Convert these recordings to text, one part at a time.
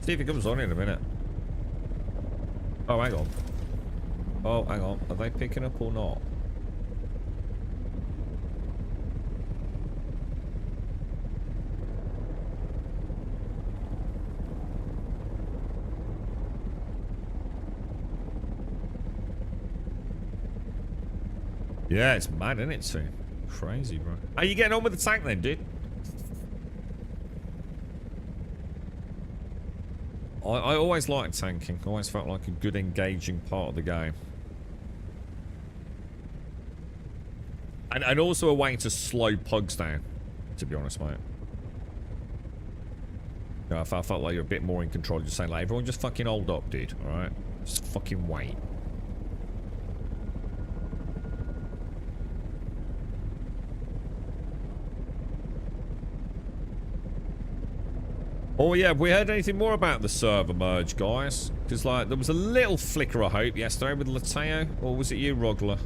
See if he comes on in a minute. Oh, hang on. Oh, hang on. Are they picking up or not? Yeah, it's mad, isn't it, soon? Crazy, bro. How you getting on with the tank then, dude? I always liked tanking. Always felt like a good, engaging part of the game. And also a way to slow pugs down, to be honest, mate. You know, I felt like you're a bit more in control. Just saying, like, everyone just fucking hold up, dude. Alright? Just fucking wait. Oh yeah, have we heard anything more about the server merge, guys? Because, like, there was a little flicker of hope yesterday with Lateo. Or was it you, Rogler?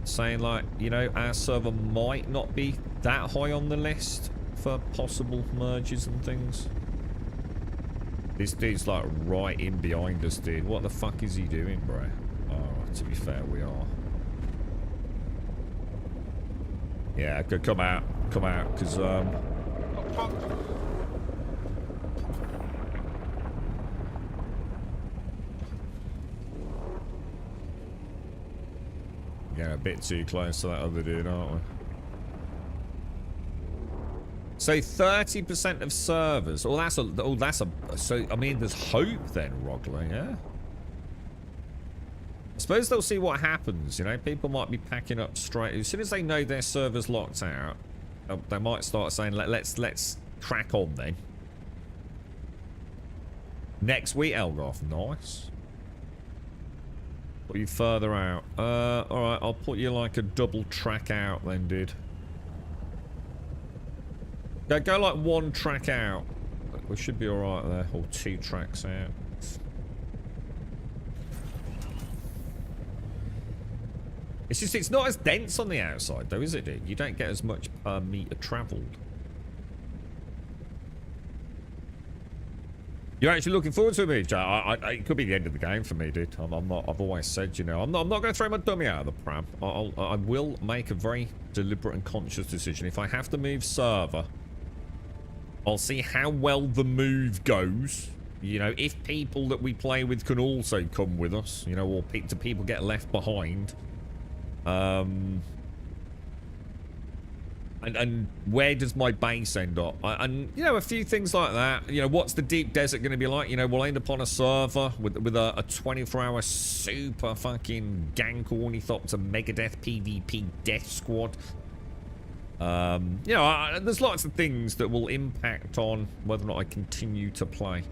Saying, like, you know, our server might not be that high on the list for possible merges and things. This dude's, like, right in behind us, dude. What the fuck is he doing, bro? Oh, to be fair, we are. Yeah, come out, because, Oh, fuck. Getting a bit too close to that other dude, aren't we? So 30% of servers. Oh, that's a. So I mean, there's hope then, Rogler. Yeah. I suppose they'll see what happens. You know, people might be packing up straight as soon as they know their server's locked out. They might start saying, "Let's crack on then." Next week, Elgoth. Nice. Put you further out. Alright, I'll put you like a double track out then, dude. Go like one track out. We should be alright there. Or 2 tracks out. It's just, it's not as dense on the outside though, is it, dude? You don't get as much per meter travelled. You're actually looking forward to it, Joe? It could be the end of the game for me, dude. I'm not. I've always said, you know, I'm not going to throw my dummy out of the pram. I will make a very deliberate and conscious decision. If I have to move server, I'll see how well the move goes. You know, if people that we play with can also come with us, you know, or do people get left behind? And where does my base end up? And, you know, a few things like that. You know, what's the deep desert going to be like? You know, we'll end up on a server with a 24-hour super fucking gank ornithopter megadeth PvP death squad. You know, there's lots of things that will impact on whether or not I continue to play.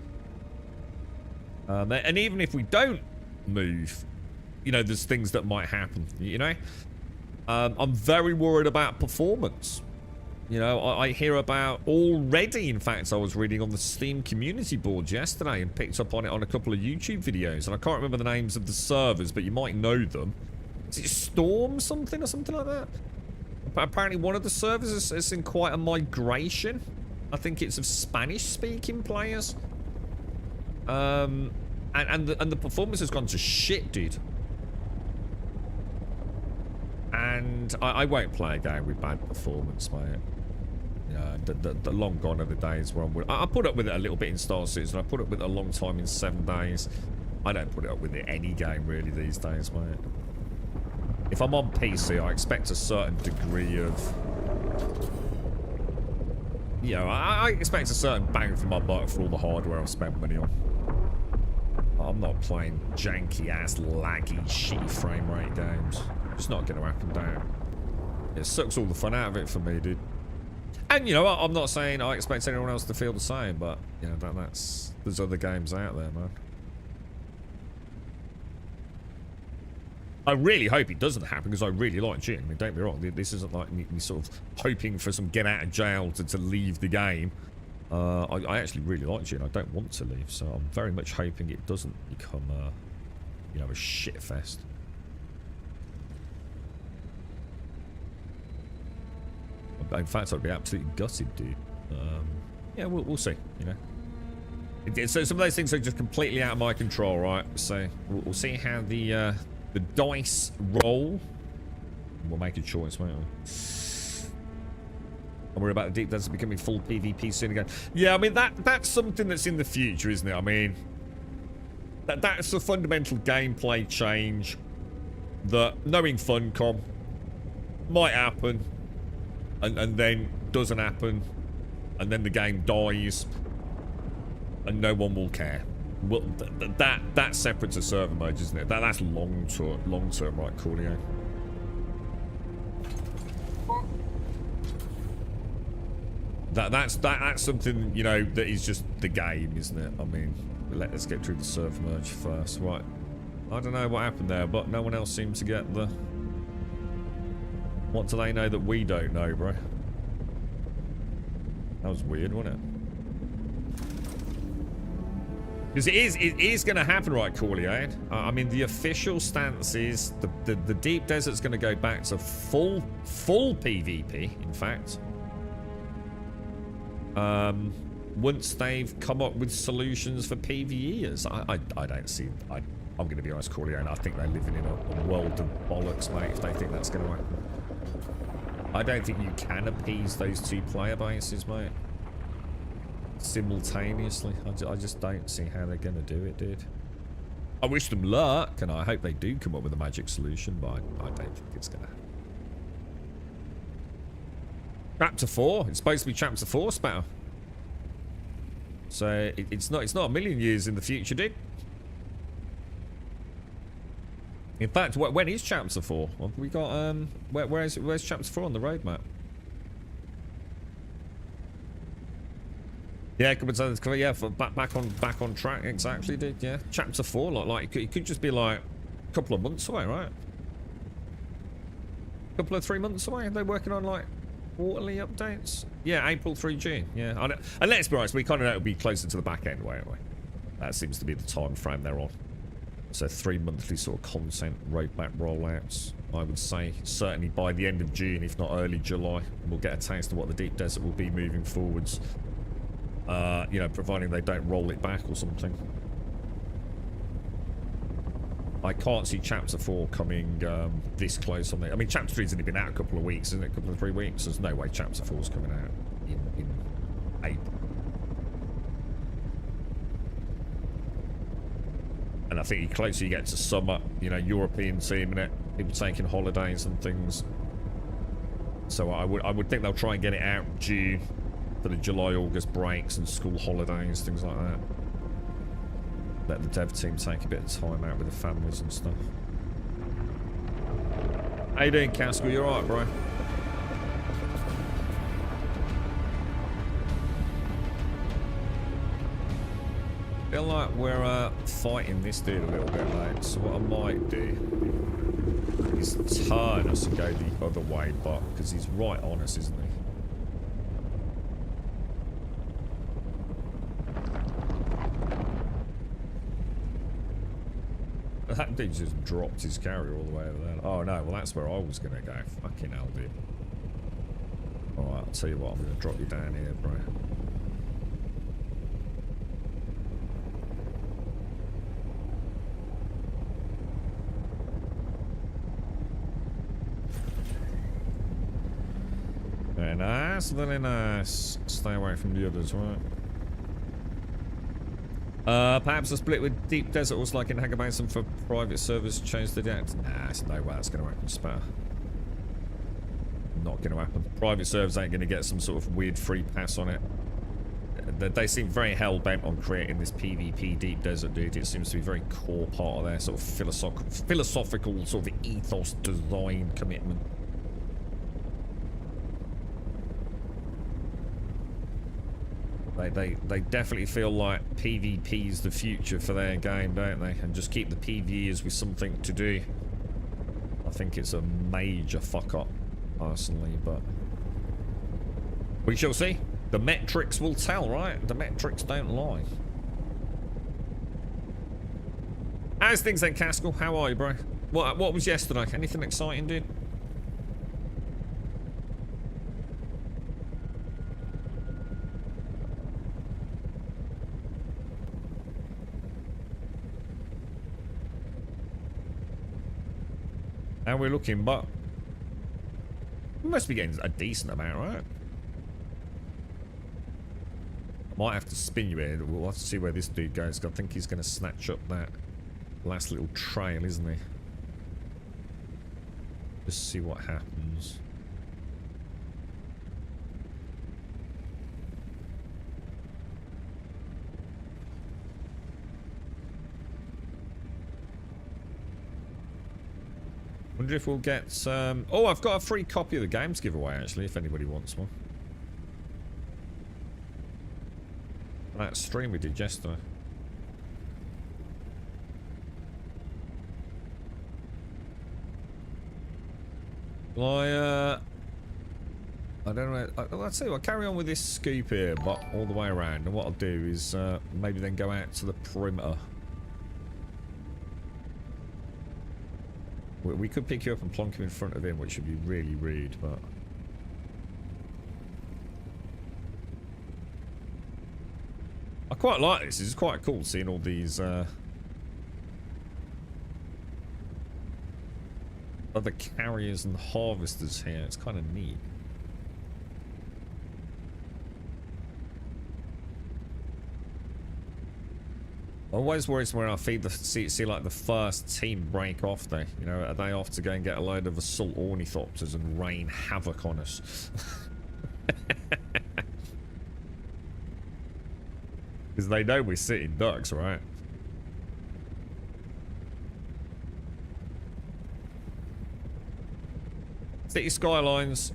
And even if we don't move, you know, there's things that might happen, you know? I'm very worried about performance. You know, I hear about already, in fact, I was reading on the Steam community boards yesterday and picked up on it on a couple of YouTube videos. And I can't remember the names of the servers, but you might know them. Is it Storm something or something like that? But apparently one of the servers is in quite a migration. I think it's of Spanish-speaking players. And the performance has gone to shit, dude. And I won't play a game with bad performance, mate. Yeah, the long gone are the days where I put up with it a little bit in Star Citizen. I put up with it a long time in 7 days. I don't put it up with it any game really these days, mate. If I'm on PC, I expect a certain degree of, you know, I expect a certain bang for my buck for all the hardware I've spent money on. I'm not playing janky ass, laggy, shitty frame rate games. It's not going to happen down. It sucks all the fun out of it for me, dude. And, you know, I'm not saying I expect anyone else to feel the same, but, you know, there's other games out there, man. I really hope it doesn't happen, because I really like cheating. I mean, don't be wrong. This isn't like me sort of hoping for some get out of jail to leave the game. I actually really like cheating. I don't want to leave, so I'm very much hoping it doesn't become, you know, a shit fest. In fact, I'd be absolutely gutted, dude. Yeah, we'll see, you know. So some of those things are just completely out of my control, right? So we'll see how the dice roll. We'll make a choice, won't we? I'm worried about the deep desert becoming full PvP soon again. Yeah, I mean that's something that's in the future, isn't it? I mean, that's a fundamental gameplay change that, knowing Funcom, might happen, and then doesn't happen, and then the game dies, and no one will care. Well, that's separate to server mode, isn't it? That's long term, right, Coolio? That's something, you know, that is just the game, isn't it? I mean, let's get through the server merge first, right? I don't know what happened there, but no one else seemed to get the. What do they know that we don't know, bro? That was weird, wasn't it? Because it is going to happen, right, Coolio? I mean, the official stance is the deep desert's going to go back to full PvP. In fact, once they've come up with solutions for PvEers, I don't see. I'm going to be honest, Coolio, and I think they're living in a world of bollocks, mate. If they think that's going to happen, I don't think you can appease those two player bases, mate, simultaneously. I just don't see how they're going to do it, dude. I wish them luck, and I hope they do come up with a magic solution, but I don't think it's going to happen. Chapter 4. It's supposed to be Chapter 4, Spatter. So it's not a million years in the future, dude. In fact, when is Chapter 4? Well, we got where's Chapter 4 on the roadmap? Yeah, yeah, back on track, exactly, dude. Yeah, Chapter 4, like it could just be like a couple of months away, right? A couple of 3 months away. Are they working on like quarterly updates? Yeah, April through June. Yeah, and let's be honest, we kind of know it'll be closer to the back end, won't we? That seems to be the time frame they're on. So 3 monthly sort of content roadmap rollouts, I would say. Certainly by the end of June, if not early July, we'll get a taste of what the deep desert will be moving forwards. You know, providing they don't roll it back or something. I can't see Chapter 4 coming this close on the. I mean, Chapter 3's only been out a couple of weeks, isn't it? A couple of 3 weeks. There's no way Chapter 4's coming out in April. And I think the closer you get to summer, you know, European team and it, people taking holidays and things. So I would think they'll try and get it out June for the July-August breaks and school holidays, things like that. Let the dev team take a bit of time out with the families and stuff. How you doing, Casco? You alright, bro? I feel like we're fighting this dude a little bit, mate. So what I might do is turn us and go the other way, but because he's right on us, isn't he? That dude just dropped his carrier all the way over there. Oh no, well that's where I was gonna go. Fucking hell, dude. Alright, I'll tell you what, I'm gonna drop you down here, bro. Very nice, very nice. Stay away from the others, right? Perhaps a split with Deep Desert was like in Hagabason for private servers change the date. Nah, there's no way that's going to happen, Spare. Not going to happen. Private servers ain't going to get some sort of weird free pass on it. They seem very hell-bent on creating this PvP Deep Desert, dude. It seems to be a very core part of their sort of philosophical sort of ethos design commitment. They definitely feel like PvP is the future for their game, don't they? And just keep the PvEers with something to do. I think it's a major fuck up, personally, but we shall see. The metrics will tell, right? The metrics don't lie. How's things then, Caskell? How are you, bro? What was yesterday? Anything exciting, dude? How we're looking, but we must be getting a decent amount, right? Might have to spin you in. We'll have to see where this dude goes. I think he's going to snatch up that last little trail, isn't he? Just see what happens. Wonder if we'll get some... Oh, I've got a free copy of the games giveaway, actually, if anybody wants one. That stream we did yesterday. Well, I don't know. Let's see. I'll carry on with this scoop here, but all the way around. And what I'll do is maybe then go out to the perimeter. We could pick you up and plonk him in front of him, which would be really rude, but... I quite like this. It's quite cool seeing all these other carriers and harvesters here. It's kind of neat. I always worry when I feed see like the first team break off there. You know, are they off to go and get a load of assault ornithopters and rain havoc on us? Because they know we're sitting ducks, right? City Skylines.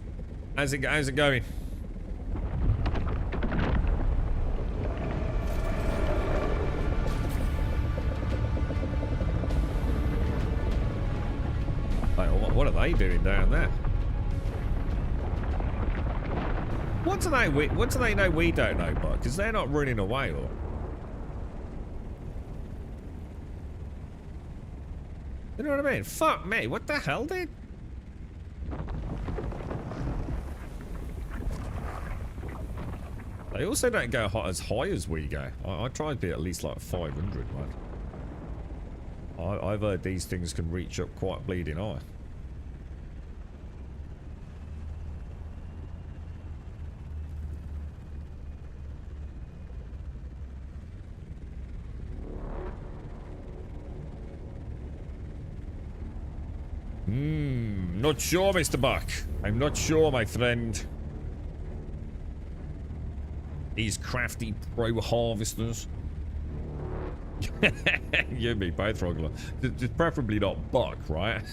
How's it going? What are they doing down there? What do they know we don't know, bud? Because they're not running away, or... You know what I mean? Fuck me, what the hell, dude? They also don't go as high as we go. I try to be at least like 500, man. I've heard these things can reach up quite bleeding high. Not sure, Mr. Buck. I'm not sure, my friend. These crafty pro harvesters. You and me both, Rogler. Just preferably not Buck, right?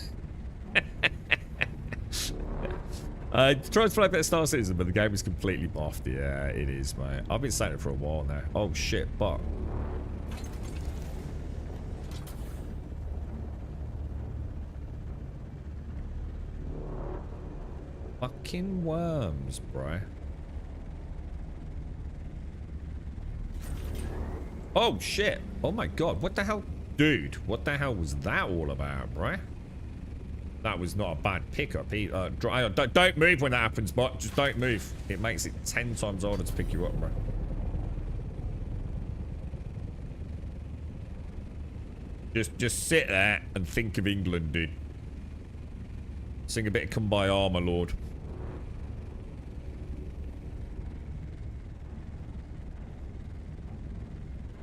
Try to play a bit of Star Citizen, but the game is completely buffed. Yeah, it is, mate. I've been saying it for a while now. Oh shit, Buck. Fucking worms, bro. Oh shit. Oh my god. What the hell? Dude, what the hell was that all about, bro? That was not a bad pickup. Don't move when that happens, but just don't move. It makes it 10 times harder to pick you up, bro. Just sit there and think of England, dude. Sing a bit of Come By Armour, Lord.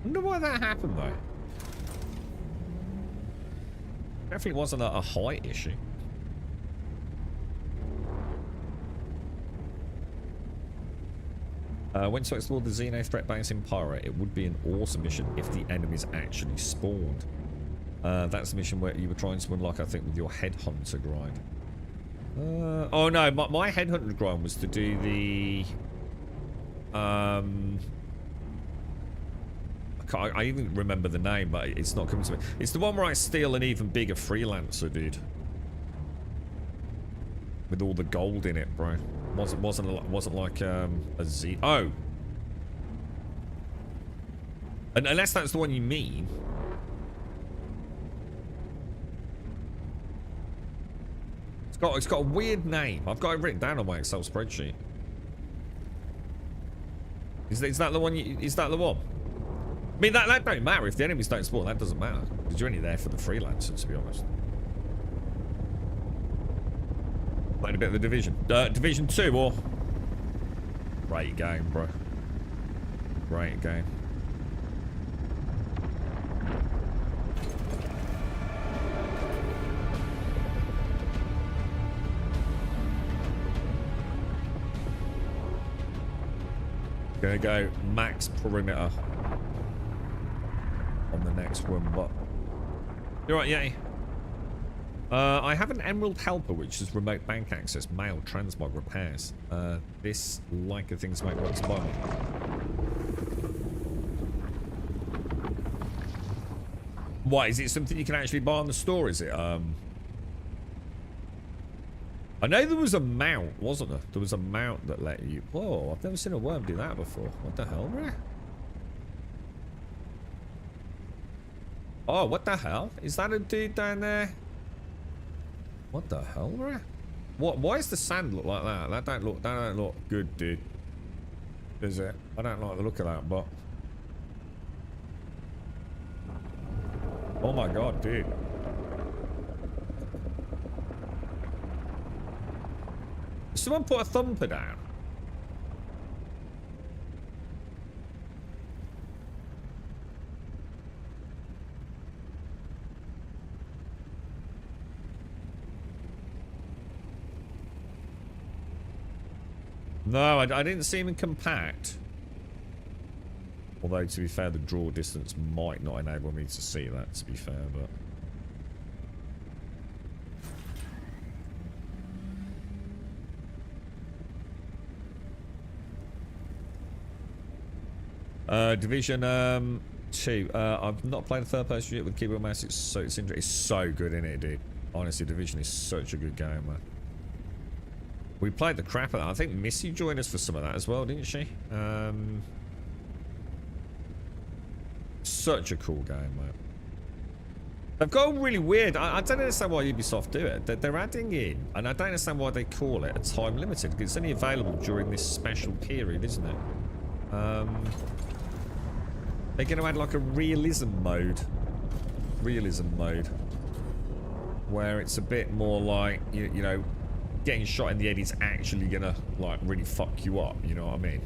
Wonder why that happened, though. Definitely wasn't a height issue. When to explore the Xeno threat base in Pyra, it would be an awesome mission if the enemies actually spawned. That's the mission where you were trying to unlock, I think, with your headhunter grind. Oh no, my headhunter grind was to do the... I even remember the name, but it's not coming to me. It's the one where I steal an even bigger freelancer, dude. With all the gold in it, bro. Wasn't like a Z. Oh, and unless that's the one you mean. It's got a weird name. I've got it written down on my Excel spreadsheet. Is that the one? Is that the one? I mean, that don't matter if the enemies don't spawn. That doesn't matter because you're only there for the freelancer, to be honest. Played a bit of the Division. Division 2 or... Great game, bro. Great game. Gonna go max perimeter on the next one, but you're right, yay. I have an Emerald Helper, which is remote bank access, mail, transmog, repairs. This like of things might want to buy me. Why, is it something you can actually buy on the store, is it? I know there was a mount, wasn't there? There was a mount that let you... Whoa, I've never seen a worm do that before. What the hell, bro? Oh, what the hell? Is that a dude down there? What the hell, bro? What? Why does the sand look like that? That don't look good, dude. Is it? I don't like the look of that, but... Oh my god, dude. Someone put a thumper down. No, I didn't see him in compact. Although, to be fair, the draw distance might not enable me to see that, to be fair, but... Division 2. I've not played a third person yet with keyboard and mouse. It's so good in it, dude. Honestly, Division is such a good game, man. We played the crap out of that. I think Missy joined us for some of that as well, didn't she? Such a cool game, man. They've got really weird. I don't understand why Ubisoft do it. They're adding in, and I don't understand why they call it a time limited, because it's only available during this special period, isn't it? They're going to add like a realism mode. Where it's a bit more like, you know, getting shot in the head is actually going to like really fuck you up, you know what I mean?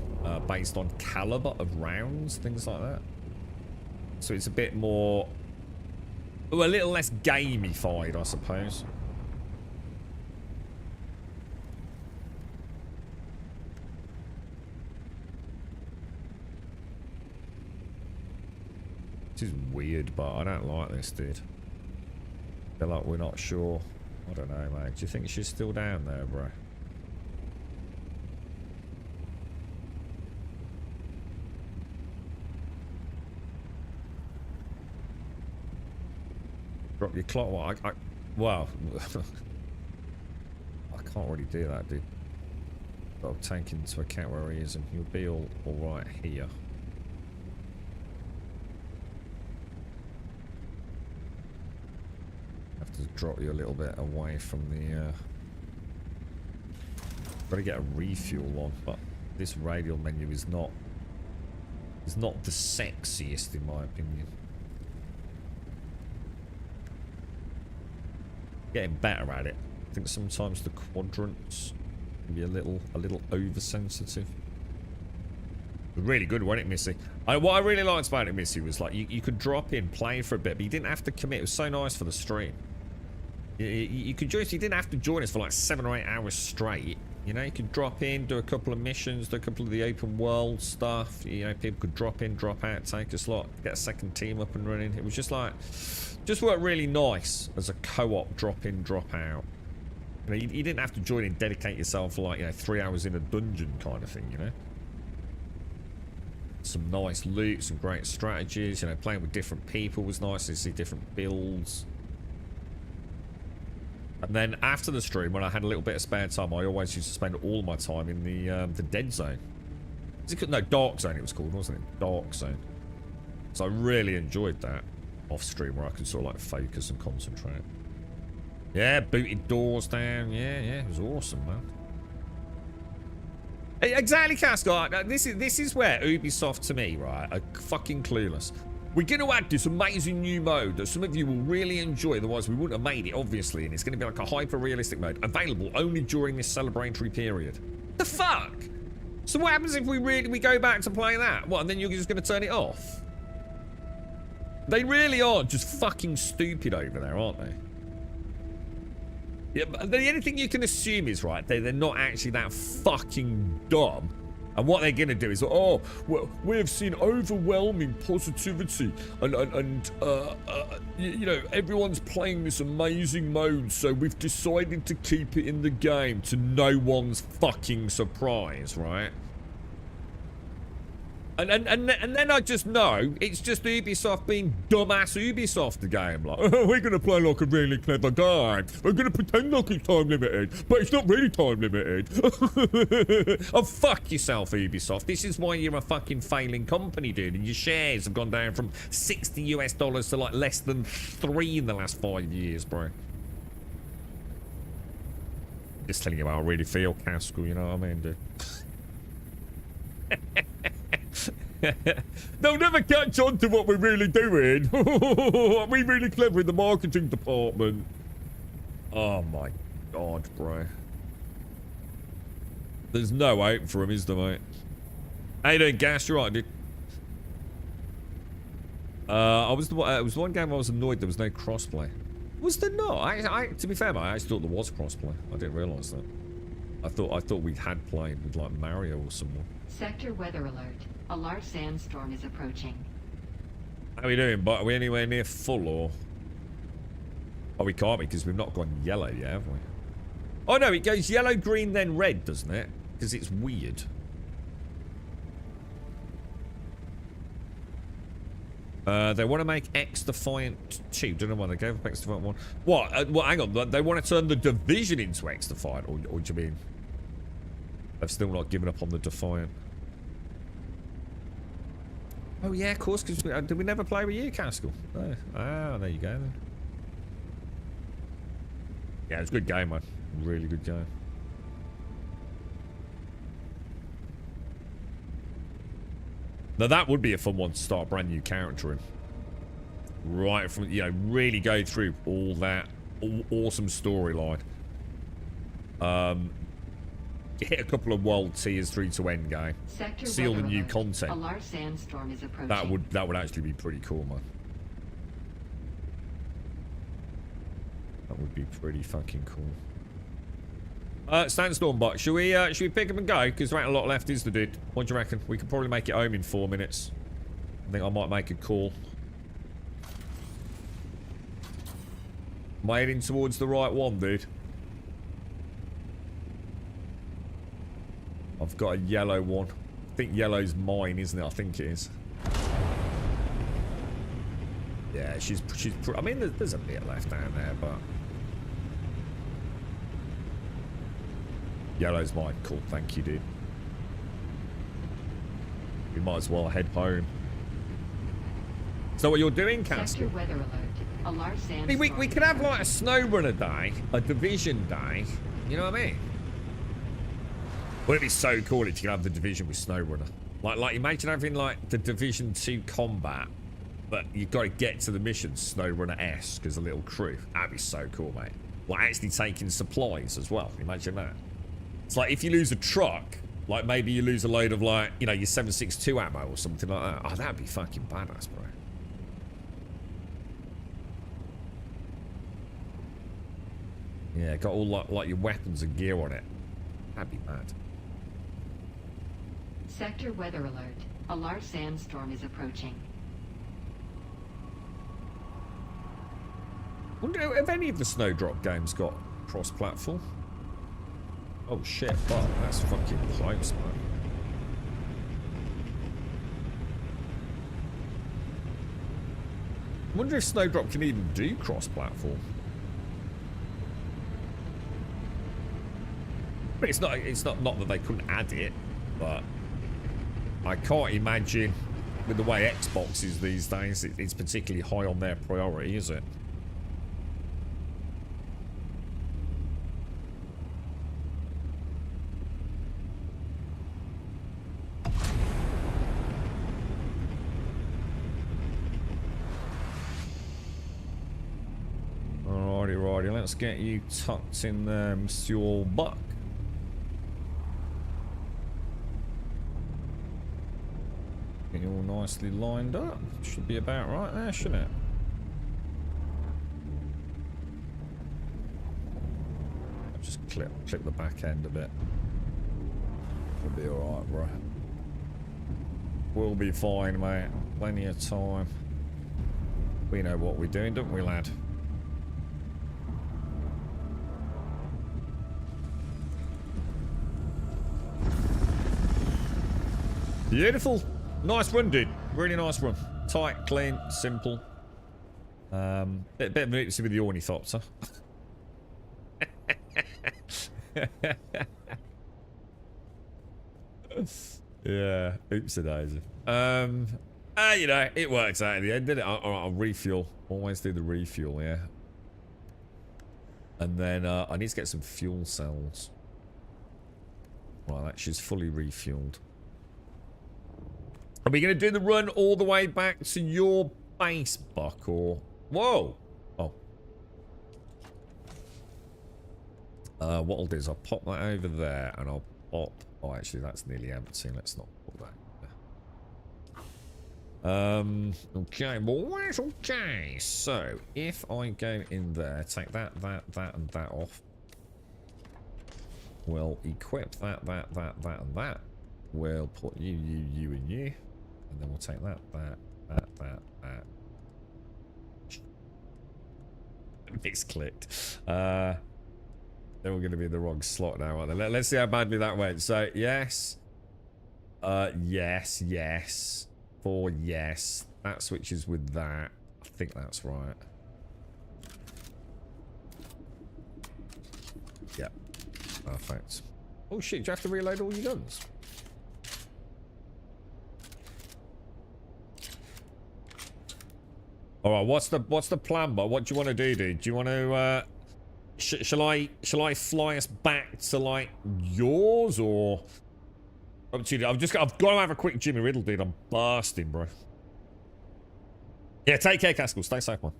Based on caliber of rounds, things like that. So it's a bit more... Oh, a little less gamified, I suppose. This is weird, but I don't like this, dude. Feel like we're not sure. I don't know, mate. Do you think she's still down there, bro? Drop your clock. Well, I can't really do that, dude. But I'll take into account where he is, and he'll be all right here. Have to drop you a little bit away from the. Got to get a refuel on, but this radial menu is not the sexiest in my opinion. Getting better at it. I think sometimes the quadrants can be a little oversensitive. Really good, wasn't it, Missy? What I really liked about it, Missy, was like you could drop in, play for a bit, but you didn't have to commit. It was so nice for the stream. You could join us. You didn't have to join us for like 7 or 8 hours straight. You know, you could drop in, do a couple of missions, do a couple of the open world stuff. You know, people could drop in, drop out, take a slot, get a second team up and running. It was just like, just worked really nice as a co-op drop in, drop out. You know, you didn't have to join in, dedicate yourself for like, you know, 3 hours in a dungeon kind of thing, you know. Some nice loot, some great strategies, you know, playing with different people was nice to see different builds. And then after the stream, when I had a little bit of spare time, I always used to spend all my time in the dead zone. No, dark zone it was called, wasn't it? Dark zone. So I really enjoyed that off stream where I could sort of like focus and concentrate. Yeah, booted doors down. Yeah, it was awesome, man. Exactly, Cascart. This is where Ubisoft to me, right, are fucking clueless. We're going to add this amazing new mode that some of you will really enjoy, otherwise we wouldn't have made it, obviously, and it's going to be like a hyper-realistic mode, available only during this celebratory period. The fuck? So what happens if we go back to play that? What, and then you're just going to turn it off? They really are just fucking stupid over there, aren't they? Yeah, but the only thing you can assume is, right, they're not actually that fucking dumb. And what they're going to do is, oh, well, we have seen overwhelming positivity. And you know, everyone's playing this amazing mode, so we've decided to keep it in the game to no one's fucking surprise, right? And then I just know it's just Ubisoft being dumbass Ubisoft again. Like, we're going to play like a really clever game. We're going to pretend like it's time limited, but it's not really time limited. Oh, fuck yourself, Ubisoft. This is why you're a fucking failing company, dude. And your shares have gone down from $60 US to like less than 3 in the last 5 years, bro. Just telling you how I really feel, Castle, you know what I mean, dude? They'll never catch on to what we're really doing. We're really clever in the marketing department. Oh my god, bro. There's no hope for him, is there, mate? How you doing, Gas? You're right, dude. It was the one game I was annoyed there was no crossplay. Was there not? To be fair, mate, I actually thought there was crossplay. I didn't realise that. I thought we had played with like Mario or someone. Sector weather alert. A large sandstorm is approaching. How are we doing, but are we anywhere near full or? Oh, we can't because we've not gone yellow yet, have we? Oh no, it goes yellow, green, then red, doesn't it? Because it's weird. They want to make X Defiant 2. Don't know why they gave up X Defiant 1. What? Well, hang on. They want to turn the Division into X Defiant, or do you mean they've still not given up on the Defiant? Oh yeah, of course. Because did we never play with you, Castle? Oh, there you go. Then. Yeah, it's a good game, man. Really good game. Now that would be a fun one to start a brand new character in. Right from, you know, really go through all that awesome storyline. Hit a couple of world tiers through to end game. See all the new content. A large sandstorm is approaching. That would actually be pretty cool, man. That would be pretty fucking cool. Sandstorm bot. Should we pick up and go? Because there ain't a lot left, is there, dude? What do you reckon? We could probably make it home in 4 minutes. I think I might make a call. Am I heading towards the right one, dude? I've got a yellow one. I think yellow's mine, isn't it? I think it is. Yeah, she's I mean, there's a bit left down there, but yellow's mine. Cool, thank you, dude. We might as well head home. So what you're doing, Castle? Weather alert. A large sandstorm. We could have like a SnowRunner day, a Division day. You know what I mean? Wouldn't it be so cool if you could have the Division with SnowRunner? Like imagine having like the Division 2 combat, but you've got to get to the mission SnowRunner-esque as a little crew. That'd be so cool, mate. Like actually taking supplies as well. Imagine that. It's like if you lose a truck, like maybe you lose a load of like, you know, your 7.62 ammo or something like that. Oh, that'd be fucking badass, bro. Yeah, got all like your weapons and gear on it. That'd be mad. Sector weather alert. A large sandstorm is approaching. Wonder if any of the Snowdrop games got cross-platform. Oh shit, fuck, that's fucking pipes, man. I wonder if Snowdrop can even do cross-platform. But it's not that they couldn't add it, but I can't imagine with the way Xbox is these days, it's particularly high on their priority, is it? buddy. Let's get you tucked in there, Monsieur Buck. Get you all nicely lined up. Should be about right there, shouldn't it? I'll just clip the back end a bit. We'll be alright, bro. We'll be fine, mate. Plenty of time. We know what we're doing, don't we, lad? Beautiful. Nice run, dude. Really nice run. Tight, clean, simple. Bit of an oopsie with the ornithopter. Yeah, oopsie daisy. You know, it works out in the end, didn't it? I'll refuel. Always do the refuel, yeah. And then I need to get some fuel cells. Right, that she's fully refueled. Are we going to do the run all the way back to your base, Buck, or... Whoa! Oh. What I'll do is I'll pop that over there, and I'll pop... Oh, actually, that's nearly empty. Let's not put that there. Okay, boys, okay. So, if I go in there, take that, and that off. We'll equip that, and that. We'll put you, and you. And then we'll take that. Misclicked. Then we're going to be in the wrong slot now, aren't they? Let's see how badly that went. So, yes. Yes. 4, yes. That switches with that. I think that's right. Yep. Perfect. Oh, shit. Do you have to reload all your guns? All right, what's the plan, but what do you want to do, dude? Do you want to shall I fly us back to like yours, or up to you? I've got to have a quick Jimmy Riddle, dude. I'm bursting, bro. Yeah, take care, Caskell. Stay safe, man.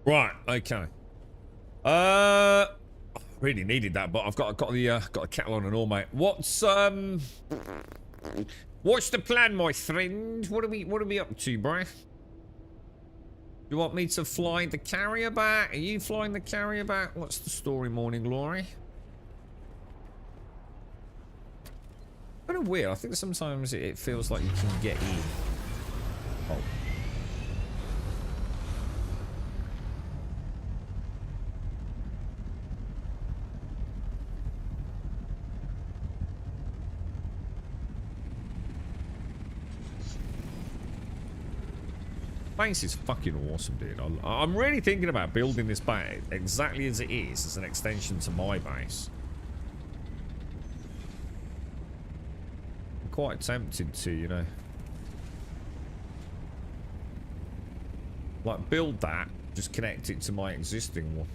Right, okay. Really needed that, but I've got a kettle on and all, mate. What's the plan, my friend? What are we up to, bro? You want me to fly the carrier back? Are you flying the carrier back? What's the story, Morning Glory? Kind of weird. I think sometimes it feels like you can get in. Oh. Base is fucking awesome, dude. I'm really thinking about building this base exactly as it is, as an extension to my base. I'm quite tempted to, you know, like build that, just connect it to my existing one.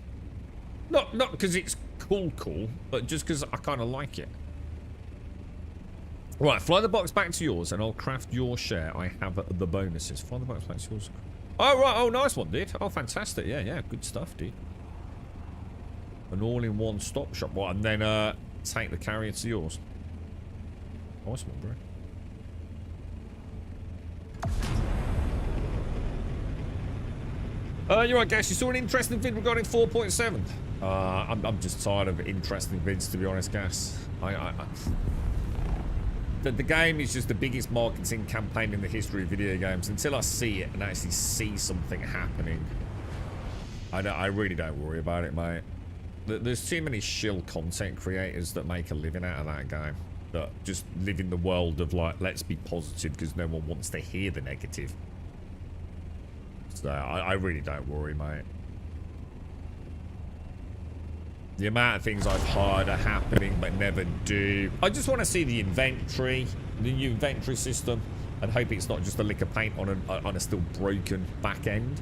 Not because it's cool, but just because I kind of like it. Right, fly the box back to yours and I'll craft your share. I have the bonuses. Fly the box back to yours. Oh, right. Oh, nice one, dude. Oh, fantastic. Yeah, yeah. Good stuff, dude. An all-in-one stop shop. Well, and then take the carrier to yours. Nice one, bro. You're right, Gas. You saw an interesting vid regarding 4.7. I'm just tired of interesting vids, to be honest, Gas. The game is just the biggest marketing campaign in the history of video games. Until I see it and actually see something happening, I really don't worry about it, mate. There's too many shill content creators that make a living out of that game. That just live in the world of, like, let's be positive because no one wants to hear the negative. So, I really don't worry, mate. The amount of things I've heard are happening but never do. I just want to see the inventory, the new inventory system, and hope it's not just a lick of paint on a still broken back end.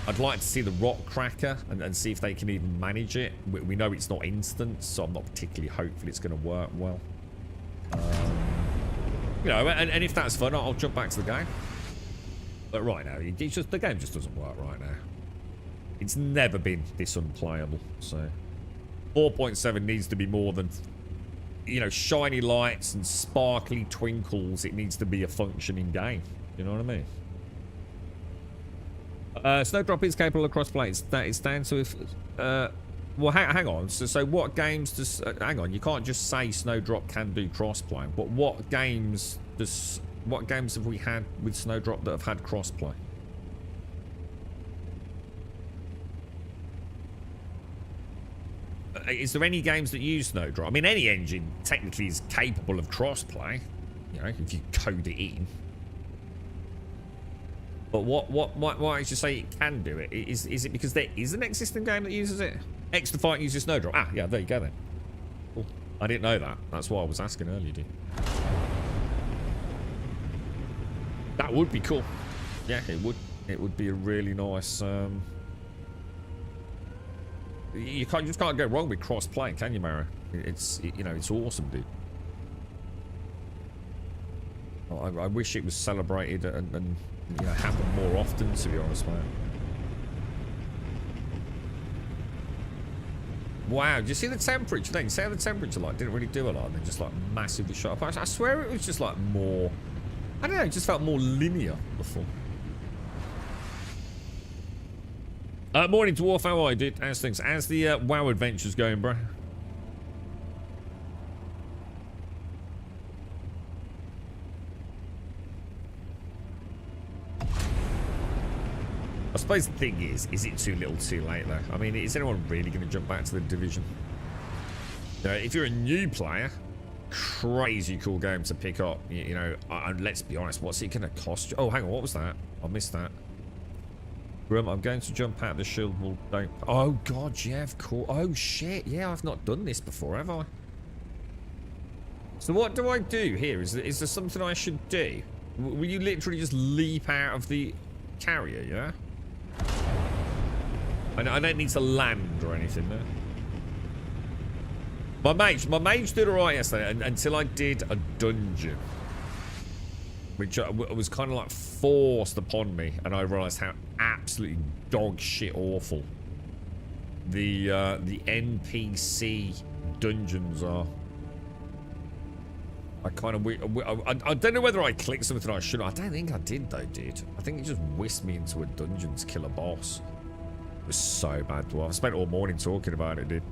I'd like to see the rock cracker and see if they can even manage it. We know it's not instant, so I'm not particularly hopeful it's going to work well. You know, and if that's fun, I'll jump back to the game. But right now, it's just, the game just doesn't work right now. It's never been this unplayable, so 4.7 needs to be more than, you know, shiny lights and sparkly twinkles. It needs to be a functioning game. You know what I mean? Snowdrop is capable of crossplay. That is down to if... well, hang on. So what games does... hang on, you can't just say Snowdrop can do crossplay. But what games does... What games have we had with Snowdrop that have had crossplay? Is there any games that use Snowdrop? I mean, any engine technically is capable of crossplay, you know, if you code it in. But why makes you say it can do it? Is it because there is an existing game that uses it? X the Fight uses Snowdrop. Ah, yeah, there you go then. Cool. I didn't know that. That's why I was asking earlier, dude. That would be cool. Yeah, it would. It would be a really nice. You just can't go wrong with cross-play, can you, Mara? You know, it's awesome, dude. I wish it was celebrated and you know, happened more often, to be honest, man. Wow, do you see the temperature then? See how the temperature like didn't really do a lot and then just like massively shot up. I swear it was just like more, I don't know, it just felt more linear before. Morning Dwarf, how are you, dude? How's things? How's the WoW adventures going, bro? I suppose the thing is it too little too late though? I mean, is anyone really going to jump back to the Division? You know, if you're a new player, crazy cool game to pick up. You know, and let's be honest, what's it going to cost you? Oh, hang on, what was that? I missed that. I'm going to jump out the shield wall. Don't. Oh god, yeah, of course. Oh shit, yeah, I've not done this before, have I? So what do I do here? Is there something I should do? Will you literally just leap out of the carrier? Yeah. I don't need to land or anything there. My mage did alright yesterday until I did a dungeon, which was kind of like forced upon me, and I realised how absolutely dog shit awful the NPC dungeons are. I kind of I don't know whether I clicked something I shouldn't. I don't think I did though, dude. I think it just whisked me into a dungeon to kill a boss. It was so bad. Well, I spent all morning talking about it, dude.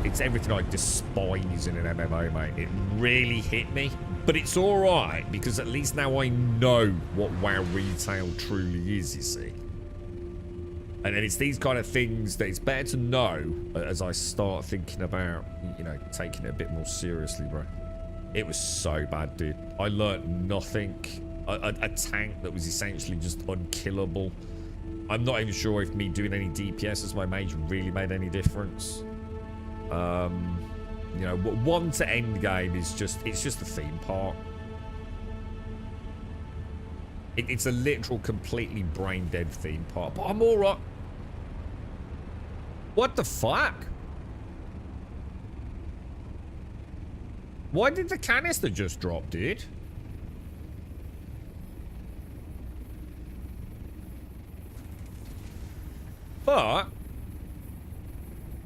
It's everything I despise in an MMO, mate. It really hit me. But it's alright, because at least now I know what WoW retail truly is, you see. And it's these kind of things that it's better to know as I start thinking about, you know, taking it a bit more seriously, bro. It was so bad, dude. I learnt nothing. A tank that was essentially just unkillable. I'm not even sure if me doing any DPS as my mage really made any difference. You know, 1 to end game is just, it's just a theme park. It's a literal, completely brain dead theme park. But I'm alright. What the fuck? Why did the canister just drop, dude? But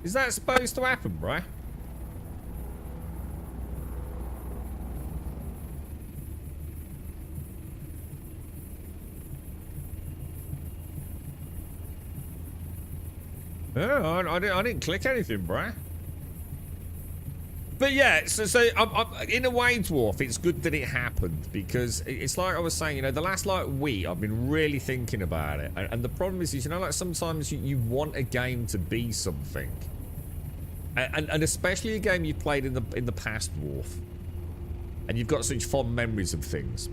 is that supposed to happen, bruh? No, I didn't click anything, bruh. But yeah, so in a way, Dwarf, it's good that it happened, because it's like I was saying, you know, the last like week I've been really thinking about it, and the problem is, you know, like sometimes you want a game to be something, and especially a game you've played in the past, Dwarf, and you've got such fond memories of things,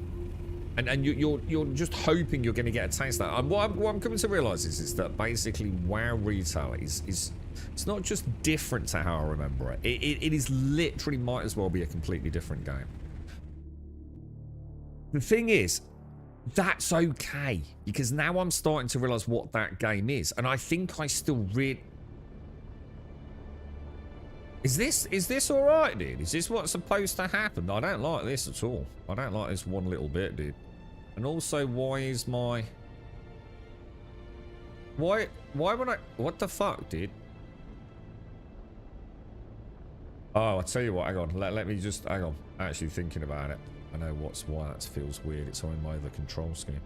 and you're just hoping you're going to get a taste of that. And what I'm coming to realise is that basically WoW retail is it's not just different to how I remember it. It is literally might as well be a completely different game. The thing is, that's okay, because now I'm starting to realise what that game is, and I think I still really... Is this alright, dude? Is this what's supposed to happen? I don't like this at all. I don't like this one little bit, dude. And also, why is my... Why would I... What the fuck, dude? Oh, I'll tell you what, hang on. Let me just... Hang on. Actually thinking about it. I know why that feels weird. It's on my other control scheme.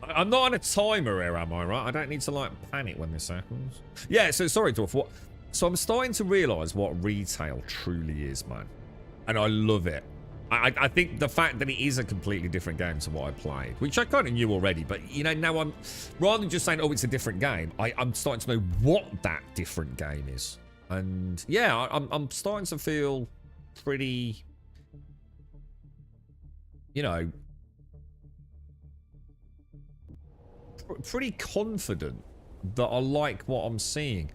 I'm not on a timer here, am I, right? I don't need to, like, panic when this happens. Yeah, so, sorry, Dwarf. What... So I'm starting to realise what retail truly is, man. And I love it. I think the fact that it is a completely different game to what I played, which I kind of knew already, but, you know, now I'm... Rather than just saying, oh, it's a different game, I'm starting to know what that different game is. And, yeah, I'm starting to feel pretty... You know... Pretty confident that I like what I'm seeing.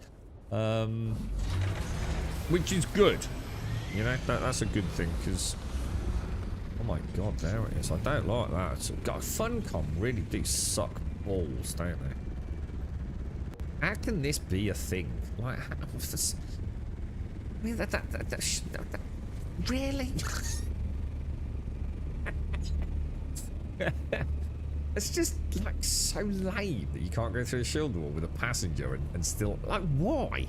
Which is good. You know, that's a good thing, because... Oh my god, there it is. I don't like that. God, Funcom really do suck balls, don't they? How can this be a thing? Like, how was this? I mean, that really? It's just, like, so lame that you can't go through a shield wall with a passenger and still... Like, why?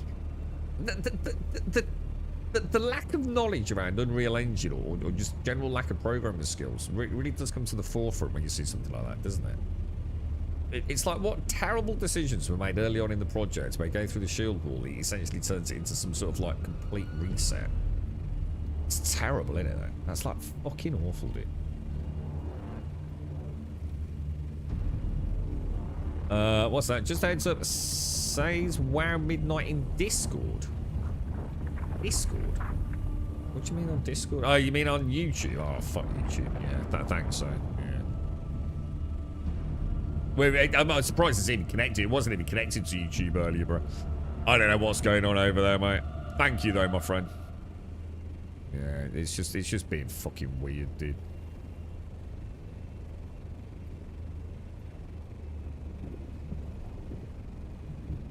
The lack of knowledge around Unreal Engine or just general lack of programming skills really does come to the forefront when you see something like that, doesn't it? It's like what terrible decisions were made early on in the project where going through the shield wall, it essentially turns it into some sort of like complete reset. It's terrible, isn't it? That's like fucking awful, dude. What's that? Just a heads up, says WoW Midnight in Discord. Discord? What do you mean on Discord? Oh, you mean on YouTube? Oh, fuck YouTube. Yeah, thanks, so. Yeah. Wait, I'm surprised it's even connected. It wasn't even connected to YouTube earlier, bro. I don't know what's going on over there, mate. Thank you, though, my friend. Yeah, it's just being fucking weird, dude.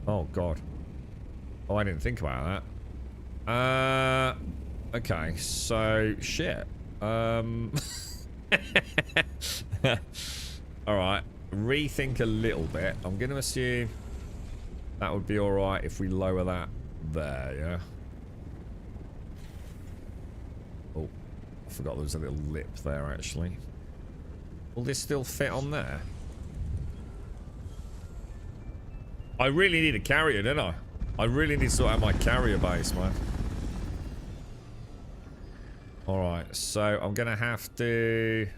Oh, God. Oh, I didn't think about that. Okay, so shit. Alright. Rethink a little bit. I'm gonna assume that would be alright if we lower that there, yeah? Oh, I forgot there was a little lip there actually. Will this still fit on there? I really need a carrier, don't I? I really need to sort out my carrier base, man. Alright, so I'm gonna have to...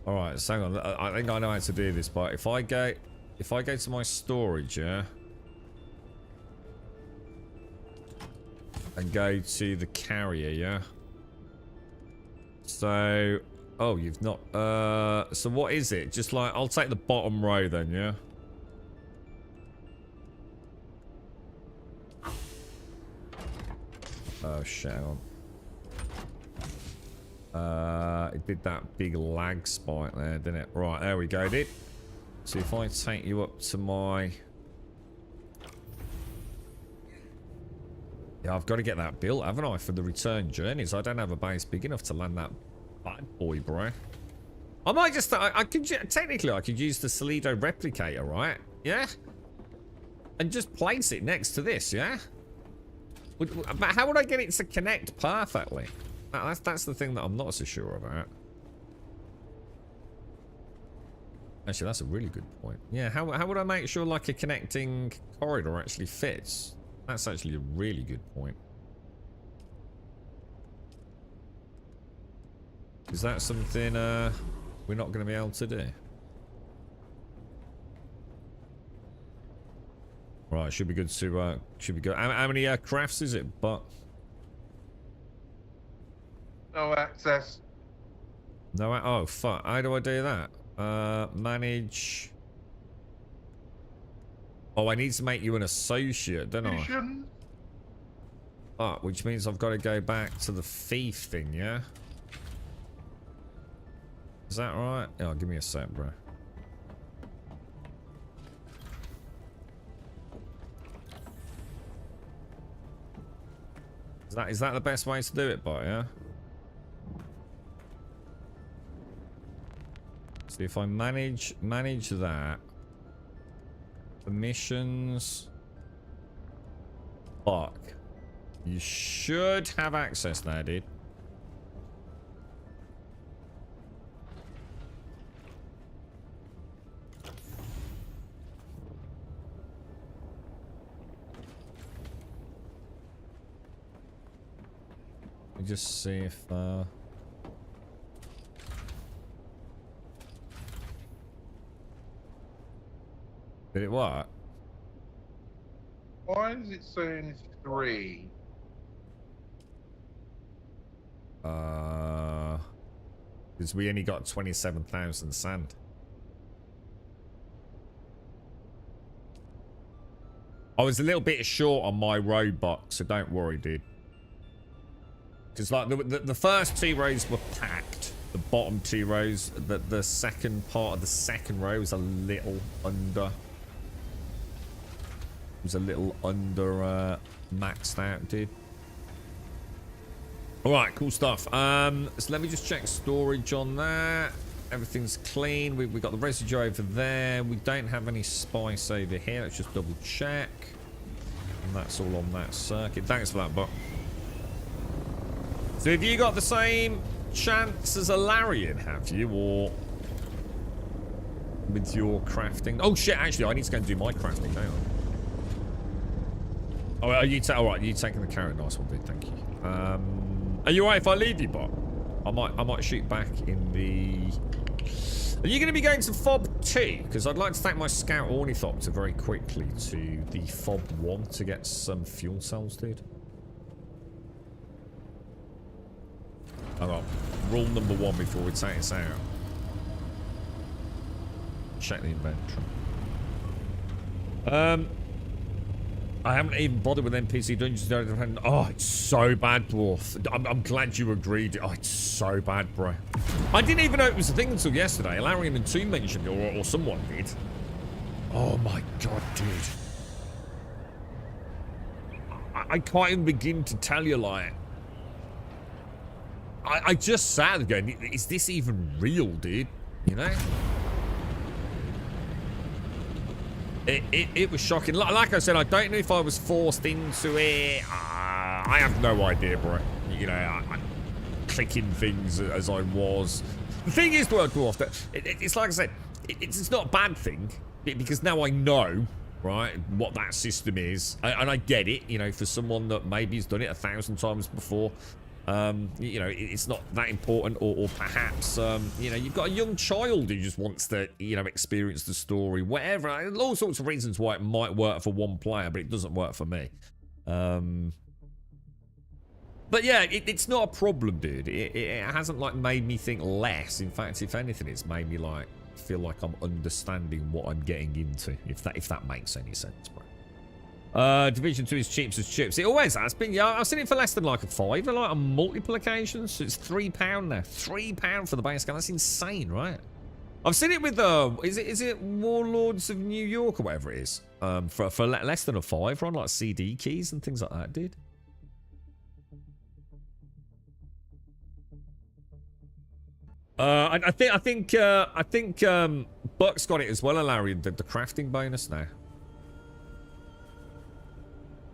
Alright, so hang on. I think I know how to do this, but if I go to my storage, yeah? And go to the carrier, yeah? So... Oh, you've not... So what is it? Just like... I'll take the bottom row then, yeah? Oh, shit, hang on. It did that big lag spike there, didn't it? Right, there we go, dude. So if I take you up to my... Yeah, I've got to get that built, haven't I, for the return journeys. I don't have a base big enough to land that bad boy, bro. I might just... I could... Technically, I could use the Solido replicator, right? Yeah? And just place it next to this, yeah? But how would I get it to connect perfectly? That's the thing that I'm not so sure about. Actually, that's a really good point. Yeah, how would I make sure like a connecting corridor actually fits? That's actually a really good point. Is that something we're not going to be able to do? Right, should be good to should be good. How many crafts is it? But no access. no. Oh fuck! How do I do that? Manage. Oh, I need to make you an associate, don't I? Ah, which means I've got to go back to the thief thing, yeah? Is that right? Oh, give me a sec, bro. Is that the best way to do it, bot, yeah? So if I manage that. Permissions. Fuck. You should have access now, dude. Let me just see if did it work? Why is it saying 3? Because we only got 27,000 sand. I was a little bit short on my road box, so don't worry, dude. Because like the first 2 rows were packed. The bottom 2 rows, the second part of the second row was a little under. It was a little under maxed out, dude. Alright, cool stuff. So let me just check storage on that. Everything's clean. We got the residue over there. We don't have any spice over here. Let's just double check. And that's all on that circuit. Thanks for that, bot. So have you got the same chance as a Larian, have you? Or with your crafting? Oh shit, actually I need to go and do my crafting, don't I? Oh, are you alright, you taking the carrot? Nice one, dude, thank you. Are you alright if I leave you, bot? I might shoot back in the... Are you going to be going to Fob 2? Because I'd like to take my Scout Ornithopter very quickly to the Fob 1 to get some fuel cells, dude. Alright, rule number 1 before we take this out. Check the inventory. I haven't even bothered with NPC Dungeons. Oh, it's so bad, dwarf. I'm glad you agreed. Oh, it's so bad, bro. I didn't even know it was a thing until yesterday. Larian and 2 mentioned it, or someone did. Oh my god, dude. I can't even begin to tell you, like... I just sat there going, is this even real, dude? You know? It was shocking. Like I said, I don't know if I was forced into it. I have no idea, bro. You know, I'm clicking things as I was. The thing is, Dwarf, it's like I said, it's not a bad thing because now I know, right, what that system is, and I get it. You know, for someone that maybe has done it 1,000 times before. You know, it's not that important, or perhaps, you know, you've got a young child who just wants to, you know, experience the story, whatever. All sorts of reasons why it might work for one player, but it doesn't work for me. But yeah, it's not a problem, dude. It hasn't, like, made me think less. In fact, if anything, it's made me, like, feel like I'm understanding what I'm getting into, if that makes any sense, bro. Division 2 is cheap as chips. It always has been. Yeah, I've seen it for less than like a 5, like on multiple occasions. So it's £3 now. £3 for the base game. That's insane, right? I've seen it with is it Warlords of New York or whatever it is. For less than a 5, on like CD keys and things like that, dude. I think Buck's got it as well, Larry. The crafting bonus now.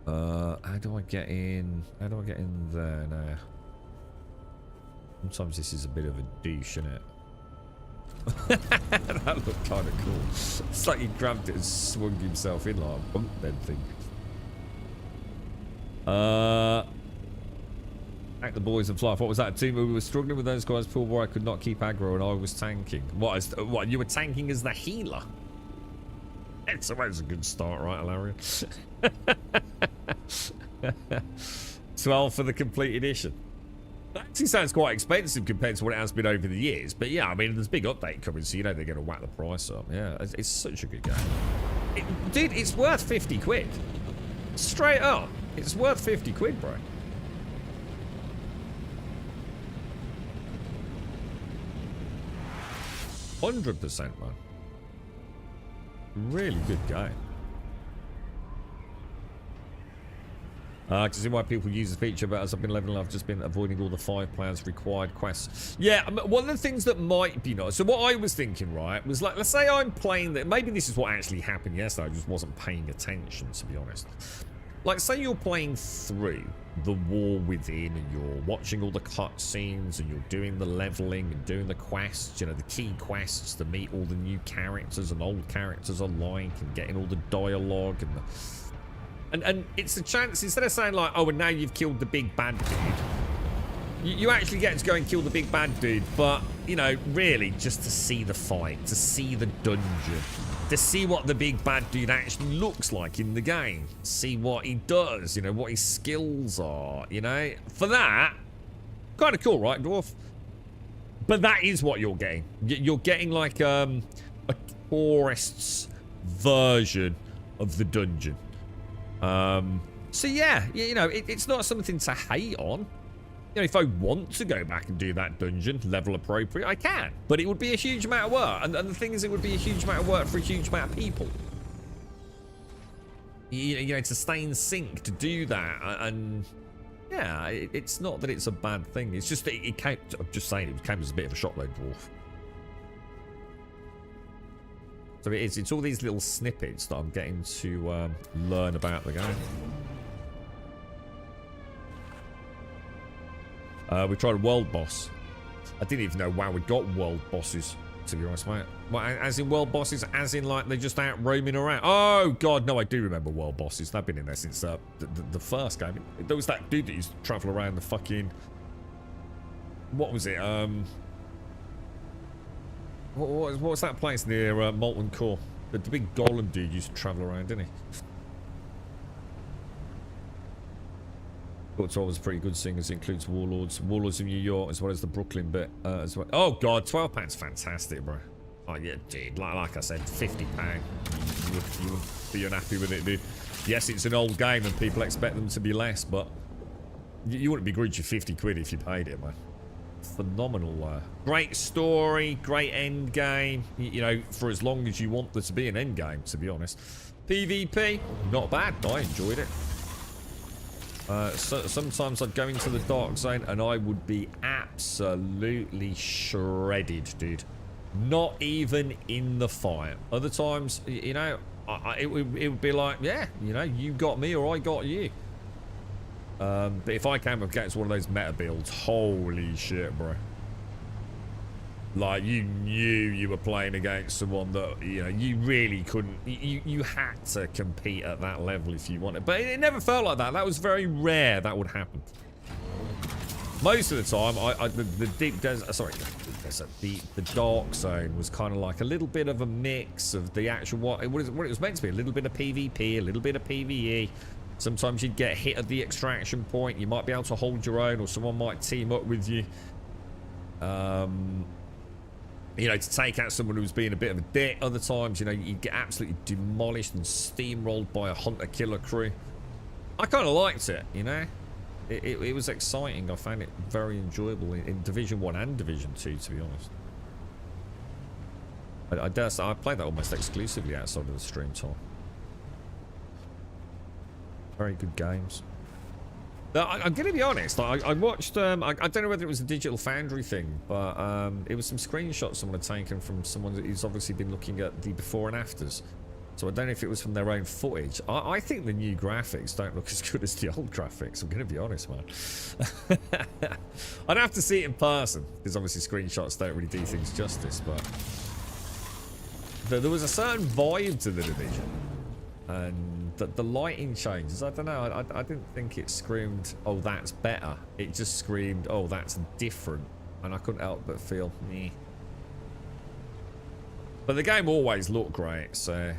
How do I get in? How do I get in there now? Sometimes this is a bit of a douche, isn't it? That looked kind of cool. It's like he grabbed it and swung himself in like a bunk bed thing. Act the boys and fly off. What was that team? We were struggling with those guys. Poor boy, I could not keep aggro and I was tanking. What? You were tanking as the healer? It's always a good start, right, Alarian? 12 for the complete edition. That actually sounds quite expensive compared to what it has been over the years. But yeah, I mean, there's a big update coming, so you know they're going to whack the price up. Yeah, it's such a good game. Dude, it's worth 50 quid. Straight up. It's worth 50 quid, bro. %, man. Really good game. I can see why people use the feature, but as I've been leveling, I've just been avoiding all the 5 players required quests. Yeah, one of the things that might be nice. So what I was thinking, right, was like, let's say I'm playing that. Maybe this is what actually happened yesterday. I just wasn't paying attention, to be honest. Like, say you're playing through the war within, and you're watching all the cutscenes, and you're doing the leveling and doing the quests, you know, the key quests to meet all the new characters and old characters alike, and getting all the dialogue and the. And it's a chance, instead of saying like, oh, and now you've killed the big bad dude, you actually get to go and kill the big bad dude, but, you know, really just to see the fight, to see the dungeon, to see what the big bad dude actually looks like in the game, see what he does, you know, what his skills are, you know. For that, kind of cool, right, Dwarf? But that is what you're getting. You're getting like a tourist's version of the dungeon. So yeah, you know, it's not something to hate on. You know, if I want to go back and do that dungeon, level appropriate, I can. But it would be a huge amount of work. And the thing is, it would be a huge amount of work for a huge amount of people. You know, to stay in sync, to do that. And yeah, it's not that it's a bad thing. It's just that it came, I'm just saying, it came as a bit of a shock, though, Dwarf. So it's all these little snippets that I'm getting to learn about the game. We tried a world boss. I didn't even know WoW we got world bosses, to be honest, mate. Well, as in world bosses, as in like they're just out roaming around. Oh god, no, I do remember world bosses. They've been in there since the first game. There was that dude that used to travel around the fucking. What was it? What was that place near Molten Core? The big golem dude used to travel around, didn't he? But 12 was pretty good, seeing as it includes Warlords in New York, as well as the Brooklyn bit as well. Oh god, £12 fantastic, bro. Oh yeah, dude. Like I said, £50. You would be unhappy with it, dude. Yes, it's an old game and people expect them to be less, but you wouldn't begrudge your 50 quid if you paid it, man. Phenomenal. Great story, great end game. You know, for as long as you want there to be an end game, to be honest. PvP, not bad. I enjoyed it. So sometimes I'd go into the dark zone and I would be absolutely shredded, dude. Not even in the fight. Other times, you know, it would be like, yeah, you know, you got me or I got you. But if I came up against one of those meta builds, holy shit, bro. Like, you knew you were playing against someone that, you know, you really couldn't. You had to compete at that level if you wanted. But it never felt like that. That was very rare that would happen. Most of the time, the deep desert, sorry, the dark zone was kind of like a little bit of a mix of the actual, what it was meant to be. A little bit of PvP, a little bit of PvE. Sometimes you'd get hit at the extraction point. You might be able to hold your own, or someone might team up with you. You know, to take out someone who's being a bit of a dick. Other times, you know, you'd get absolutely demolished and steamrolled by a hunter-killer crew. I kind of liked it, you know. It was exciting. I found it very enjoyable in Division 1 and Division 2, to be honest. I dare say I played that almost exclusively outside of the stream time. Very good games. I'm going to be honest. I watched. I don't know whether it was a Digital Foundry thing, but it was some screenshots someone had taken from someone who's obviously been looking at the before and afters. So I don't know if it was from their own footage. I think the new graphics don't look as good as the old graphics. I'm going to be honest, man. I'd have to see it in person because obviously screenshots don't really do things justice. But there was a certain vibe to the Division, and the lighting changes. I don't know. I didn't think it screamed, "Oh, that's better." It just screamed, "Oh, that's different," and I couldn't help but feel, meh. But the game always looked great, so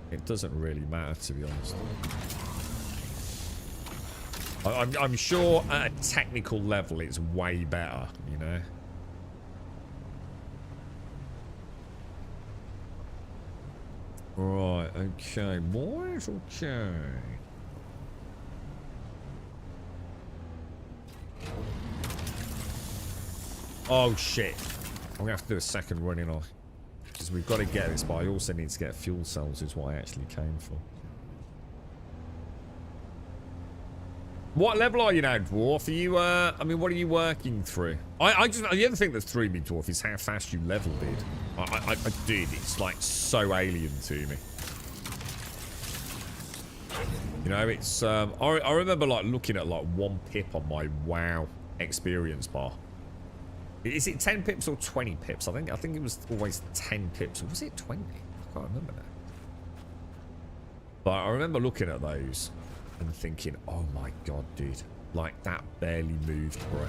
it doesn't really matter, to be honest. I'm sure at a technical level it's way better, you know? Right, okay, boys, okay. Oh, shit. I'm gonna have to do a second run in, because we've got to get this, but I also need to get fuel cells, is what I actually came for. What level are you now, Dwarf? Are you, I mean, what are you working through? The other thing that threw me, Dwarf, is how fast you leveled it. I did. It's, like, so alien to me. You know, it's, I remember, like, looking at, like, 1 pip on my WoW experience bar. Is it 10 pips or 20 pips? I think it was always 10 pips. Or was it 20? I can't remember now. But I remember looking at those and thinking, oh my god, dude. Like, that barely moved, bro.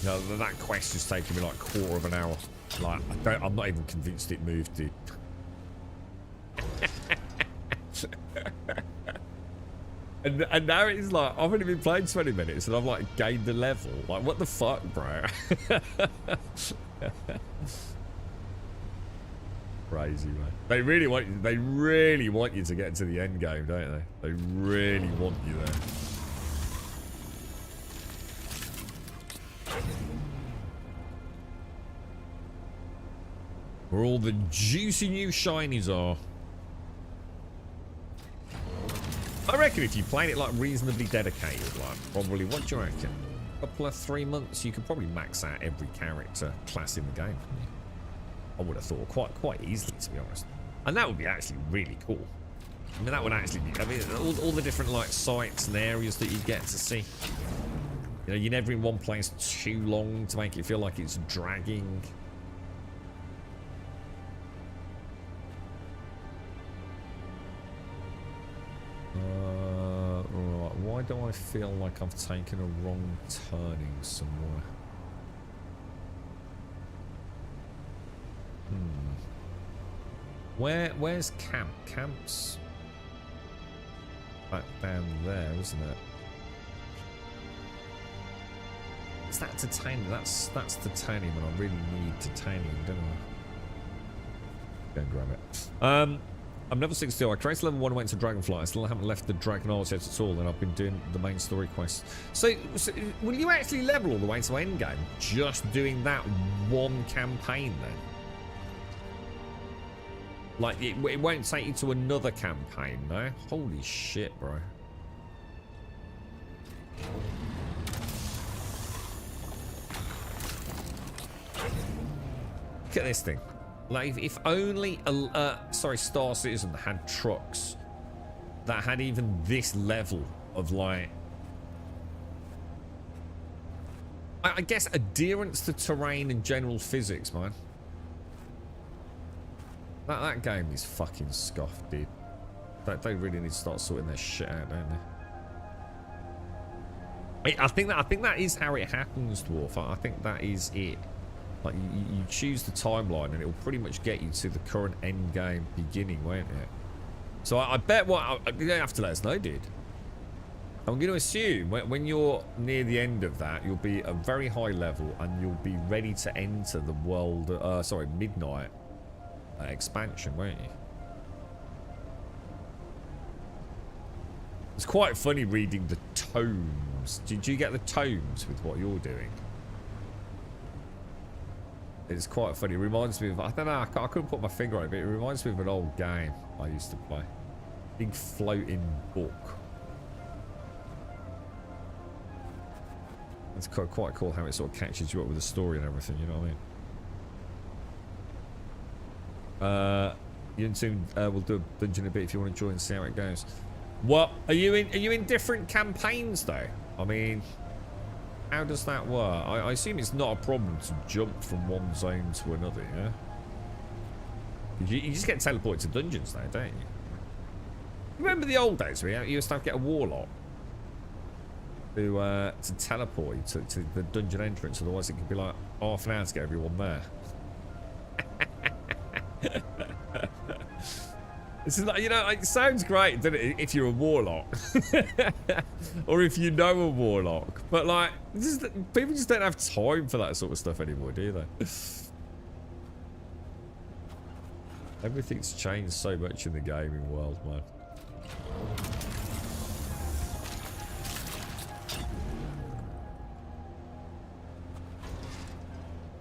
You know, that quest is taking me like a quarter of an hour. Like, I'm not even convinced it moved, dude. And now it's like, I've only been playing 20 minutes and I've like gained a level. Like, what the fuck, bro? Crazy, man. They really want you to get to the end game, don't they? They really want you there. Where all the juicy new shinies are. I reckon if you played it like reasonably dedicated, like probably, what do you reckon? A couple of 3 months, you could probably max out every character class in the game. I would have thought quite easily, to be honest. And that would be actually really cool. I mean, that would actually be, I mean, all the different like sites and areas that you get to see. You know, you're never in one place too long to make it feel like it's dragging. Right, why do I feel like I've taken a wrong turning somewhere? Where's camp? Camp's back down there, isn't it? Is that titanium? That's titanium, and I really need titanium, don't I? Go and grab it. I'm level 62. I created level 1 and went to Dragonflight. I still haven't left the Dragon Isles yet at all, and I've been doing the main story quests. So will you actually level all the way to endgame just doing that one campaign then? Like, it won't take you to another campaign, no? Holy shit, bro. Look at this thing. Like, if only, Star Citizen had trucks that had even this level of, like, I guess adherence to terrain and general physics, man. That game is fucking scuffed, dude. They really need to start sorting their shit out, don't they? I think that is how it happens, Dwarf. I think that is it. Like, you choose the timeline and it'll pretty much get you to the current end game beginning, won't it? So I bet you don't have to let us know, dude. I'm going to assume when you're near the end of that, you'll be at a very high level and you'll be ready to enter the world, Midnight expansion, won't you? It's quite funny reading the tomes. Did you get the tomes with what you're doing? It's quite funny. It reminds me of, I don't know, I couldn't put my finger on it, but it reminds me of an old game I used to play. Big floating book. It's quite cool how it sort of catches you up with the story and everything, you know what I mean? You and soon we'll do a dungeon a bit if you want to join and see how it goes. What are you in different campaigns though? I mean, how does that work? I assume it's not a problem to jump from one zone to another, yeah? You just get teleported to dungeons now, don't you? Remember the old days where you used to have to get a warlock to teleport you to the dungeon entrance, otherwise it could be like half an hour to get everyone there. This is like, you know, it sounds great, doesn't it, if you're a warlock, or if you know a warlock, but like, people just don't have time for that sort of stuff anymore, do they? Everything's changed so much in the gaming world, man.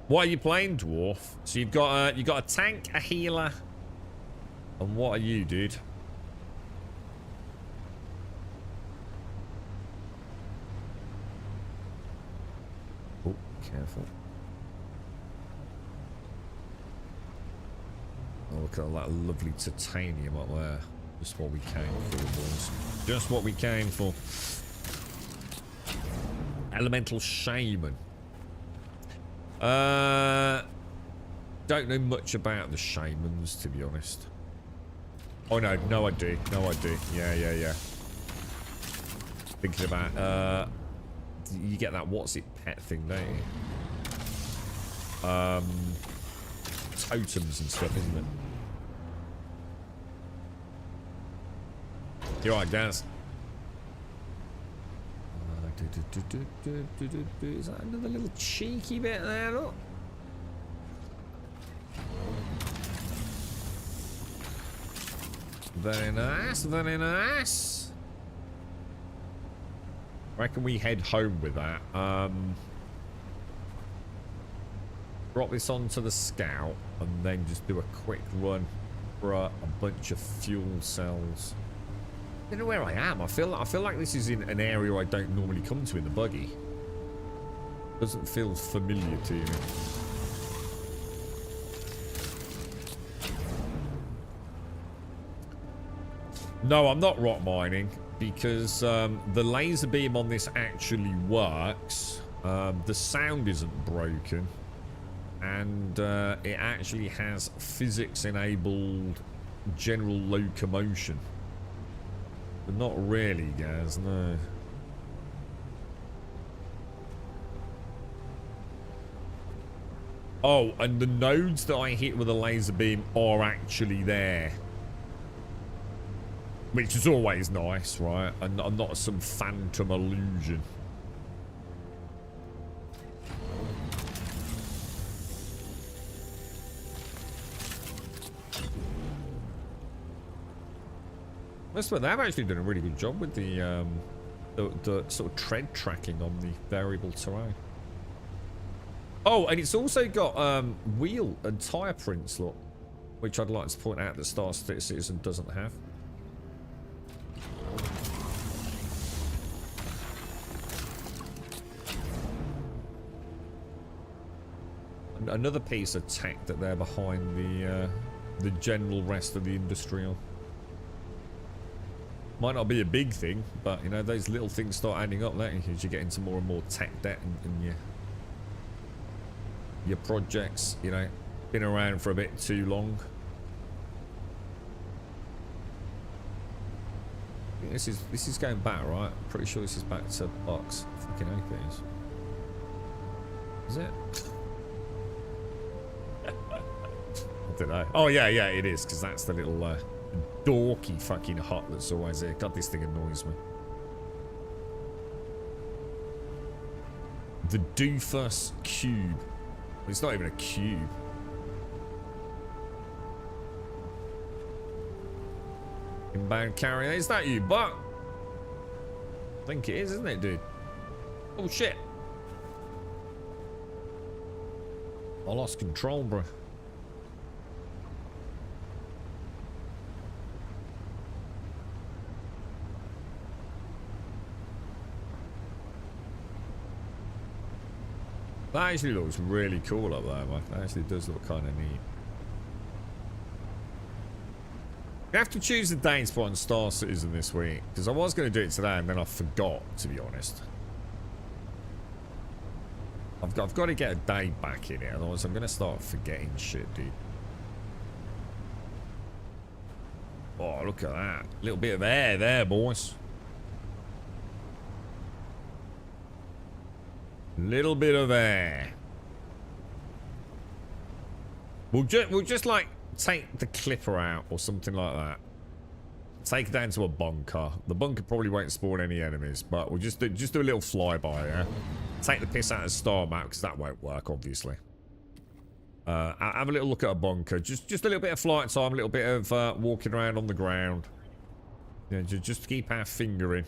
What are you playing, Dwarf? So you've got a tank, a healer, and what are you, dude? Oh, careful. Oh, look at all that lovely titanium up there. Just what we came for, boys. Just what we came for. Elemental Shaman. Don't know much about the shamans, to be honest. Oh no, no I do. No I do. Yeah. Thinking about, you get that what's it pet thing, don't you? Totems and stuff, isn't it? You're right, guys. Is that another little cheeky bit there? Look. Very nice, very nice. Reckon we head home with that. Drop this onto the scout and then just do a quick run for a bunch of fuel cells. I don't know where I am. I feel like this is in an area I don't normally come to in the buggy. Doesn't feel familiar to me. No, I'm not rock mining because the laser beam on this actually works. The sound isn't broken, and it actually has physics-enabled general locomotion. But not really, guys, no. Oh, and the nodes that I hit with a laser beam are actually there. Which is always nice, right? And not some phantom illusion. They've actually done a really good job with the sort of tread tracking on the variable terrain. Oh, and it's also got wheel and tyre prints, look, which I'd like to point out that Star Citizen doesn't have. Another piece of tech that they're behind the general rest of the industry on. Might not be a big thing, but you know, those little things start adding up, don't you? As you get into more and more tech debt and your projects, you know, been around for a bit too long. This is going back, right? Pretty sure this is back to Bucks. Fucking hope it is. Is it? I don't know. Oh yeah, it is, because that's the little dorky fucking hut that's always there. God, this thing annoys me. The doofus cube. It's not even a cube. Inbound carrier. Is that you, Buck? I think it is, isn't it, dude? Oh shit. I lost control, bro. That actually looks really cool up there, man. That actually does look kind of neat. We have to choose the day spot on Star Citizen this week, because I was going to do it today and then I forgot, to be honest. I've got to get a day back in it, otherwise I'm going to start forgetting shit, dude. Oh, look at that. Little bit of air there, boys. Little bit of air. We'll just like take the clipper out or something like that. Take it down to a bunker. The bunker probably won't spawn any enemies, but we'll just do a little flyby, yeah? Take the piss out of Star Map, because that won't work, obviously. Have a little look at a bunker. Just a little bit of flight time, a little bit of walking around on the ground. Yeah, just to keep our finger in.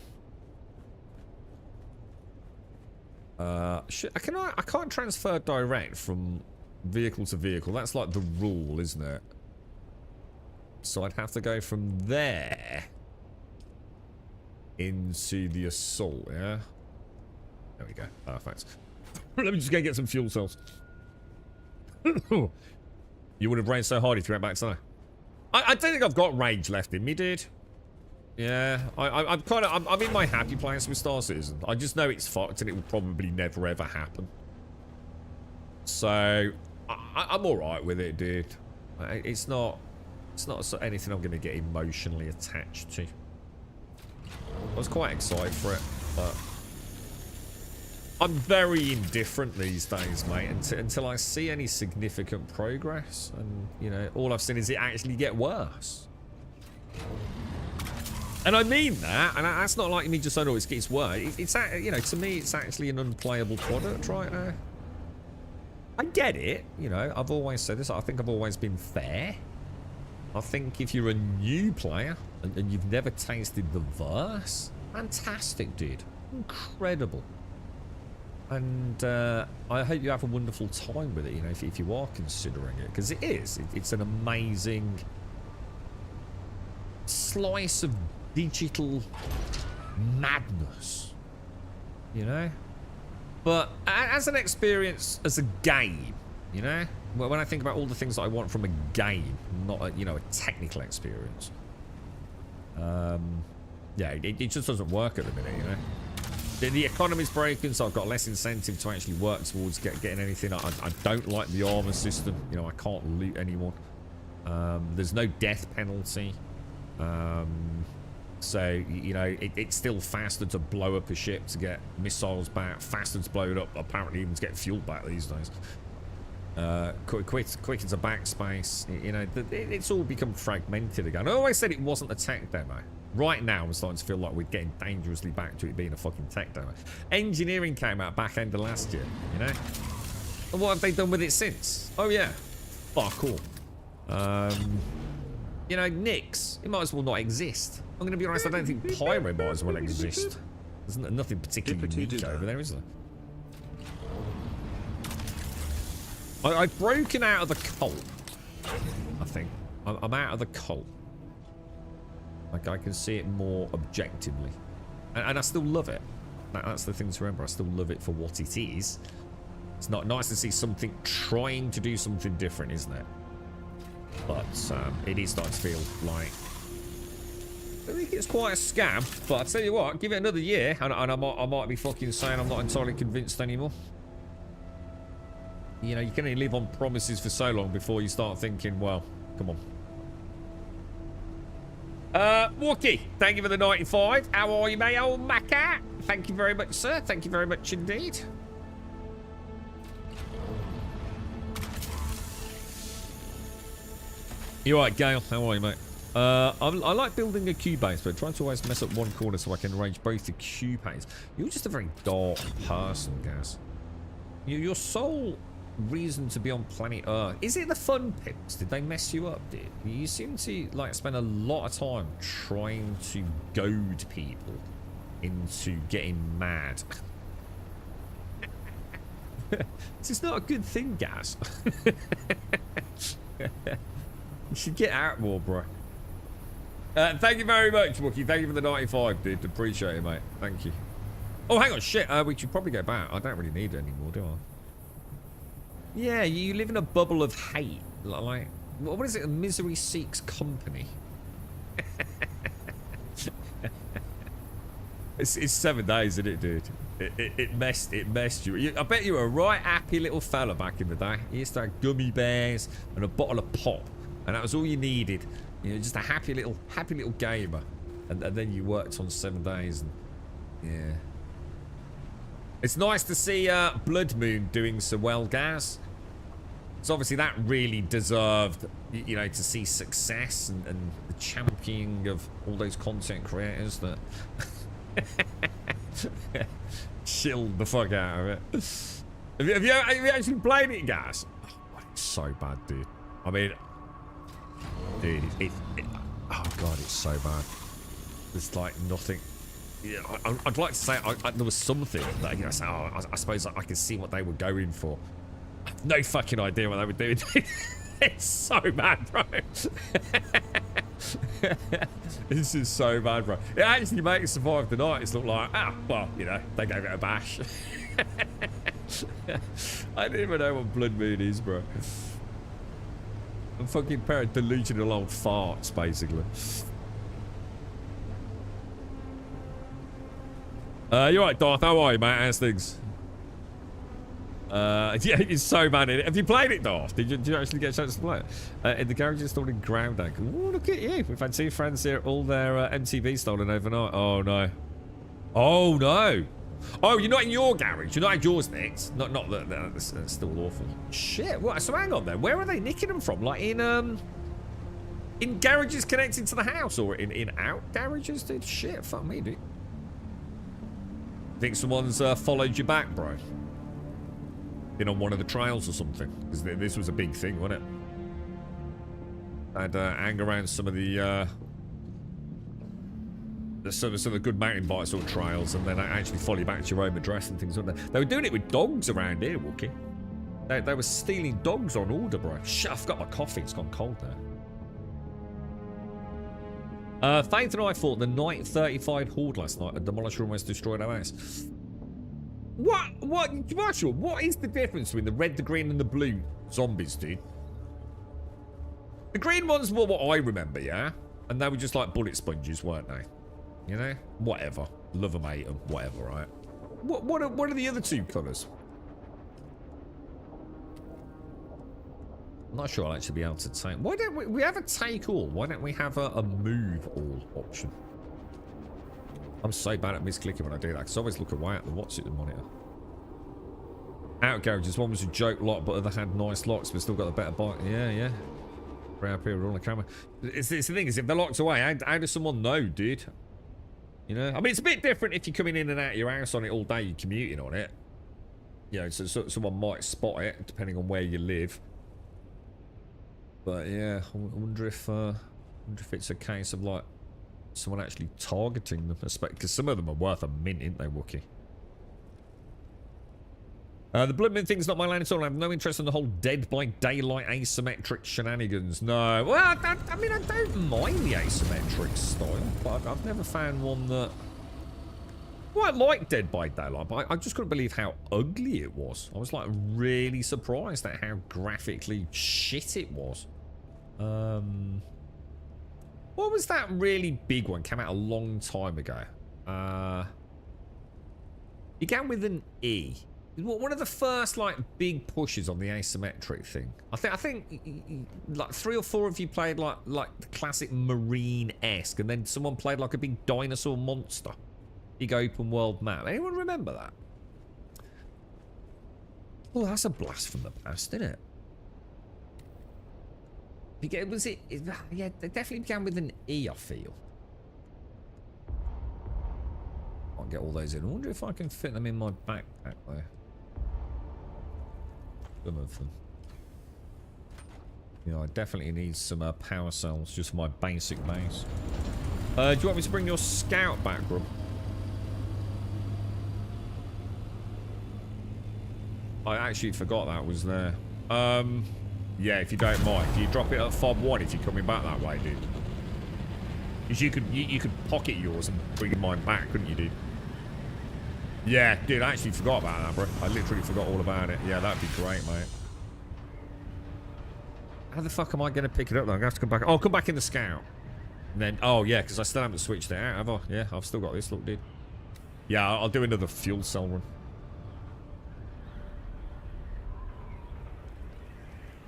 Shit, I can't transfer direct from vehicle to vehicle. That's like the rule, isn't it? So I'd have to go from there into the assault, yeah? There we go. Perfect. Let me just go get some fuel cells. You would have raged so hard if you went back today. I don't think I've got rage left in me, dude. Yeah, I'm in my happy place with Star Citizen. I just know it's fucked and it will probably never ever happen. So I'm all right with it, dude. It's not anything I'm going to get emotionally attached to. I was quite excited for it, but I'm very indifferent these days, mate, until I see any significant progress. And, you know, all I've seen is it actually get worse. And I mean that, and that's not like me just saying, oh, it gets worse. It's you know, to me, it's actually an unplayable product right now. I get it, you know, I've always said this. I think I've always been fair. I think if you're a new player and you've never tasted the verse, fantastic, dude. Incredible. And I hope you have a wonderful time with it, you know, if you are considering it. Because it is. It's an amazing slice of digital madness, you know? But as an experience, as a game, you know? When I think about all the things that I want from a game, not a, you know, a technical experience. Yeah, it just doesn't work at the minute, you know? The economy's broken, so I've got less incentive to actually work towards getting anything. I don't like the armor system. You know, I can't loot anyone. There's no death penalty. So, you know, it's still faster to blow up a ship to get missiles back, faster to blow it up, apparently even to get fuel back these days. Quick into backspace. You know, it's all become fragmented again. I always said it wasn't a tech demo. Right now, I'm starting to feel like we're getting dangerously back to it being a fucking tech demo. Engineering came out back end of last year, you know? And what have they done with it since? Oh, yeah. Fuck all. You know, Nix, it might as well not exist. I'm going to be honest, I don't think Pyro might as well exist. There's nothing particularly unique over there, is there? I've broken out of the cult, I think. I'm out of the cult. Like, I can see it more objectively. And I still love it. That's the thing to remember. I still love it for what it is. It's not nice to see something trying to do something different, isn't it? But it is starting to feel like... I think it's quite a scam. But I tell you what, give it another year, and I might be fucking saying I'm not entirely convinced anymore. You know, you can only live on promises for so long before you start thinking, well, come on. Wookie, thank you for the 95. How are you, mate, old Macca? Thank you very much, sir. Thank you very much indeed. You alright, Gale? How are you, mate? I like building a Q base, but trying to always mess up one corner so I can arrange both the Q base. You're just a very dark person, Gaz. Your sole reason to be on planet Earth, is it the fun pimps? Did they mess you up, dude? You seem to like spend a lot of time trying to goad people into getting mad. This is not a good thing, Gaz. You should get out more, bro. Thank you very much, Wookie. Thank you for the 95, dude. Appreciate it, mate. Thank you. Oh, hang on, shit. We should probably go back. I don't really need it anymore, do I? Yeah, you live in a bubble of hate. Like, what is it? Misery seeks company. It's 7 days, isn't it, dude? It messed you. I bet you were a right happy little fella back in the day. You used to have gummy bears and a bottle of pop, and that was all you needed. You know, just a happy little gamer. And then you worked on 7 days, and yeah. It's nice to see Blood Moon doing so well, Gaz. So obviously that really deserved, you know, to see success and the championing of all those content creators that chilled the fuck out of it. Have you actually played it, Gaz? Oh, it's so bad, dude. I mean, dude, oh god, it's so bad. There's like nothing. Yeah, I'd like to say there was something that, you know, say, oh, I suppose I can see what they were going for. I have no fucking idea what they were doing. It's so bad, bro. This is so bad, bro. It actually makes Survive the Night. It's not like, well, you know, they gave it a bash. I didn't even know what Blood Moon is, bro. I'm fucking pair of delusional old farts, basically. You're right, Darth. How are you, mate? How's things? Yeah, it's so bad in it. Have you played it, Darth? Did you actually get a chance to play it? In the garage installed in ground anchor. Ooh, look at you. We've had 2 friends here, all their MTV stolen overnight. Oh, no. Oh, no. Oh, you're not in your garage. You're not at yours, Nick. Not that that's still awful. Shit. What? So hang on then. Where are they nicking them from? Like in garages connected to the house, or in out garages, dude? Shit. Fuck me, dude. Think someone's followed you back, bro? Been on one of the trails or something? Because this was a big thing, wasn't it? I'd hang around some of the some of the good mountain bikes or trails, and then actually follow you back to your home address and things like that. They were doing it with dogs around here, Wookie. They were stealing dogs on order, bro. Shit, I've got my coffee. It's gone cold now. Faith and I fought the Night 35 Horde last night. A demolisher almost destroyed our house. What, Marshall, what is the difference between the red, the green, and the blue zombies, dude? The green ones were what I remember, yeah? And they were just like bullet sponges, weren't they? You know? Whatever. Love them, hate them, whatever, right? What are the other 2 colours? I'm not sure I'll actually be able to take... Why don't we have a take all? Why don't we have a move all option? I'm so bad at misclicking when I do that, because I always look away at the what's it, the monitor. Out garages, one was a joke lock, but other had nice locks, but still got a better bike. Yeah. Right up here, we're on the camera. It's the thing is, if they're locked away, how does someone know, dude? You know? I mean, it's a bit different if you're coming in and out of your house on it all day, you're commuting on it. You know, so someone might spot it, depending on where you live. But yeah, I wonder if it's a case of like someone actually targeting them, because some of them are worth a mint, ain't they, Wookie? The Blood Moon thing's not my line at all. I have no interest in the whole Dead by Daylight asymmetric shenanigans. No. Well, I mean, I don't mind the asymmetric style, but I've never found one that... Well, I like Dead by Daylight, but I just couldn't believe how ugly it was. I was, like, really surprised at how graphically shit it was. What was that really big one? Came out a long time ago. It began with an E. One of the first, like, big pushes on the asymmetric thing. I think like 3 or 4 of you played like the classic Marine-esque, and then someone played like a big dinosaur monster. Big open world map. Anyone remember that? Oh, that's a blast from the past, isn't it? Yeah, they definitely began with an E, I feel. I'll get all those in. I wonder if I can fit them in my backpack there. Some of them. You know, I definitely need some power cells just for my basic base. Do you want me to bring your scout back, bro? I actually forgot that was there. Yeah, if you don't mind. Can you drop it at Fob 1 if you're coming back that way, dude? Because you could pocket yours and bring mine back, couldn't you, dude? Yeah, dude, I actually forgot about that, bro. I literally forgot all about it. Yeah, that'd be great, mate. How the fuck am I going to pick it up, though? I'm going to have to come back. Oh, come back in the scout. And then, oh, yeah, because I still haven't switched it out, have I? Yeah, I've still got this, look, dude. Yeah, I'll do another fuel cell run.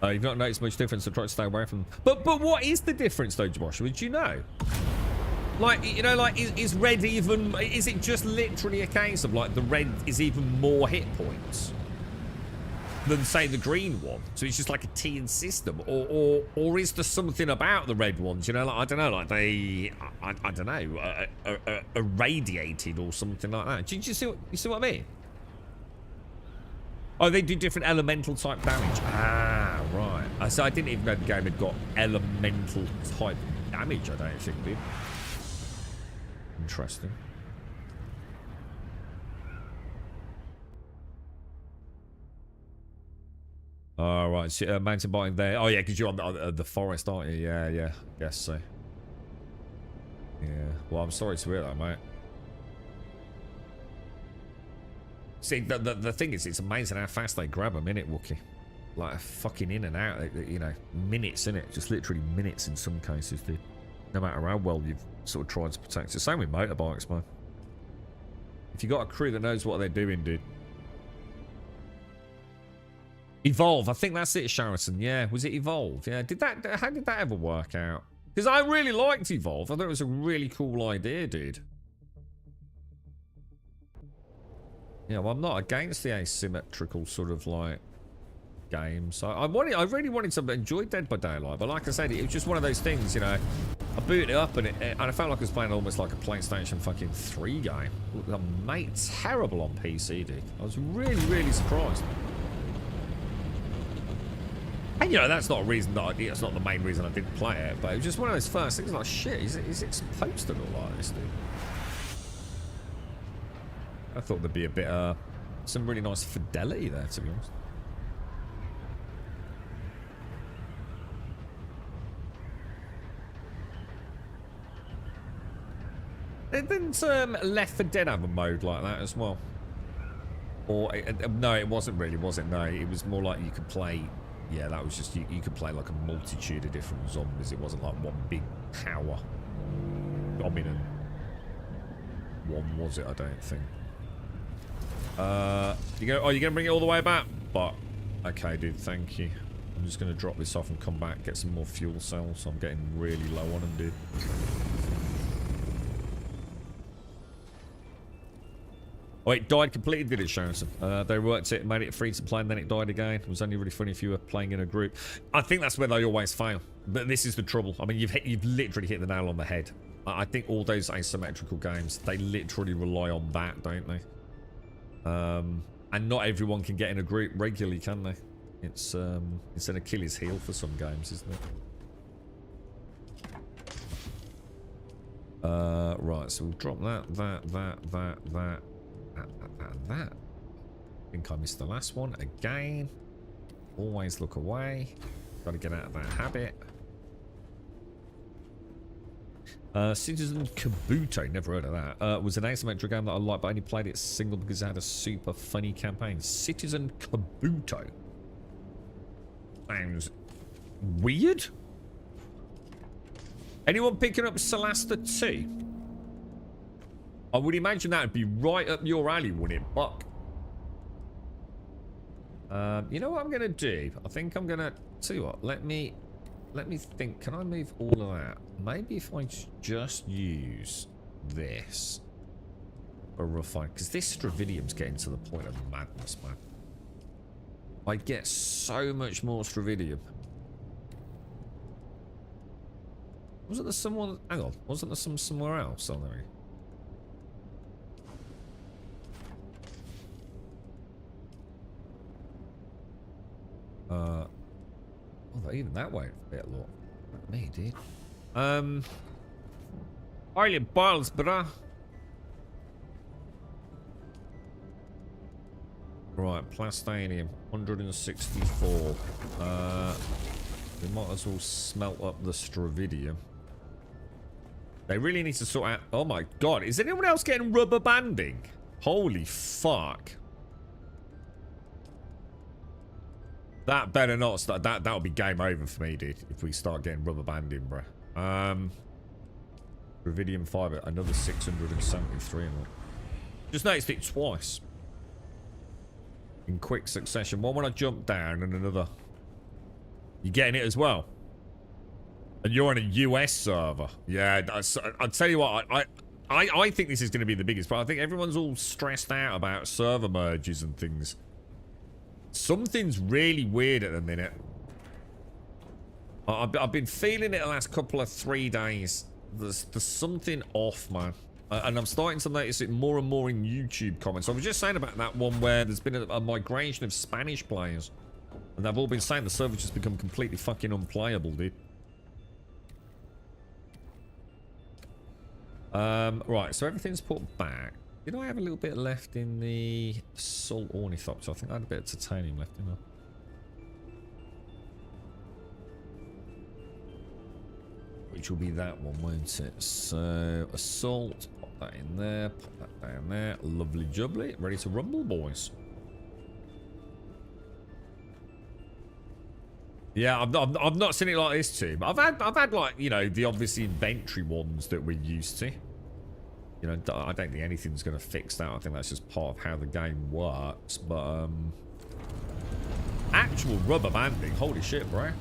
You've not noticed much difference, so try to stay away from them. But what is the difference, though, Joshua? Do you know? Like, you know, like, is red even... Is it just literally a case of, like, the red is even more hit points than, say, the green one? So it's just like a tiered system? Or is there something about the red ones, you know? Like, I don't know, like, they... I don't know, irradiated or something like that. Do you see what I mean? Oh, they do different elemental type damage. Ah, right. So I didn't even know the game had got elemental type damage, I don't think, dude. Interesting. All right, so, mountain biking there. Oh, yeah, because you're on the forest, aren't you? Yeah, yeah, guess so. Yeah, well, I'm sorry to hear that, mate. See, the thing is, it's amazing how fast they grab them, innit, Wookie? Like, fucking in and out, you know, minutes, innit? Just literally minutes in some cases, dude. No matter how well you've sort of tried to protect it. Same with motorbikes, man. If you got a crew that knows what they're doing, dude. Evolve, I think that's it, Sheraton. Yeah, was it Evolve? Yeah, how did that ever work out? Because I really liked Evolve. I thought it was a really cool idea, dude. Yeah, well, I'm not against the asymmetrical sort of like games. I really wanted to enjoy Dead by Daylight, but like I said, it was just one of those things, you know. I booted it up and I felt like I was playing almost like a PlayStation fucking 3 game. Mate, terrible on PC, dude. I was really, really surprised. And you know, that's not a reason that it's not the main reason I didn't play it, but it was just one of those first things like, shit, is it supposed to look like this, dude? I thought there'd be a bit, some really nice fidelity there, to be honest. Didn't Left 4 Dead have a mode like that as well? Or, no, it wasn't really, was it? No, it was more like you could play, yeah, that was just, you could play like a multitude of different zombies. It wasn't like one big power dominant one, was it? I don't think. You're gonna bring it all the way back? But okay, dude, thank you. I'm just gonna drop this off and come back, get some more fuel cells. I'm getting really low on them, dude. Oh, it died completely, did it, Sheraton? They worked it, made it free to play, and then it died again. It was only really funny if you were playing in a group. I think that's where they always fail. But this is the trouble. I mean, you've literally hit the nail on the head. I think all those asymmetrical games, they literally rely on that, don't they? And not everyone can get in a group regularly, can they? It's an Achilles heel for some games, isn't it? Right, so we'll drop that. I think I missed the last one again. Always look away. Gotta get out of that habit. Citizen Kabuto, never heard of that. Was an asymmetric game that I liked, but I only played it single because it had a super funny campaign. Citizen Kabuto. Sounds weird. Anyone picking up Solasta 2? I would imagine that would be right up your alley, wouldn't it, Buck? You know what I'm gonna do? I think I'm gonna tell you what. Let me think. Can I move all of that? Maybe if I just use this for refine, because this Stravidium's getting to the point of madness, man. I get so much more Stravidium. Wasn't there someone? Hang on. Wasn't there somewhere else on there? Oh, even that way a bit lot. Me, dude. Oily balls, bruh. Right, Plastanium, 164. We might as well smelt up the Stravidium. They really need to sort out. Oh my god, is anyone else getting rubber banding? Holy fuck. That better not start. That'll be game over for me, dude. If we start getting rubber banding, bro. Rubidium fiber, another 673 in it. Just noticed it twice. In quick succession. One when I jumped down and another. You getting it as well? And you're on a US server. Yeah, I'll tell you what, I think this is going to be the biggest, but I think everyone's all stressed out about server merges and things. Something's really weird at the minute. I've been feeling it the last couple of 3 days. There's something off, man. And I'm starting to notice it more and more in YouTube comments. I was just saying about that one where there's been a migration of Spanish players. And they've all been saying the server's just become completely fucking unplayable, dude. Right, so everything's put back. Did I have a little bit left in the Salt Ornithopter? I think I had a bit of titanium left, didn't I? Which will be that one, won't it? So, Assault, pop that in there, pop that down there. Lovely jubbly. Ready to rumble, boys. Yeah, I've not seen it like this, too. But I've had like, you know, the obvious inventory ones that we're used to. You know, I don't think anything's going to fix that. I think that's just part of how the game works. But, actual rubber banding. Holy shit, bro.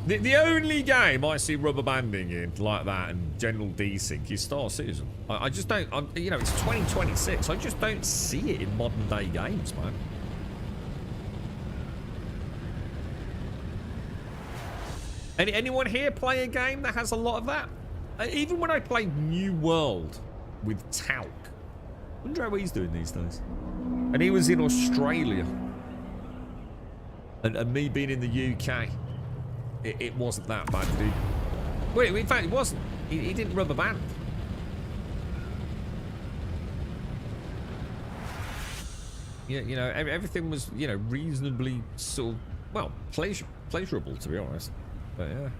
The only game I see rubber banding in like that and general desync is Star Citizen. I just don't, you know, it's 2026. I just don't see it in modern day games, man. Anyone here play a game that has a lot of that? Even when I play New World with Talc. I wonder how he's doing these days. And he was in Australia. And me being in the UK. It wasn't that bad, dude. Wait, in fact, it wasn't. He didn't rubber band. Yeah, you know, everything was, you know, reasonably sort of, well, pleasurable, to be honest. But yeah.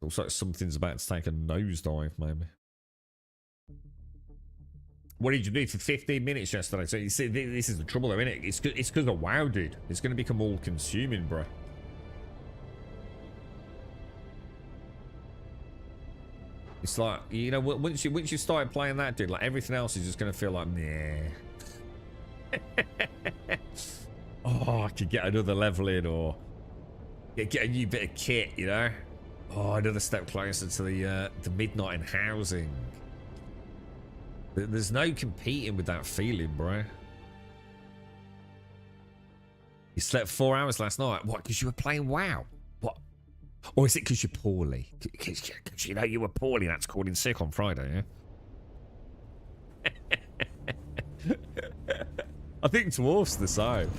Looks like something's about to take a nosedive, maybe. What did you do for 15 minutes yesterday? So you see, this is the trouble though, isn't it? It's because of WoW, dude. It's going to become all consuming, bro. It's like, you know, once you start playing that, dude, like everything else is just going to feel like, nah. Oh, I could get another level in, or get a new bit of kit, you know. Oh, another step closer to the midnight in housing. There's no competing with that feeling, bro. You slept 4 hours last night. What? Because you were playing WoW? What? Or is it because you're poorly? Because you know you were poorly. That's called in sick on Friday, yeah? I think Dwarf's the same.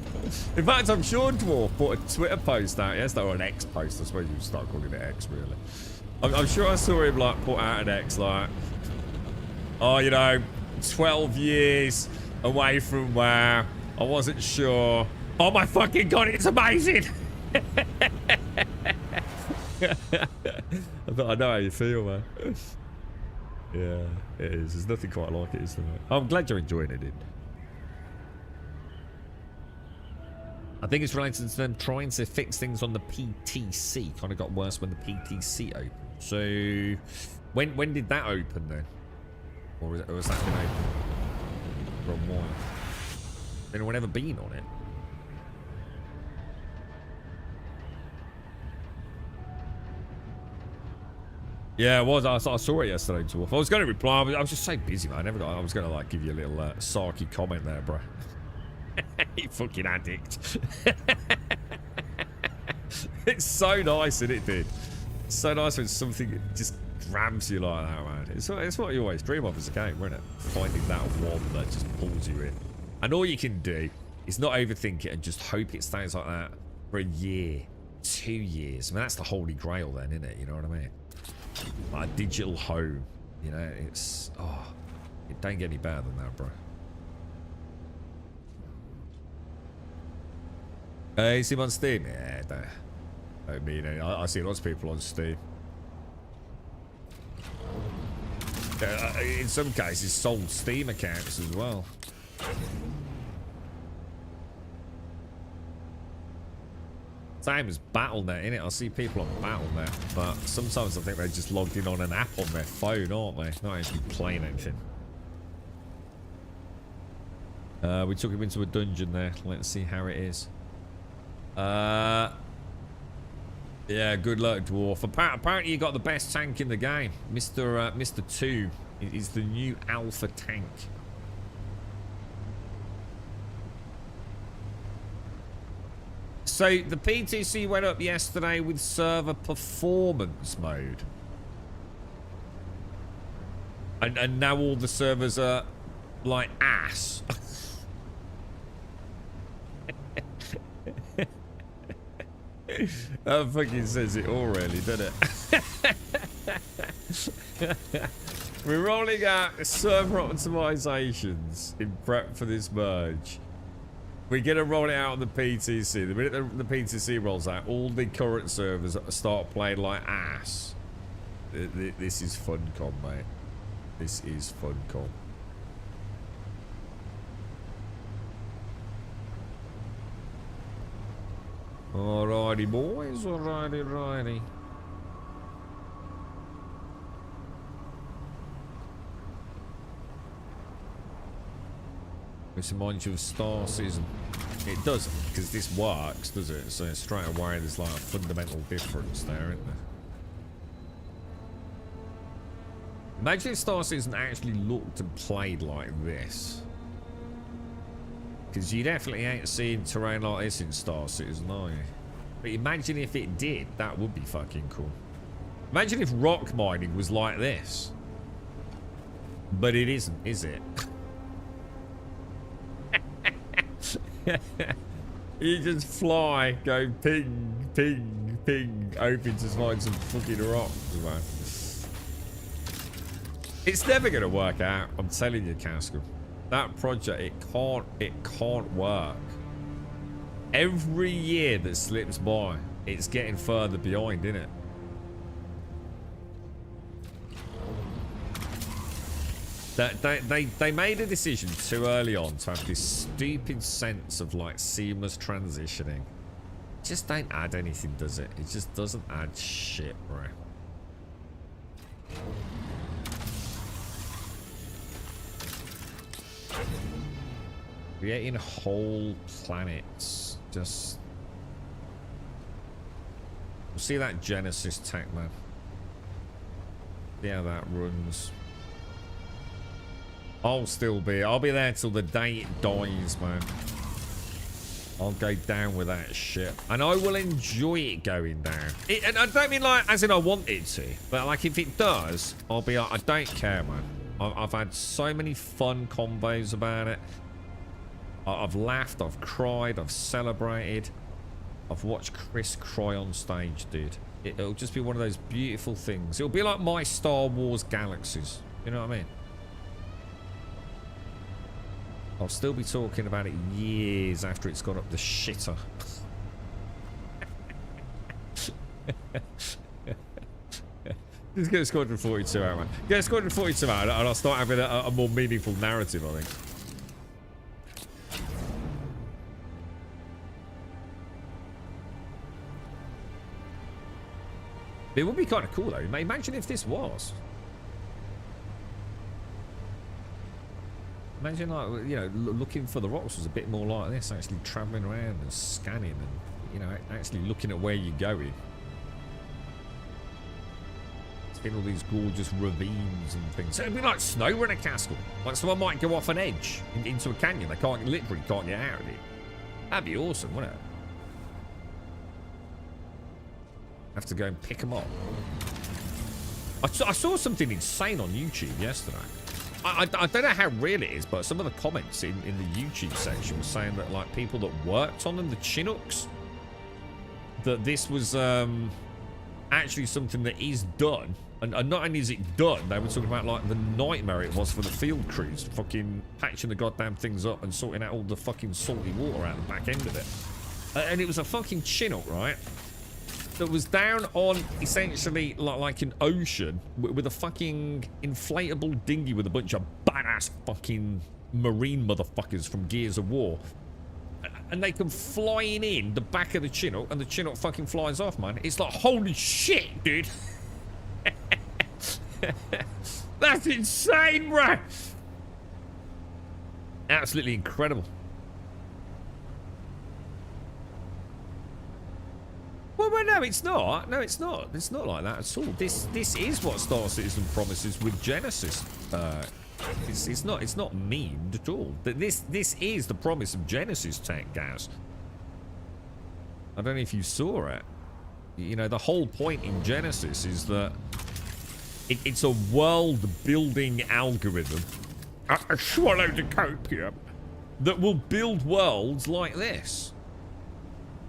In fact, I'm sure Dwarf put a Twitter post out yesterday, or an X post. I suppose you start calling it X, really. I'm sure I saw him like put out an X like, oh, you know, 12 years away from WoW. I wasn't sure. Oh my fucking god, it's amazing! I thought I know how you feel, man. Yeah, it is. There's nothing quite like it, is there? I'm glad you're enjoying it, dude. I think it's related to them trying to fix things on the PTC. Kind of got worse when the PTC opened. So, when did that open then? Or was that been open for a while? Anyone ever been on it? Yeah, it was. I saw it yesterday, Dwarf. I was going to reply. I was just so busy, man. I was going to like give you a little sarky comment there, bro. You fucking addict. It's so nice, isn't it, dude? It's so nice when something just grabs you like that, man. It's what you always dream of as a game, isn't it? Finding that one that just pulls you in. And all you can do is not overthink it and just hope it stays like that for a year, 2 years. I mean, that's the holy grail then, isn't it? You know what I mean? Like a digital home. You know, it's... Oh, it don't get any better than that, bro. You see him on Steam? Yeah, don't mean it. I see lots of people on Steam. In some cases, sold Steam accounts as well. Same as Battle.net, innit? I see people on Battle.net, but sometimes I think they're just logged in on an app on their phone, aren't they? Not actually playing anything. We took him into a dungeon there. Let's see how it is. Yeah, good luck, Dwarf. Apparently you got the best tank in the game. Mr. 2 is the new alpha tank. So the PTC went up yesterday with server performance mode. And now all the servers are like ass. That fucking says it all, really, doesn't it? We're rolling out server optimizations in prep for this merge. We're going to roll it out on the PTC. The minute the PTC rolls out, all the current servers start playing like ass. This is funcom, mate. This is funcom. Alrighty, boys. Alrighty. This reminds you of Star Citizen. It doesn't, because this works, does it? So straight away there's like a fundamental difference there, isn't there? Imagine if Star Citizen actually looked and played like this. Because you definitely ain't seen terrain like this in Star Citizen, are you? But imagine if it did. That would be fucking cool. Imagine if rock mining was like this. But it isn't, is it? You just fly, go ping, ping, ping, hoping to find some fucking rocks, man. It's never gonna work out, I'm telling you, Casco. That project, it can't work. Every year that slips by, it's getting further behind, isn't it? They made a decision too early on to have this stupid sense of like seamless transitioning. It just don't add anything, does it? It just doesn't add shit, bro. Creating whole planets. Just... We'll see that Genesis tech, man. See how that runs. I'll be there till the day it dies, man. I'll go down with that shit. And I will enjoy it going down. And I don't mean like, as in I want it to. But like, if it does, I'll be like, I don't care, man. I've had so many fun combos about it. I've laughed, I've cried, I've celebrated. I've watched Chris cry on stage, dude. It'll just be one of those beautiful things. It'll be like my Star Wars Galaxies. You know what I mean? I'll still be talking about it years after it's gone up the shitter. Just get Squadron 42 out, man. Get Squadron 42 out, and I'll start having a more meaningful narrative, I think. It would be kind of cool, though. Imagine if this was. Imagine, like, you know, looking for the rocks was a bit more like this, actually traveling around and scanning and, you know, actually looking at where you're going. Seeing all these gorgeous ravines and things. So it'd be like snow in a castle. Like someone might go off an edge into a canyon. They literally can't get out of it. That'd be awesome, wouldn't it? Have to go and pick them up. I saw something insane on YouTube yesterday. I don't know how real it is, but some of the comments in the YouTube section were saying that, like, people that worked on them, the Chinooks, that this was actually something that is done. And not only is it done, they were talking about, like, the nightmare it was for the field crews, fucking patching the goddamn things up and sorting out all the fucking salty water out the back end of it. And it was a fucking Chinook, right? that was down on essentially like an ocean with a fucking inflatable dinghy with a bunch of badass fucking marine motherfuckers from Gears of War. And they come flying in the back of the Chinook, and the Chinook fucking flies off, man. It's like, holy shit, dude. That's insane, bro. Absolutely incredible. Well, no, it's not. No, it's not. It's not like that at all. This is what Star Citizen promises with Genesis. It's not memed at all. This is the promise of Genesis tech, guys. I don't know if you saw it. You know, the whole point in Genesis is that it's a world-building algorithm. I swallowed the copium that will build worlds like this,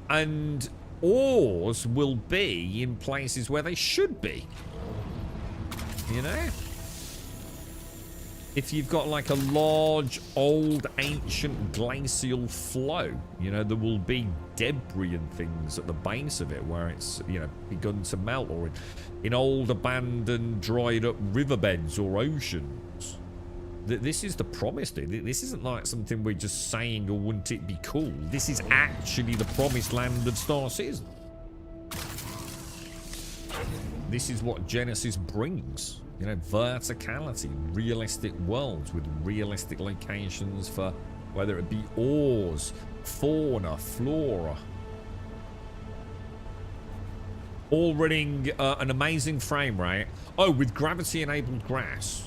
and ores will be in places where they should be. You know? If you've got like a large, old, ancient glacial flow, you know, there will be debris and things at the base of it where it's, you know, begun to melt, or in old, abandoned, dried up riverbeds or oceans. This is the promise, dude. This isn't like something we're just saying, or wouldn't it be cool? This is actually the promised land of Star Citizen. This is what Genesis brings. You know, verticality, realistic worlds with realistic locations for whether it be ores, fauna, flora. All running an amazing frame rate. Oh, with gravity-enabled grass.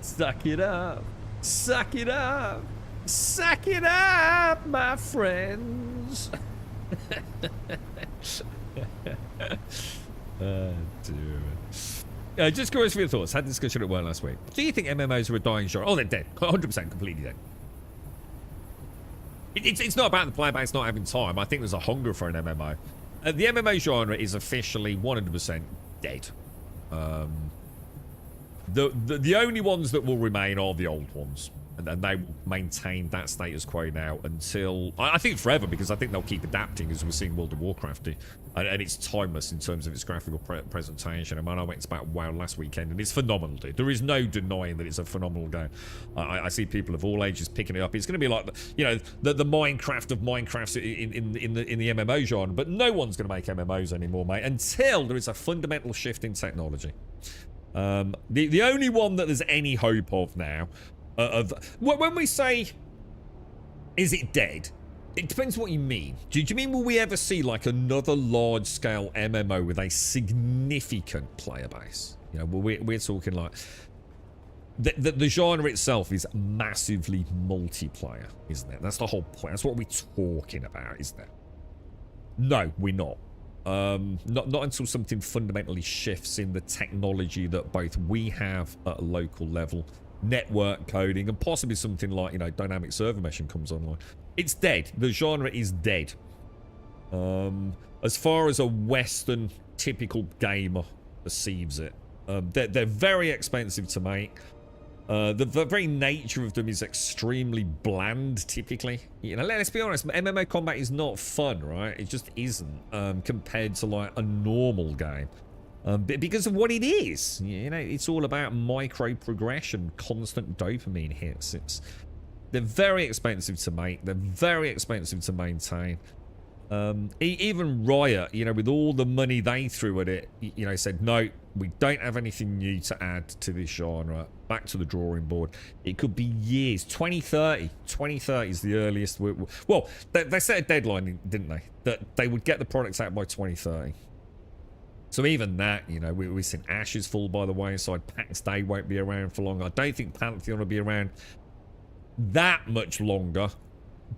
Suck it up. Suck it up. Suck it up, my friends. Dear. Just curious for your thoughts. Had a discussion at work last week. Do you think MMOs are a dying genre? Oh, they're dead. 100% completely dead. It's not about the player base not having time. I think there's a hunger for an MMO. The MMO genre is officially 100% dead. The only ones that will remain are the old ones, and they will maintain that status quo now until, I think, forever, because I think they'll keep adapting, as we're seeing World of Warcraft do, and it's timeless in terms of its graphical presentation. I mean, I went to WoW last weekend, and it's phenomenal, dude. There is no denying that it's a phenomenal game. I see people of all ages picking it up. It's going to be like, you know, the Minecraft of Minecrafts in the MMO genre, but no one's going to make MMOs anymore, mate, until there is a fundamental shift in technology. The only one that there's any hope of now, when we say, is it dead? It depends what you mean. Do you mean will we ever see like another large-scale MMO with a significant player base? You know, we're talking like the genre itself is massively multiplayer, isn't it? That's the whole point. That's what we're talking about, isn't it? No, we're not. Not until something fundamentally shifts in the technology that both we have at a local level, network coding, and possibly something like, you know, dynamic server meshing comes online. It's dead. The genre is dead. As far as a Western typical gamer perceives it, they're very expensive to make. The very nature of them is extremely bland, typically. You know, let's be honest, MMO combat is not fun, right? It just isn't, compared to like a normal game. Because of what it is. You know, it's all about micro progression, constant dopamine hits. They're very expensive to make. They're very expensive to maintain. Even Riot, you know, with all the money they threw at it, you know, said, no, we don't have anything new to add to this genre. Back to the drawing board. It could be years. 2030. 2030 is the earliest. Well, they set a deadline, didn't they? That they would get the products out by 2030. So even that, you know, we've seen Ashes fall by the wayside. PAX Day won't be around for long. I don't think Pantheon will be around that much longer.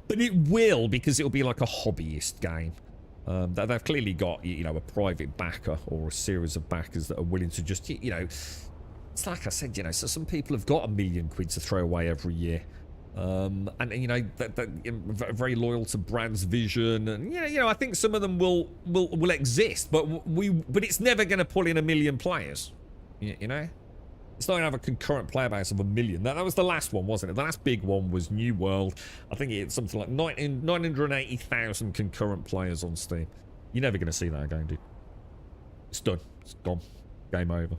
But it will, because it'll be like a hobbyist game. They've clearly got, you know, a private backer or a series of backers that are willing to just, you know, it's like I said, you know, so some people have got £1 million to throw away every year. And you know, they're very loyal to Brad's vision, and you know, I think some of them will exist, but it's never going to pull in 1 million players. You know, It's not going to have a concurrent player base of 1 million. That was the last one, wasn't it? The last big one was New World. I think it's something like 980,000 concurrent players on Steam. You're never going to see that again, dude. It's done. It's gone. Game over.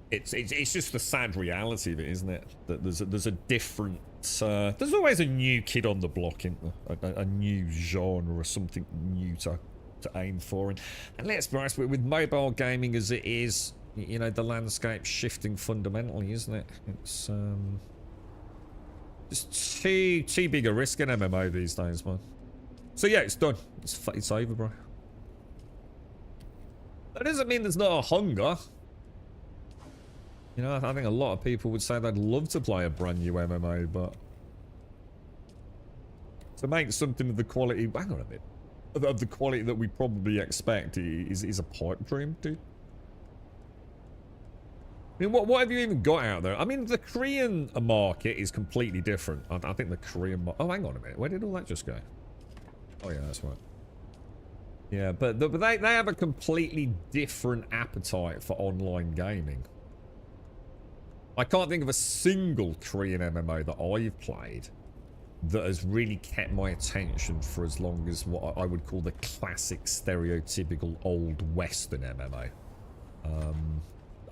It's just the sad reality of it, isn't it? That there's a different... there's always a new kid on the block, isn't there? A new genre or something new to aim for. And let's be honest, with mobile gaming as it is, you know, the landscape's shifting fundamentally, isn't it? It's just too big a risk in MMO these days, man. So yeah, it's done. It's over, bro. That doesn't mean there's not a hunger. You know, I think a lot of people would say they'd love to play a brand new MMO, but to make something of the quality, hang on a bit, of the quality that we probably expect is a pipe dream, dude. I mean, what have you even got out there? I mean, the Korean market is completely different. I think the Korean oh, hang on a minute. Where did all that just go? Oh, yeah, that's right. Yeah, but they have a completely different appetite for online gaming. I can't think of a single Korean MMO that I've played that has really kept my attention for as long as what I would call the classic stereotypical old Western MMO.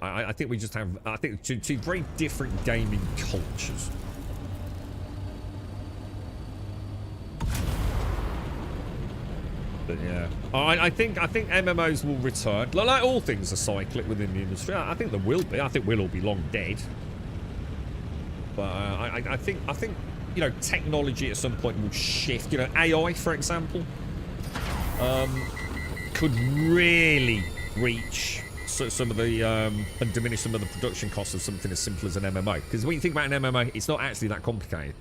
I think we just have, I think, two very different gaming cultures. But yeah, I think MMOs will return. Like all things are cyclic within the industry. I think there will be. I think we'll all be long dead. But I think you know, technology at some point will shift. You know, AI, for example, could really reach some of the and diminish some of the production costs of something as simple as an MMO. Because when you think about an MMO, it's not actually that complicated.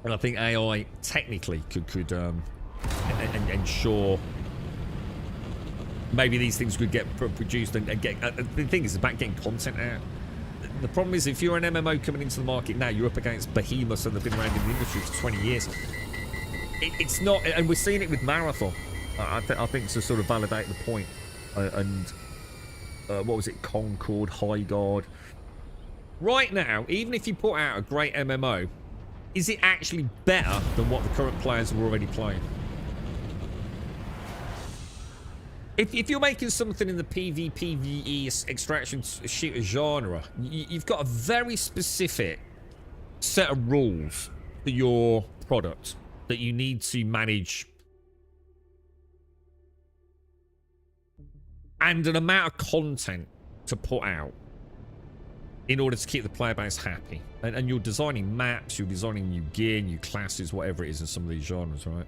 And I think AI technically could ensure maybe these things could get produced and get. The thing is about getting content out. The problem is, if you're an MMO coming into the market now, you're up against behemoths that have been around in the industry for 20 years. It's not, and we're seeing it with Marathon. I think to sort of validate the point. What was it? Concord, High Guard. Right now, even if you put out a great MMO, is it actually better than what the current players are already playing? If you're making something in the PvE extraction shooter genre, you've got a very specific set of rules for your product that you need to manage, and an amount of content to put out in order to keep the player base happy. And you're designing maps, you're designing new gear, new classes, whatever it is in some of these genres, right?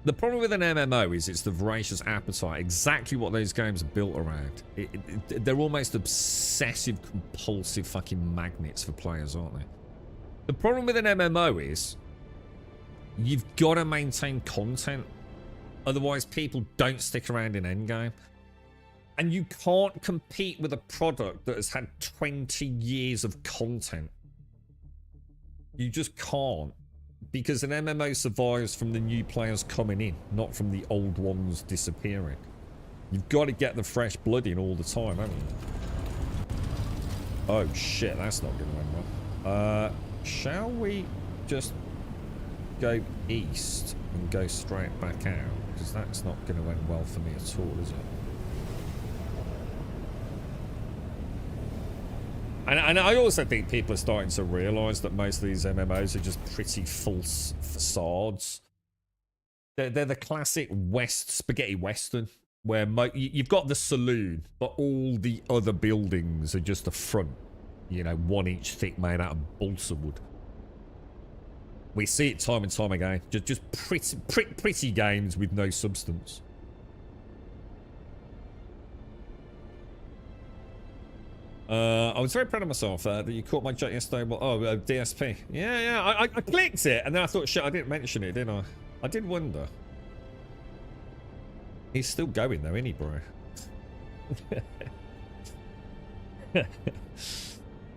The problem with an MMO is it's the voracious appetite, exactly what those games are built around. They're almost obsessive, compulsive fucking magnets for players, aren't they? The problem with an MMO is you've got to maintain content, otherwise people don't stick around in endgame. And you can't compete with a product that has had 20 years of content. You just can't. Because an MMO survives from the new players coming in, not from the old ones disappearing. You've got to get the fresh blood in all the time, haven't you? Oh shit, that's not going to end well. Shall we just go east and go straight back out? Because that's not going to end well for me at all, is it? And I also think people are starting to realise that most of these MMOs are just pretty false facades. They're the classic spaghetti western, where you've got the saloon, but all the other buildings are just a front. You know, 1 inch thick, made out of balsa wood. We see it time and time again. Just pretty games with no substance. I was very proud of myself that you caught my joke yesterday. Well, DSP. Yeah. I clicked it, and then I thought, shit, I didn't mention it, didn't I? I did wonder. He's still going though, isn't he, bro?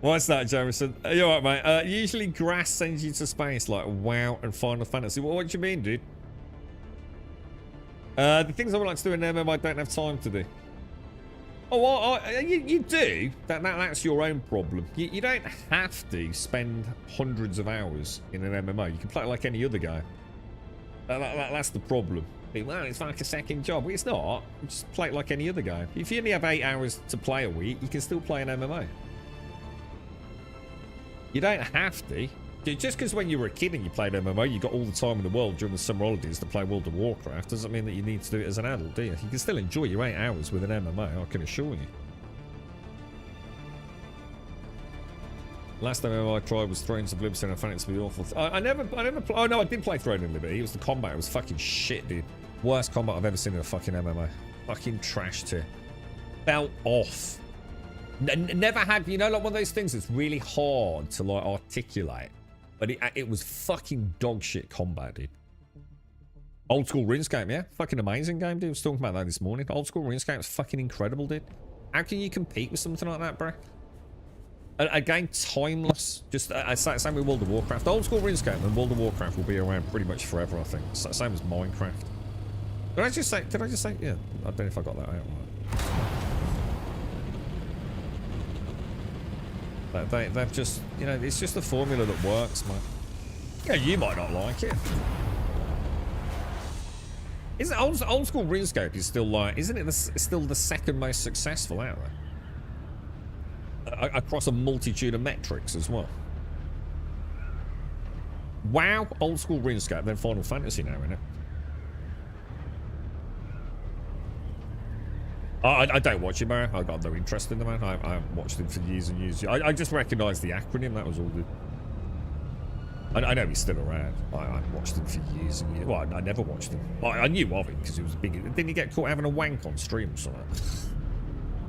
What's that, Jamison? Are you alright, mate? Usually grass sends you to space like WoW and Final Fantasy. What do you mean, dude? The things I would like to do in MMO I don't have time to do. Oh, well, you do. That's your own problem. You don't have to spend hundreds of hours in an MMO. You can play it like any other game. That's the problem. Well, it's like a second job. Well, it's not. You just play it like any other game. If you only have 8 hours to play a week, you can still play an MMO. You don't have to. Just because when you were a kid and you played MMO, you got all the time in the world during the summer holidays to play World of Warcraft, doesn't mean that you need to do it as an adult, do you? You can still enjoy your 8 hours with an MMO, I can assure you. Last MMO I tried was Thrones of Liberty and I found it to be awful. I never oh no, I did play Throne of Liberty. It was the combat, it was fucking shit, dude. Worst combat I've ever seen in a fucking MMO. Fucking trash tier. Fell off. Never had, you know, like one of those things that's really hard to like articulate. But it was fucking dog shit combat, dude. Old school RuneScape, yeah? Fucking amazing game, dude. I was talking about that this morning. Old school RuneScape was fucking incredible, dude. How can you compete with something like that, bro? A game timeless. Just same with World of Warcraft. Old school RuneScape and World of Warcraft will be around pretty much forever, I think. Same as Minecraft. Did I just say, yeah, I don't know if I got that out right. They've just, you know, it's just a formula that works, man. Yeah, you might not like it. Isn't old school RuneScape is still like, isn't it still the second most successful out there? Across a multitude of metrics as well. WoW, old school RuneScape, then Final Fantasy now, innit? I don't watch it, man. I got no interest in the man. I haven't watched him for years and years. I just recognised the acronym, that was all good. I know he's still around. I watched him for years and years. Well, I never watched him. I knew of him because he was big. Didn't he get caught having a wank on stream or something?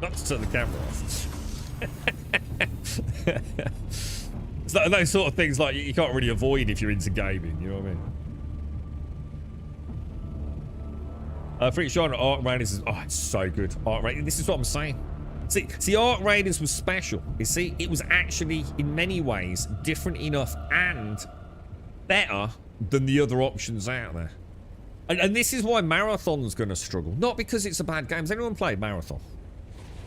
Not to turn the camera off. So those sort of things like you can't really avoid if you're into gaming, you know what I mean? Freak genre Arc Raiders is, oh, it's so good. Arc Raiders, this is what I'm saying. See, Arc Raiders was special. You see, it was actually, in many ways, different enough and better than the other options out there. And this is why Marathon's going to struggle. Not because it's a bad game. Has anyone played Marathon?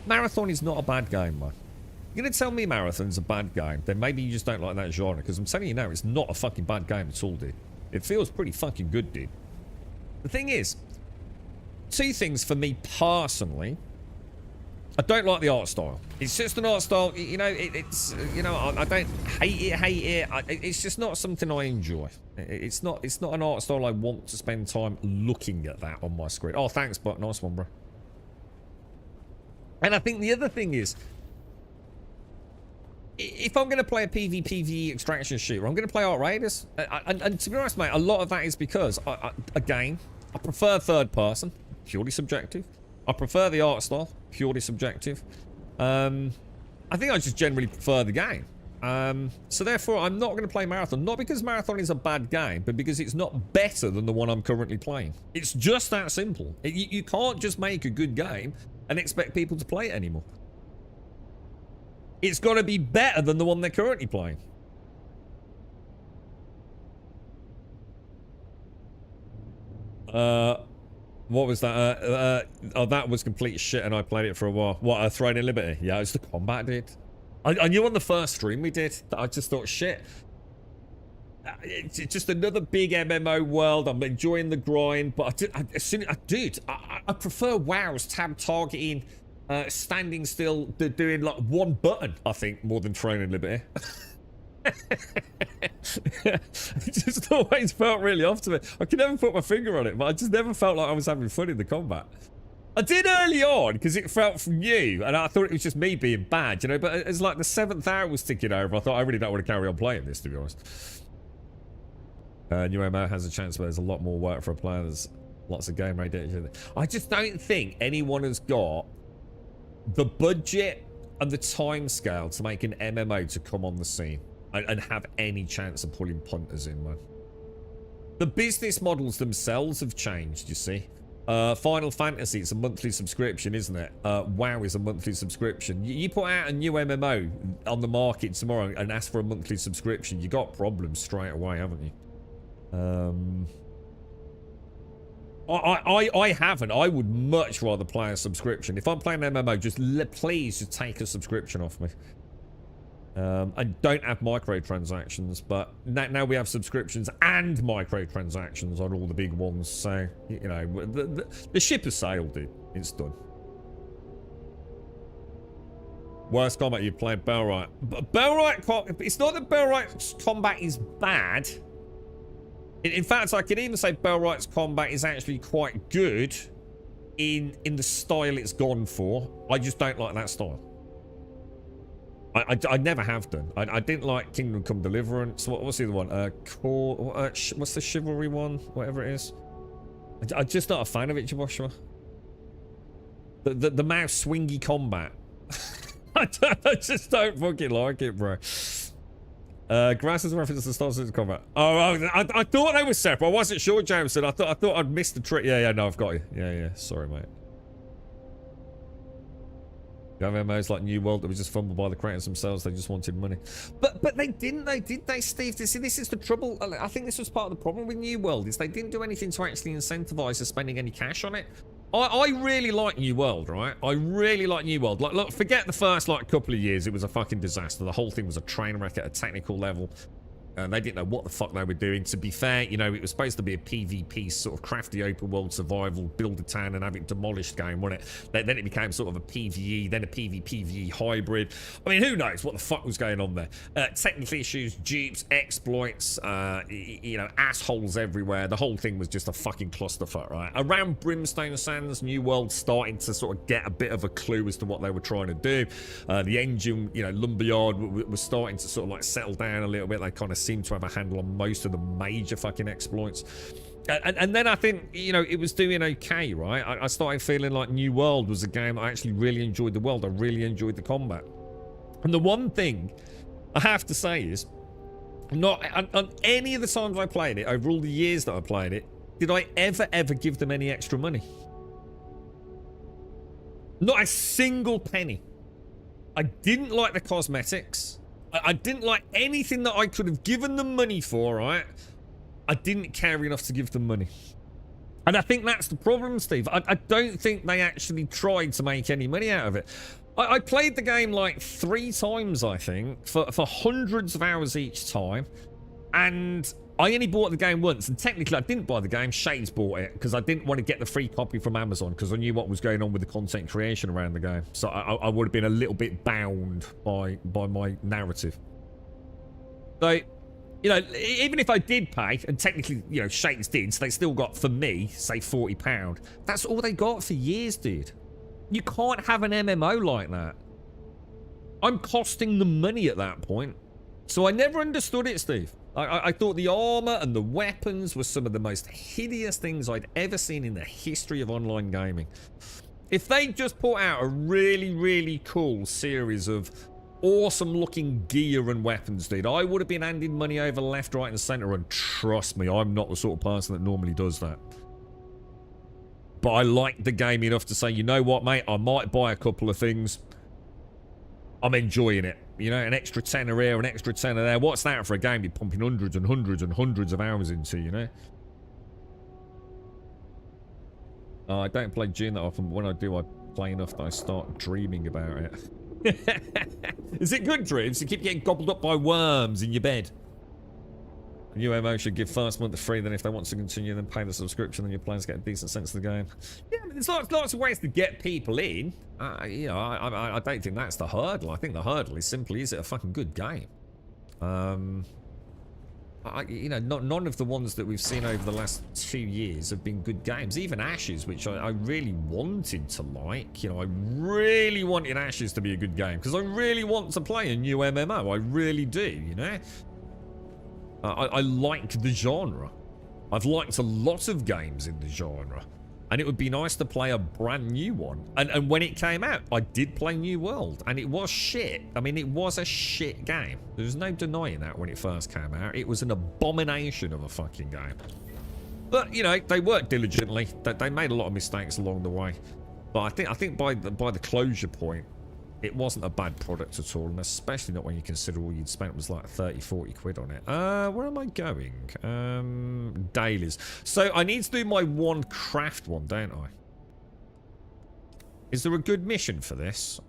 Marathon is not a bad game, man. You're going to tell me Marathon's a bad game, then maybe you just don't like that genre, because I'm telling you now, it's not a fucking bad game at all, dude. It feels pretty fucking good, dude. The thing is, two things for me personally. I don't like the art style. It's just an art style, you know, it's, you know, I don't hate it. It's just not something I enjoy. It's not an art style I want to spend time looking at that on my screen. Oh, thanks, but nice one, bro. And I think the other thing is, if I'm going to play a PvPvE extraction shooter, I'm going to play Arc Raiders. And to be honest, mate, a lot of that is because, again, I prefer third person, purely subjective. I prefer the art style, purely subjective. I think I just generally prefer the game. So therefore, I'm not going to play Marathon. Not because Marathon is a bad game, but because it's not better than the one I'm currently playing. It's just that simple. You can't just make a good game and expect people to play it anymore. It's got to be better than the one they're currently playing. What was that? Oh, that was complete shit, and I played it for a while. What, Throne of Liberty? Yeah, it's the combat, dude. I knew on the first stream we did that I just thought, shit. It's just another big MMO world. I'm enjoying the grind, but I prefer WoW's tab targeting, standing still, doing like one button, I think, more than Throne of Liberty. It just always felt really off to me. I could never put my finger on it, but I just never felt like I was having fun in the combat. I did early on because it felt from you, and I thought it was just me being bad, you know. But as like the 7th hour was ticking over, I thought I really don't want to carry on playing this, to be honest. New MMO has a chance, but there's a lot more work for a player. There's lots of game rate. I just don't think anyone has got the budget and the time scale to make an MMO to come on the scene and have any chance of pulling punters in, man. The business models themselves have changed, you see. Final Fantasy, it's a monthly subscription, isn't it? WoW is a monthly subscription. You put out a new MMO on the market tomorrow and ask for a monthly subscription, you got problems straight away, haven't you? I haven't. I would much rather play a subscription. If I'm playing MMO, just please just take a subscription off me. I don't have microtransactions, but now we have subscriptions and microtransactions on all the big ones. So, you know, the ship has sailed, dude. It's done. Worst combat you played, Bellwright. Bellwright, it's not that Bellwright's combat is bad. In fact, I could even say Bellwright's combat is actually quite good in the style it's gone for. I just don't like that style. I never have done. I didn't like Kingdom Come Deliverance. What's the other one? What's the Chivalry one? Whatever it is. I'm just not a fan of it, Joshua. The mouse swingy combat. I just don't fucking like it, bro. Grass is a reference to Star Citizen combat. Oh, I thought they were separate. I wasn't sure, Jameson. I thought I'd missed the trick. Yeah, no, I've got you. Yeah. Sorry, mate. You have MMOs like New World that was just fumbled by the creators themselves. They just wanted money. But they didn't, though, did they, Steve? See, this is the trouble. I think this was part of the problem with New World, is they didn't do anything to actually incentivize us spending any cash on it. I really like New World, right? I really like New World. Like, look, forget the first, like, couple of years. It was a fucking disaster. The whole thing was a train wreck at a technical level. And they didn't know what the fuck they were doing. To be fair, you know, it was supposed to be a PvP sort of crafty open world survival, build a town and have it demolished game, wasn't it? Then it became sort of a PvE, then a PvPvE hybrid. I mean, who knows what the fuck was going on there? Technical issues, dupes, exploits, you know, assholes everywhere. The whole thing was just a fucking clusterfuck, right? Around Brimstone Sands, New World starting to sort of get a bit of a clue as to what they were trying to do. The engine, you know, lumberyard was starting to sort of like settle down a little bit. They kind of seemed to have a handle on most of the major fucking exploits. And then I think, you know, it was doing okay, right? I started feeling like New World was a game I actually really enjoyed the world. I really enjoyed the combat. And the one thing I have to say is, not on any of the times I played it, over all the years that I played it, did I ever give them any extra money? Not a single penny. I didn't like the cosmetics. I didn't like anything that I could have given them money for, right? I didn't care enough to give them money. And I think that's the problem, Steve. I don't think they actually tried to make any money out of it. I played the game like 3 times, I think, for hundreds of hours each time. And I only bought the game once. And technically, I didn't buy the game. Shades bought it because I didn't want to get the free copy from Amazon because I knew what was going on with the content creation around the game. So I would have been a little bit bound by my narrative. So, you know, even if I did pay, and technically, you know, Shades did, so they still got, for me, say £40. That's all they got for years, dude. You can't have an MMO like that. I'm costing them money at that point. So I never understood it, Steve. I thought the armor and the weapons were some of the most hideous things I'd ever seen in the history of online gaming. If they just put out a really, really cool series of awesome looking gear and weapons, dude, I would have been handing money over left, right and center, and trust me, I'm not the sort of person that normally does that. But I like the game enough to say, you know what, mate, I might buy a couple of things. I'm enjoying it. You know, an extra tenner here, an extra tenner there. What's that for a game you're pumping hundreds and hundreds and hundreds of hours into, you know? I don't play Dune that often, but when I do, I play enough that I start dreaming about it. Is it good dreams? You keep getting gobbled up by worms in your bed. New MMO should give first month free, then if they want to continue, then pay the subscription, then your plans get a decent sense of the game. Yeah, I mean, there's lots of ways to get people in. You know, I don't think that's the hurdle. I think the hurdle is simply, is it a fucking good game? You know, none of the ones that we've seen over the last 2 years have been good games. Even Ashes, which I really wanted to like. You know, I really wanted Ashes to be a good game because I really want to play a new MMO. I really do, you know? I like the genre. I've liked a lot of games in the genre. And it would be nice to play a brand new one. And when it came out, I did play New World. And it was shit. I mean, it was a shit game. There's no denying that when it first came out. It was an abomination of a fucking game. But, you know, they worked diligently. They made a lot of mistakes along the way. But I think by the closure point, it wasn't a bad product at all, and especially not when you consider all you'd spent was like 30, 40 quid on it. Where am I going? Dailies. So I need to do my one craft one, don't I? Is there a good mission for this?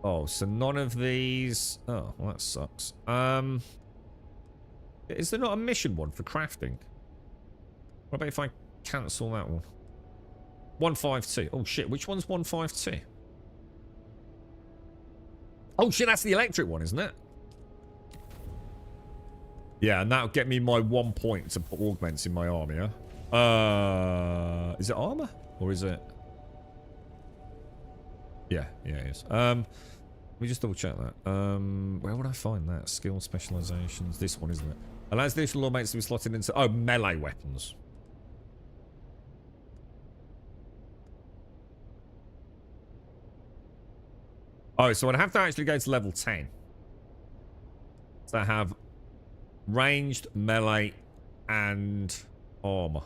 Oh, so none of these... Oh, well, that sucks. Is there not a mission one for crafting? What about if I cancel that one? 152. Oh, shit. Which one's 152? Oh, shit. That's the electric one, isn't it? Yeah, and that'll get me my 1 point to put augments in my army, yeah? Is it armor? Or is it... Yeah, it is. Let me just double check that. Where would I find that? Skill specializations. This one, isn't it? Allows the additional augments to be slotted into... Oh, melee weapons. Oh, so I'd have to actually go to level 10. So I have ranged, melee, and armor.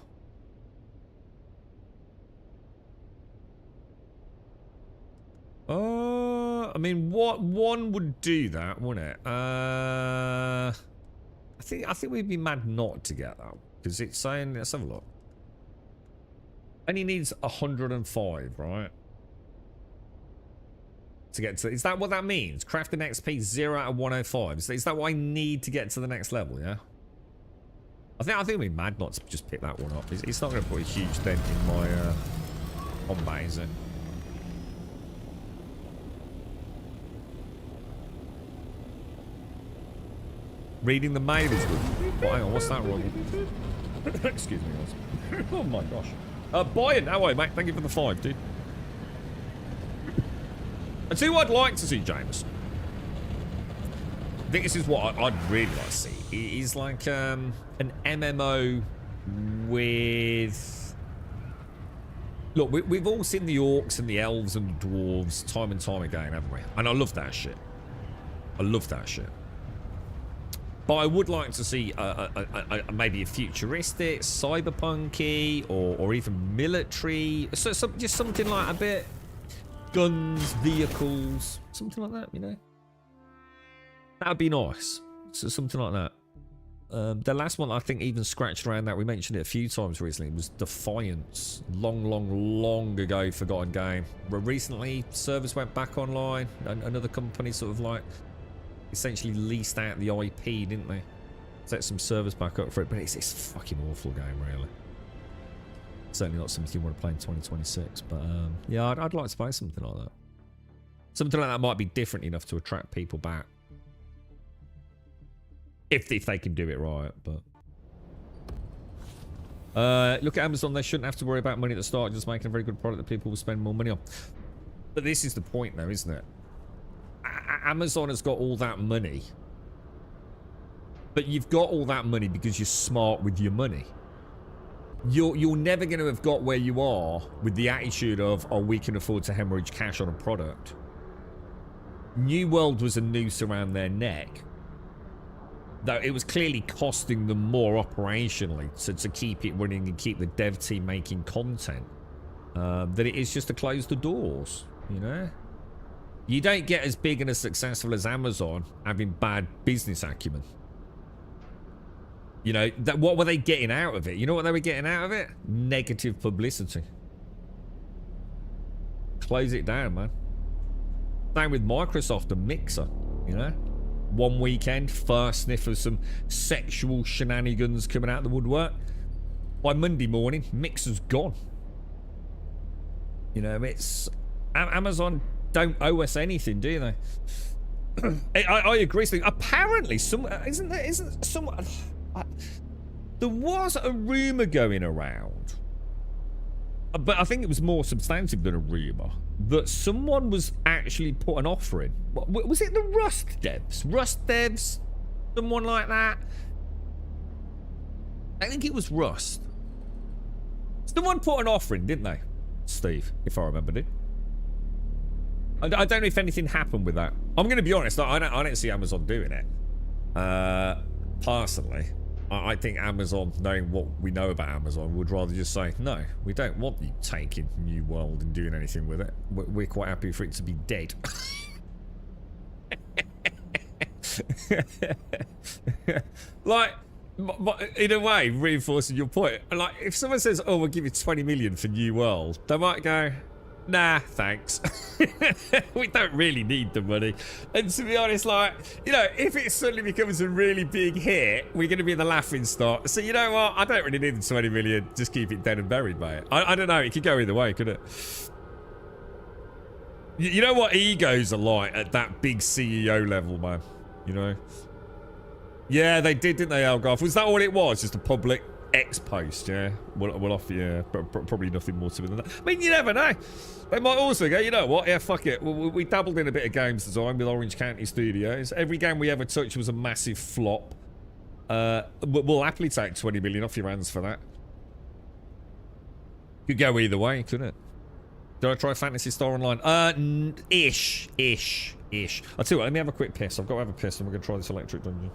I mean, what one would do that, wouldn't it? I think we'd be mad not to get that because it's saying. Let's have a look. Only needs 105, right? To get to, is that what that means? Crafting XP 0 out of 105. Is that what I need to get to the next level? Yeah. I think we'd be mad not to just pick that one up. It's not going to put a huge dent in my combat, is it? Reading the mail is good. Oh, hang on, what's that wrong? Excuse me, guys. Oh my gosh. Brian, how are you, mate? Thank you for the 5, dude. I tell you what I'd like to see, James. I think this is what I'd really like to see. It is like an MMO with... Look, we've all seen the orcs and the elves and the dwarves time and time again, haven't we? And I love that shit. I love that shit. But I would like to see maybe a futuristic, cyberpunky, or even military. So just something like a bit... Guns, vehicles, something like that, you know? That would be nice. So something like that. The last one I think even scratched around that, we mentioned it a few times recently, was Defiance. Long ago, forgotten game. But recently, servers went back online. Another company sort of like essentially leased out the IP, didn't they? Set some servers back up for it, but it's a fucking awful game, really. Certainly not something you want to play in 2026, but yeah, I'd like to play something like that. Something like that might be different enough to attract people back. If they can do it right, but... look at Amazon, they shouldn't have to worry about money at the start, just making a very good product that people will spend more money on. But this is the point though, isn't it? Amazon has got all that money. But you've got all that money because you're smart with your money. You're never going to have got where you are with the attitude of, oh, we can afford to hemorrhage cash on a product. New World was a noose around their neck. Though it was clearly costing them more operationally to keep it running and keep the dev team making content. That it is just to close the doors, you know? You don't get as big and as successful as Amazon having bad business acumen. You know, what were they getting out of it? You know what they were getting out of it? Negative publicity. Close it down, man. Same with Microsoft and Mixer, you know? One weekend, first sniff of some sexual shenanigans coming out of the woodwork. By Monday morning, Mixer's gone. You know, it's... Amazon don't owe us anything, do they? I agree. Apparently, there was a rumour going around, but I think it was more substantive than a rumour, that someone was actually put an offer in. Was it the Rust devs? Someone like that? I think it was Rust. Someone put an offer in, didn't they? Steve, if I remembered it. I don't know if anything happened with that. I'm going to be honest, I don't see Amazon doing it. Personally. I think Amazon, knowing what we know about Amazon, would rather just say, no, we don't want you taking New World and doing anything with it. We're quite happy for it to be dead. Like, in a way, reinforcing your point. Like, if someone says, oh, we'll give you 20 million for New World, they might go, nah, thanks. We don't really need the money. And to be honest, like, you know, if it suddenly becomes a really big hit, we're going to be the laughing stock. So, you know what? I don't really need the 20 million. Just keep it dead and buried, mate. I don't know. It could go either way, couldn't it? You know what egos are like at that big CEO level, man? You know? Yeah, they did, didn't they, Algarth? Was that all it was? Just a public X post, yeah? Well off, yeah. Probably nothing more to it than that. I mean, you never know. They might also go, you know what? Yeah, fuck it. We dabbled in a bit of games design with Orange County Studios. Every game we ever touched was a massive flop. We'll happily take 20 million off your hands for that. Could go either way, couldn't it? Did I try Fantasy Star Online? Ish. I'll tell you what, let me have a quick piss. I've got to have a piss and we're going to try this electric dungeon.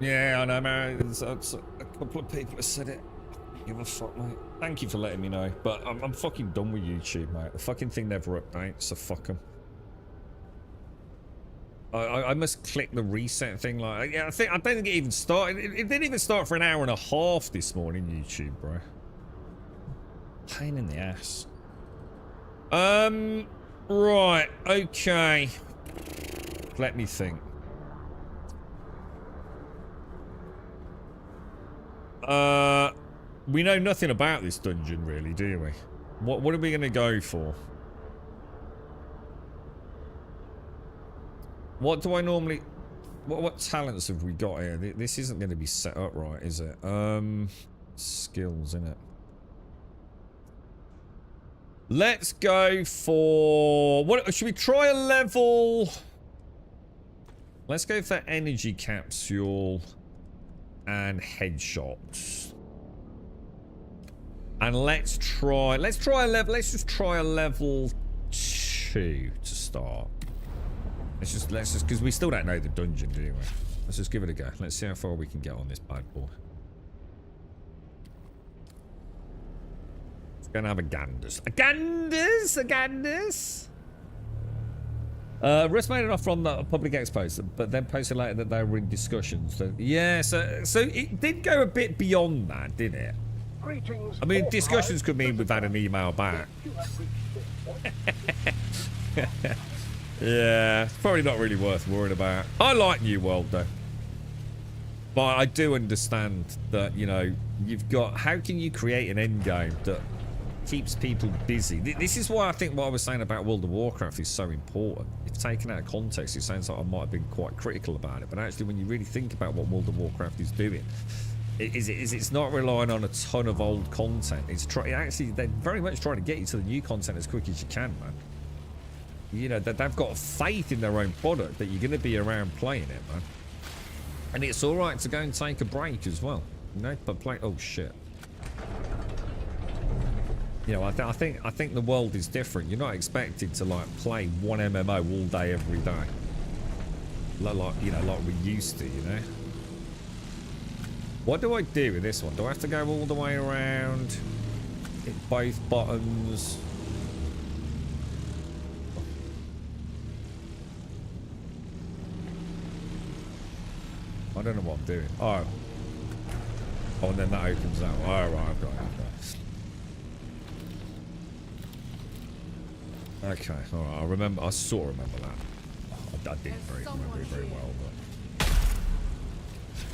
Yeah, I know, man. It's a couple of people have said it. Give a fuck, mate. Thank you for letting me know. But I'm fucking done with YouTube, mate. The fucking thing never updates, so fuck them. I must click the reset thing. Like, yeah, I don't think it even started. It didn't even start for an hour and a half this morning, YouTube, bro. Pain in the ass. Right, okay. Let me think. We know nothing about this dungeon, really, do we? What are we going to go for? What do I normally... What talents have we got here? This isn't going to be set up right, is it? Skills, innit? Let's go for... What should we try a level... Let's go for energy capsule and headshots. And let's just try a level 2 to start. Let's just because we still don't know the dungeon, do we? Let's just give it a go. Let's see how far we can get on this bad boy. It's gonna have a ganders. A ganders! Risk made an offer on the public expos, but then posted later that they were in discussions. So, yeah, so it did go a bit beyond that, didn't it? Greetings. I mean, discussions could mean we've had an email back. Yeah, it's probably not really worth worrying about. I like New World, though. But I do understand that, you know, you've got... How can you create an end game that keeps people busy? This is why I think what I was saying about World of Warcraft is so important. If taken out of context, it sounds like I might have been quite critical about it. But actually, when you really think about what World of Warcraft is doing, it's not relying on a ton of old content. Actually, they're very much trying to get you to the new content as quick as you can, man. You know, they've got faith in their own product that you're going to be around playing it, man. And it's all right to go and take a break as well, you know. But play. Oh shit. You know, I think the world is different. You're not expected to like play one MMO all day every day, like you know, like we used to, you know. What do I do with this one? Do I have to go all the way around? Hit both buttons. I don't know what I'm doing. Oh, and then that opens that. Oh, right, I've got it. Okay, all right. I remember. I sort of remember that. I didn't remember it very well, but.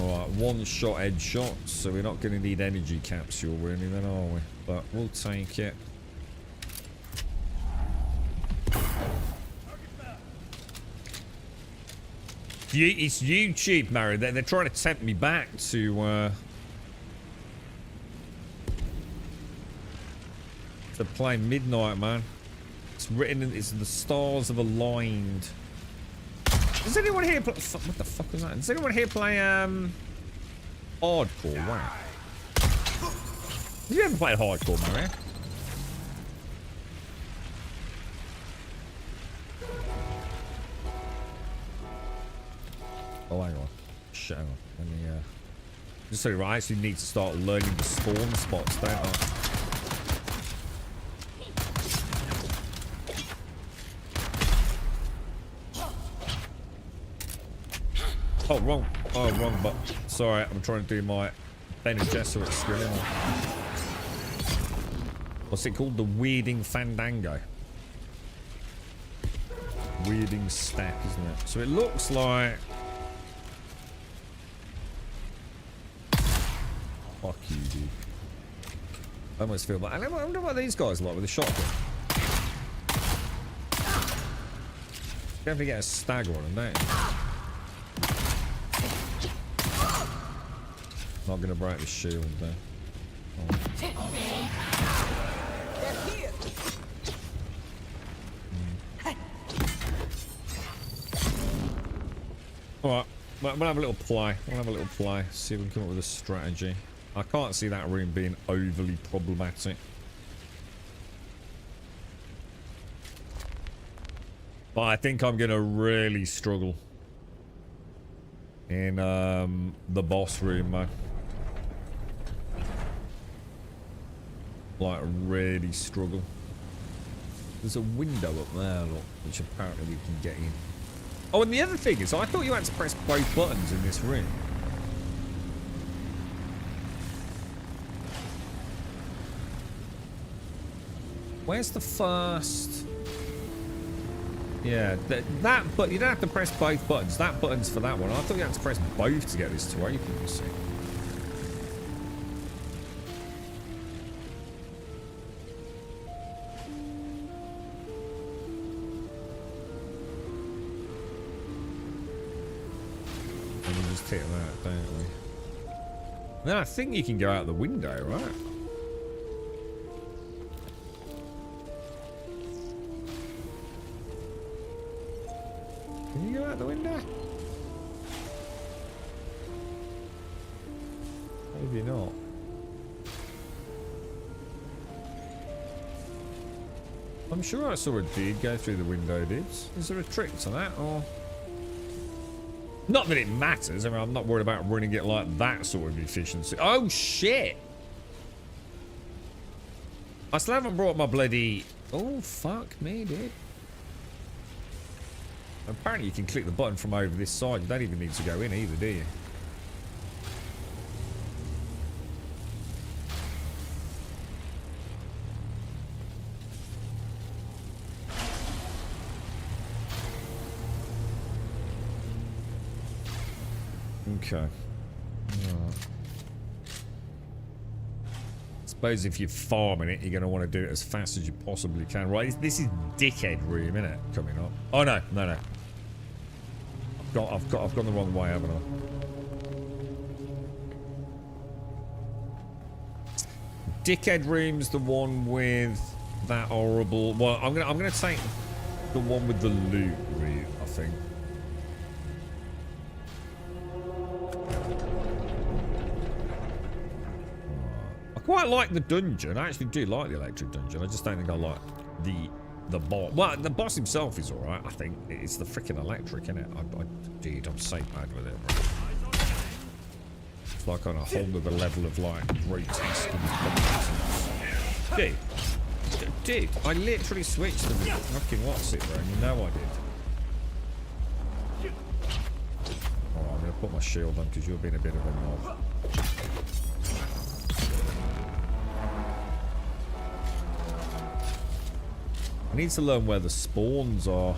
All right, one-shot headshot. So we're not going to need energy capsule really, then, are we? But we'll take it. It's YouTube, Mario. They're trying to tempt me back to play Midnight, man. It's written in, it's the stars have aligned. Does anyone here play, what the fuck was that? Does anyone here play hardcore? Wow. Have you ever played hardcore, Mario? Oh, hang on. Shit, hang on. Let me, just so I actually need to start learning the spawn spots, don't I? Oh, wrong. Oh, wrong, but sorry, I'm trying to do my Ben and Jesuit skill. What's it called? The Weirding Fandango. Weirding step, isn't it? So it looks like... Fuck you, dude. I almost feel like... I wonder what these guys are like with a shotgun. Definitely get a stagger on them, don't you? Not gonna break the shield there. Oh. Alright, we'll have a little play. We'll have a little play. See if we can come up with a strategy. I can't see that room being overly problematic. But I think I'm gonna really struggle in the boss room, man. Like, really struggle. There's a window up there, look, which apparently we can get in. Oh, and the other thing is, I thought you had to press both buttons in this room. Where's the first... Yeah, that but you don't have to press both buttons. That button's for that one. I thought you had to press both to get this to open, you see. And we just take that, don't we? Then I think you can go out the window, right? Can you go out the window? Maybe not. I'm sure I saw a dude go through the window, dudes. Is there a trick to that, or...? Not that it matters. I mean, I'm not worried about running it like that sort of efficiency. Oh, shit! I still haven't brought my bloody... Oh, fuck me, dude. Apparently you can click the button from over this side. You don't even need to go in either, do you? Okay. Right. Suppose if you're farming it, you're going to want to do it as fast as you possibly can. Right, this is dickhead room, isn't it? Coming up. Oh, no. I've gone the wrong way, haven't I? Dickhead room's the one with that horrible... Well, I'm gonna take the one with the loot route, I think. I quite like the dungeon. I actually do like the electric dungeon. I just don't think I like the boss. Well, the boss himself is alright, I think. It's the freaking electric, isn't it? Dude, I'm so bad with it, bro. It's like on a whole other level of like grotesque and dude, I literally switched to the fucking what's it, bro, and you know I did. Alright, I'm gonna put my shield on because you're being a bit of a knob. I need to learn where the spawns are.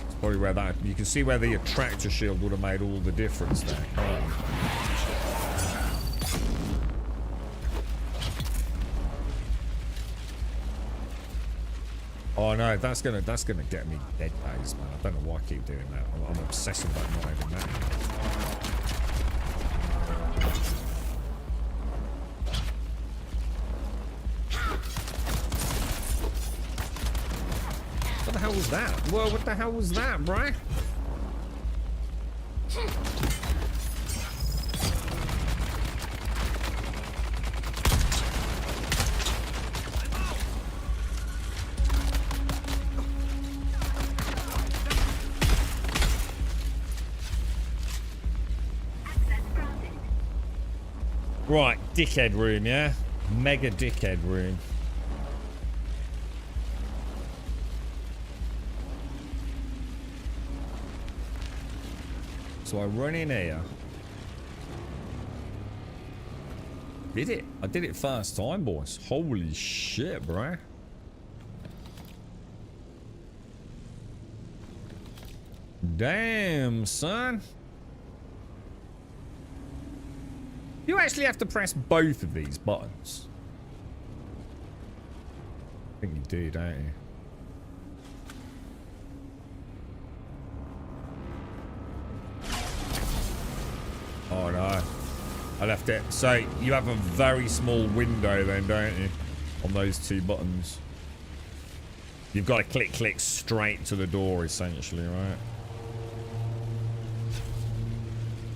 It's probably where that... You can see where the attractor shield would have made all the difference there. Oh no, that's gonna get me dead days, man. I don't know why I keep doing that. I'm obsessing about not having that. What the hell was that? Whoa, what the hell was that, bro? Right, dickhead room, yeah? Mega dickhead room. So I run in here. Did it? I did it first time, boys. Holy shit, bro. Damn, son. You actually have to press both of these buttons. I think you do, don't you? Oh no, I left it. So you have a very small window then, don't you? On those two buttons. You've got to click straight to the door essentially, right?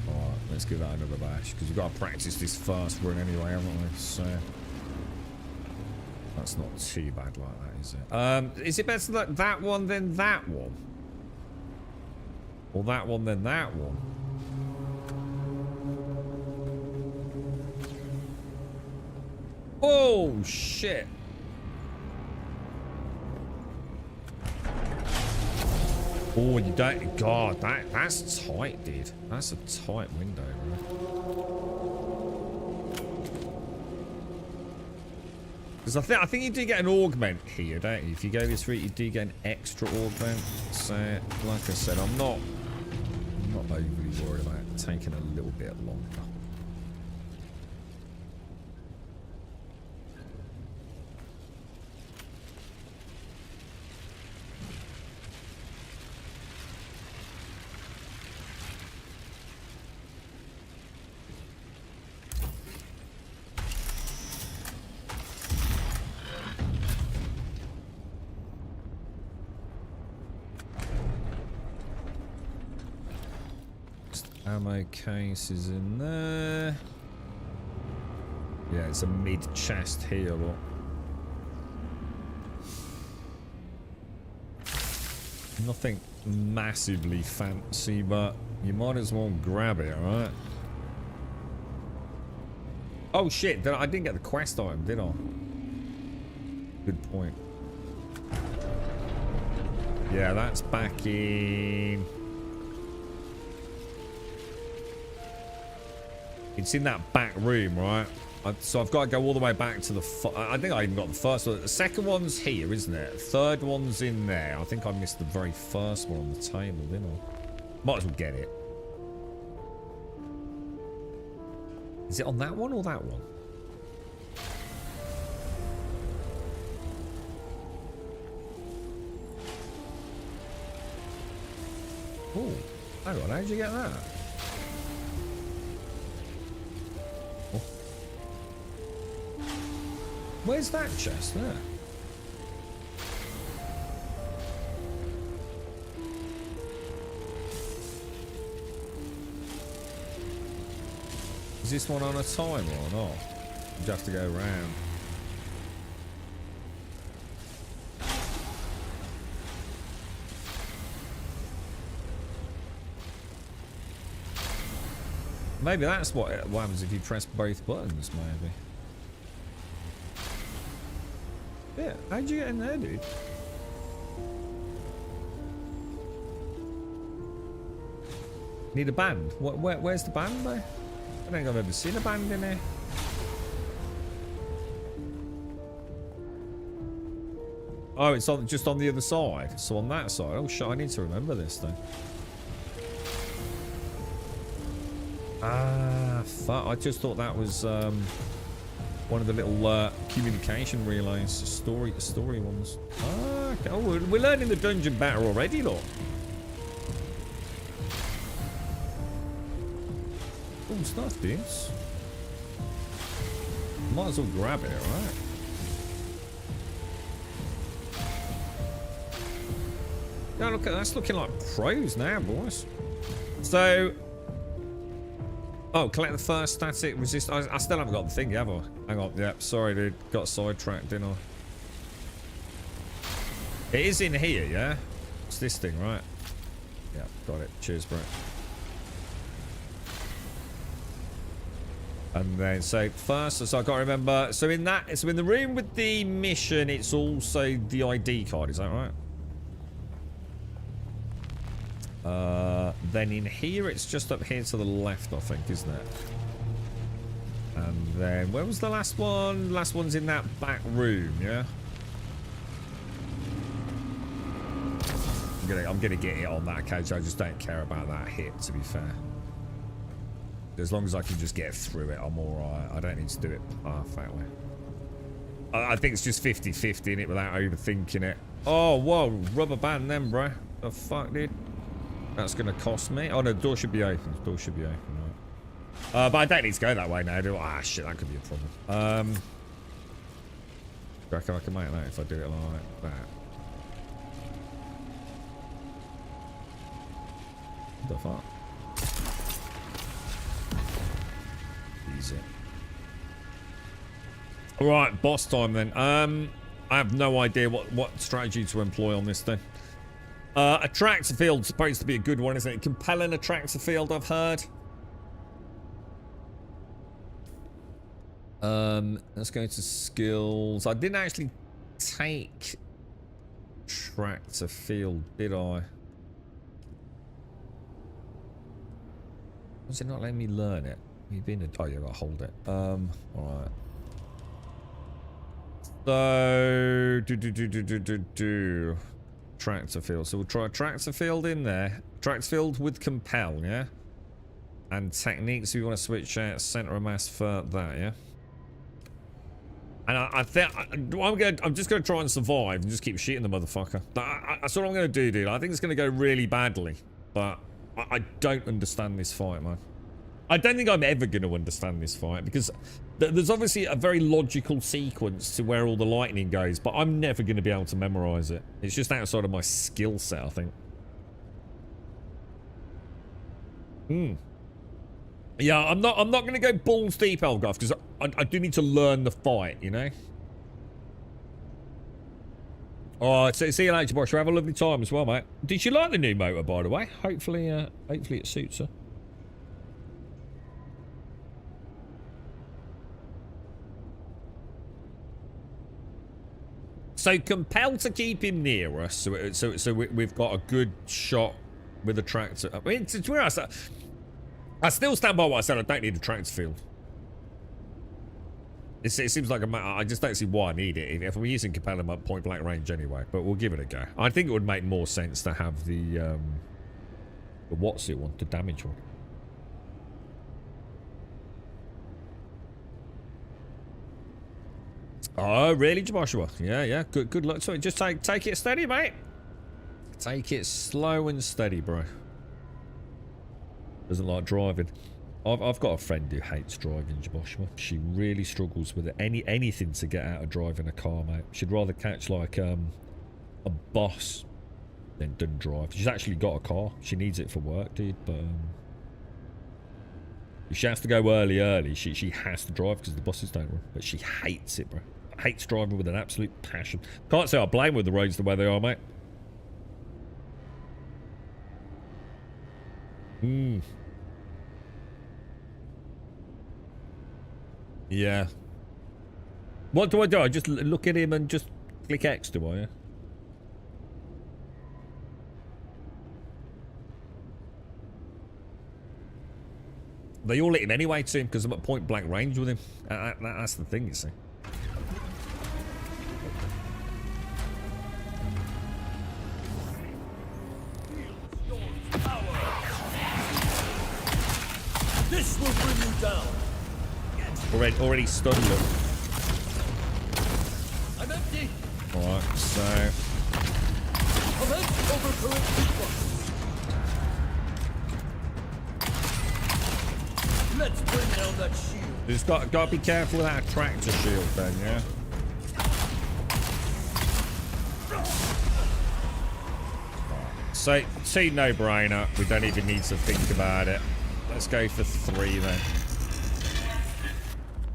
Alright, let's give that another bash because we've got to practice this first run anyway, haven't we? So that's not too bad like that, is it? Is it better like that one than that one? Or that one than that one? Oh shit. Oh, you don't. God, that's tight, dude. That's a tight window, bro. Because I think you do get an augment here, don't you? If you go this route, you do get an extra augment. So, like I said, I'm not overly worried about it taking a little bit longer. Ammo case is in there. Yeah, it's a mid-chest here, look. Nothing massively fancy, but you might as well grab it, alright? Oh shit, I didn't get the quest item, did I? Good point. Yeah, that's back in... It's in that back room, right? So I've got to go all the way back to the... I think I even got the first one. The second one's here, isn't it? Third one's in there. I think I missed the very first one on the table, didn't I? Might as well get it. Is it on that one or that one? Oh, hang on, how'd you get that? Oh. Where's that chest there? Is this one on a timer or not? You have to go around. Maybe that's what happens if you press both buttons, maybe. Yeah, how'd you get in there, dude? Need a band. Where's the band, though? I don't think I've ever seen a band in here. Oh, it's on just on the other side. So on that side. Oh shit, I need to remember this thing. Ah, fuck. I just thought that was one of the little communication relays, story ones. Ah, okay. Oh, we're learning the dungeon better already, look. Cool stuff, dudes. Might as well grab it, right? Yeah, look, that's looking like pros now, boys. So... Oh, collect the first static resist. I still haven't got the thing, have I? Hang on. Yep. Sorry, dude. Got sidetracked, didn't I? It is in here, yeah? It's this thing, right? Yeah, got it. Cheers, bro. And then, so first, so I can't remember. So in the room with the mission, it's also the ID card. Is that right? Then in here, it's just up here to the left, I think, isn't it? And then, where was the last one? The last one's in that back room, yeah? I'm gonna get it on that occasion. I just don't care about that hit, to be fair. As long as I can just get through it, I'm alright. I don't need to do it perfectly. I think it's just 50-50 in it without overthinking it. Oh, whoa. Rubber band then, bro. The fuck, dude? That's going to cost me. Oh, no. The door should be open. The door should be open, right. But I don't need to go that way now, do I? Ah, shit. That could be a problem. I reckon I can make that if I do it like that. What the fuck? Easy. Alright, boss time then. I have no idea what strategy to employ on this thing. Attractor field supposed to be a good one, isn't it? Compelling attractor field, I've heard. Let's go to skills. I didn't actually take tractor field, did I? Was it not letting me learn it? You've been oh, yeah, I gotta hold it. Alright. So tractor field. So we'll try tractor field in there. Tractor field with compel, yeah? And techniques, we want to switch out center of mass for that, yeah? And I think I'm just gonna try and survive and just keep shooting the motherfucker. That's what I'm gonna do, dude. I think it's gonna go really badly, but I don't understand this fight, man. I don't think I'm ever gonna understand this fight because there's obviously a very logical sequence to where all the lightning goes, but I'm never gonna be able to memorize it. It's just outside of my skill set, I think. Yeah, I'm not gonna go balls deep, Elgoth, because I do need to learn the fight, you know. Oh, see you later, boss. Have a lovely time as well, mate. Did she like the new motor, by the way? Hopefully it suits her. So compelled to keep him near us, so we've got a good shot with the tractor. I mean, to be honest, I still stand by what I said. I don't need a tractor field. It seems like a matter. I just don't see why I need it if I'm using compel him at point blank range anyway. But we'll give it a go. I think it would make more sense to have the what's it one, the damage one. Oh, really, Joshua? Yeah. Good luck to it. Just take it steady, mate. Take it slow and steady, bro. Doesn't like driving. I've got a friend who hates driving, Joshua. She really struggles with it. Anything to get out of driving a car, mate. She'd rather catch like a bus than drive. She's actually got a car. She needs it for work, dude. But if she has to go early, she has to drive because the buses don't run. But she hates it, bro. Hates driving with an absolute passion. Can't say I blame her with the roads the way they are, mate. Yeah. What do I do? I just look at him and just click X, do I? Yeah? They all hit him anyway, too, because I'm at point blank range with him. That's the thing, you see. This will bring you down. Already stunned him. I'm empty. Alright, so... Event overcurrent reflux. Let's bring down that shield. Just gotta be careful with that tractor shield then, yeah? So, see, no-brainer. We don't even need to think about it. Let's go for 3 then.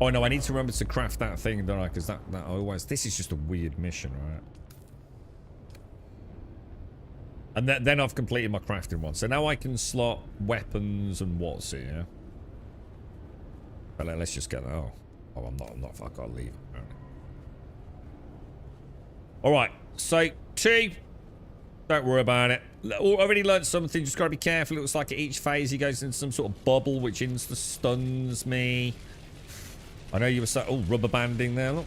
Oh no, I need to remember to craft that thing, don't I? Because that always... This is just a weird mission, right? And then I've completed my crafting one. So now I can slot weapons and what's it, yeah? But let's just get that. Oh, I'm not. I've got to leave. Alright, so 2. Don't worry about it. Already learned something. Just got to be careful. It looks like at each phase he goes into some sort of bubble which insta-stuns me. I know you were so... Oh, rubber banding there, look.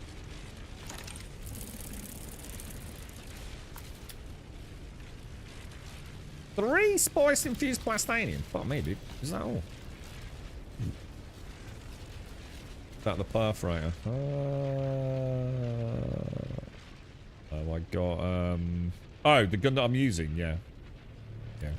Three spice-infused plastanium. Fuck me, dude. Is that all? Is that the perforator? Oh, I got... Oh, the gun that I'm using, yeah. Yeah.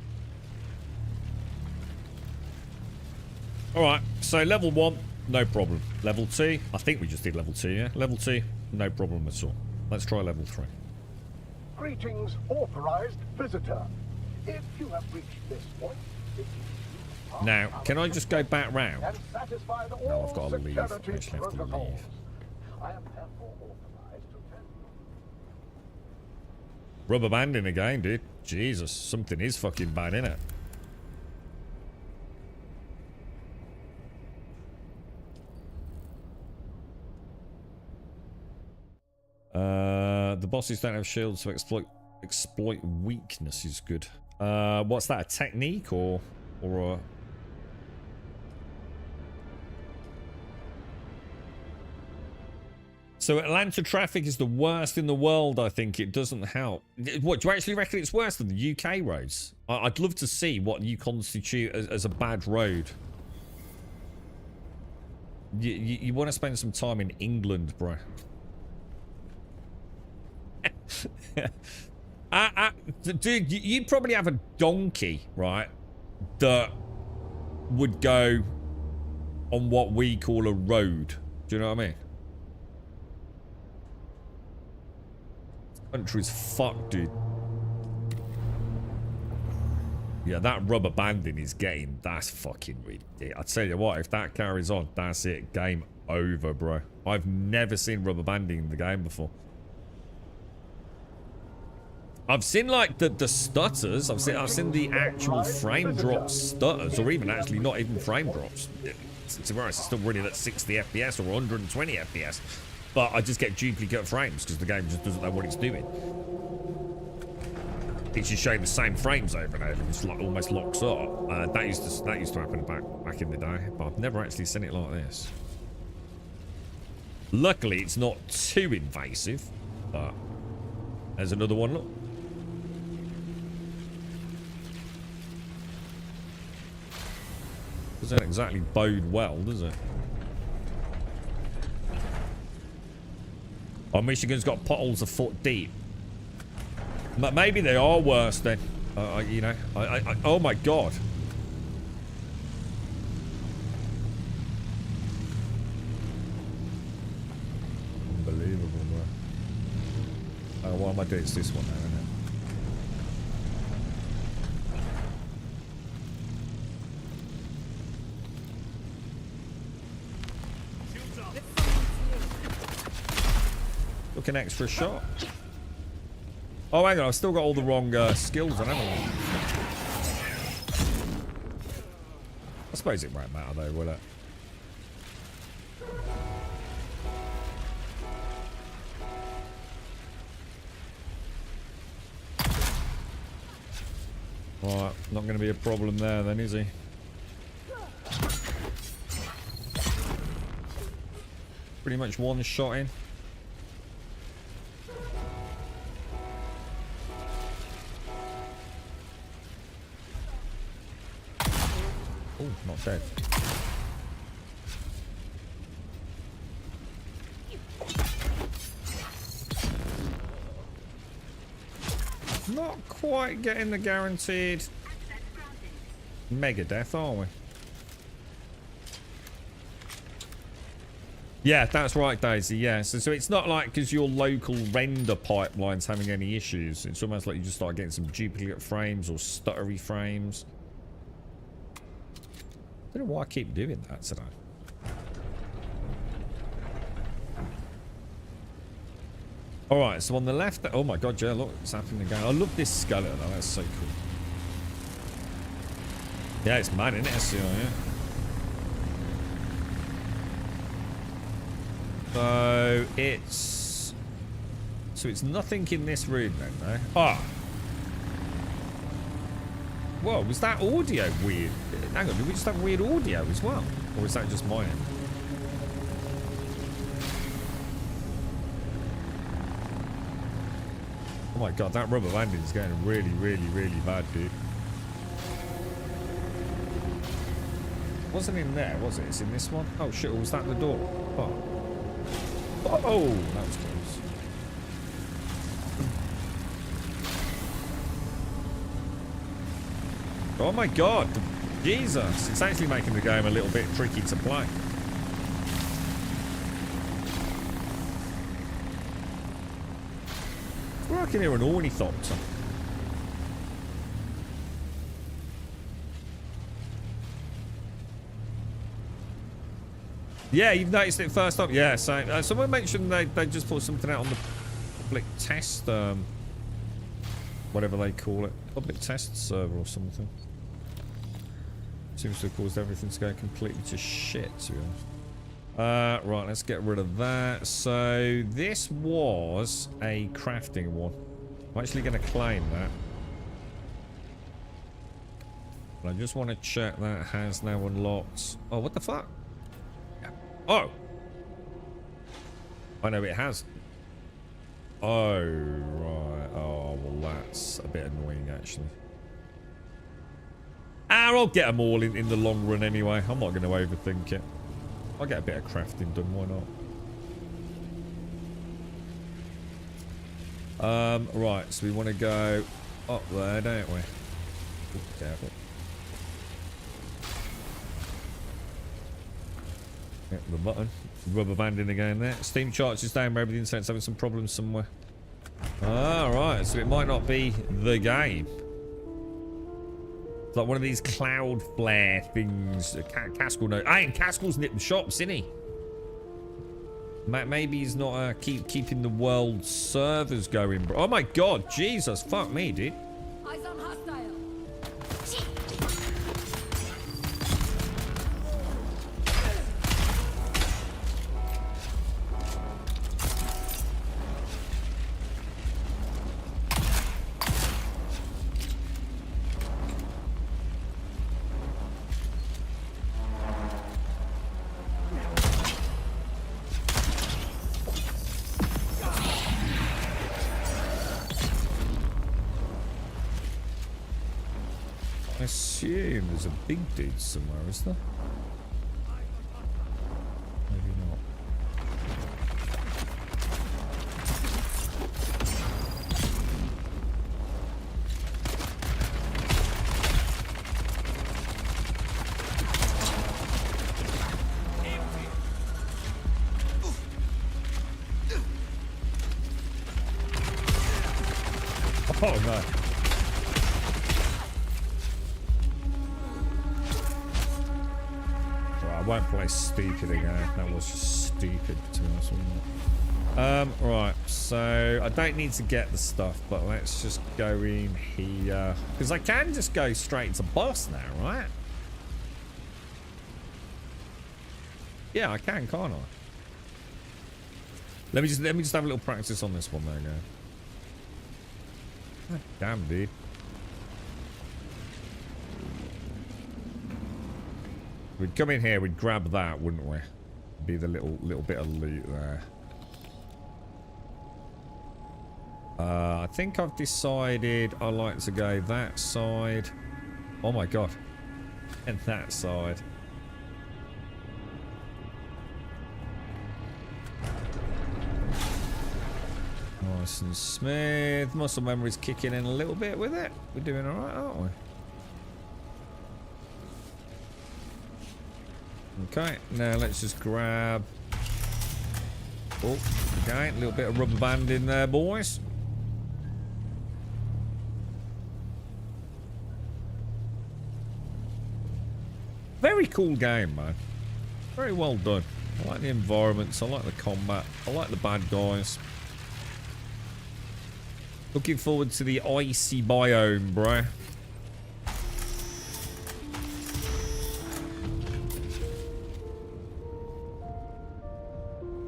Alright, so level 1, no problem. Level 2, I think we just did level 2, yeah? Level 2, no problem at all. Let's try level 3. Greetings, authorized visitor. If you have reached this point, now, can I just go back round? no, I've got to leave. I actually have to leave. I am therefore authorized to tell you. Rubber banding again, dude. Jesus, something is fucking bad, innit? The bosses don't have shields, so exploit weakness is good. What's that? A technique or a... So Atlanta traffic is the worst in the world, I think. It doesn't help. What, do you actually reckon it's worse than the UK roads? I'd love to see what you constitute as a bad road. You want to spend some time in England, bro. Dude, you'd probably have a donkey, right, that would go on what we call a road. Do you know what I mean? Country's fucked, dude. Yeah, that rubber banding is getting... That's fucking ridiculous. I tell you what, if that carries on, that's it. Game over, bro. I've never seen rubber banding in the game before. I've seen like the stutters. I've seen the actual frame drop stutters, or even actually not even frame drops. To be honest, it's still running at 60 FPS or 120 FPS. but I just get duplicate frames because the game just doesn't know what it's doing. It's just showing the same frames over and over. And it's like almost locks up. That used to happen back in the day, but I've never actually seen it like this. Luckily, it's not too invasive. But there's another one. Look. Doesn't exactly bode well, does it? Oh, Michigan's got potholes a foot deep. Maybe they are worse then. You know, oh my god. Unbelievable, bro. Oh, what am I doing? It's this one now, isn't it? Looking extra shot. Oh, hang on. I've still got all the wrong skills on, haven't I? I suppose it won't matter, though, will it? Right. Not going to be a problem there, then, is he? Pretty much one shot in. Oh, not dead. Not quite getting the guaranteed mega death, are we? Yeah, that's right, Daisy. Yeah, so it's not like because your local render pipeline's having any issues. It's almost like you just start getting some duplicate frames or stuttery frames. I don't know why I keep doing that today. Alright, so on the left... Oh my god, yeah, look, it's happening again. I love this skeleton, though. That's so cool. Yeah, it's mad, isn't it? SCR, yeah. So, it's... So it's nothing in this room, then, no? Ah! Whoa, was that audio weird? Hang on, did we just have weird audio as well? Or is that just my end? Oh my god, that rubber banding is getting really, really, really bad, dude. Wasn't in there, was it? It's in this one? Oh shit, or was that the door? Oh. Oh, that was close. Oh my god, Jesus. It's actually making the game a little bit tricky to play. I can hear an ornithopter. Yeah, you've noticed it first up. Yeah, so someone mentioned they just put something out on the public test, whatever they call it, public test server or something. Seems to have caused everything to go completely to shit, to be honest. Right, let's get rid of that. So this was a crafting one. I'm actually going to claim that. But I just want to check that has now unlocked. Oh, what the fuck? Oh! I know it has. Oh, right. Oh, well, that's a bit annoying, actually. I'll get them all in the long run anyway. I'm not going to overthink it. I'll get a bit of crafting done, why not? Right, so we want to go up there, don't we? Ooh, careful. Hit the button. Rubber banding again there. Steam charts is down, maybe the internet's having some problems somewhere. Alright, so it might not be the game. It's like one of these cloud flare things. Caskell knows. Hey, and Caskell's nipped the shops, isn't he? Maybe he's not keeping the world servers going, bro. Oh my god, Jesus, fuck me, dude. Eyes on hostile. I assume there's a big dude somewhere, is there? Maybe not. Oh no. Right, I won't play stupid again. That was just stupid to be honest with you. Right, so I don't need to get the stuff, but let's just go in here. Because I can just go straight to boss now, right? Yeah, I can, can't I? Let me just have a little practice on this one there, go. Damn, dude. We'd come in here, we'd grab that, wouldn't we? Be the little bit of loot there. I think I've decided I like to go that side. Oh my god. And that side. Nice and smooth. Muscle memory's kicking in a little bit with it. We're doing alright, aren't we? Okay, now let's just grab... Oh, okay, a little bit of rubber band in there, boys. Very cool game, man. Very well done. I like the environments, I like the combat, I like the bad guys. Looking forward to the icy biome, bro.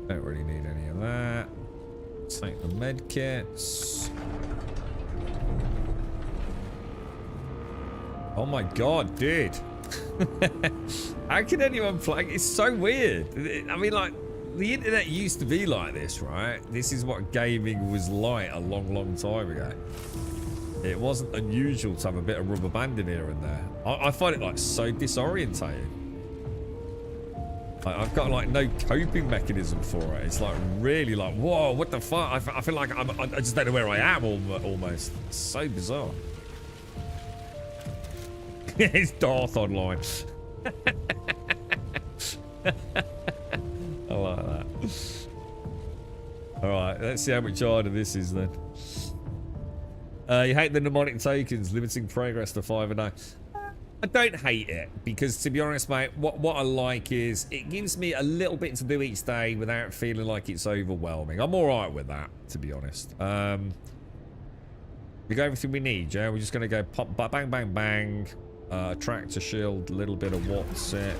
Don't really need any of that. Take the med kits. Oh my god, dude. How can anyone play? It's so weird. I mean, like, the internet used to be like this, right? This is what gaming was like a long time ago. It wasn't unusual to have a bit of rubber banding here and there. I find it like so disorientating. Like, I've got like no coping mechanism for it. It's like really like, whoa, what the fuck? I feel like I just don't know where I am almost. It's so bizarre. It's Darth Online. I like that. Alright, let's see how much harder this is then. You hate the mnemonic tokens, limiting progress to 5 a day. I don't hate it, because to be honest, mate, what I like is it gives me a little bit to do each day without feeling like it's overwhelming. I'm alright with that, to be honest. We got everything we need, yeah? We're just going to go pop, bang, bang, bang. Tractor shield, a little bit of what's it.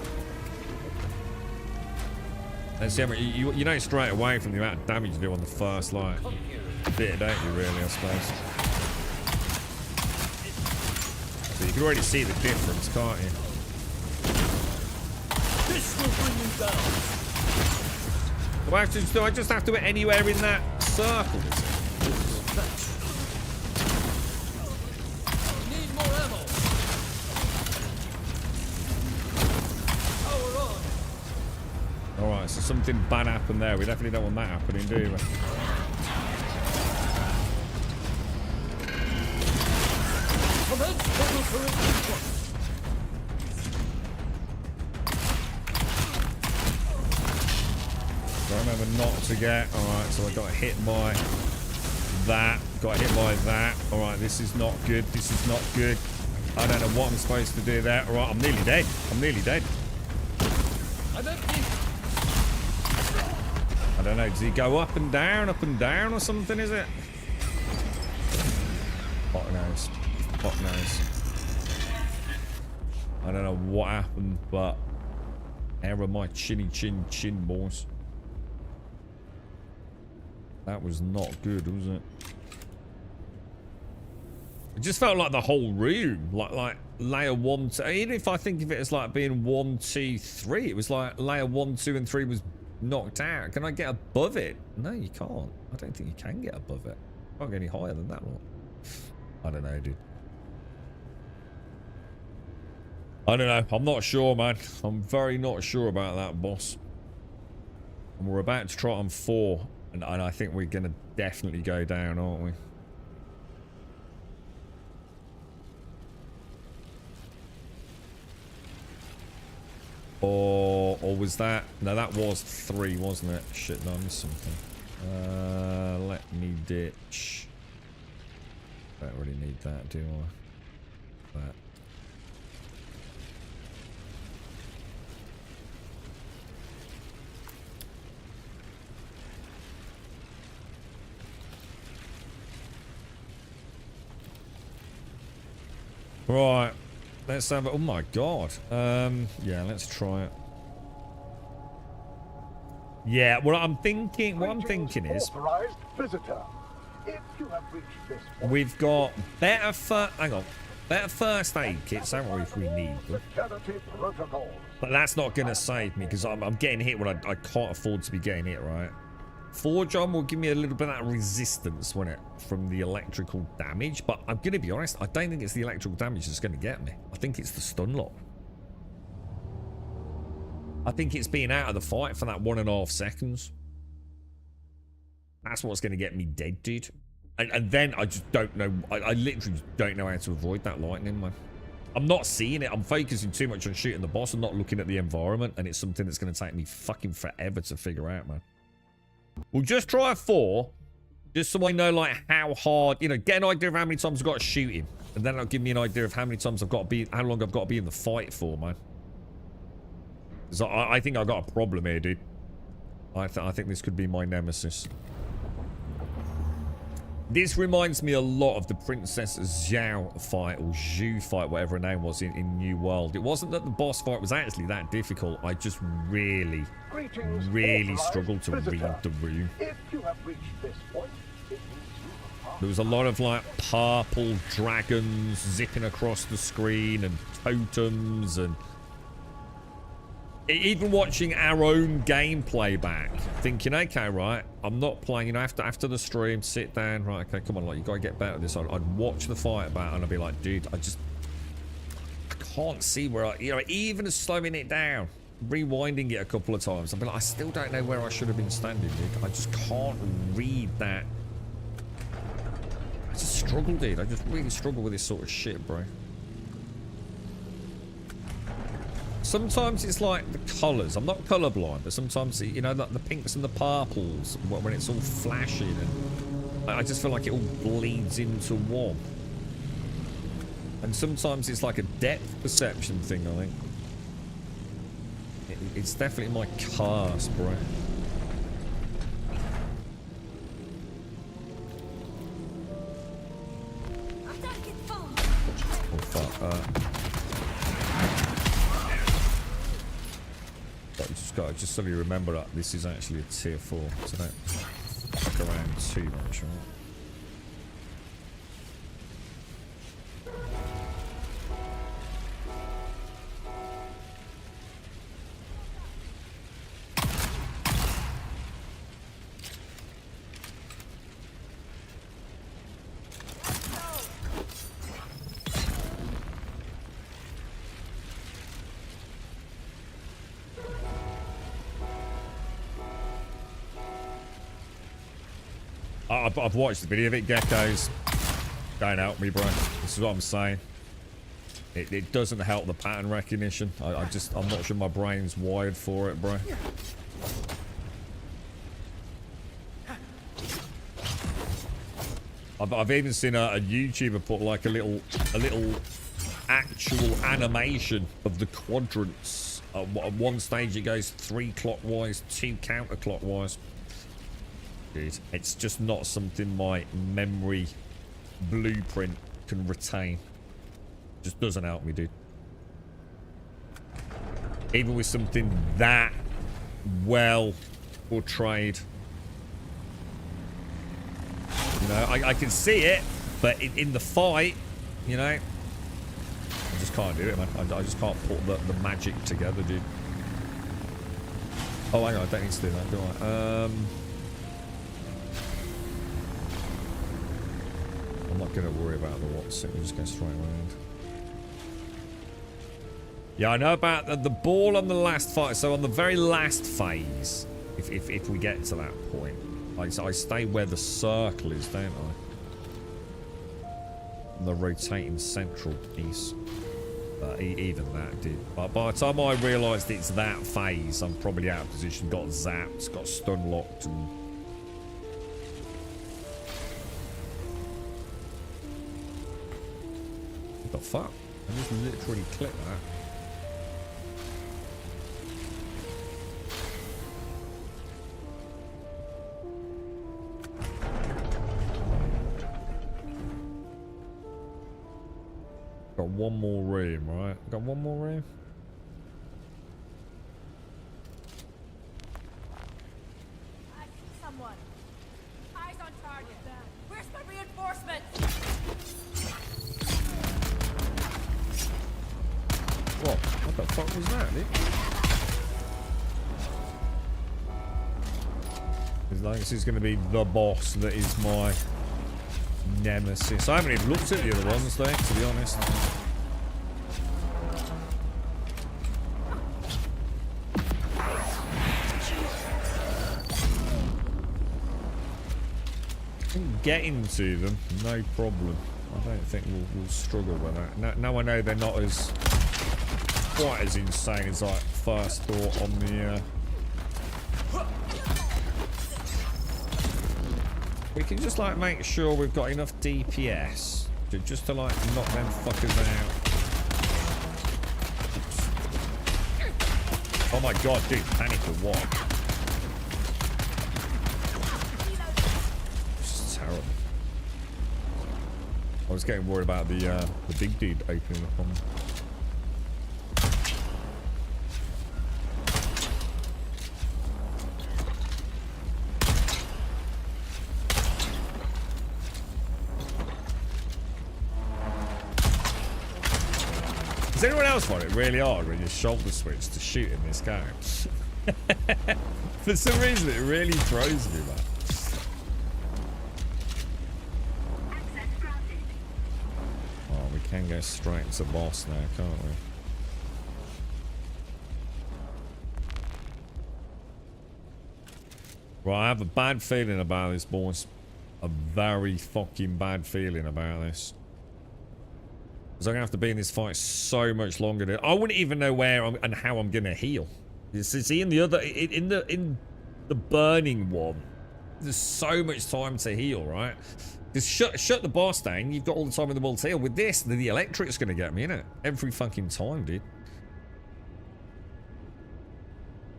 Let's see how much, you know straight away from the amount of damage you do on the first like bit, don't you, really, I suppose. So you can already see the difference, can't you? This will bring you down. Do I just have to hit anywhere in that circle, is it? Need more ammo. Power on. Alright, so something bad happened there. We definitely don't want that happening, do we? Commence total current response. So I remember not to get. Alright, so I got hit by that. Got hit by that. Alright, this is not good. This is not good. I don't know what I'm supposed to do there. Alright, I'm nearly dead. I'm nearly dead. I'm empty. I don't know. Does he go up and down or something, is it? Fuck knows. Fuck knows. I don't know what happened, but error my chinny chin, boys. That was not good, was it? It just felt like the whole room, like layer 1, 2. Even if I think of it as like being 1, 2, 3, it was like layer 1, 2, and 3 was knocked out. Can I get above it? No, you can't. I don't think you can get above it. Can't get any higher than that one. I don't know, dude. I don't know. I'm not sure, man. I'm very not sure about that, boss. And we're about to try on 4. And I think we're going to definitely go down, aren't we? Or was that... No, that was 3, wasn't it? Shit, no, I missed something. Let me ditch. Don't really need that, do I? That. Right, let's have it. Oh my god. Yeah, let's try it. Yeah, what I'm thinking is Authorized visitor. If you have reached this point, we've got better first aid kits, haven't we, if we need them. security protocols. But that's not gonna save me because I'm getting hit when I can't afford to be getting hit, right? Forge on will give me a little bit of that resistance, won't it, from the electrical damage. But I'm gonna be honest, I don't think it's the electrical damage that's gonna get me. I think it's the stun lock. I think it's being out of the fight for that 1.5 seconds. That's what's gonna get me dead, dude. And then I just don't know. I literally don't know how to avoid that lightning, man. I'm not seeing it. I'm focusing too much on shooting the boss and not looking at the environment. And it's something that's gonna take me fucking forever to figure out, man. We'll just try a 4, just so I know, like, how hard, you know, get an idea of how many times I've got to shoot him. And then it'll give me an idea of how many times I've got to be, how long I've got to be in the fight for, man. Because I think I've got a problem here, dude. I think this could be my nemesis. This reminds me a lot of the Princess Xiao fight, or Zhu fight, whatever her name was, in New World. It wasn't that the boss fight was actually that difficult. I just really struggled to read the room. If you have reached this point, it means you have There was a lot of, like, purple dragons zipping across the screen and totems, and even watching our own gameplay back, thinking, okay, right, I'm not playing, you know, after the stream, sit down, right, okay, come on, like, you gotta get better at this. I'd watch the fight back and I'd be like, dude, I can't see where you know, even slowing it down, rewinding it a couple of times, I'd be like, I still don't know where I should have been standing, dude. I just can't read that. I just struggle, dude. I just really struggle with this sort of shit, bro. Sometimes it's like the colours. I'm not colourblind, but sometimes, you know, the pinks and the purples, when it's all flashing, and I just feel like it all bleeds into one. And sometimes it's like a depth perception thing, I think. It's definitely my curse, bro. Oh, fuck. Just suddenly remember that this is actually a tier 4, so don't fuck around too much, right? I've watched the video of it, geckos. Don't help me, bro. This is what I'm saying. It doesn't help the pattern recognition. I'm not sure my brain's wired for it, bro. I've even seen a YouTuber put like a little actual animation of the quadrants. At one stage it goes 3 clockwise, 2 counterclockwise. Dude, it's just not something my memory blueprint can retain. Just doesn't help me, dude. Even with something that well portrayed. You know, I can see it, but in the fight, you know, I just can't do it, man. I just can't put the magic together, dude. Oh, hang on, I don't need to do that, do I? I'm not going to worry about the what's it. We're just going straight around. Yeah, I know about the ball on the last fight. So on the very last phase, if we get to that point, I stay where the circle is, don't I? On the rotating central piece. Even that did. But by the time I realised it's that phase, I'm probably out of position. Got zapped, got stun locked, and... What the fuck? I just literally clicked that. Got one more room, right? Got one more room? I see someone. Eyes on target. Where's my reinforcements? What the fuck was that, Nick? It's like this is going to be the boss that is my nemesis. I haven't even looked at the other ones though, to be honest. Getting to them, no problem. I don't think we'll struggle with that. Now I know they're not as quite as insane as I first thought on the we can just like make sure we've got enough DPS just to like knock them fuckers out. Oops. Oh my god, dude, panic for what? This is terrible. I was getting worried about the big dude opening up on me. Does anyone else find it really hard when you shoulder switch to shoot in this game? For some reason, it really throws me, man. Oh, we can go straight to the boss now, can't we? Right, I have a bad feeling about this, boys. A very fucking bad feeling about this. Because I'm going to have to be in this fight so much longer. I wouldn't even know where and how I'm going to heal. See, in the other, in the burning one, there's so much time to heal, right? Just shut the boss down. You've got all the time in the world to heal. With this, the electric's going to get me, innit? Every fucking time, dude.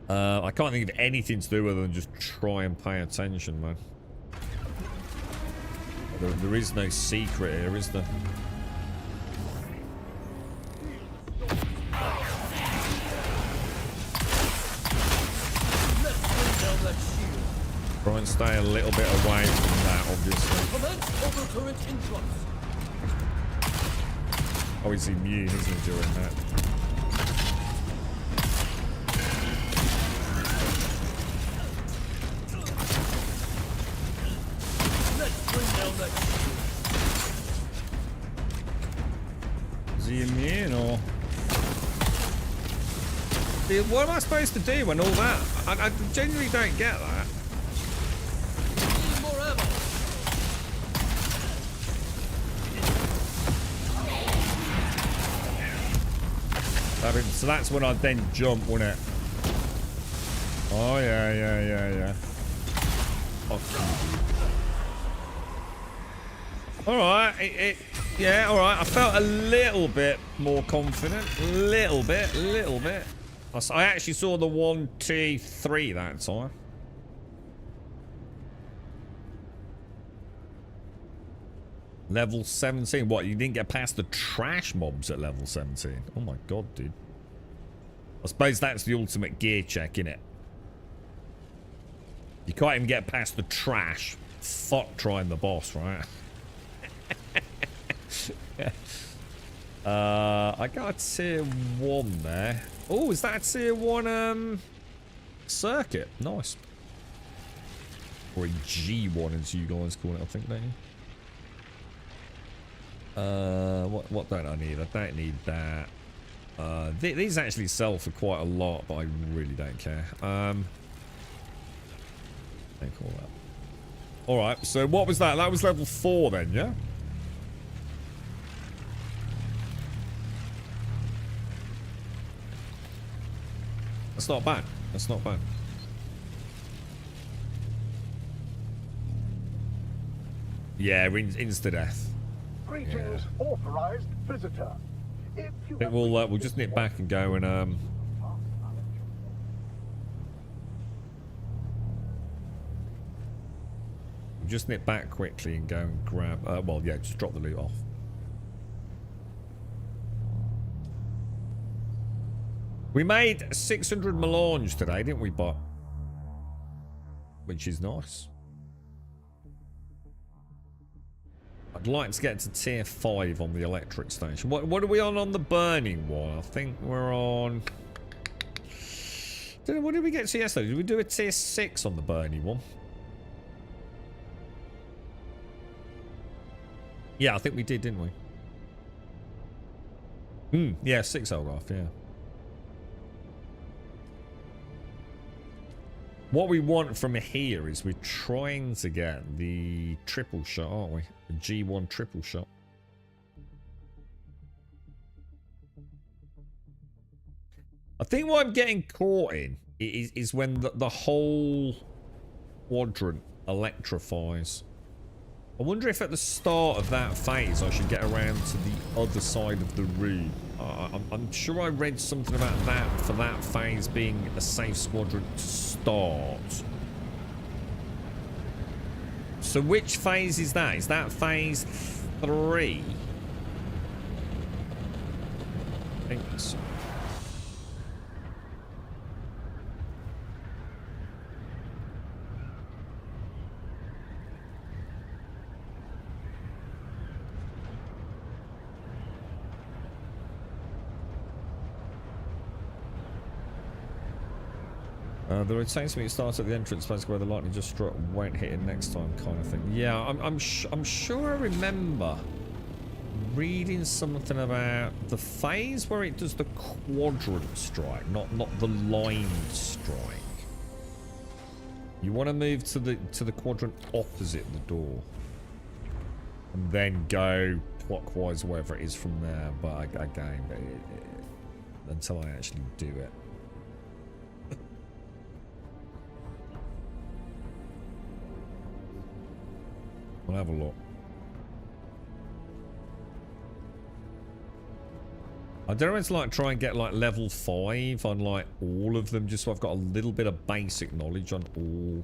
I can't think of anything to do other than just try and pay attention, man. There is no secret here, is there? Try and stay a little bit away from that, obviously. Oh, he's immune, isn't he, during that? Is he immune, or...? See, what am I supposed to do when all that? I genuinely don't get that. So that's when I'd then jump, wouldn't it? Oh, yeah. Alright, yeah, alright. I felt a little bit more confident. Little bit. I actually saw the 1, 2, 3 that time. Level 17. What, you didn't get past the trash mobs at level 17? Oh my god, dude. I suppose that's the ultimate gear check, innit? You can't even get past the trash. Fuck trying the boss, right? I got a tier 1 there. Oh, is that a tier 1 circuit? Nice. Or a G1 as you guys call it, I think, don't you? What don't I need? I don't need that. These actually sell for quite a lot, but I really don't care. Take all that. Alright, so what was that? That was level 4 then, yeah? That's not bad. That's not bad. Yeah, insta-death. Greetings, authorized visitor. If you I think we'll just nip back and go and we'll just nip back quickly and go and grab well yeah, just drop the loot off. We made 600 melange today, didn't we, bot? Which is nice. I'd like to get to tier 5 on the electric station. What are we on the burning one? I think we're on... Don't know, what did we get to yesterday? Did we do a tier 6 on the burning one? Yeah, I think we did, didn't we? Yeah, 6 Elgoth, yeah. What we want from here is we're trying to get the triple shot, aren't we? The G1 triple shot. I think what I'm getting caught in is when the whole quadrant electrifies. I wonder if at the start of that phase I should get around to the other side of the room. I'm sure I read something about that for that phase being a safe squadron to start. So which phase is that? Is that phase 3? I think so. The rotating speed starts at the entrance place where the lightning just struck, won't hit it next time, kind of thing. Yeah, I'm sure I remember reading something about the phase where it does the quadrant strike, not the line strike. You want to move to the quadrant opposite the door, and then go clockwise wherever it is from there. But again, until I actually do it. We'll have a look. I don't know if it's like try and get like level 5 on like all of them, just so I've got a little bit of basic knowledge on all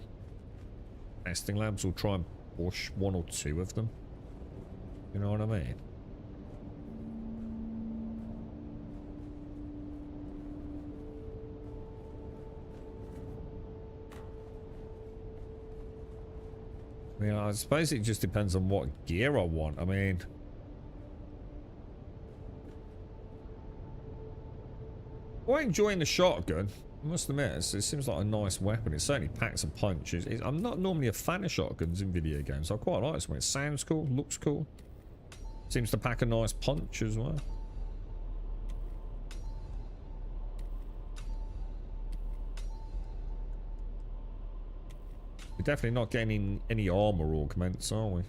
testing labs, or try and push 1 or 2 of them. You know what I mean? I mean, I suppose it just depends on what gear I want. I mean, quite enjoying the shotgun. I must admit, it seems like a nice weapon. It certainly packs a punch. I'm not normally a fan of shotguns in video games. I quite like this one. It sounds cool, looks cool. Seems to pack a nice punch as well. We're definitely not getting any armor augments, are we?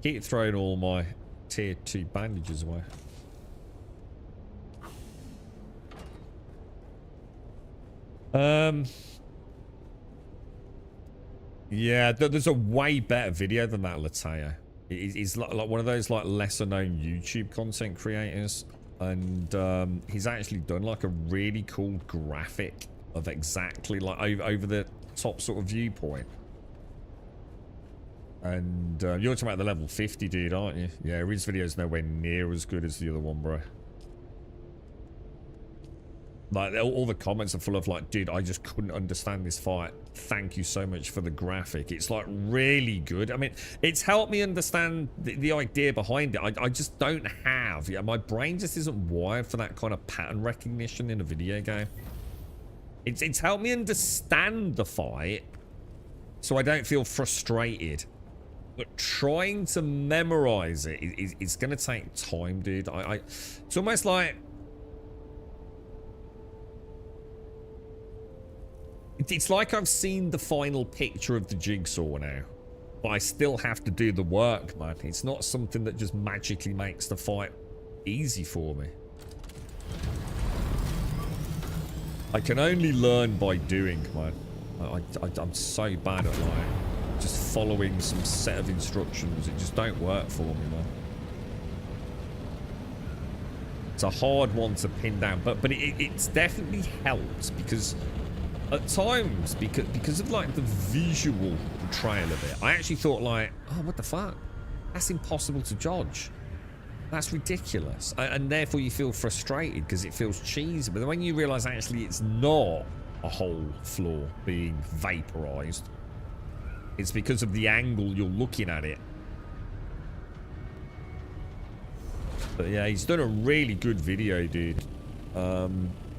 Keep throwing all my tier 2 bandages away. Yeah, there's a way better video than that, Lateo. He's like one of those like lesser known YouTube content creators, and he's actually done like a really cool graphic of exactly like over the top sort of viewpoint. And you're talking about the level 50 dude, aren't you? Yeah, his video's nowhere near as good as the other one, bro. Like, all the comments are full of like, dude, I just couldn't understand this fight. Thank you so much for the graphic. It's like really good. I mean, it's helped me understand the idea behind it. I just don't have, yeah, my brain just isn't wired for that kind of pattern recognition in a video game. It's helped me understand the fight, so I don't feel frustrated. But trying to memorize it is going to take time, dude. It's almost like... It's like I've seen the final picture of the jigsaw now. But I still have to do the work, man. It's not something that just magically makes the fight easy for me. I can only learn by doing, man. I'm so bad at, like, just following some set of instructions. It just don't work for me, man. It's a hard one to pin down, but it's definitely helped because at times, because of like the visual portrayal of it, I actually thought like, oh, what the fuck? That's impossible to dodge. That's ridiculous. And therefore you feel frustrated because it feels cheesy. But then when you realize actually it's not a whole floor being vaporized, it's because of the angle you're looking at it. But yeah, he's done a really good video, dude.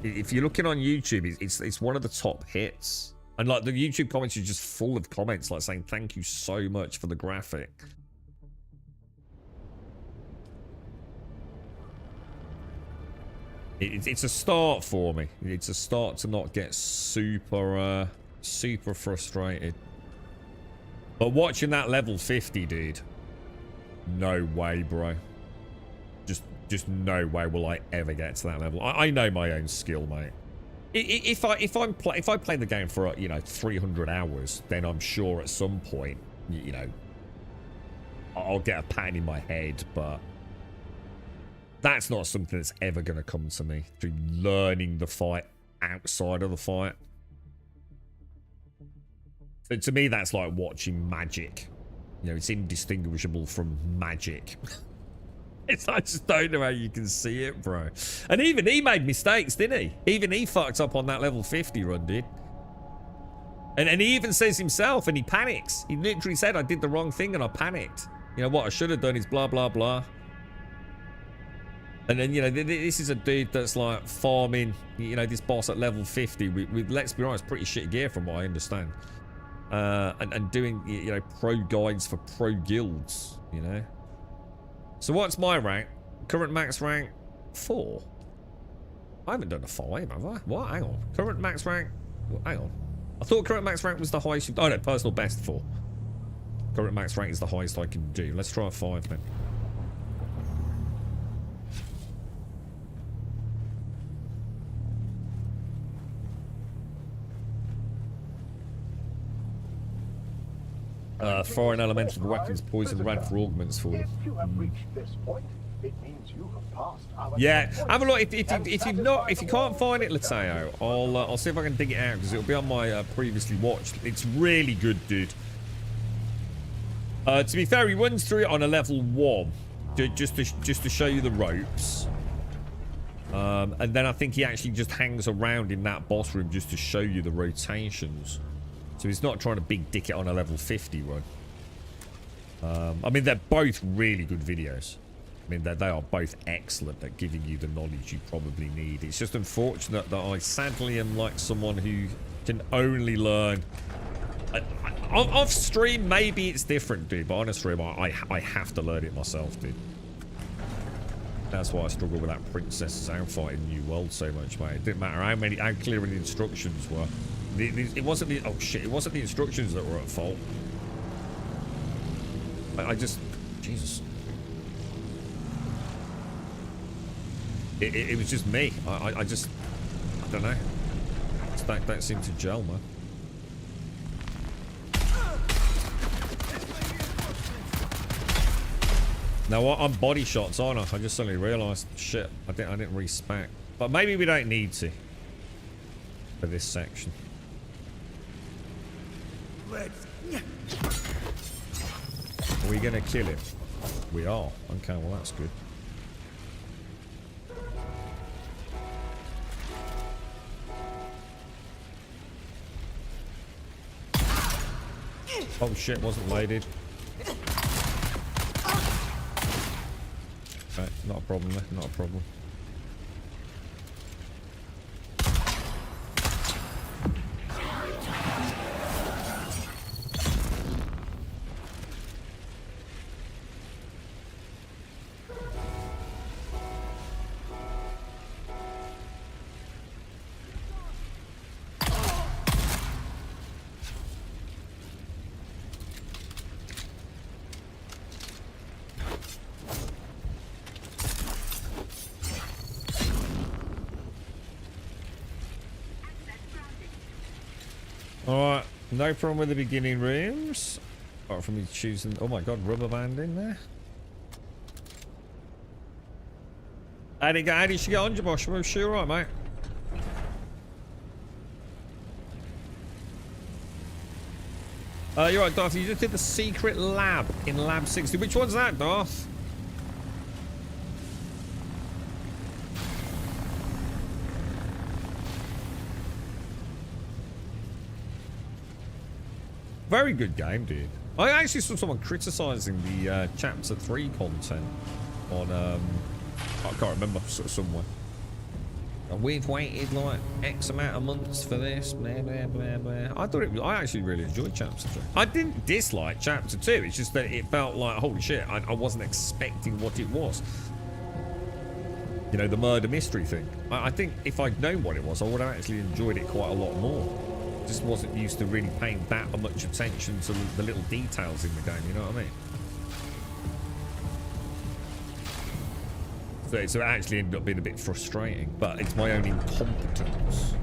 If you're looking on YouTube, it's one of the top hits. And like the YouTube comments are just full of comments like saying thank you so much for the graphic. It's a start for me. It's a start to not get super super frustrated. But watching that level 50, dude, no way, bro. Just no way will I ever get to that level. I know my own skill, mate. If I play the game for 300 hours, then I'm sure at some point, you know, I'll get a pattern in my head. But that's not something that's ever going to come to me through learning the fight outside of the fight. So to me, that's like watching magic. You know, it's indistinguishable from magic. I just don't know how you can see it, bro. And even he made mistakes, didn't he? Even he fucked up on that level 50 run, dude. And he even says himself, and he panics. He literally said, I did the wrong thing and I panicked. You know, what I should have done is blah, blah, blah. And then, you know, this is a dude that's like farming, you know, this boss at level 50 with let's be honest, pretty shit gear from what I understand. And doing, you know, pro guides for pro guilds, you know. So what's my rank? Current max rank 4. I haven't done a 5, have I? What? Hang on. Current max rank. Hang on. I thought current max rank was the highest. Oh no, personal best 4. Current max rank is the highest I can do. Let's try a 5 then. Foreign elemental weapons, poison, rad for augments for them. If you have reached this point, it means you have passed our Yeah, checkpoint. have a look. If you can't find it, Lateo, I'll see if I can dig it out because it'll be on my previously watched. It's really good, dude. To be fair, he runs through it on a level 1, just to show you the ropes. And then I think he actually just hangs around in that boss room just to show you the rotations. So he's not trying to big dick it on a level 50 run. I mean, they're both really good videos. I mean, they are both excellent at giving you the knowledge you probably need. It's just unfortunate that I sadly am like someone who can only learn... Off stream, maybe it's different, dude. But on a stream, I have to learn it myself, dude. That's why I struggle with that Princess Soundfight in New World so much, mate. It didn't matter how clear the instructions were. It wasn't the... Oh, shit. It wasn't the instructions that were at fault. I just... Jesus. It was just me. I just... I don't know. Just don't seem to gel, man. Now, I'm body shots, aren't I? I just suddenly realised. Shit. I didn't respec. But maybe we don't need to. For this section. Are we gonna kill him? We are. Okay, well that's good. Oh shit, wasn't loaded. Right, not a problem there, not a problem. No problem with the beginning rooms. Apart from me choosing... Oh my god, rubber band in there. How did you get on, Jabosh? Well, sure, right, mate. You're right, Darth. You just did the secret lab in Lab 60. Which one's that, Darth? Very good game, dude. I actually saw someone criticizing the Chapter 3 content on, I can't remember, somewhere. We've waited like X amount of months for this, blah, blah, blah, blah. I actually really enjoyed Chapter 3. I didn't dislike Chapter 2, it's just that it felt like, holy shit, I wasn't expecting what it was. You know, the murder mystery thing. I think if I'd known what it was, I would have actually enjoyed it quite a lot more. Just wasn't used to really paying that much attention to the little details in the game, you know what I mean? So it actually ended up being a bit frustrating, but it's my own incompetence.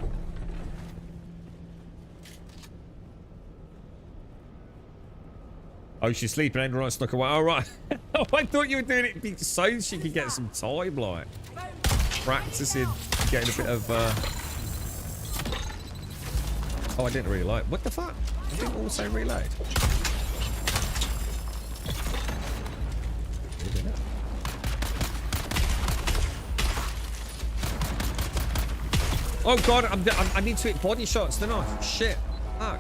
Oh, she's sleeping and right stuck away. All right. Oh, I thought you were doing it so she could get some time, like practicing, getting a bit of. Oh, I didn't really like. What the fuck? I didn't also reload. Oh god, I need to hit body shots, don't I? Shit. Fuck.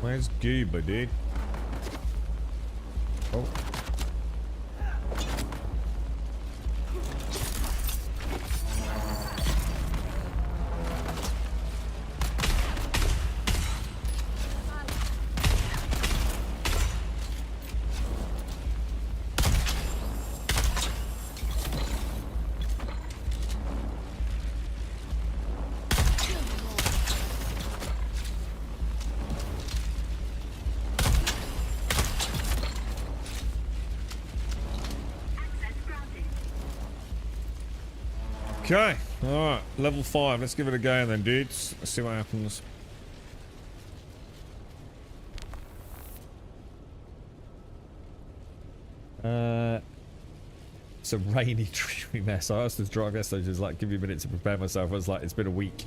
Where's Goober, dude? Oh. Okay, alright, level 5. Let's give it a go then, dudes. Let's see what happens. It's a rainy, dreary mess. I asked this drive yesterday, just like, give me a minute to prepare myself. I was like, it's been a week.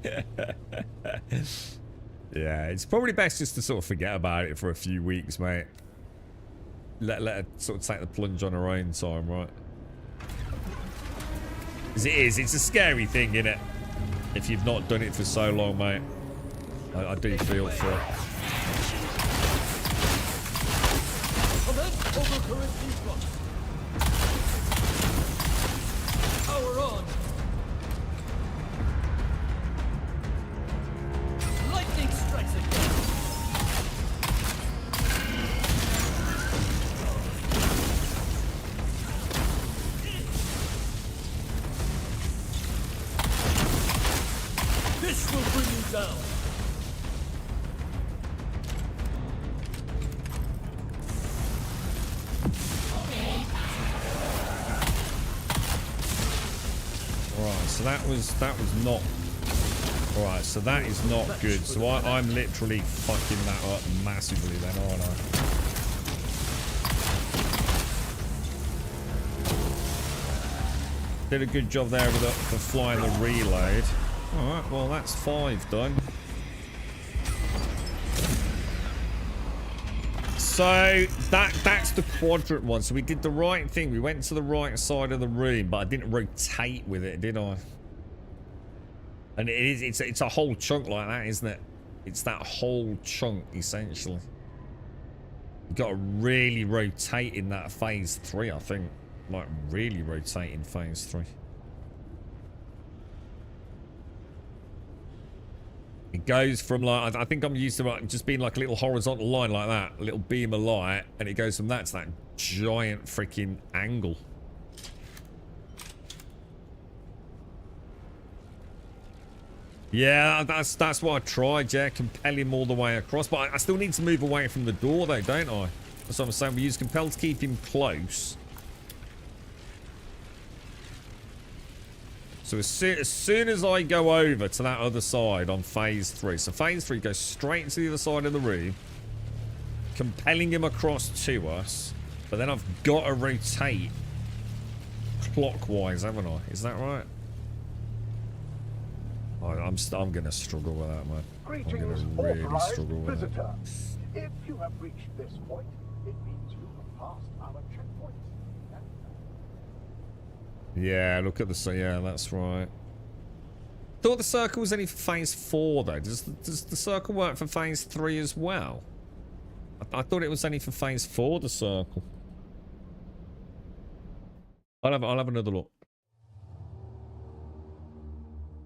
Yeah, it's probably best just to sort of forget about it for a few weeks, mate. Let her sort of take the plunge on her own time, right? As it is, it's a scary thing, isn't it? If you've not done it for so long, mate. I do feel for it. Power on. Lightning strikes again. This will bring you down. Right, so that was not. Alright, so that is not good. So I'm literally fucking that up massively then, aren't I? Did a good job there with the flying the reload. Alright, well that's 5 done. So that's the quadrant one. So we did the right thing. We went to the right side of the room, but I didn't rotate with it, did I? And it's a whole chunk like that, isn't it? It's that whole chunk essentially. You got to really rotate in that phase 3, I think. Like really rotate in phase 3. It goes from like, I think I'm used to like just being like a little horizontal line like that, a little beam of light, and it goes from that to that giant freaking angle. Yeah, that's what I tried, yeah. Compel him all the way across. But I still need to move away from the door, though, don't I? That's what I'm saying. We use compel to keep him close. So as soon as I go over to that other side on phase 3. So phase 3 goes straight to the other side of the room. Compelling him across to us. But then I've got to rotate clockwise, haven't I? Is that right? Oh, I'm going to struggle with that, man. I'm going to really struggle with visitor. If you have reached this point, it means you have passed our checkpoint. Yeah, look at the... Yeah, that's right. Thought the circle was only for phase 4, though. Does the circle work for phase 3 as well? I thought it was only for phase 4, the circle. I'll have another look.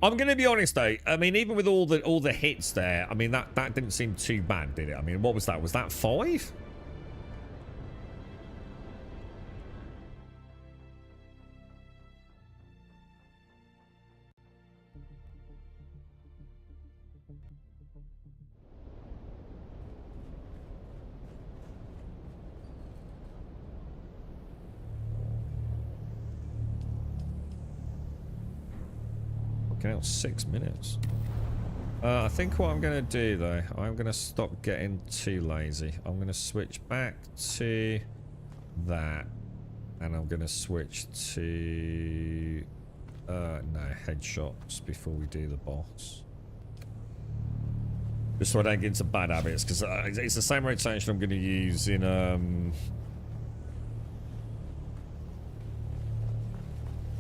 I'm going to be honest, though. I mean, even with all the hits there, I mean, that didn't seem too bad, did it? I mean, what was that? Was that 5? Okay, 6 minutes. I think what I'm going to do, though, I'm going to stop getting too lazy. I'm going to switch back to that. And I'm going to switch to... no, headshots before we do the boss. Just so I don't get into bad habits, because it's the same rotation I'm going to use in...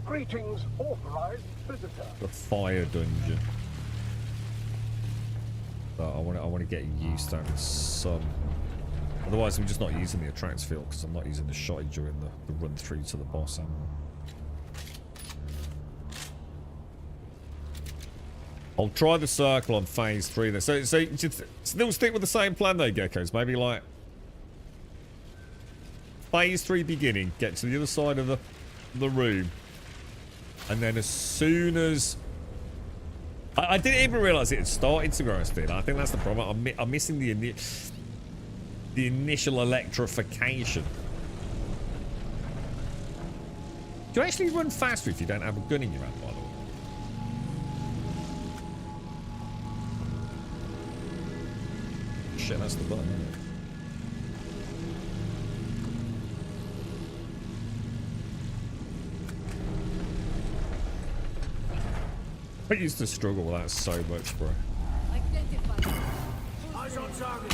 Greetings, authorized visitor. the fire dungeon. But I want to get used to having some. Otherwise, I'm just not using the attracts field because I'm not using the shotty during the run through to the boss. I'll try the circle on phase 3 there. So still stick with the same plan though, Geckos. Maybe like phase 3 beginning, get to the other side of the room. And then as soon as... I didn't even realise it had started, to be honest. I think that's the problem. I'm missing the initial electrification. Do you actually run faster if you don't have a gun in your hand, by the way? Shit, that's the button, isn't it? I used to struggle with that so much, bro. Identify. Eyes on target.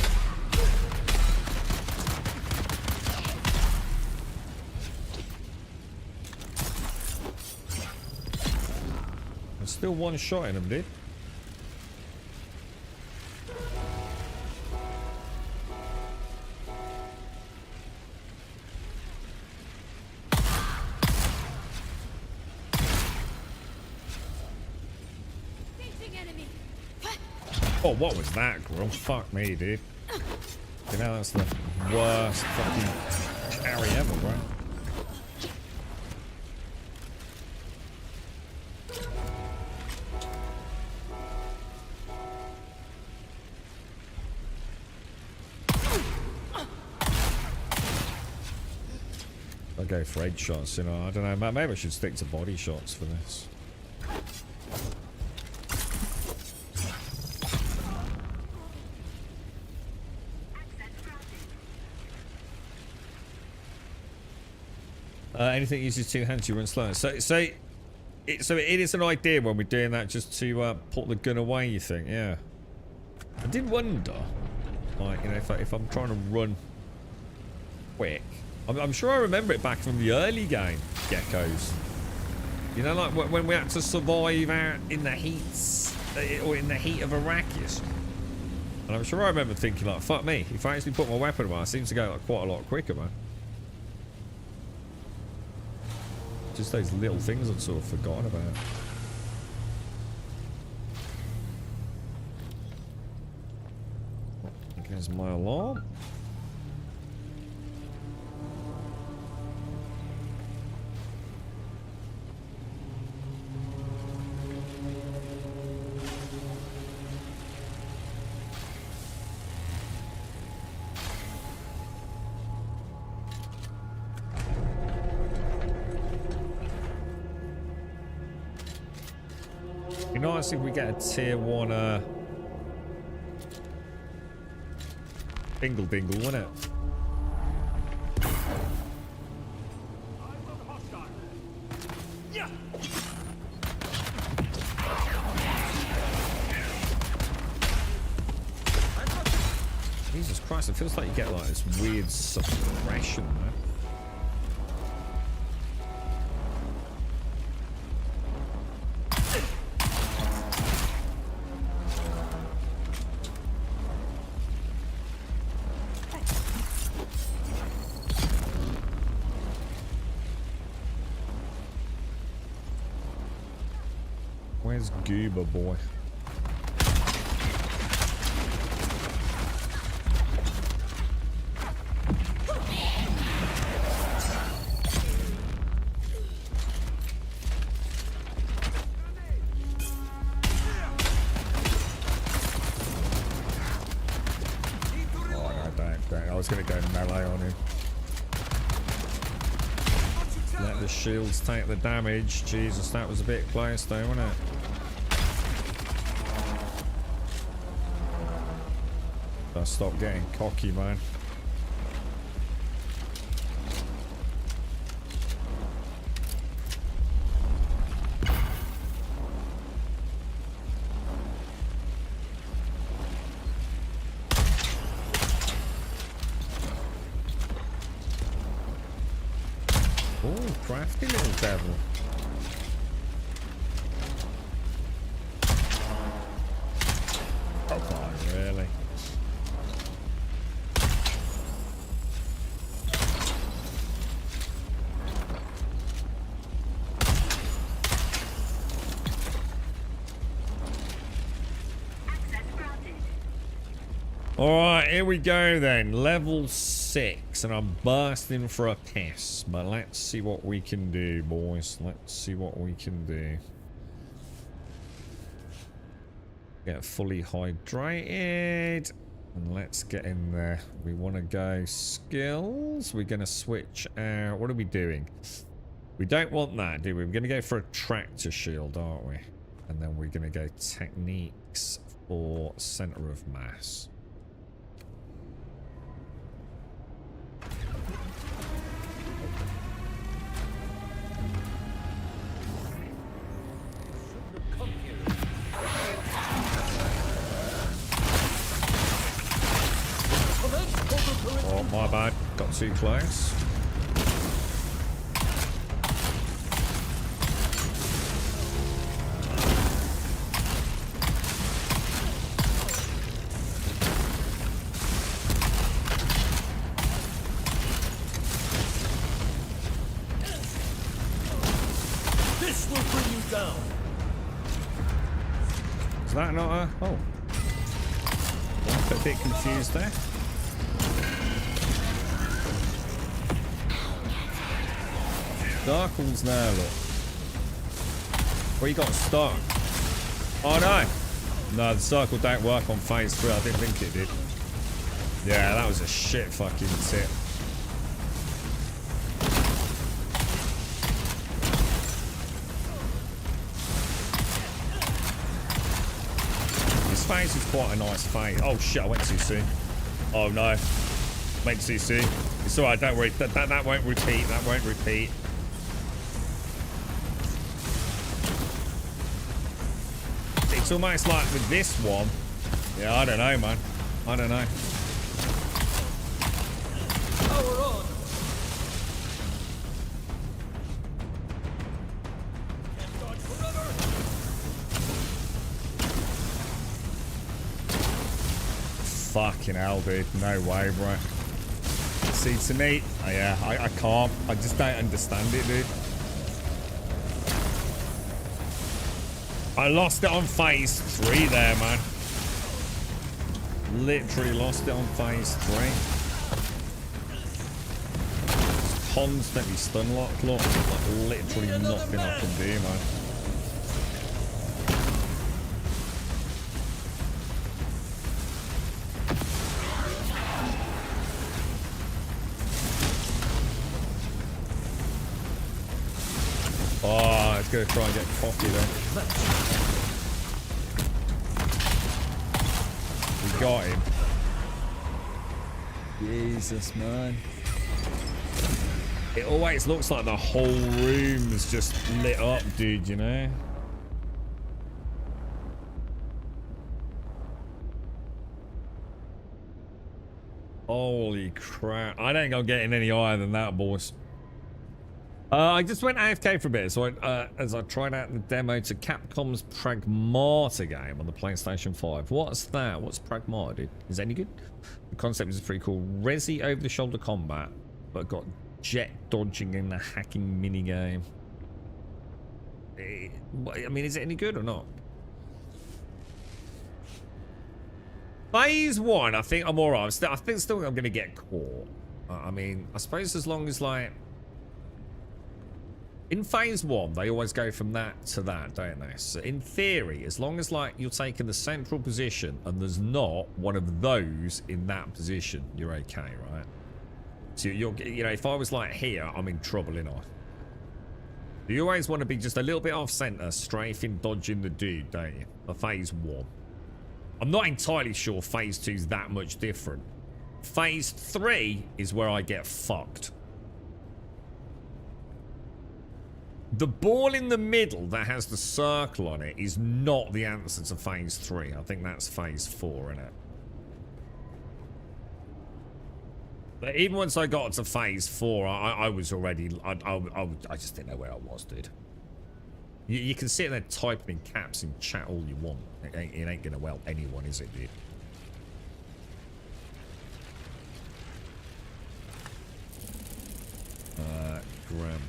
There's still one shot in him, dude. Oh, what was that, girl? Fuck me, dude. You know, that's the worst fucking carry ever, bro. I'll go for head shots, you know. I don't know. Maybe I should stick to body shots for this. Anything uses 2 hands, you run slower. So it is an idea when we're doing that just to put the gun away, you think? Yeah. I did wonder, like, you know, if I'm trying to run quick. I'm sure I remember it back from the early game, Geckos. You know, like when we had to survive out in the heats, or in the heat of Arrakis. And I'm sure I remember thinking, like, fuck me, if I actually put my weapon away, I seem to go like, quite a lot quicker, man. Just those little things I'd sort of forgotten about. There's my alarm. nice if we get a tier 1 dingle dingle, wouldn't it? Jesus Christ, it feels like you get like this weird suppression, man. Where's Goober boy? I was going to go melee on him. Let the shields take the damage. Jesus, that was a bit close though, wasn't it? I stopped getting cocky, man. Oh, crafty little devil. Oh, God, really? Alright, here we go then. Level 6, and I'm bursting for a piss. But let's see what we can do, boys. Let's see what we can do. Get fully hydrated. And let's get in there. We want to go skills. We're going to switch out. What are we doing? We don't want that, do we? We're going to go for a tractor shield, aren't we? And then we're going to go techniques for center of mass. Oh, my bad. Got too close. This will bring you down. Is that not a... Oh. I'm a bit confused there. Circles now, look. Where you got stuck? Oh no! No, the circle don't work on phase 3. I didn't think it did. Yeah, that was a shit fucking tip. This phase is quite a nice phase. Oh shit, I went too soon. Oh no. Went too soon. It's alright, don't worry. That won't repeat. That won't repeat. It's almost like with this one. Yeah, I don't know, man. I don't know. Power on. Can't dodge forever. Fucking hell, dude. No way, bro. See, to me, oh yeah, I can't. I just don't understand it, dude. I lost it on phase 3 there, man. Literally lost it on phase 3. Constantly stun locked, look. Like literally nothing I can do, man. Oh, it's gonna try and get cocky then. got him. Jesus, man. It always looks like the whole room's just lit up, dude, you know? Holy crap. I ain't gonna get in any higher than that, boys. I just went AFK for a bit, so as I tried out the demo to Capcom's Pragmata game on the PlayStation 5. What's that? What's Pragmata, dude? Is it any good? The concept is pretty cool. Resi over-the-shoulder combat, but got jet dodging in the hacking minigame. I mean, is it any good or not? Phase 1, I think I'm alright. I think still I'm going to get caught. I mean, I suppose as long as, like... In phase 1, they always go from that to that, don't they? So in theory, as long as, like, you're taking the central position and there's not one of those in that position, you're okay, right? So you're, you know, if I was, like, here, I'm in trouble, you know. You always want to be just a little bit off center, strafing, dodging the dude, don't you? For phase 1. I'm not entirely sure phase 2's that much different. Phase 3 is where I get fucked. The ball in the middle that has the circle on it is not the answer to phase 3. I think that's phase 4, isn't it? But even once I got to phase 4, I was already... I just didn't know where I was, dude. You can sit there typing in caps and chat all you want. It ain't gonna help anyone, is it, dude? Grab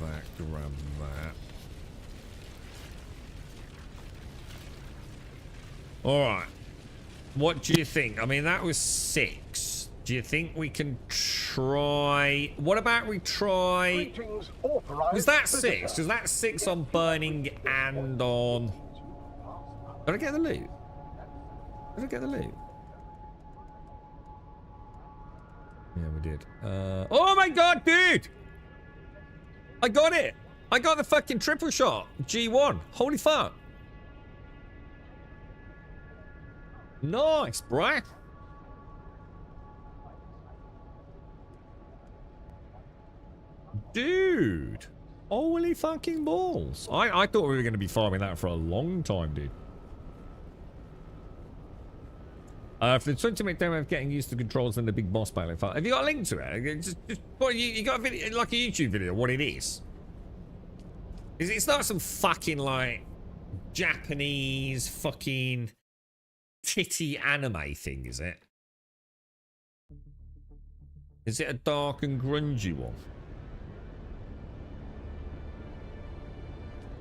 that. Grab that. Alright. What do you think? I mean, that was 6. Do you think we can try... What about we try... Was that 6? Was that 6 on burning and on... Did I get the loot? Did I get the loot? Yeah, we did. Oh my god, dude! I got it! I got the fucking triple shot. G1. Holy fuck. Nice, bruh. Dude. Holy fucking balls. I thought we were going to be farming that for a long time, dude. For the 20-minute demo of getting used to controls and the big boss battle. Have you got a link to it? Just what, you got a video, like a YouTube video, what it is? It's not some fucking, like, Japanese fucking titty anime thing, is it? Is it a dark and grungy one?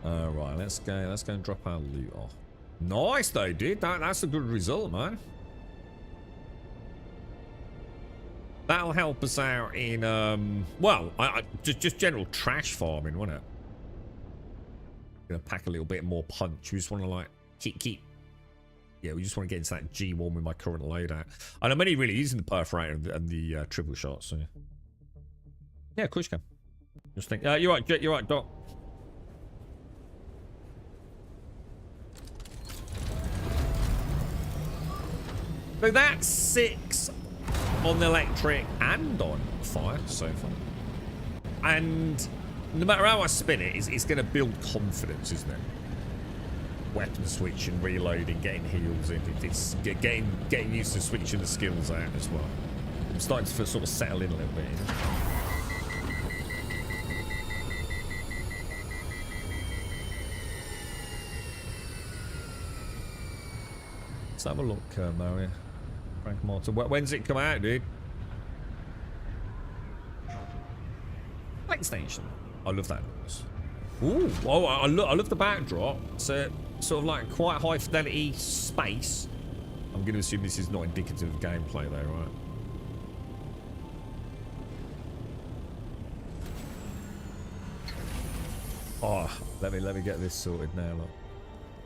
Right, let's go and drop our loot off. Nice though, dude. That's a good result, man. That'll help us out in well, just general trash farming, won't it? Gonna pack a little bit more punch. We just want to like keep. Yeah, we just want to get into that G1 with my current loadout, and I'm only really using the perforator and the triple shot. So yeah, of course you can. Just think. You're right, Jet. You're right, Doc. So that's 6 on the electric and on fire so far. And no matter how I spin it, it's going to build confidence, isn't it? Weapon switching, reloading, getting heals in. It's getting used to switching the skills out as well. I'm starting to sort of settle in a little bit. You know? Let's have a look, Mario. Frank Martin. When's it come out, dude? PlayStation. I love that noise. Ooh, oh, I love the backdrop. It's sort of like quite high fidelity space. I'm going to assume this is not indicative of gameplay, though, right? Oh, let me get this sorted now. Look.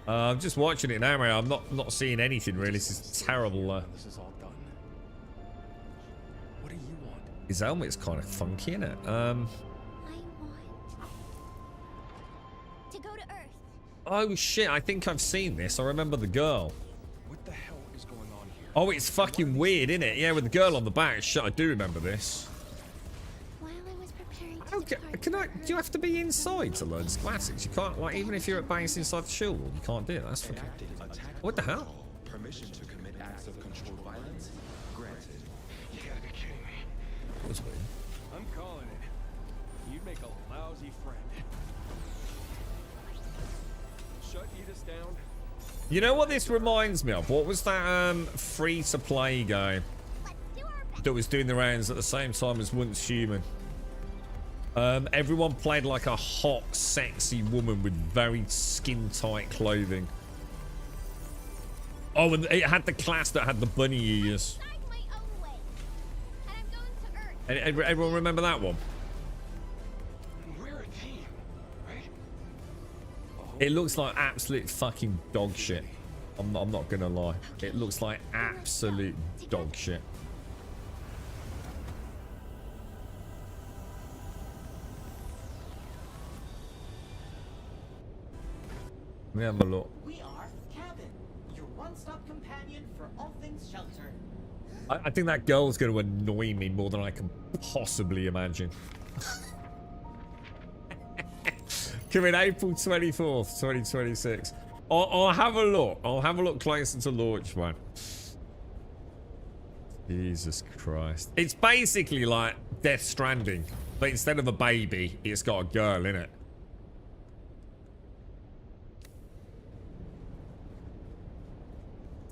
I'm just watching it now, man. I'm not seeing anything really. This is terrible. This is all done. What do you want? His helmet's kind of funky, isn't it? I want to go to Earth. Oh shit, I think I've seen this. I remember the girl. What the hell is going on here? Oh, it's fucking weird, isn't it? Yeah, with the girl on the back. Shit, I do remember this. While I was preparing to Okay, depart do you have to be inside to learn schematics? You can't, like, even if you're at base inside the shield wall, you can't do it. That's fucking... What the hell? Permission to commit acts of controlled violence? Granted. You gotta be kidding me. That's weird. I'm calling it. You'd make a lousy friend. Shut Edith down. You know what this reminds me of? What was that free-to-play game that was doing the rounds at the same time as Once Human? Everyone played like a hot, sexy woman with very skin-tight clothing. Oh, and it had the class that had the bunny ears. my own way. And I'm going to Earth. Everyone remember that one? We're a team, right? It looks like absolute fucking dog shit. I'm not gonna lie. It looks like absolute dog shit. Let me have a look. We are Cabin, your one-stop companion for all things shelter. I think that girl's going to annoy me more than I can possibly imagine. Coming April 24th, 2026. I'll have a look. I'll have a look closer to launch, man. Jesus Christ. It's basically like Death Stranding, but instead of a baby, it's got a girl in it.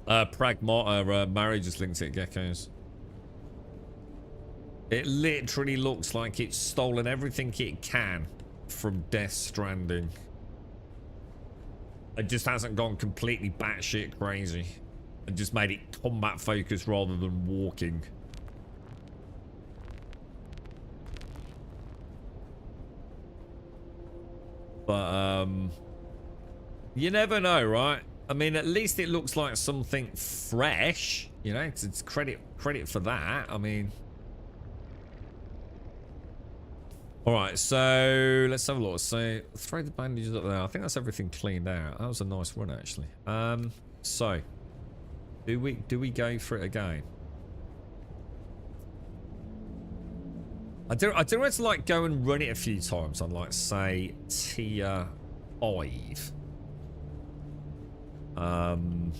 Mary just linked it, geckos. It literally looks like it's stolen everything it can from Death Stranding. It just hasn't gone completely batshit crazy and just made it combat focused rather than walking. But you never know, right? I mean, at least it looks like something fresh. You know, it's credit for that. I mean, all right. So let's have a look. So throw the bandages up there. I think that's everything cleaned out. That was a nice run, actually. So do we go for it again? I don't want to like go and run it a few times on like say tier 5. I mean,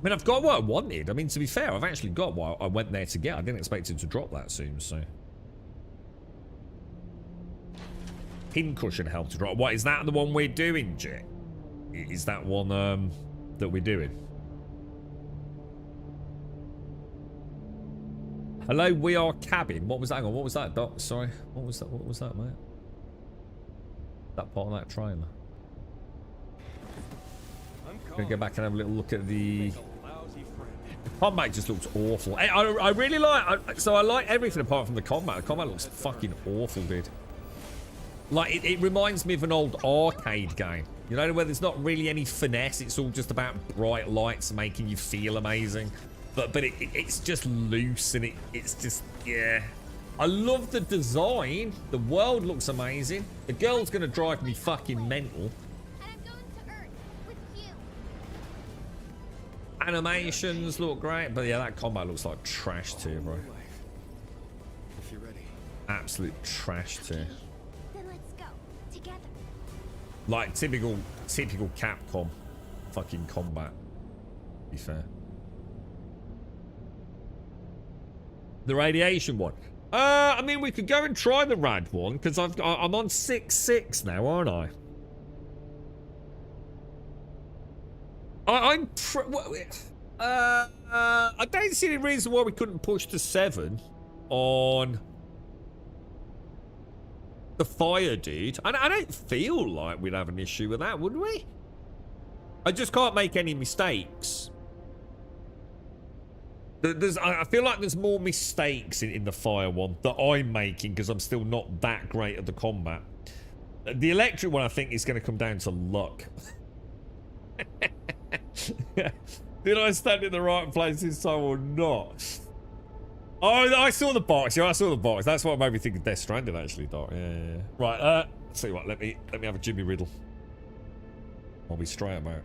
I've got what I wanted. I mean, to be fair, I've actually got what I went there to get. I didn't expect it to drop that soon, so. Pincushion helped to drop. What, is that the one we're doing, Jet? Is that one that we're doing? Hello, we are Cabin. What was that? Hang on, what was that, Doc? Sorry. What was that, mate? That part of that trailer. Gonna go back and have a little look at the combat. Just looks awful. I really like. So I like everything apart from the combat. The combat looks fucking awful, dude. Like it reminds me of an old arcade game. You know, where there's not really any finesse. It's all just about bright lights making you feel amazing. But it's just loose and it's just, yeah. I love the design. The world looks amazing. The girl's gonna drive me fucking mental. Animations look great, but yeah, that combat looks like trash too, bro. If you're ready. Absolute trash too. Then let's go together. Like typical Capcom fucking combat. To be fair. The radiation one. I mean, we could go and try the rad one because I'm on 6-6 now, aren't I? I don't see any reason why we couldn't push to 7 on the fire dude. I don't feel like we'd have an issue with that, would we? I just can't make any mistakes. I feel like there's more mistakes in the fire one that I'm making because I'm still not that great at the combat. The electric one, I think, is going to come down to luck. Did I stand in the right place this time or not? Oh, I saw the box. Yeah, I saw the box. That's what made me think of Death Stranding, actually, Doc. Yeah. Right, Tell you what, let me have a Jimmy Riddle. I'll be straight about it.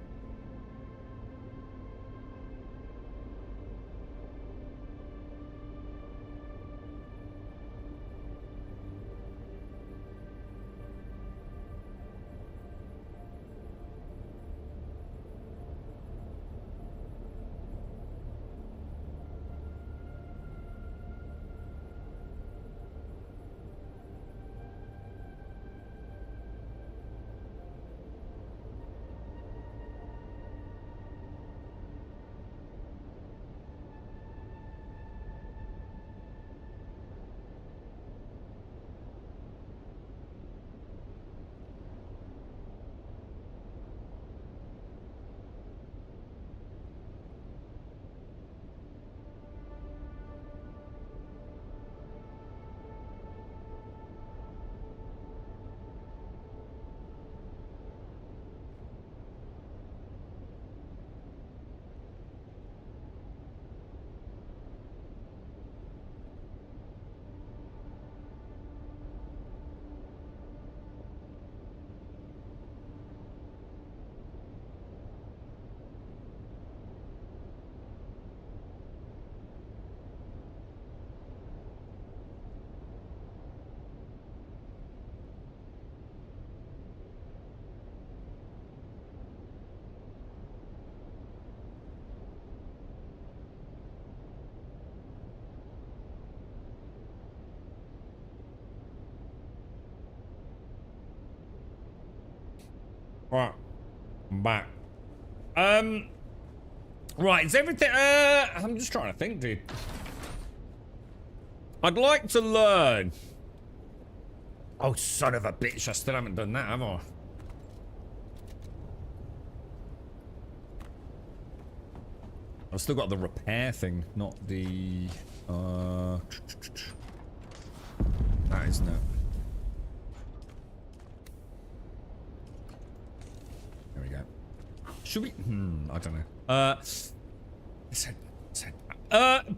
Right, I'm back. Right, is everything, I'm just trying to think, dude. I'd like to learn. Oh, son of a bitch, I still haven't done that, have I? I've still got the repair thing, not the, that isn't it? There we go. Should we? I don't know.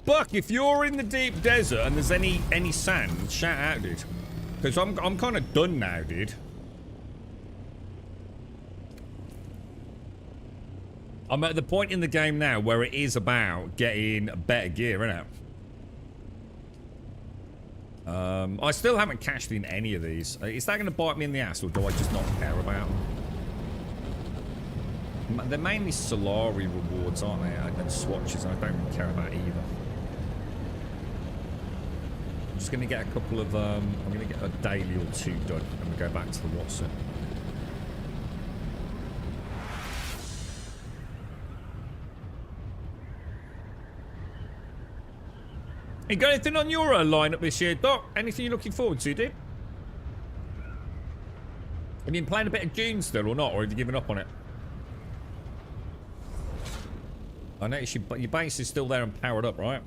Buck, if you're in the deep desert and there's any sand, shout out, dude. Because I'm kind of done now, dude. I'm at the point in the game now where it is about getting better gear, innit? I still haven't cashed in any of these. Is that going to bite me in the ass, or do I just not care about them? They're mainly Solari rewards, aren't they? And swatches, and I don't really care about either. I'm just going to get a couple of, I'm going to get a daily or two done, and we go back to the Watson. You got anything on your lineup this year, Doc? Anything you're looking forward to, dude? Have you been playing a bit of Dune still or not, or have you given up on it? I notice your base is still there and powered up, right?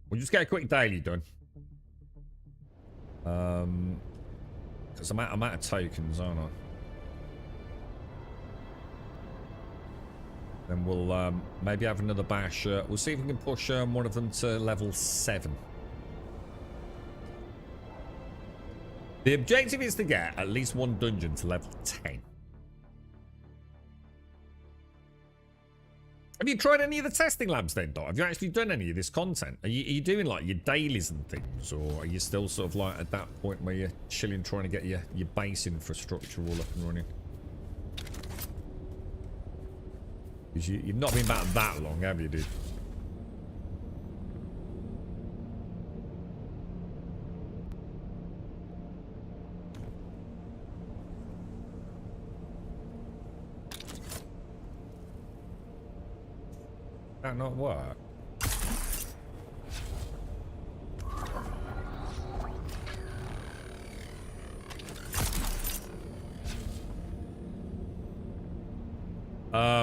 We'll just get a quick daily done. Because I'm out of tokens, aren't I? Then we'll maybe have another bash. We'll see if we can push one of them to level 7. The objective is to get at least one dungeon to level 10. Have you tried any of the testing labs then, Doc? Have you actually done any of this content? Are you doing like your dailies and things? Or are you still sort of like at that point where you're chilling trying to get your base infrastructure all up and running? Because you've not been back that long, have you, dude? That not work?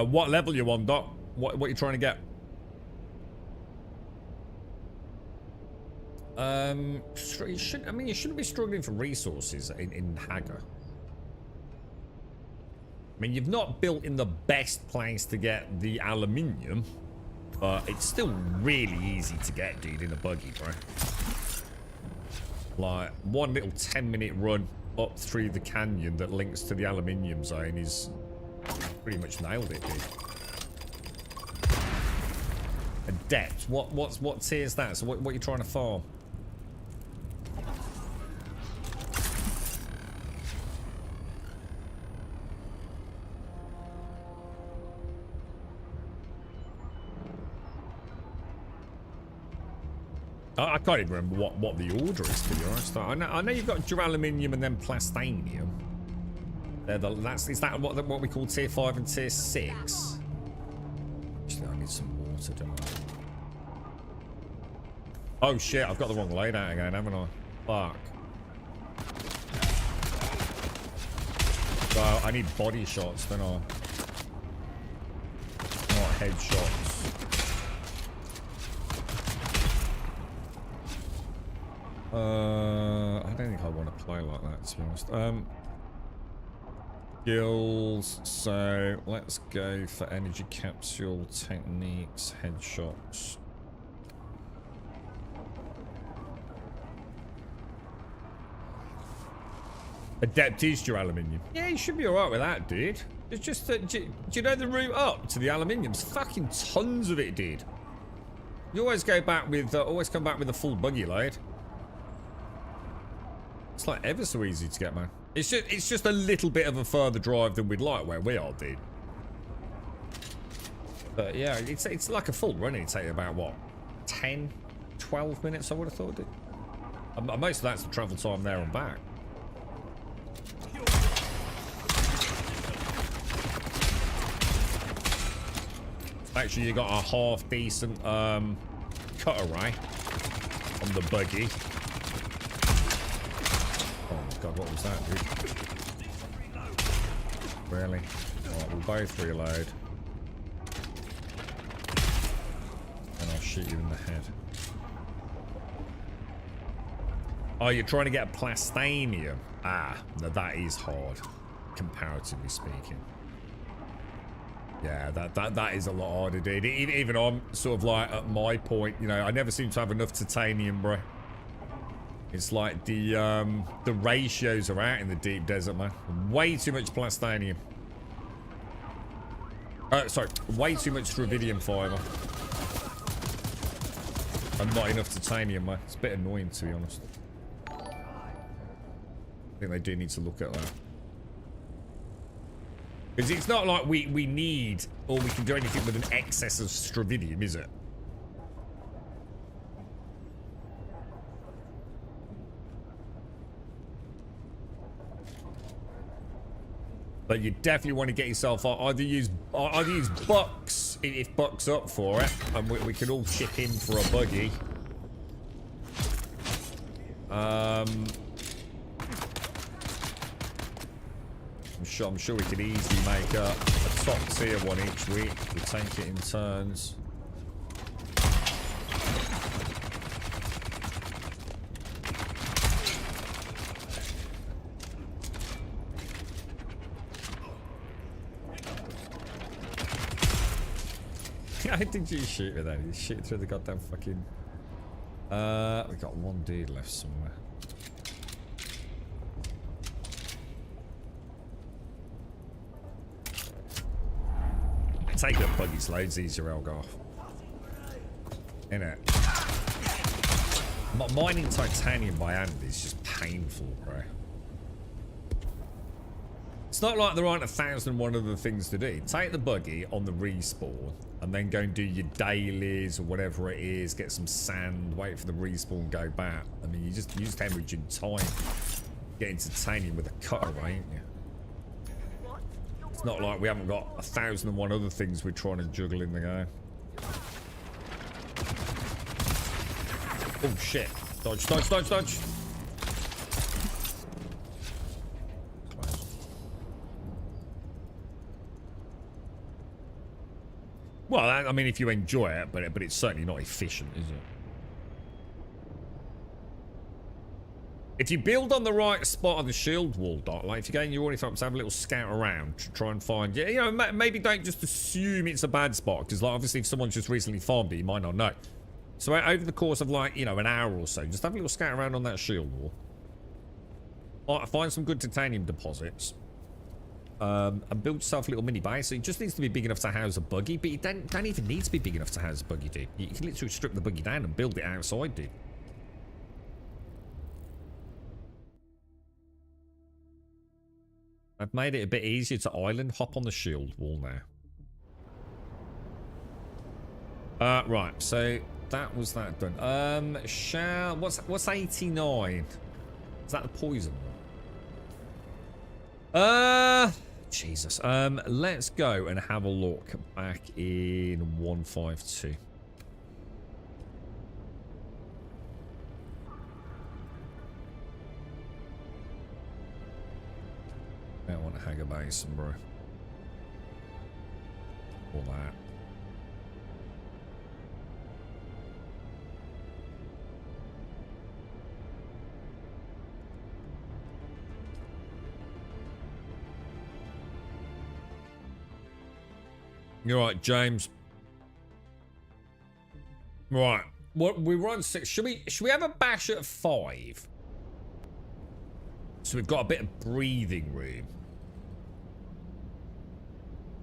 What level you on, Doc? What you trying to get? You shouldn't be struggling for resources in Hagar. I mean, you've not built in the best place to get the aluminium. But it's still really easy to get, dude, in a buggy, bro. Like, one little 10-minute run up through the canyon that links to the aluminium zone is pretty much nailed it, dude. Adept. What tier is that? So what are you trying to farm? I can't even remember what the order is, to be honest. I know you've got duraluminium and then plastanium. Is that what we call tier 5 and tier 6? Actually, I need some water, don't I? Oh shit, I've got the wrong loadout again, haven't I? Fuck. So I need body shots, don't I? Not headshots. I don't think I want to play like that, to be honest. Skills. So let's go for energy capsule, techniques, headshots. Adept is your aluminium. Yeah, you should be alright with that, dude. It's just that, do you know the route up to the aluminium's fucking tons of it, dude. You always go back with, always come back with a full buggy load. It's like ever so easy to get, man. It's just a little bit of a further drive than we'd like where we are, dude. But yeah, it's like a full run. It'd take about what, 10, 12 minutes? I would have thought, dude. Most of that's the travel time there and back. Actually, you got a half decent cutaway on the buggy. Oh my god, what was that, dude? Really? Alright, we'll both reload. And I'll shoot you in the head. Oh, you're trying to get a plastanium? Ah, now that is hard, comparatively speaking. Yeah, that is a lot harder, dude. Even I'm sort of like at my point, you know, I never seem to have enough titanium, bro. It's like the ratios are out in the deep desert, man. Way too much plastanium. Sorry, way too much rubidium fiber. And not enough titanium, man. It's a bit annoying, to be honest. I think they do need to look at that. Because it's not like we need or we can do anything with an excess of stravidium, is it? But you definitely want to get yourself either use Bucks if Buck's up for it, and we can all chip in for a buggy. I'm sure we could easily make a top tier one each week. We take it in turns. How did you shoot with that? You shoot through the goddamn fucking... we got one dude left somewhere. Take the buggy's loads easier, Elgar. Innit? Mining titanium by hand is just painful, bro. It's not like there aren't 1,001 other things to do. Take the buggy on the respawn and then go and do your dailies or whatever it is. Get some sand, wait for the respawn and go back. I mean, you just hemorrhaging time getting titanium with a cutaway, ain't you? It's not like we haven't got 1,001 other things we're trying to juggle in the game. Oh shit. Dodge, dodge, dodge, dodge. Well, I mean, if you enjoy it, but it's certainly not efficient, is it? If you build on the right spot on the shield wall, Doc, like if you're going your ornithopter, have a little scout around to try and find, you know, maybe don't just assume it's a bad spot, because like obviously if someone's just recently farmed it, you might not know. So over the course of like, you know, an hour or so, just have a little scout around on that shield wall. Find some good titanium deposits. And build yourself a little mini base. So it just needs to be big enough to house a buggy, but you don't even need to be big enough to house a buggy, dude. You can literally strip the buggy down and build it outside, dude. I've made it a bit easier to island hop on the shield wall now. Right, so that was that done. What's 89? Is that the poison one? Jesus. Let's go and have a look back in 152. I want to hang a basin, bro. All that. You're right, James. Right. What we run 6. Should we have a bash at 5? So we've got a bit of breathing room.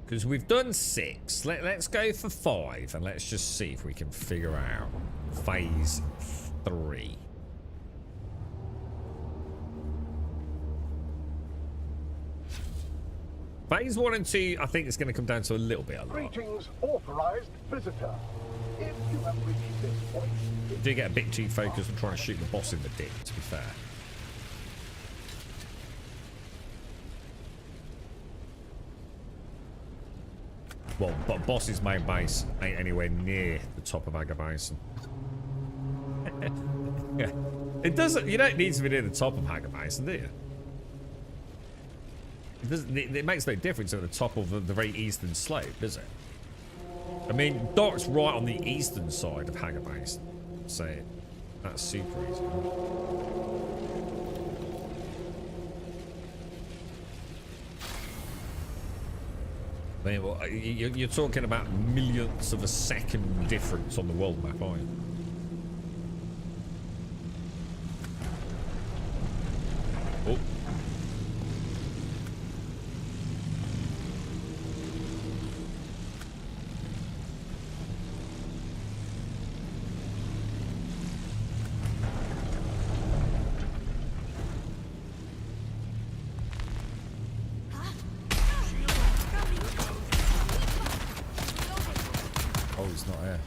Because we've done 6. Let's go for 5 and let's just see if we can figure out phase 3. Phase 1 and 2, I think it's going to come down to a little bit of luck. Greetings, authorized visitor. If you have reached this point, I do get a bit too focused on trying to shoot the boss in the dick, to be fair. Well, but boss's main base ain't anywhere near the top of Hagabason. Yeah. It doesn't. You don't need to be near the top of Hagabason, do you? It makes no difference at the top of the very eastern slope, does it? I mean, Doc's right on the eastern side of Hagabason, so that's super easy. I mean, well, you're talking about millionths of a second difference on the world map, aren't you? Oh. Oh, he's not here.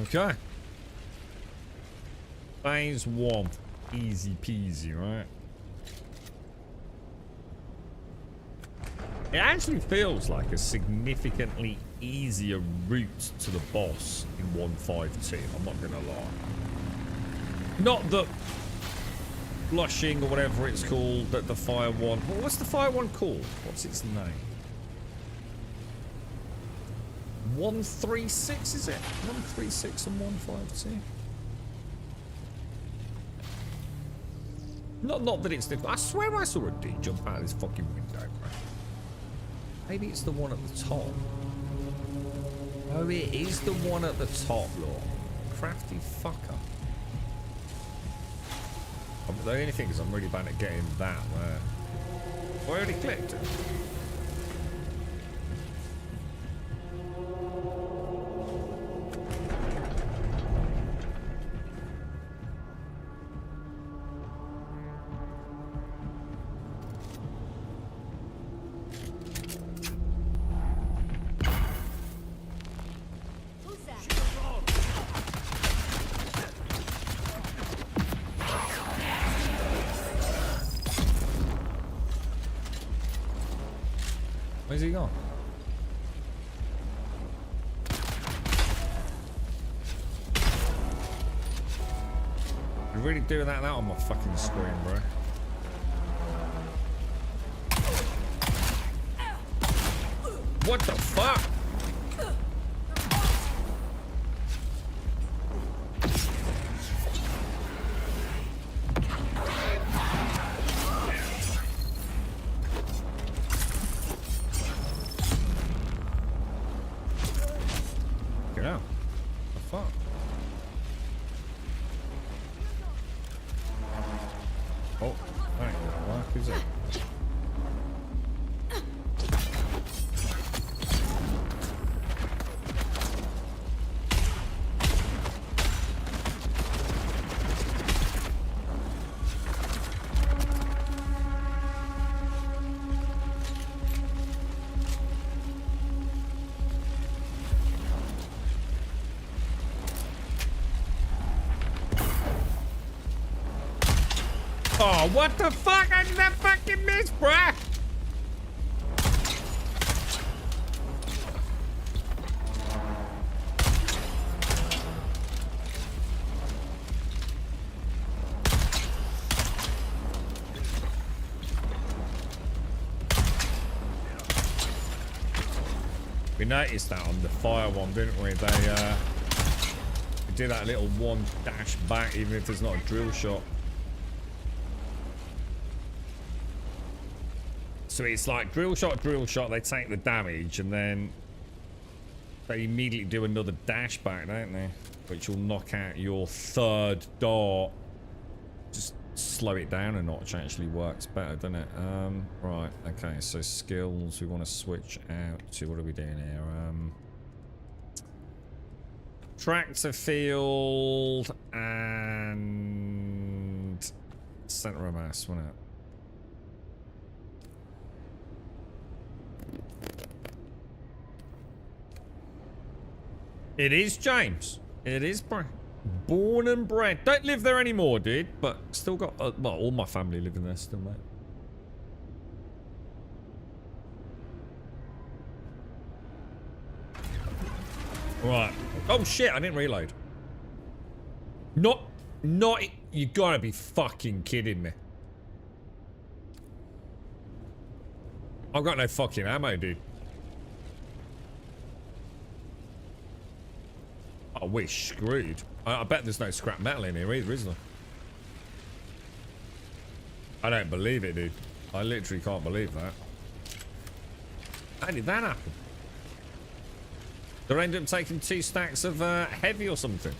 Okay. Phase 1. Easy peasy, right? It actually feels like a significantly easier route to the boss in 152, I'm not gonna lie. Not that Blushing or whatever it's called, that the fire one. What's the fire one called? What's its name? 136 is it? 136 and 152. Not that it's different. I swear I saw a dude jump out of this fucking window, bro. Maybe it's the one at the top. Oh, it is the one at the top, look. Crafty fucker. The only thing is I'm really bad at getting that there. I already clicked it. Where's he gone? You're really doing that on my fucking screen, bro. What the fuck? Get out. The fuck? Oh, that ain't gonna work, is it? Oh, what the fuck? I did that fucking miss, bruh! We noticed that on the fire one, didn't we? They did that little one dash back, even if there's not a drill shot. So it's like drill shot, they take the damage, and then they immediately do another dash back, don't they? Which will knock out your third dart. Just slow it down a notch actually works better, doesn't it? Right, okay, so skills, we want to switch out to, what are we doing here? Tractor field and center of mass, wasn't it? It is, James. It is born and bred. Don't live there anymore, dude. But still got, well, all my family living there still, mate. Right. Oh, shit. I didn't reload. Not, you gotta be fucking kidding me. I've got no fucking ammo, dude. Oh, we're screwed. I bet there's no scrap metal in here either, is there? I don't believe it, dude. I literally can't believe that. How did that happen? Did I end up taking 2 stacks of heavy or something?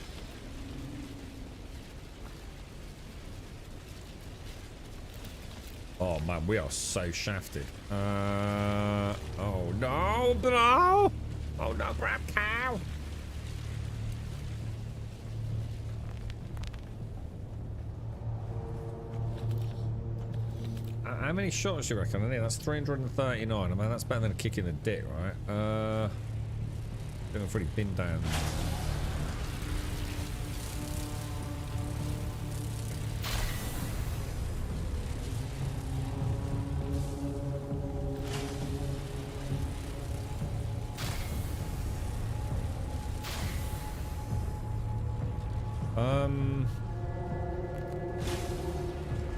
Oh man, we are so shafted. Oh no, bro! Oh no, grab cow! How many shots do you reckon I need? That's 339. I mean, that's better than a kick in the dick, right? I think I've already been down.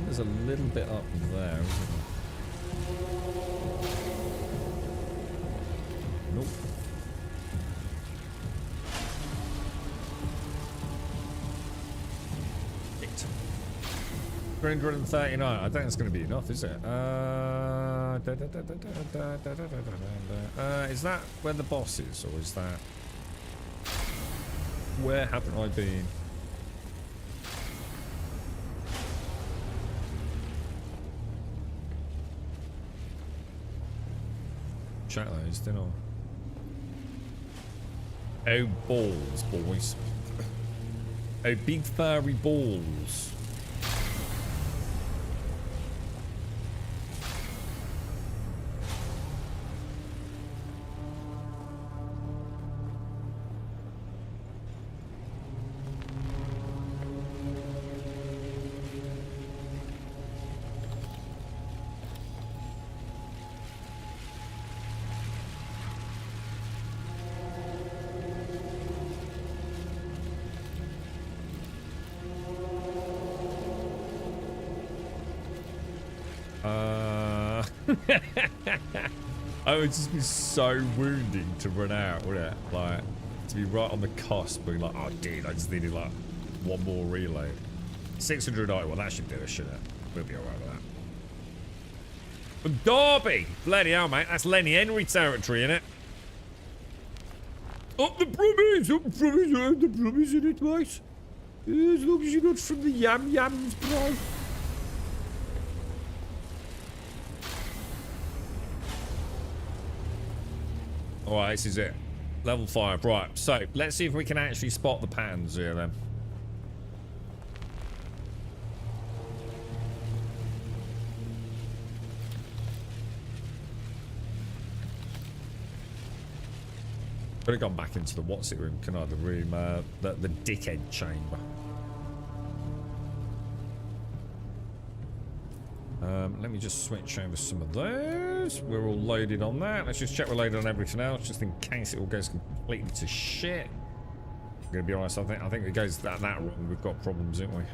There's a little bit up there, isn't there? Nope. Shit. 339. I think it's going to be enough, is it? Is that where the boss is, or is that... Where haven't I been? Check those, didn't I? Oh, balls, boys. Oh, big furry balls. Oh, it would just be so wounding to run out, wouldn't it? Like, to be right on the cusp, being like, oh, dude, I just needed, like, one more reload. 690, well, that should do it, shouldn't it? We'll be alright with that. But Derby! Bloody hell, mate. That's Lenny Henry territory, innit? Up the brummies! Up the brummies! Up the brummies in it, mate. As long as you're not from the yams, bro. Alright, this is it. Level 5. Right, so let's see if we can actually spot the patterns here then. Could have gone back into the what's it room, can I? The room, the dickhead chamber. Let me just switch over some of those. We're all loaded on that. Let's just check we're loaded on everything else, just in case it all goes completely to shit. I'm gonna be honest. I think it goes that wrong. We've got problems, haven't we?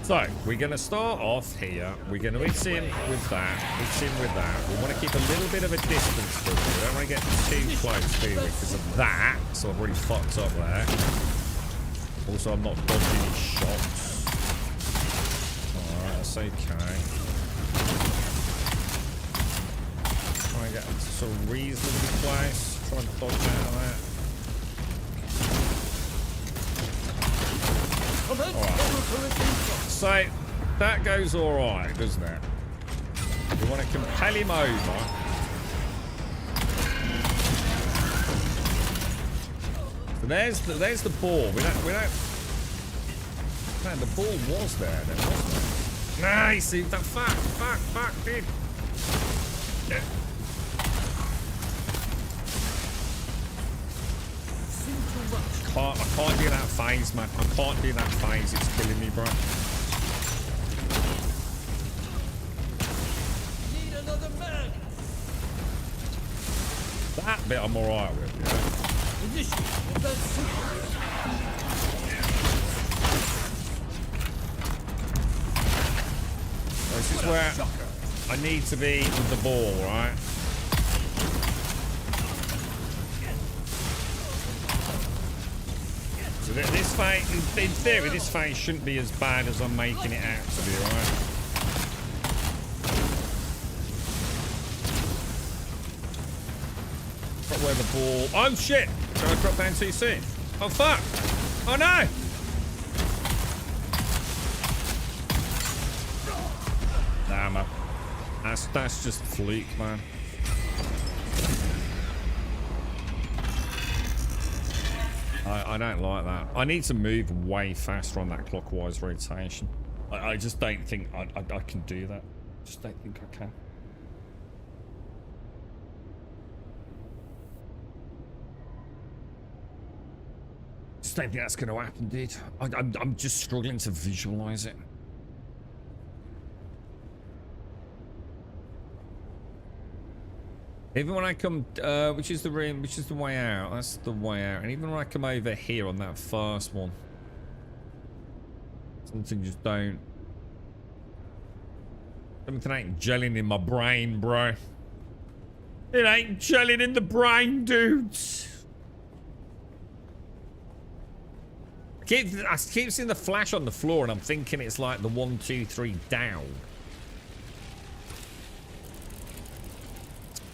So, we're going to start off here. We're going to mix in with that, We want to keep a little bit of a distance from it. We don't want to get too close, do we? Because of that. So I've already fucked up there. Also, I'm not dodging his shots. Alright, that's okay. Try and get to sort of reasonably close. Try and dodge out of that. Alright. So, that goes alright, doesn't it? We want to compel him over. So there's the ball. We don't... Man, the ball was there then, wasn't it? Nice! That fuck, dude. Yeah. I can't do that phase, man. I can't do that phase. It's killing me, bro. Need another man. That bit I'm alright with, yeah. This is where I need to be with the ball, right? So this fight, in theory, this fight shouldn't be as bad as I'm making it out to be, right? Not where the ball... Oh, shit! Did I drop down too soon? Oh, fuck! Oh, no! Nah, man. That's just fluke, man. I don't like that. I need to move way faster on that clockwise rotation. I just don't think I can do that. Just don't think I can. Just don't think that's going to happen, dude. I'm just struggling to visualize it. Even when I come, which is the room, which is the way out, that's the way out. And even when I come over here on that first one, something just don't, something ain't gelling in my brain, bro. It ain't gelling in the brain, dudes. I keep seeing the flash on the floor and I'm thinking it's like the 1, 2, 3 down.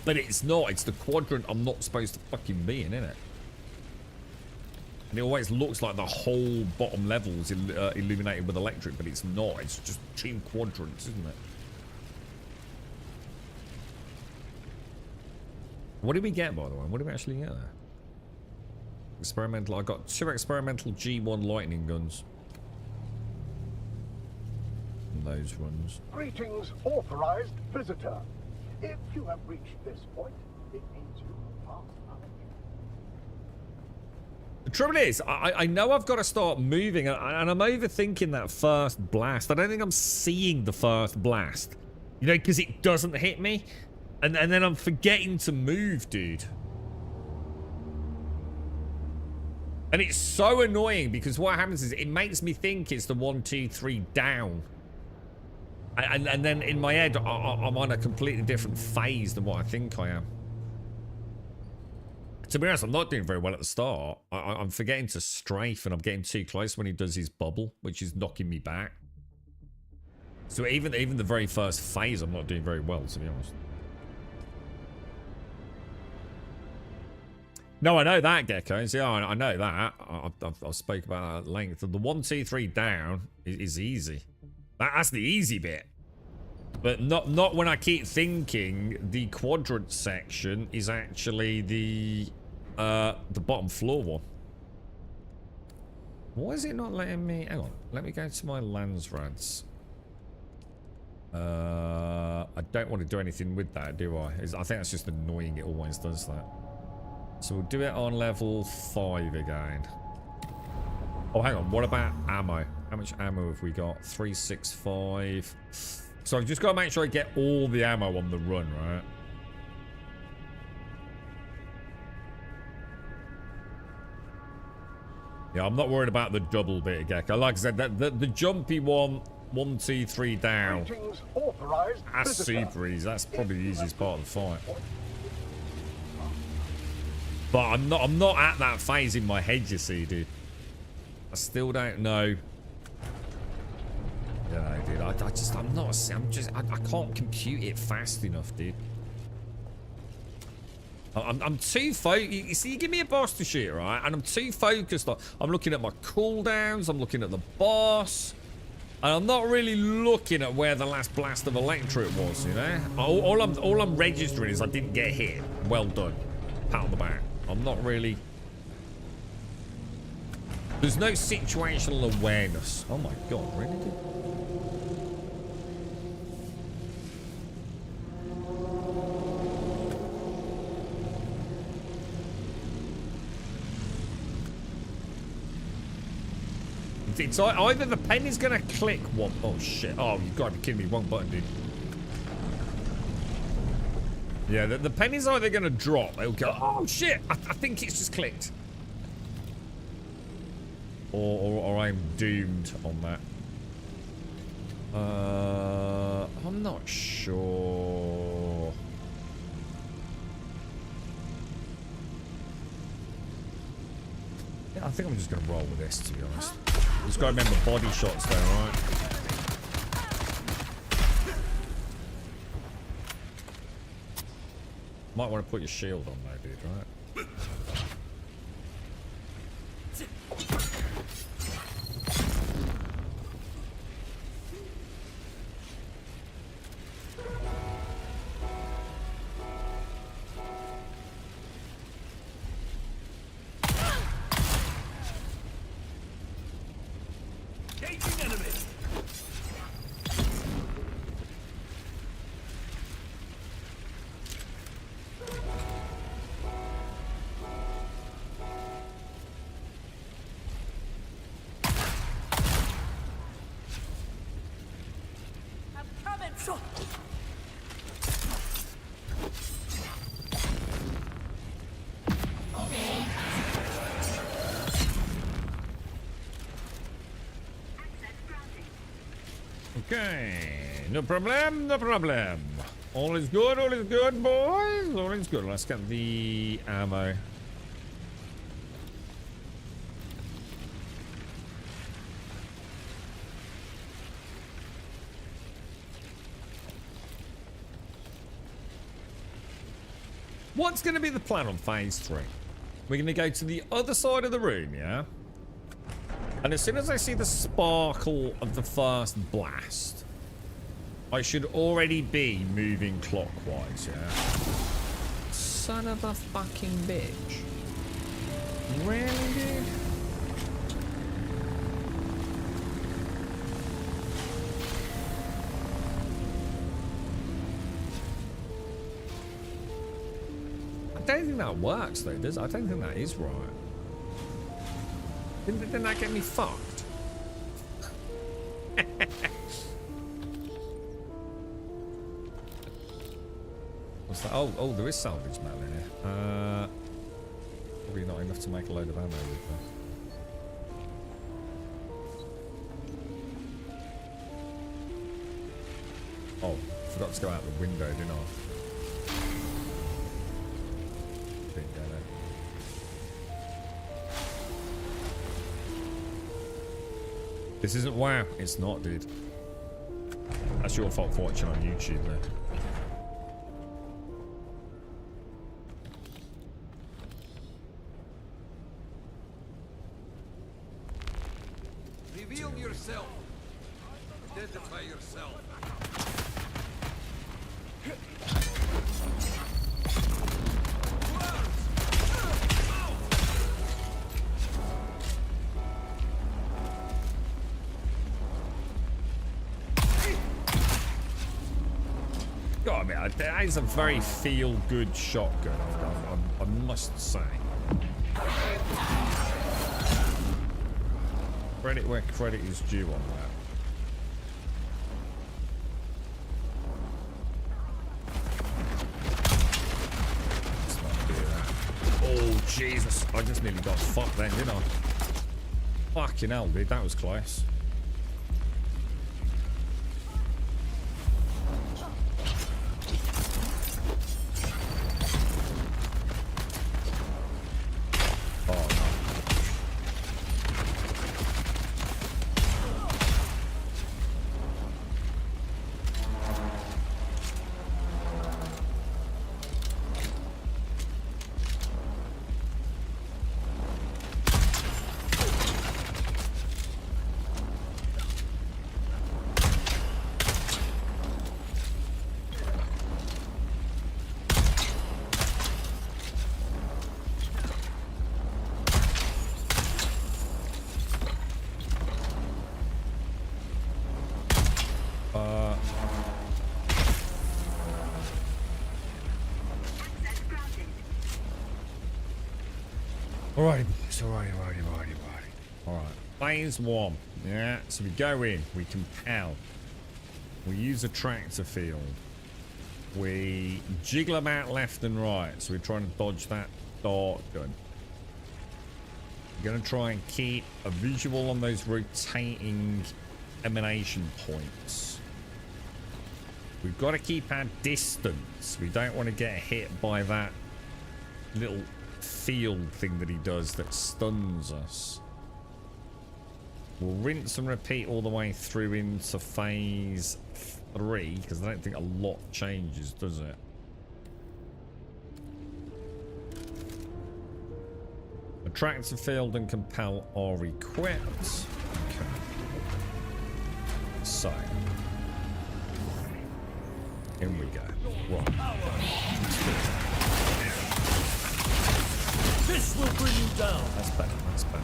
But it's not. It's the quadrant I'm not supposed to fucking be in, isn't it? And it always looks like the whole bottom level is illuminated with electric, but it's not. It's just 2 quadrants, isn't it? What did we get, by the way? What did we actually get there? Experimental. I got 2 experimental G1 lightning guns. And those runs. Greetings, authorized visitor. If you have reached this point, it means you pass knowledge. The trouble is, I know I've got to start moving, and I'm overthinking that first blast. I don't think I'm seeing the first blast. You know, because it doesn't hit me. And then I'm forgetting to move, dude. And it's so annoying because what happens is it makes me think it's the 1, 2, 3 down. And then in my head, I'm on a completely different phase than what I think I am. To be honest, I'm not doing very well at the start. I'm forgetting to strafe and I'm getting too close when he does his bubble, which is knocking me back. So even the very first phase, I'm not doing very well, to be honest. No, I know that, Gecko. See, I know that. I've spoke about that at length. The 1, 2, 3 down is easy. That's the easy bit. But not when I keep thinking the quadrant section is actually the bottom floor one. Why is it not letting me... Hang on. Let me go to my Landsrads. I don't want to do anything with that, do I? I think that's just annoying. It always does that. So we'll do it on level 5 again. Oh, hang on. What about ammo? How much ammo have we got? 365. So I've just got to make sure I get all the ammo on the run, right? Yeah, I'm not worried about the double bit, Gecko. Like I said, the jumpy one, 1, 2, 3 down. That's super easy. That's probably the easiest part of the fight. But I'm not at that phase in my head, you see, dude. I still don't know. Yeah, dude. I can't compute it fast enough, dude. I'm too focused. You see, you give me a boss to shoot, right? And I'm too focused. I'm looking at my cooldowns. I'm looking at the boss. And I'm not really looking at where the last blast of electric was, you know? All I'm registering is I didn't get hit. Well done. Pat on the back. I'm not really... There's no situational awareness. Oh my god, really, dude? It's either the pen is going to click one... Oh, shit. Oh, you've got to be kidding me. Wrong button, dude. Yeah, the pen is either going to drop. It'll go... Oh, shit. I think it's just clicked. Or I'm doomed on that. I'm not sure... Yeah, I think I'm just going to roll with this, to be honest. Just got to remember body shots though, right? Might want to put your shield on though, dude, right? Okay, no problem, no problem. All is good, boys. All is good. Let's get the ammo. What's going to be the plan on phase 3? We're going to go to the other side of the room, yeah? And as soon as I see the sparkle of the first blast, I should already be moving clockwise, yeah? Son of a fucking bitch. Really, dude? I don't think that works, though, does it? I don't think that is right. Didn't that get me fucked? What's that? Oh, there is salvage mail in here. Probably not enough to make a load of ammo with that. Oh, forgot to go out the window, didn't I? Didn't get it. This isn't WoW. It's not, dude. That's your fault for watching on YouTube, though. Reveal yourself. Identify yourself. God, I mean, that is a very feel-good shotgun, I must say. Credit where credit is due on that. Let's not do that. Oh, Jesus. I just nearly got fucked then, didn't I? Fucking hell, dude. That was close. Alrighty, boys. Alrighty. Alright. Phase 1. Yeah, so we go in. We compel. We use a tractor field. We jiggle them out left and right. So we're trying to dodge that dart gun. We're going to try and keep a visual on those rotating emanation points. We've got to keep our distance. We don't want to get hit by that little field thing that he does that stuns us. We'll rinse and repeat all the way through into phase 3 because I don't think a lot changes, does it? Attract the field and compel are equipped. Okay. So in we go. Right. This will bring you down. That's better. That's better.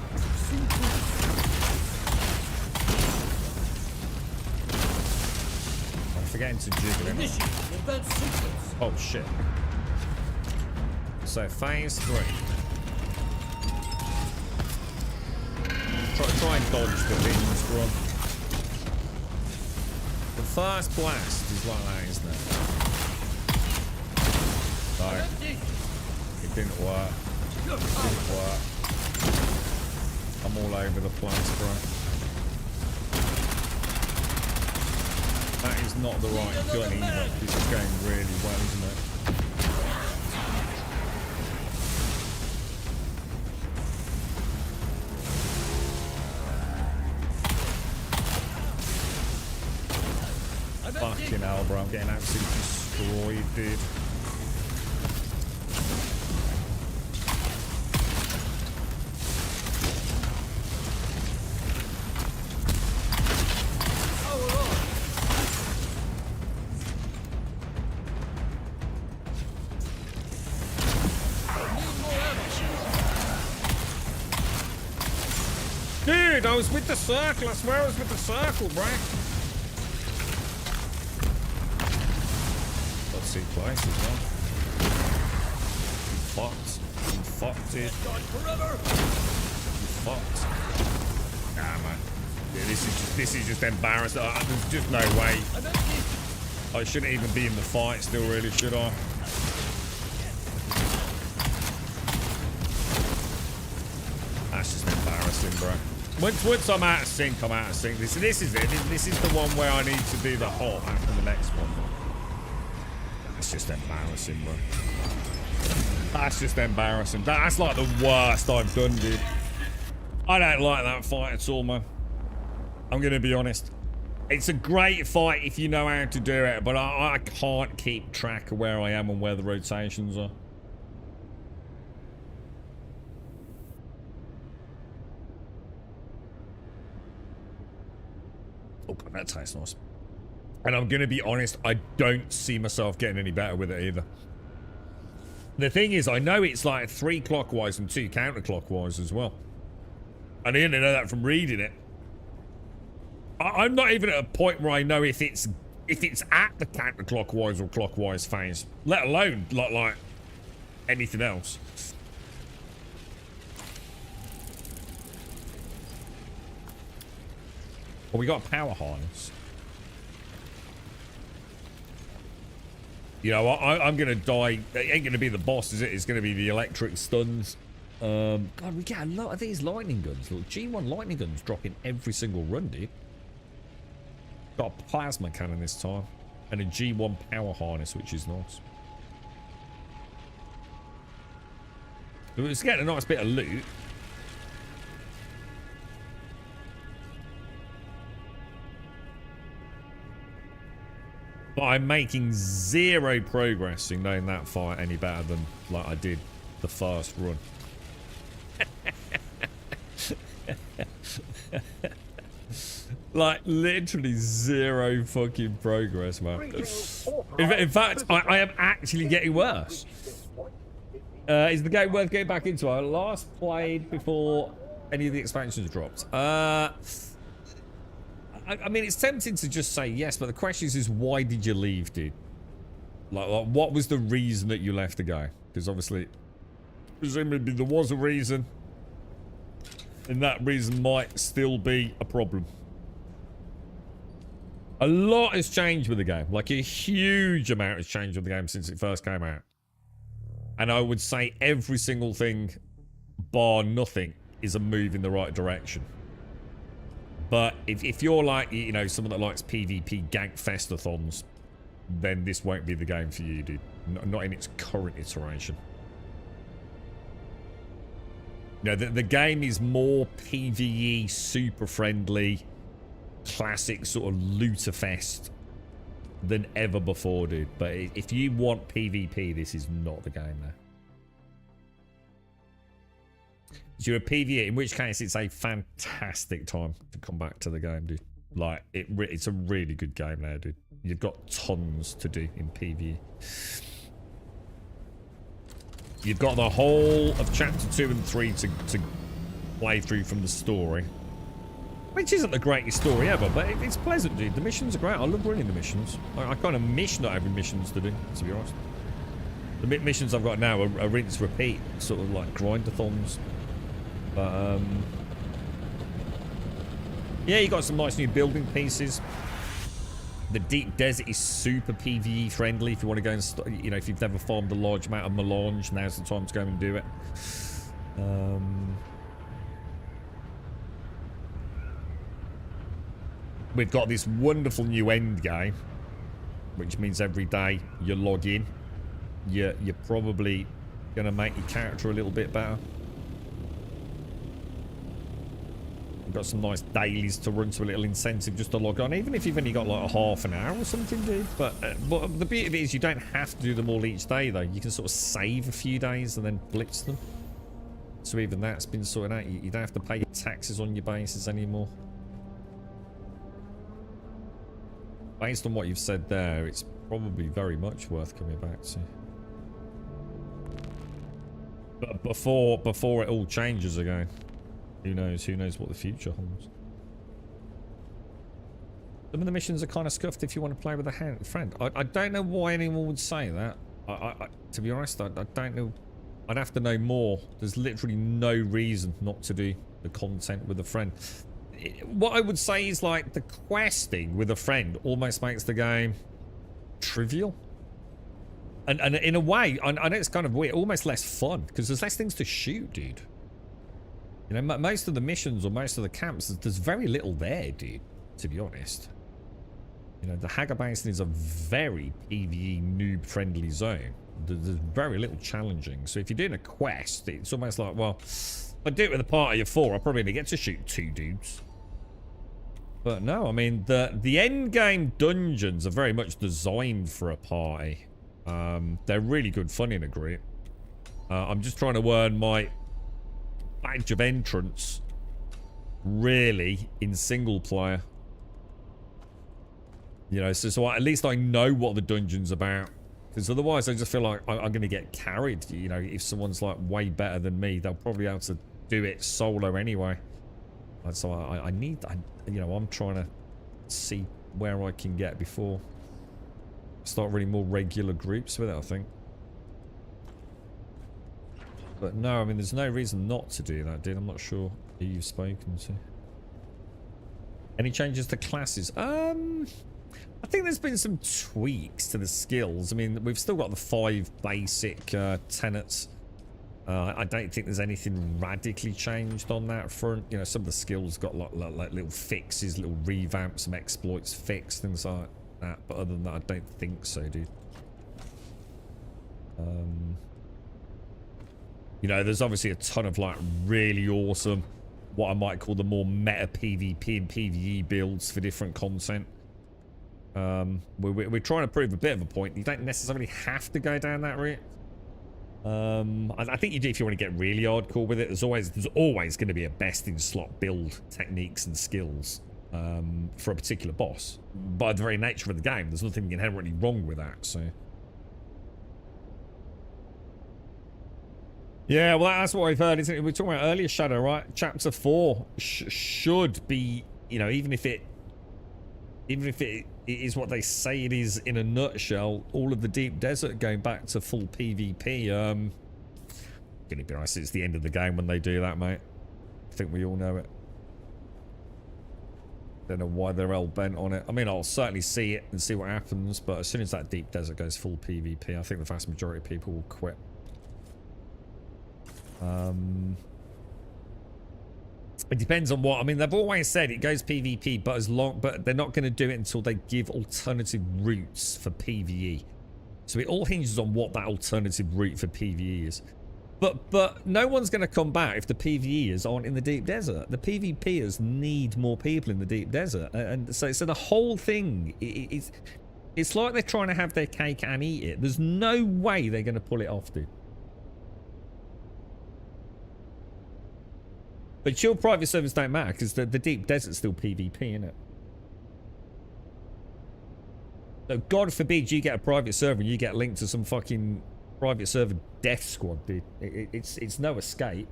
I'm forgetting to jiggle him. Oh shit. So phase 3. Try and dodge the things, bro. The first blast is like that, isn't it? No. It didn't work. Didn't work. I'm all over the place, bro. That is not the right gun either. This is going really well, isn't it? Fucking hell, bro. I'm getting absolutely destroyed, dude. Dude, I was with the circle. I swear I was with the circle, bro. Let's see twice as well. You fucked it. You fucked. Nah, man. Yeah, this is just embarrassing. There's just no way. I shouldn't even be in the fight still, really, should I? That's just embarrassing, bro. Once I'm out of sync, I'm out of sync. This is it. This is the one where I need to do the hop after the next one. That's just embarrassing, bro. That's just embarrassing. That's like the worst I've done, dude. I don't like that fight at all, man. I'm gonna be honest. It's a great fight if you know how to do it, but I can't keep track of where I am and where the rotations are. Oh god, that tastes nice. And I'm gonna be honest, I don't see myself getting any better with it either. The thing is, I know it's like 3 clockwise and 2 counterclockwise as well. I didn't know that from reading it. I'm not even at a point where I know if it's at the counterclockwise or clockwise phase, let alone like anything else. Well, we got a power harness. You know, I'm gonna die. It ain't gonna be the boss, is it? It's gonna be the electric stuns. God, we get a lot of these lightning guns. Look, G1 lightning guns dropping every single run, dude. Got a plasma cannon this time. And a G1 power harness, which is nice. It's getting a nice bit of loot. But I'm making 0 progress in knowing that fight any better than like I did the first run. Like literally 0 fucking progress, man. In fact, I am actually getting worse. Is the game worth getting back into? I last played before any of the expansions dropped. I mean, it's tempting to just say yes, but the question is why did you leave, dude? Like what was the reason that you left the game? Because obviously, presumably there was a reason, and that reason might still be a problem. A lot has changed with the game. Like a huge amount has changed with the game since it first came out. And I would say every single thing, bar nothing, is a move in the right direction. But if you're like, you know, someone that likes PvP gank festathons, then this won't be the game for you, dude. Not in its current iteration. You know, the game is more PvE, super friendly, classic sort of looter fest than ever before, dude. But if you want PvP, this is not the game there. If you're a PvE, in which case it's a fantastic time to come back to the game, dude. Like, it's a really good game now, dude. You've got tons to do in PvE. You've got the whole of chapter 2 and 3 to play through from the story. Which isn't the greatest story ever, but it's pleasant, dude. The missions are great. I love running the missions. I kind of miss not having missions to do, to be honest. The missions I've got now are rinse repeat, sort of like grindathons. But, yeah, you got some nice new building pieces. The deep desert is super PvE friendly. If you want to go and, you know, if you've never farmed a large amount of melange, now's the time to go and do it. We've got this wonderful new end game, which means every day you log in, you're probably going to make your character a little bit better. We've got some nice dailies to run, so a little incentive just to log on, even if you've only got like a half an hour or something, dude. But the beauty of it is you don't have to do them all each day, though. You can sort of save a few days and then blitz them. So even that's been sorted out. You don't have to pay your taxes on your bases anymore. Based on what you've said there, it's probably very much worth coming back to. But before it all changes again, who knows? Who knows what the future holds? Some of the missions are kind of scuffed if you want to play with a friend. I don't know why anyone would say that. To be honest, I don't know. I'd have to know more. There's literally no reason not to do the content with a friend. What I would say is, like, the questing with a friend almost makes the game trivial. And in a way, I know it's kind of weird, almost less fun, because there's less things to shoot, dude. You know, most of the missions or most of the camps, there's very little there, dude, to be honest. You know, the Hagar Basin is a very PvE noob-friendly zone. There's very little challenging. So if you're doing a quest, it's almost like, well, if I do it with a party of 4, I'll probably only get to shoot 2 dudes. But no, I mean, the end game dungeons are very much designed for a party. They're really good fun in a group. I'm just trying to earn my badge of entrance, really, in single player. You know, so at least I know what the dungeon's about. Because otherwise I just feel like I'm going to get carried. You know, if someone's like way better than me, they'll probably be able to do it solo anyway. And so you know, I'm trying to see where I can get before start running more regular groups with it, I think. But no, I mean, there's no reason not to do that, dude. I'm not sure who you've spoken to. Any changes to classes? I think there's been some tweaks to the skills. I mean, we've still got the 5 basic tenets. I don't think there's anything radically changed on that front. You know, some of the skills got like little fixes, little revamps, some exploits fixed, things like that. But other than that, I don't think so, dude. You know, there's obviously a ton of like really awesome, what I might call the more meta PvP and PvE builds for different content. We're trying to prove a bit of a point. You don't necessarily have to go down that route. I think you do if you want to get really hardcore with it. There's always going to be a best in slot build techniques and skills for a particular boss. By the very nature of the game, there's nothing inherently wrong with that. So yeah, well, that's what I've heard, isn't it? We were talking about earlier, Shadow, right? Chapter 4 should be, you know, even if it is what they say it is in a nutshell, all of the deep desert going back to full PvP. Gonna be nice. It's the end of the game when they do that, mate. I think we all know it. Don't know why they're all bent on it. I mean, I'll certainly see it and see what happens, but as soon as that deep desert goes full PvP, I think the vast majority of people will quit. It depends on what. I mean, they've always said it goes PvP, but they're not going to do it until they give alternative routes for PvE. So it all hinges on what that alternative route for PvE is. But no one's going to come back if the PvEers aren't in the deep desert. The PvPers need more people in the deep desert, and so the whole thing it's like they're trying to have their cake and eat it. There's no way they're going to pull it off, dude. But chill private servers don't matter because the deep desert's still PvP, innit? So God forbid you get a private server and you get linked to some fucking private server death squad, dude. It's no escape.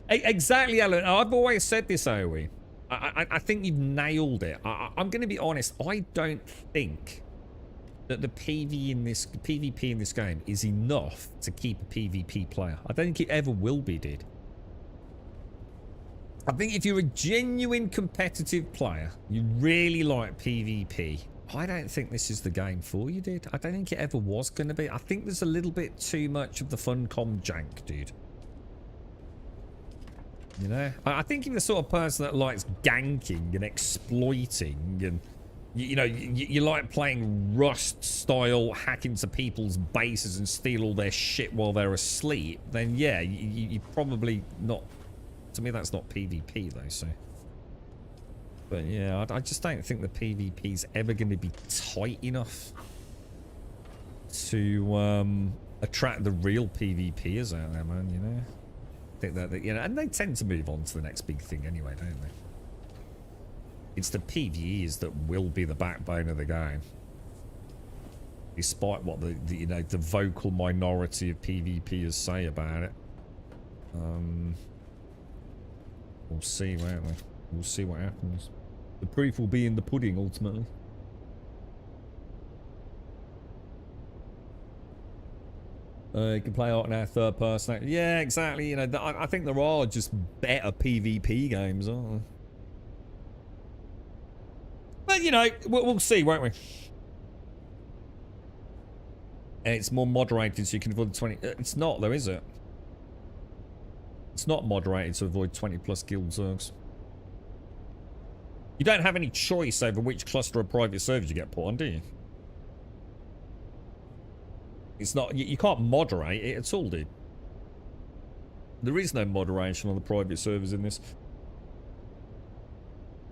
Exactly, Alan. I've always said this, AoE. I think you've nailed it. I'm going to be honest. I don't think that the PvP in this game is enough to keep a PvP player. I don't think it ever will be, dude. I think if you're a genuine competitive player, you really like PvP, I don't think this is the game for you, dude. I don't think it ever was going to be. I think there's a little bit too much of the funcom jank, dude. You know? I think you're the sort of person that likes ganking and exploiting and you know, you like playing Rust style, hack into people's bases and steal all their shit while they're asleep, then yeah, you probably not. To me, that's not PvP though, so. But yeah, I just don't think the PvP's ever going to be tight enough to attract the real PvPers out there, man, you know? I think that, you know, and they tend to move on to the next big thing anyway, don't they? It's the PvEs that will be the backbone of the game, despite what the you know, the vocal minority of PvPers say about it. We'll see, won't we? We'll see what happens. The proof will be in the pudding, ultimately. You can play art now, third person. Yeah, exactly. You know, I think there are just better PvP games, aren't there? But, you know, we'll see, won't we? And it's more moderated, so you can afford the 20... It's not, though, is it? It's not moderated to avoid 20+ guild zergs. You don't have any choice over which cluster of private servers you get put on, do you? It's not, you can't moderate it at all, dude. There is no moderation on the private servers in this.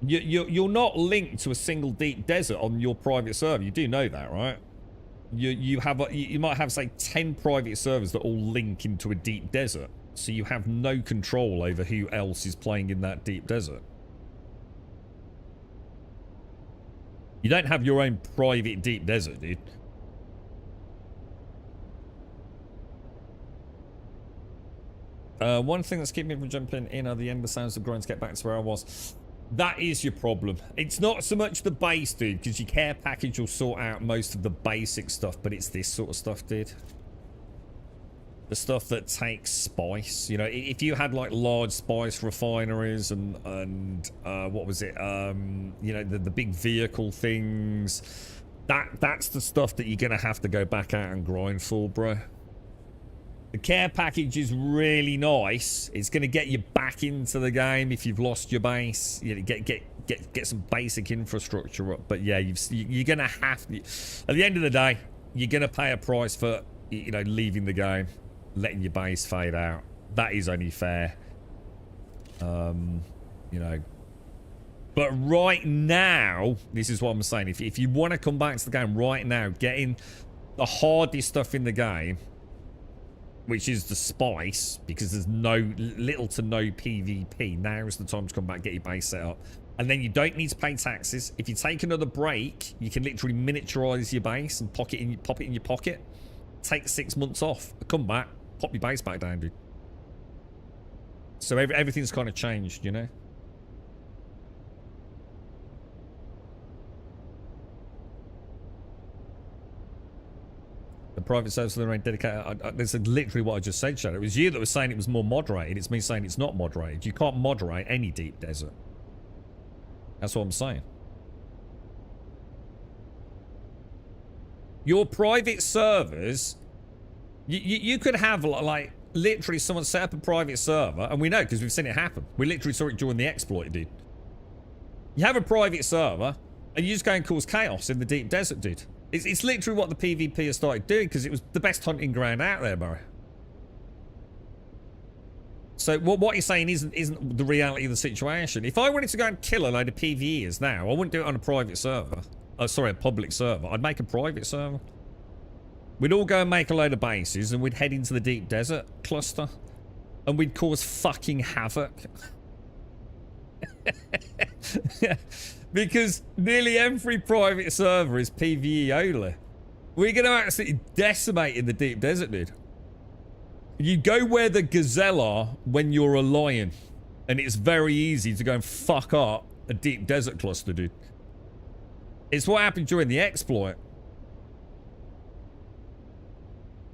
You're not linked to a single deep desert on your private server. You do know that, right? You might have, say, 10 private servers that all link into a deep desert. So you have no control over who else is playing in that deep desert. You don't have your own private deep desert, dude. One thing that's keeping me from jumping in are the ember sounds of growing to get back to where I was. That is your problem. It's not so much the base, dude, because your care package will sort out most of the basic stuff, but it's this sort of stuff, dude. The stuff that takes spice. You know, if you had like large spice refineries and what was it? You know, the big vehicle things. That's the stuff that you're gonna have to go back out and grind for, bro. The care package is really nice. It's going to get you back into the game if you've lost your base. You know, get some basic infrastructure up. But yeah, you're going to have to. At the end of the day, you're going to pay a price for, you know, leaving the game, letting your base fade out. That is only fair. You know. But right now, this is what I'm saying. If you want to come back to the game right now, getting the hardest stuff in the game, which is the spice, because there's little to no PvP. Now is the time to come back, get your base set up. And then you don't need to pay taxes. If you take another break, you can literally miniaturize your base and pop it in your pocket. Take 6 months off. Come back, pop your base back down, dude. So everything's kind of changed, you know? The private servers are their own dedicated. This is literally what I just said, Shadow. It was you that was saying it was more moderated. It's me saying it's not moderated. You can't moderate any deep desert. That's what I'm saying. Your private servers, you could have like literally someone set up a private server, and we know because we've seen it happen. We literally saw it during the exploit, dude. You have a private server, and you just go and cause chaos in the deep desert, dude. It's literally what the PvP has started doing because it was the best hunting ground out there, bro. So what you're saying isn't the reality of the situation. If I wanted to go and kill a load of PvEers now, I wouldn't do it on a private server. Sorry, a public server. I'd make a private server. We'd all go and make a load of bases and we'd head into the deep desert cluster. And we'd cause fucking havoc. Because nearly every private server is PvE only. We're going to absolutely decimate in the deep desert, dude. You go where the gazelle are when you're a lion. And it's very easy to go and fuck up a deep desert cluster, dude. It's what happened during the exploit.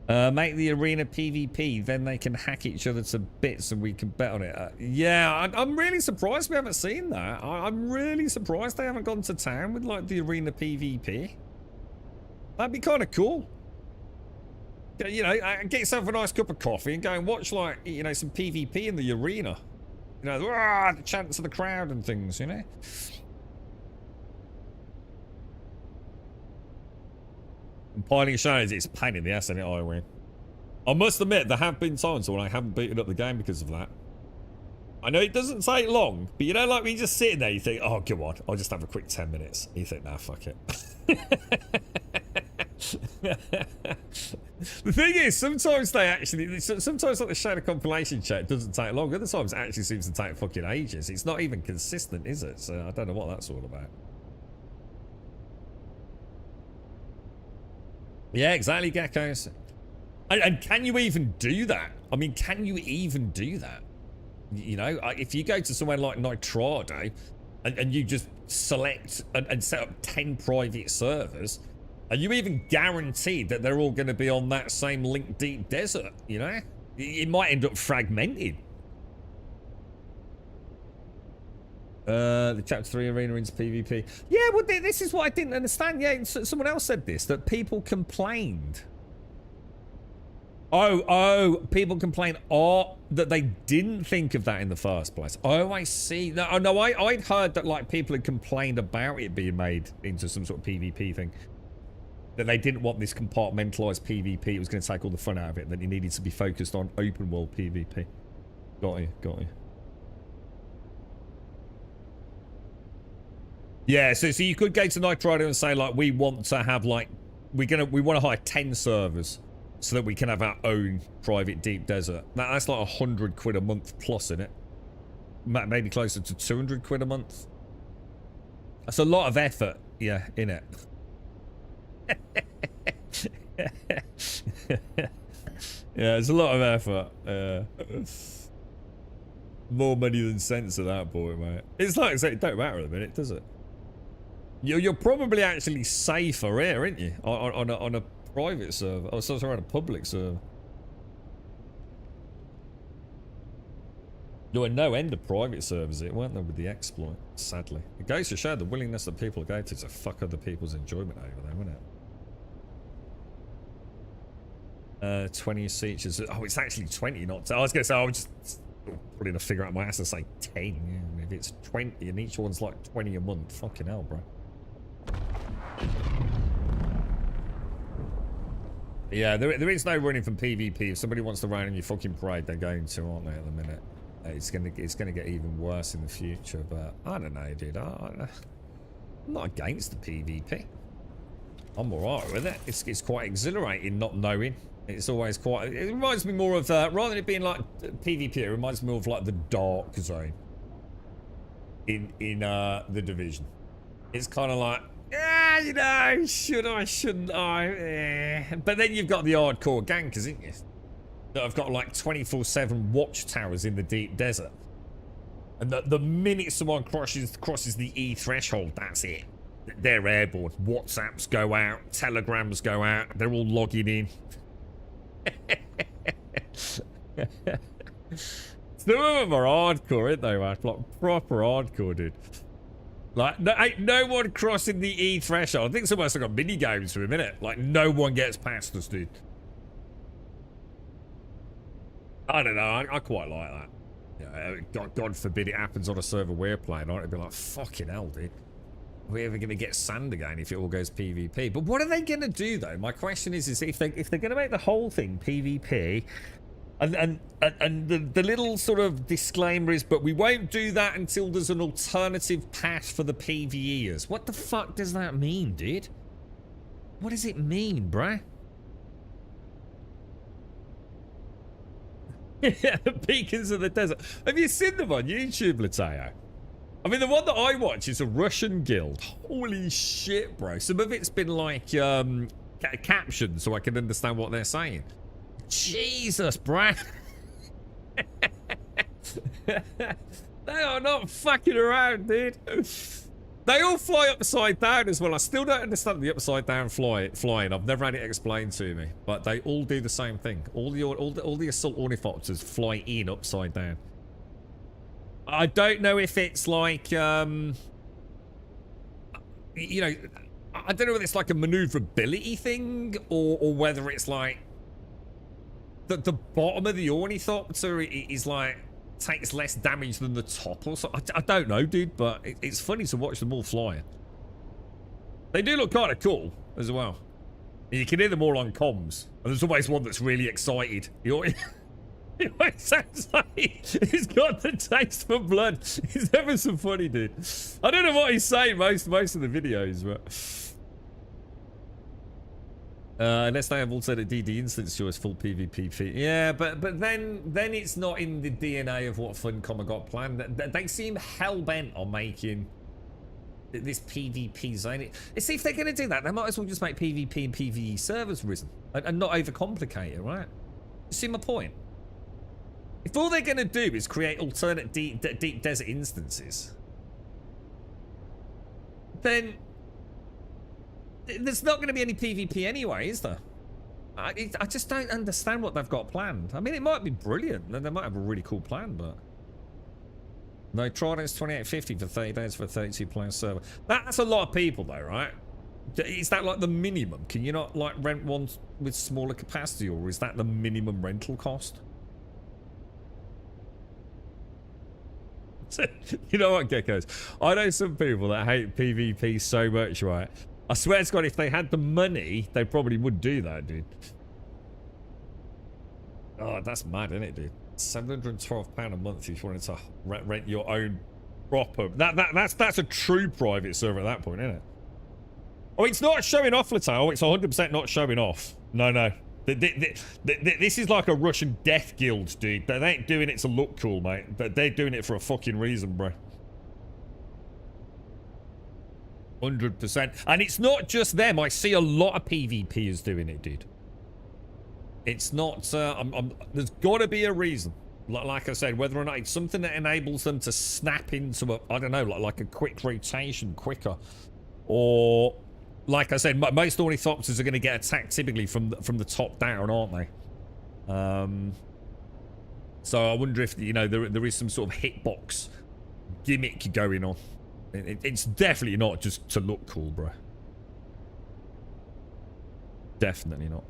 Make the arena PvP, then they can hack each other to bits and we can bet on it. Yeah, I'm really surprised we haven't seen that. I'm really surprised they haven't gone to town with like the arena PvP. That'd be kind of cool. You know, get yourself a nice cup of coffee and go and watch like, you know, some PvP in the arena. You know, the chants of the crowd and things, you know. And piling shadows, it's a pain in the ass, isn't it, Irene? I must admit, there have been times when I haven't beaten up the game because of that. I know it doesn't take long, but you know, like when you just sitting there, you think, oh, come on, I'll just have a quick 10 minutes. And you think, nah, fuck it. The thing is, sometimes like the shadow compilation chat doesn't take long. Other times it actually seems to take fucking ages. It's not even consistent, is it? So I don't know what that's all about. Yeah, exactly, geckos. And can you even do that? I mean, can you even do that? You know, if you go to somewhere like Nitrado and you just select and set up 10 private servers, are you even guaranteed that they're all going to be on that same linked deep desert, you know? It might end up fragmented. The chapter 3 arena into PvP. Yeah, well, this is what I didn't understand. Yeah, someone else said this, that people complained. Oh, people complain that they didn't think of that in the first place. Oh, I see. No, I'd heard that like people had complained about it being made into some sort of PvP thing. That they didn't want this compartmentalized PvP. It was going to take all the fun out of it. That it needed to be focused on open world PvP. Got you. Yeah, so you could go to Night Rider and say like, we want to have like, we want to hire 10 servers so that we can have our own private deep desert. That's like 100 quid a month plus in it. Maybe closer to 200 quid a month. That's a lot of effort, yeah, in it. Yeah, it's a lot of effort. More money than sense at that point, mate. It's like I say, it don't matter at the minute, does it? You're probably actually safer here, aren't you? On a private server. Oh, sorry, on a public server. There were no end of private servers, weren't there, with the exploit, sadly. It goes to show the willingness that people go to fuck other people's enjoyment over there, wouldn't it? 20 seats. Oh, it's actually 20, not 10. I was going to say, I was just pulling a figure out my ass and say 10. Yeah, if it's 20 and each one's like 20 a month, fucking hell, bro. Yeah, there is no running from PvP. If somebody wants to run in your fucking parade, they're going to, aren't they, at the minute? It's gonna get even worse in the future, but I don't know, dude. I'm not against the PvP. I'm alright with it. It's quite exhilarating not knowing. It's always quite... It reminds me more of... rather than it being like PvP, it reminds me more of like the dark zone in the Division. It's kind of like, yeah, you know, should I, shouldn't I? But then you've got the hardcore gankers, ain't you? That have got like 24/7 watchtowers in the deep desert. And the minute someone crosses the E threshold, that's it. They're airborne. WhatsApps go out, telegrams go out, they're all logging in. Some of them are hardcore, aren't they, man? Like proper hardcore, dude. Like, ain't no one crossing the E threshold. I think some of us have got mini games for a minute. Like, no one gets past us, dude. I don't know. I quite like that. Yeah, God forbid it happens on a server we're playing on. It'd be like, fucking hell, dude. Are we ever going to get sand again if it all goes PvP? But what are they going to do, though? My question is if they're going to make the whole thing PvP, and the little sort of disclaimer is, but we won't do that until there's an alternative path for the PvEers. What the fuck does that mean, dude? What does it mean, bruh? Yeah, the beacons of the desert. Have you seen them on YouTube, Lateo? I mean, the one that I watch is a Russian guild. Holy shit, bro. Some of it's been like captioned so I can understand what they're saying. Jesus, bro. They are not fucking around, dude. They all fly upside down as well. I still don't understand the upside down flying. I've never had it explained to me, but they all do the same thing. All the assault ornithopters fly in upside down. I don't know if it's like you know, I don't know whether it's like a maneuverability thing or whether it's like the bottom of the ornithopter is like takes less damage than the top or something. I don't know, dude, but it's funny to watch them all flying. They do look kind of cool as well. And you can hear them all on comms. And there's always one that's really excited. It sounds like he's got the taste for blood. He's ever so funny, dude. I don't know what he's saying most of the videos, but... unless they have alternate DD instance choice, full PvP. Yeah, but then it's not in the DNA of what Funcom have got planned. They seem hell-bent on making this PvP zone. See, if they're going to do that, they might as well just make PvP and PvE servers risen and not overcomplicate it, right? You see my point? If all they're going to do is create alternate deep desert instances, then there's not going to be any PvP anyway, is there? I just don't understand what they've got planned. I mean, it might be brilliant. They might have a really cool plan, but... No, Trident's $28.50 for 30 days for a 32-player server. That's a lot of people, though, right? Is that like the minimum? Can you not like rent one with smaller capacity, or is that the minimum rental cost? You know what, Geckos? I know some people that hate PvP so much, right? I swear to God, if they had the money, they probably would do that, dude. Oh, that's mad, isn't it, dude? £712 a month if you wanted to rent your own proper. That's a true private server at that point, isn't it? Oh, it's not showing off, Latao. It's 100% not showing off. No. This is like a Russian death guild, dude. They ain't doing it to look cool, mate. They're doing it for a fucking reason, bro. 100%. And it's not just them. I see a lot of PvPers doing it, dude. It's not... there's got to be a reason. Like I said, whether or not it's something that enables them to snap into a... I don't know, like a quick rotation quicker. Or... Like I said, most ornithopters are going to get attacked typically from the top down, aren't they? So I wonder if, you know, there is some sort of hitbox gimmick going on. It's definitely not just to look cool, bro. Definitely not.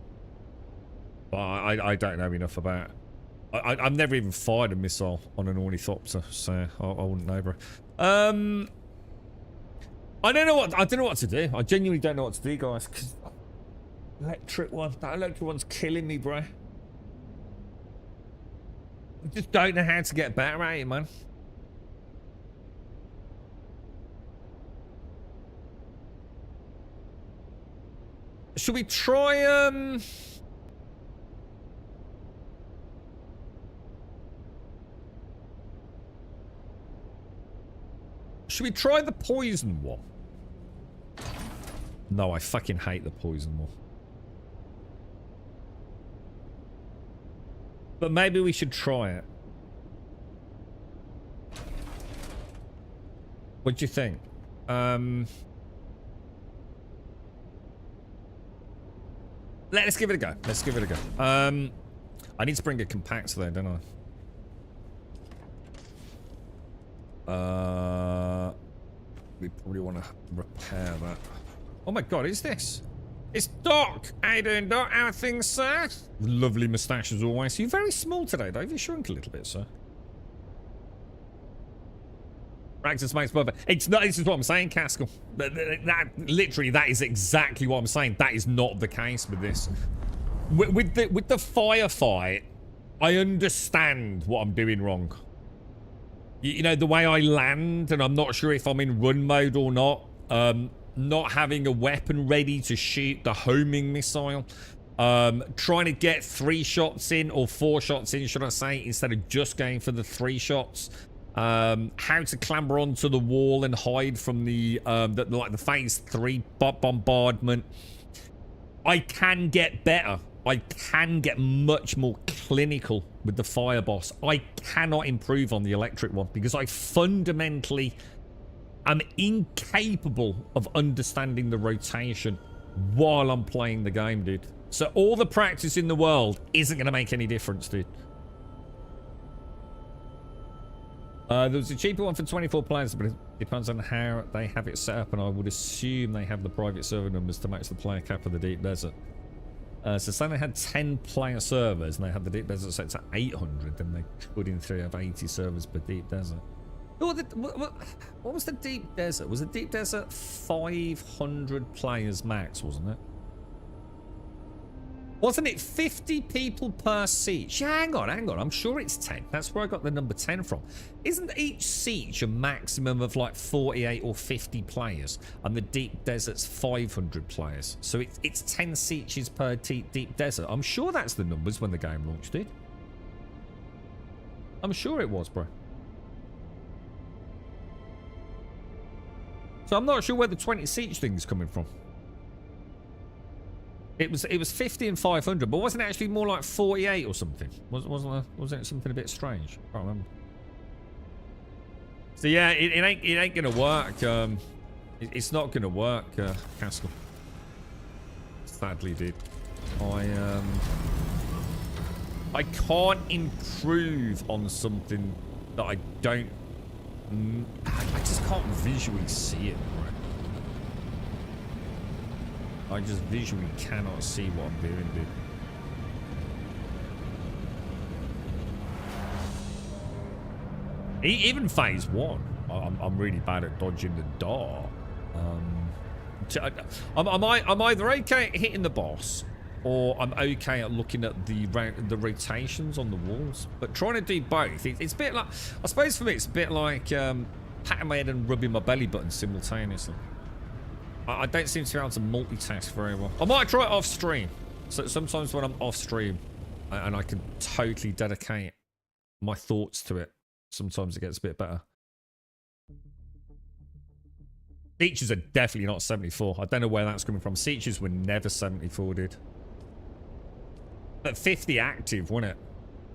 But I don't know enough about... I've never even fired a missile on an ornithopter, so I wouldn't know, bro. I don't know what to do. I genuinely don't know what to do, guys. Cause that electric one's killing me, bro. I just don't know how to get better at it, man. Should we try should we try the poison one? No, I fucking hate the poison one. But maybe we should try it. What do you think? Let's give it a go. Let's give it a go. I need to bring a compactor there, don't I? We probably want to repair that. Oh my god, is this? It's Doc! How you doing, Doc? How are things, sir? Lovely moustache as always. You're very small today, though. You shrunk a little bit, sir. Practice makes perfect. It's not. This is what I'm saying, Caskell. Literally, that is exactly what I'm saying. That is not the case with this. With the firefight, I understand what I'm doing wrong. You know, the way I land, and I'm not sure if I'm in run mode or not. Not having a weapon ready to shoot the homing missile. Trying to get 3 shots in, or 4 shots in, should I say, instead of just going for the 3 shots. How to clamber onto the wall and hide from the phase 3 bombardment. I can get better. I can get much more clinical with the fire boss. I cannot improve on the electric one because I fundamentally am incapable of understanding the rotation while I'm playing the game, dude. So all the practice in the world isn't going to make any difference, dude. There was a cheaper one for 24 players, but it depends on how they have it set up, and I would assume they have the private server numbers to match the player cap of the Deep Desert. So say they had 10 player servers and they had the Deep Desert set to 800, then they could in theory have 80 servers per Deep Desert. Oh, what was the Deep Desert? Was the Deep Desert 500 players max, wasn't it? Wasn't it 50 people per siege? Yeah, hang on. I'm sure it's 10. That's where I got the number 10 from. Isn't each siege a maximum of like 48 or 50 players? And the Deep Desert's 500 players. So it's 10 sieges per Deep Desert. I'm sure that's the numbers when the game launched, dude. I'm sure it was, bro. So I'm not sure where the 20 siege thing's coming from. It was 50 and 500, but wasn't it actually more like 48 or something? Wasn't it something a bit strange? I can't remember. So yeah, it ain't gonna work. It's not gonna work, Caskell. Sadly, dude. I can't improve on something that I don't. I just can't visually see it. I just visually cannot see what I'm doing, dude. Even phase 1, I'm really bad at dodging the dart. I'm either okay at hitting the boss, or I'm okay at looking at the rotations on the walls. But trying to do both, it's a bit like, I suppose for me, it's a bit like patting my head and rubbing my belly button simultaneously. I don't seem to be able to multitask very well. I might try it off stream. So sometimes when I'm off stream and I can totally dedicate my thoughts to it, sometimes it gets a bit better. Sietches are definitely not 74. I don't know where that's coming from. Sietches were never 74, dude. But 50 active, wasn't it?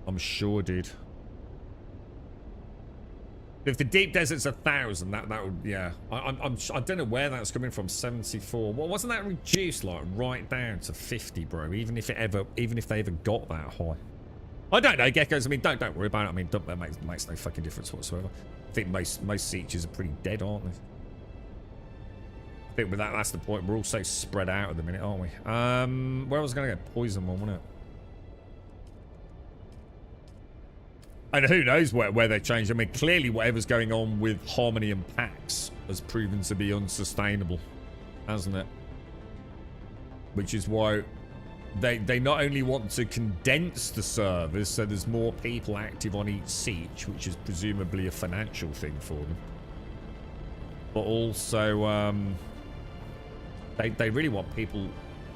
I'm sure, dude. If the deep desert's 1,000, that would, yeah. I don't know where that's coming from. 74. Well, wasn't that reduced like right down to 50, bro? Even if they ever got that high. I don't know, geckos. I mean, don't worry about it. I mean, that makes no fucking difference whatsoever. I think most Sietches are pretty dead, aren't they? I think with that's the point. We're all so spread out at the minute, aren't we? Where I was going to get poison one, wasn't it? And who knows where they changed. I mean, clearly whatever's going on with Harmony and Pax has proven to be unsustainable, hasn't it? Which is why they not only want to condense the servers so there's more people active on each siege, which is presumably a financial thing for them, but also they really want people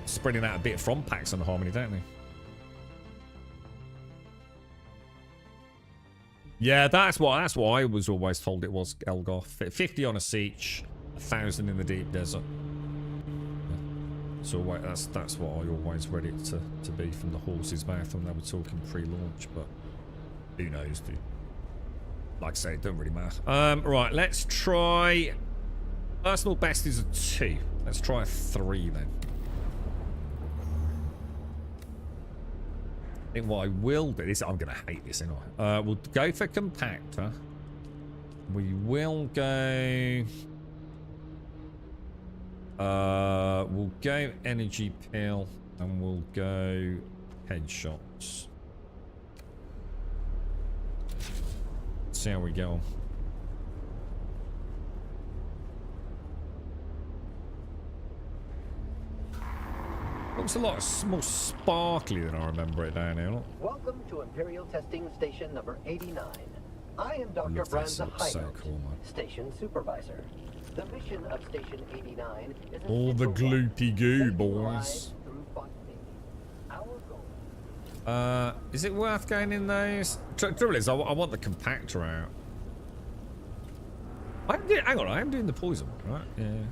spreading out a bit from Pax and Harmony, don't they? Yeah, that's what I was always told it was, Elgoth. 50 on a siege, 1,000 in the deep desert. So that's what I always read it to be from the horse's mouth when they were talking pre-launch, but who knows, dude. Like I say, it doesn't really matter. Right, let's try. Personal best is a 2. Let's try a 3 then. I think what I will do is, I'm gonna hate this anyway. We'll go for compactor. We will go. We'll go energy pill, and we'll go headshots. See how we go. Looks a lot more sparkly than I remember it down here. Look. Welcome to Imperial Testing Station number 89. I am Dr. Branza So cool, man. Station Supervisor. The mission of Station 89 is all the gloopy goo, boys. Is it worth going in those? Trouble is, I want the compactor out. Hang on, I am doing the poison one, right? Yeah.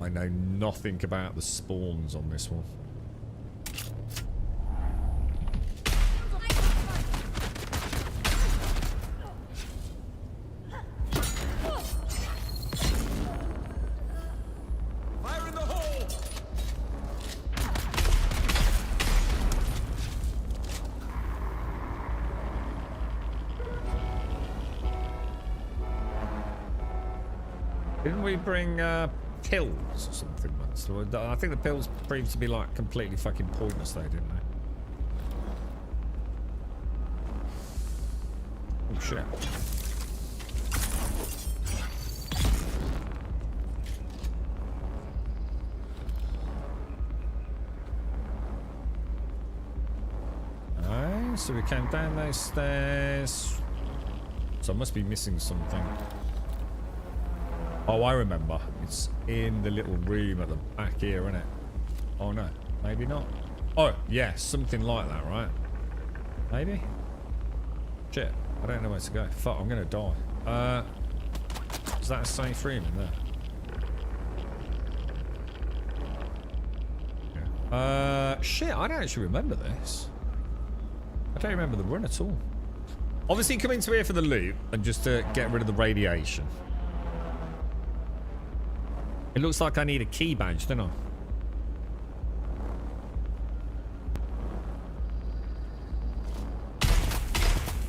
I know nothing about the spawns on this one. Fire in the hole! Didn't we bring pills or something once? I think the pills proved to be like completely fucking pointless though, didn't they? Oh shit. Alright, so we came down those stairs. So I must be missing something. Oh, I remember. It's in the little room at the back here, isn't it? Oh, no. Maybe not. Oh, yeah. Something like that, right? Maybe? Shit. I don't know where to go. Fuck, I'm going to die. Is that a safe room in there? Yeah. Shit, I don't actually remember this. I don't remember the run at all. Obviously, coming to here for the loot and just to get rid of the radiation. It looks like I need a key badge, don't I?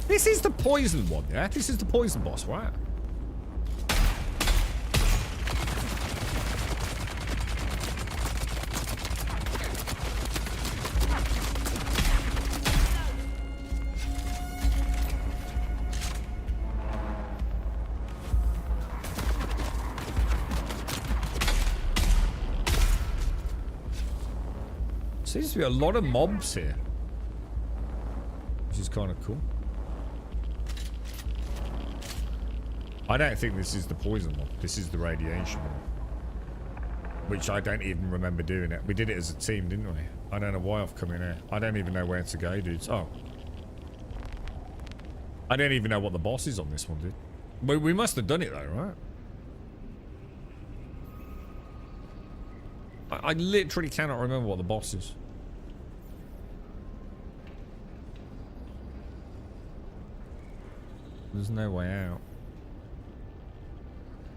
This is the poison one, yeah? This is the poison boss, right? Seems to be a lot of mobs here. Which is kind of cool. I don't think this is the poison one. This is the radiation one. Which I don't even remember doing it. We did it as a team, didn't we? I don't know why I've come in here. I don't even know where to go, dudes. Oh. I don't even know what the boss is on this one, dude. We must have done it though, right? I literally cannot remember what the boss is. There's no way out.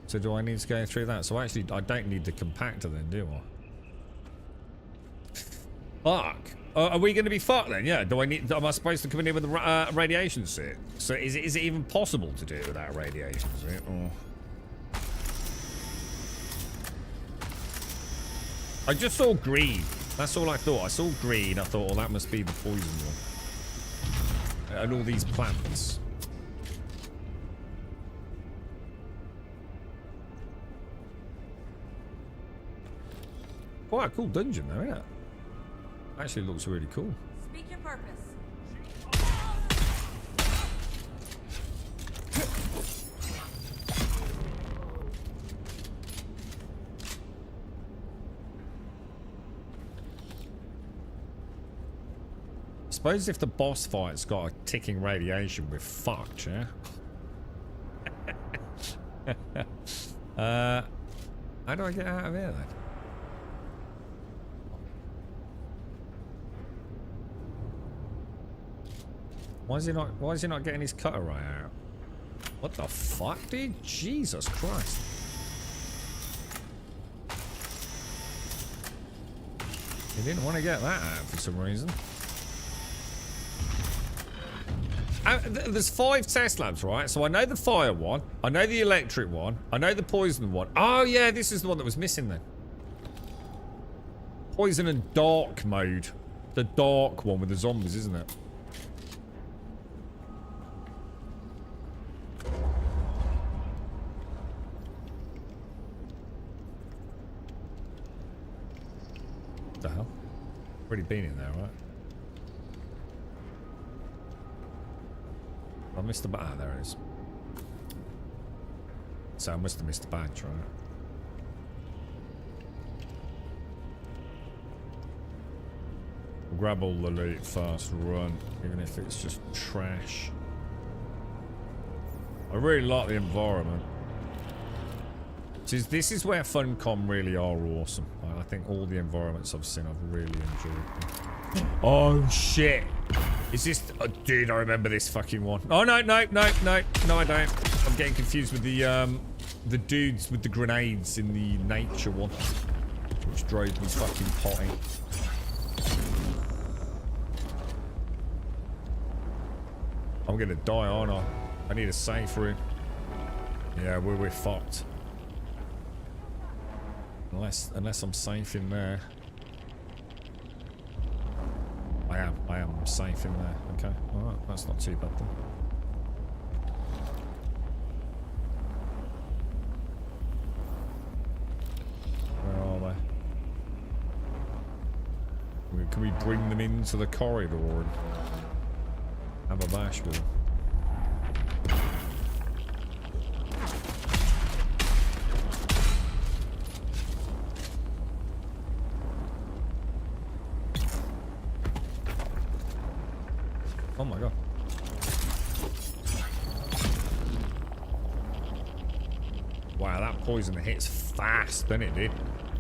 So do I need to go through that? So actually, I don't need the compactor then, do I? Fuck. Are we going to be fucked then? Yeah. Do I need? Am I supposed to come in here with a radiation suit? So is it even possible to do it without radiation suit? Or... I just saw green. That's all I thought. I saw green. I thought, well, that must be the poison one. And all these plants. Quite a cool dungeon though, isn't it? Actually looks really cool. Speak your purpose. Suppose if the boss fight's got a ticking radiation, we're fucked, yeah? How do I get out of here then? Why is he not getting his cutter right out? What the fuck, dude? Jesus Christ. He didn't want to get that out for some reason. There's 5 test labs, right? So I know the fire one, I know the electric one, I know the poison one. Oh yeah, this is the one that was missing then. Poison and dark mode. The dark one with the zombies, isn't it? What the hell? Already been in there, right? I missed the badge. Ah, there it is. So I must have missed the badge, right? We'll grab all the loot fast, run, even if it's just trash. I really like the environment. This is where Funcom really are awesome. I think all the environments I've seen, I've really enjoyed them. Oh shit! Is this? Oh, dude, I remember this fucking one. Oh no, no, no, no, no, I don't. I'm getting confused with the dudes with the grenades in the nature one, which drove me fucking potty. I'm gonna die, aren't I? I need a safe room. Yeah, we're fucked. Unless I'm safe in there. I am safe in there. Okay, alright, that's not too bad then. Where are they? Can we bring them into the corridor and have a bash with them? Oh my god. Wow, that poison hits fast, doesn't it, dude?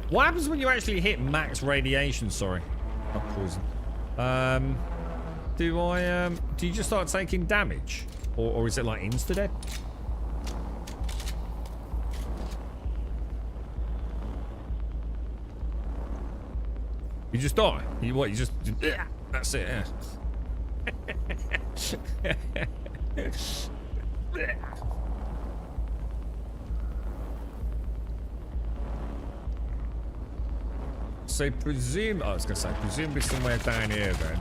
What happens when you actually hit max radiation? Sorry. Not poison. Do you just start taking damage? Or is it like insta-dead? You just die? You just... Yeah, that's it, yeah. So presume... I was going to say, presumably somewhere down here then.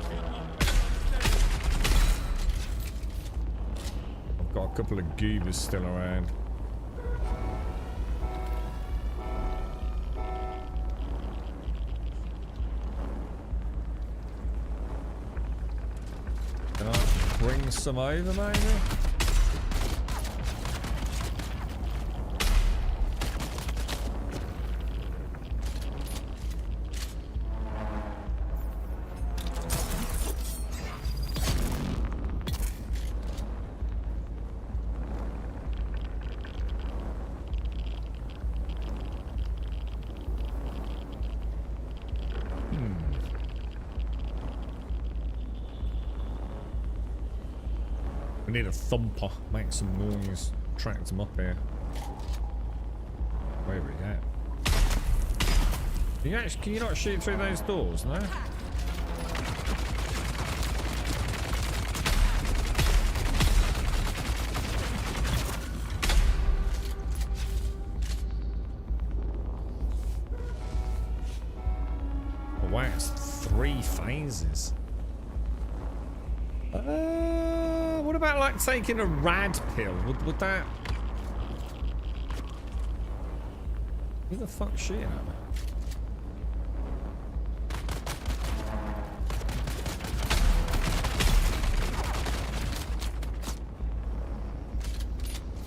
I've got a couple of goobers still around. cross some over, maybe? We need a thumper, make some noise, attract them up here. Where are we at? Can you not shoot through those doors, no? Oh wow, it's 3 phases. What about like taking a rad pill? Would that? Who the fuck shooting at me?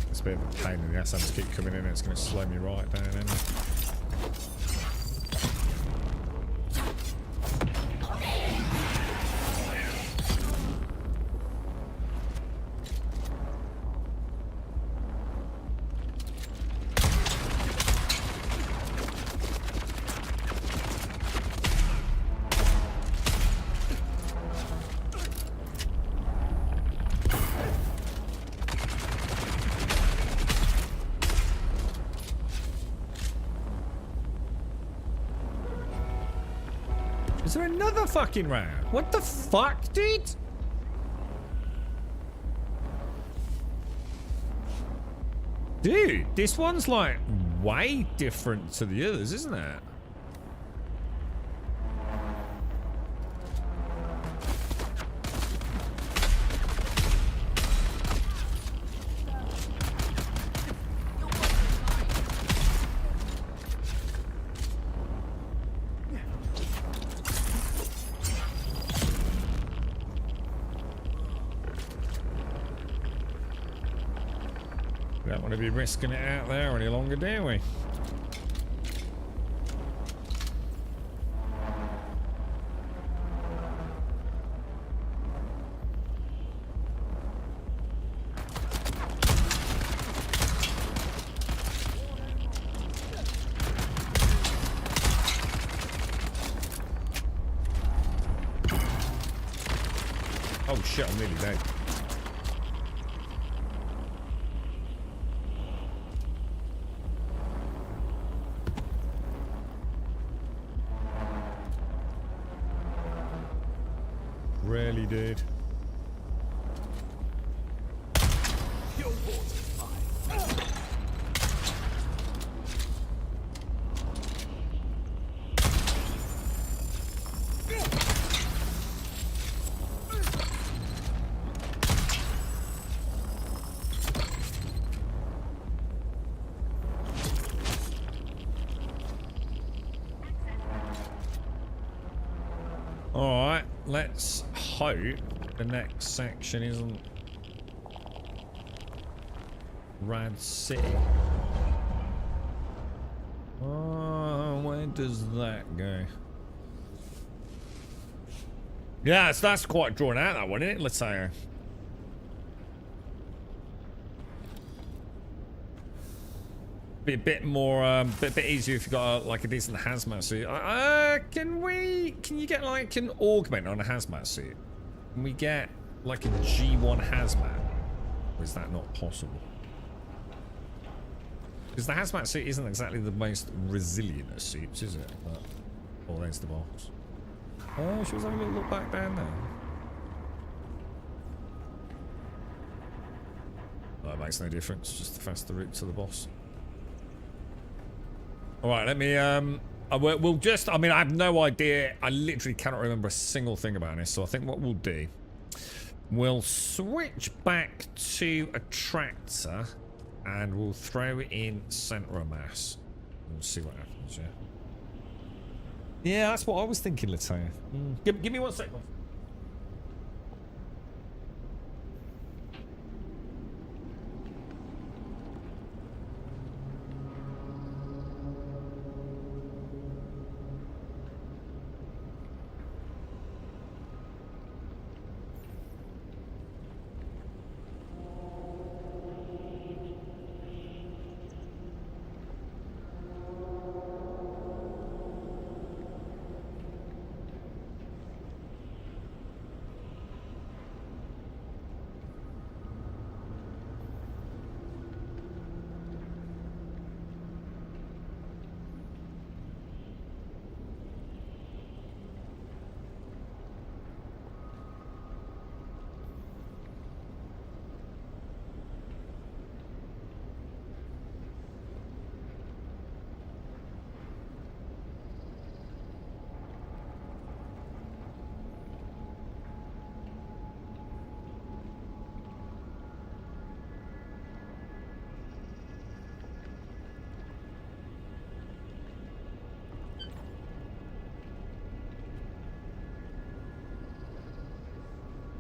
It's a bit of a pain in the ass. I have to keep coming in. It's going to slow me right down. Isn't it? Is there another fucking round? What the fuck, dude? Dude, this one's like way different to the others, isn't it? We don't want to be risking it out there any longer, do we? Oh shit, I'm nearly dead. Really, dude. All right, let's hope the next section isn't Rad City. Oh, where does that go? Yeah, so that's quite drawn out, that one, isn't it? Let's say. Be a bit more, bit easier if you got like a decent hazmat suit. Can you get like an augment on a hazmat suit? Can we get like a G1 hazmat? Or is that not possible? Because the hazmat suit isn't exactly the most resilient of suits, is it? But, oh, there's the box. Oh, she was having a little look back down there. Oh, it makes no difference. Just the faster route to the boss. All right, let me, we'll just, I mean, I have no idea. I literally cannot remember a single thing about this. So I think what we'll do, we'll switch back to a tractor and we'll throw it in center of mass. We'll see what happens, yeah. Yeah, that's what I was thinking, let's say. Give me 1 second.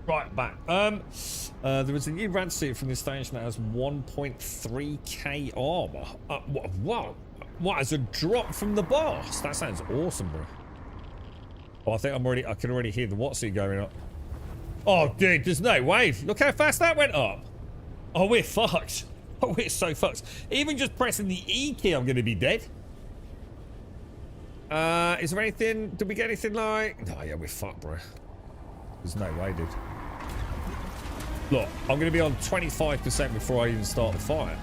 Right, back. There was a new rad suit from this station that has 1.3k armor. What? As a drop from the boss? That sounds awesome, bro. Oh, I think I can already hear the Watsu going up. Oh, dude, there's no way. Look how fast that went up. Oh, we're fucked. Oh, we're so fucked. Even just pressing the E key, I'm going to be dead. Is there anything? Did we get anything like? Oh, yeah, we're fucked, bro. There's no way, dude. Look, I'm going to be on 25% before I even start the fight.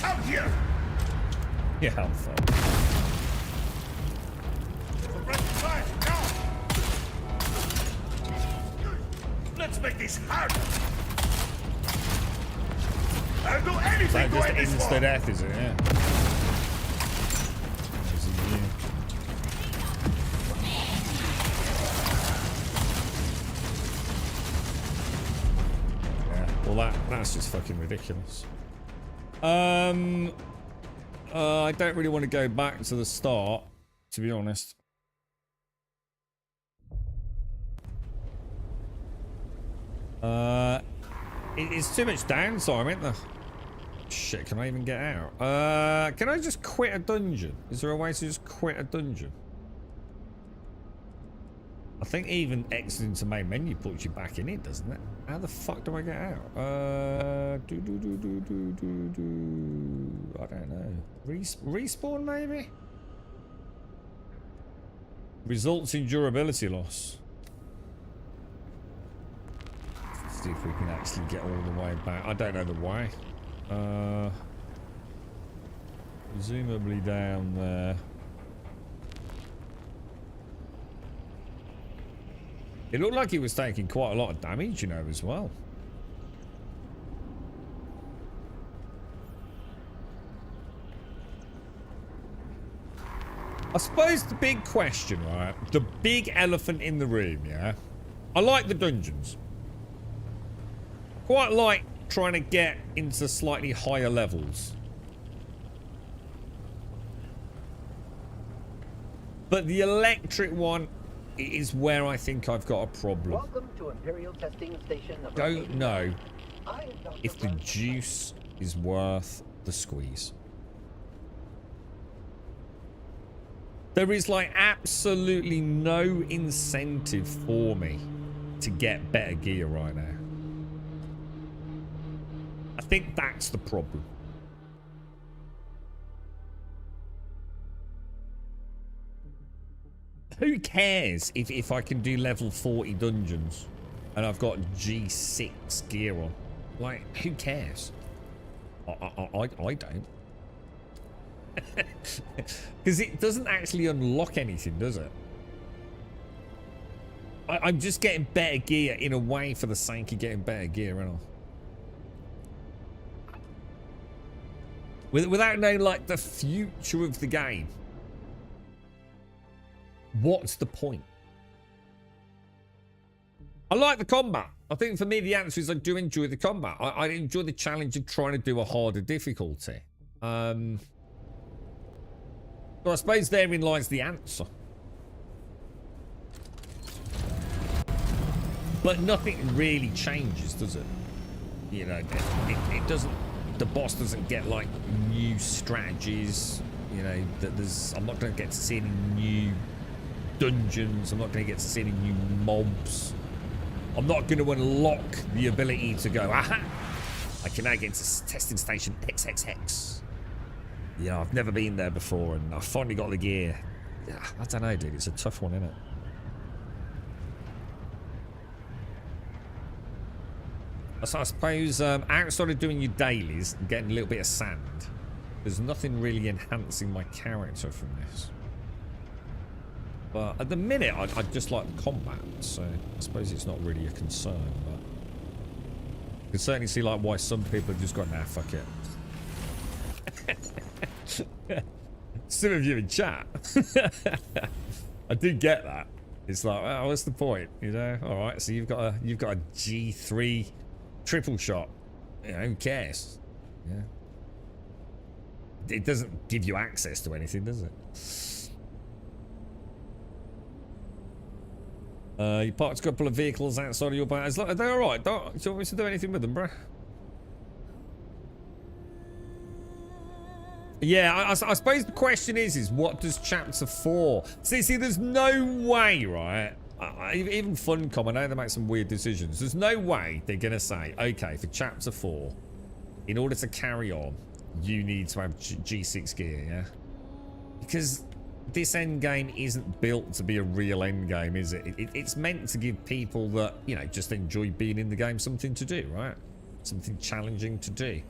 Out here! Yeah, I'm fucked. Let's make this harder. I'll do anything So to just end this insta war. death, is it? Yeah. Yeah. Well, that's just fucking ridiculous. I don't really want to go back to the start, to be honest. It's too much downtime, isn't there? Shit, can I even get out? Can I just quit a dungeon? Is there a way to just quit a dungeon? I think even exiting to main menu puts you back in it, doesn't it? How the fuck do I get out? I don't know. Respawn, maybe? Results in durability loss. Let's see if we can actually get all the way back. I don't know the way. Presumably down there. It looked like he was taking quite a lot of damage, you know, as well. I suppose the big question, right? The big elephant in the room, yeah? I like the dungeons. Quite like trying to get into slightly higher levels. But the electric one is where I think I've got a problem. Welcome to Imperial Testing Station number Don't 89. know I am Dr. if the Brown. juice is worth the squeeze. There is like absolutely no incentive for me to get better gear right now. I think that's the problem. Who cares if I can do level 40 dungeons and I've got G6 gear on? Like, who cares? I don't. Because it doesn't actually unlock anything, does it? I'm just getting better gear in a way for the sake of getting better gear, aren't I? Without knowing, like, the future of the game. What's the point? I like the combat. I think for me, the answer is I do enjoy the combat. I enjoy the challenge of trying to do a harder difficulty. So I suppose therein lies the answer. But nothing really changes, does it? You know, it doesn't... The boss doesn't get, like, new strategies. You know, I'm not going to get to see any new dungeons. I'm not going to get to see any new mobs. I'm not going to unlock the ability to go, aha! I can now get to testing station XXX. You know, I've never been there before, and I've finally got the gear. Yeah, I don't know, dude. It's a tough one, isn't it? So I suppose outside of doing your dailies and getting a little bit of sand, there's nothing really enhancing my character from this. But at the minute, I just like the combat, so I suppose it's not really a concern. But you can certainly see like why some people have just gone, nah, fuck it. Some of you in chat. I do get that. It's like, oh, what's the point? You know? All right, so you've got a G3 triple shot. You know, who cares? Yeah. It doesn't give you access to anything, does it? You parked a couple of vehicles outside of your base. Are they alright? Do you want me to do anything with them, bruh? Yeah, I suppose the question is what does Chapter 4... See, there's no way, right? Even Funcom, I know they make some weird decisions. There's no way they're going to say, okay, for Chapter 4, in order to carry on, you need to have G6 gear, yeah? Because this endgame isn't built to be a real endgame, is it? It's meant to give people that, you know, just enjoy being in the game something to do, right? Something challenging to do.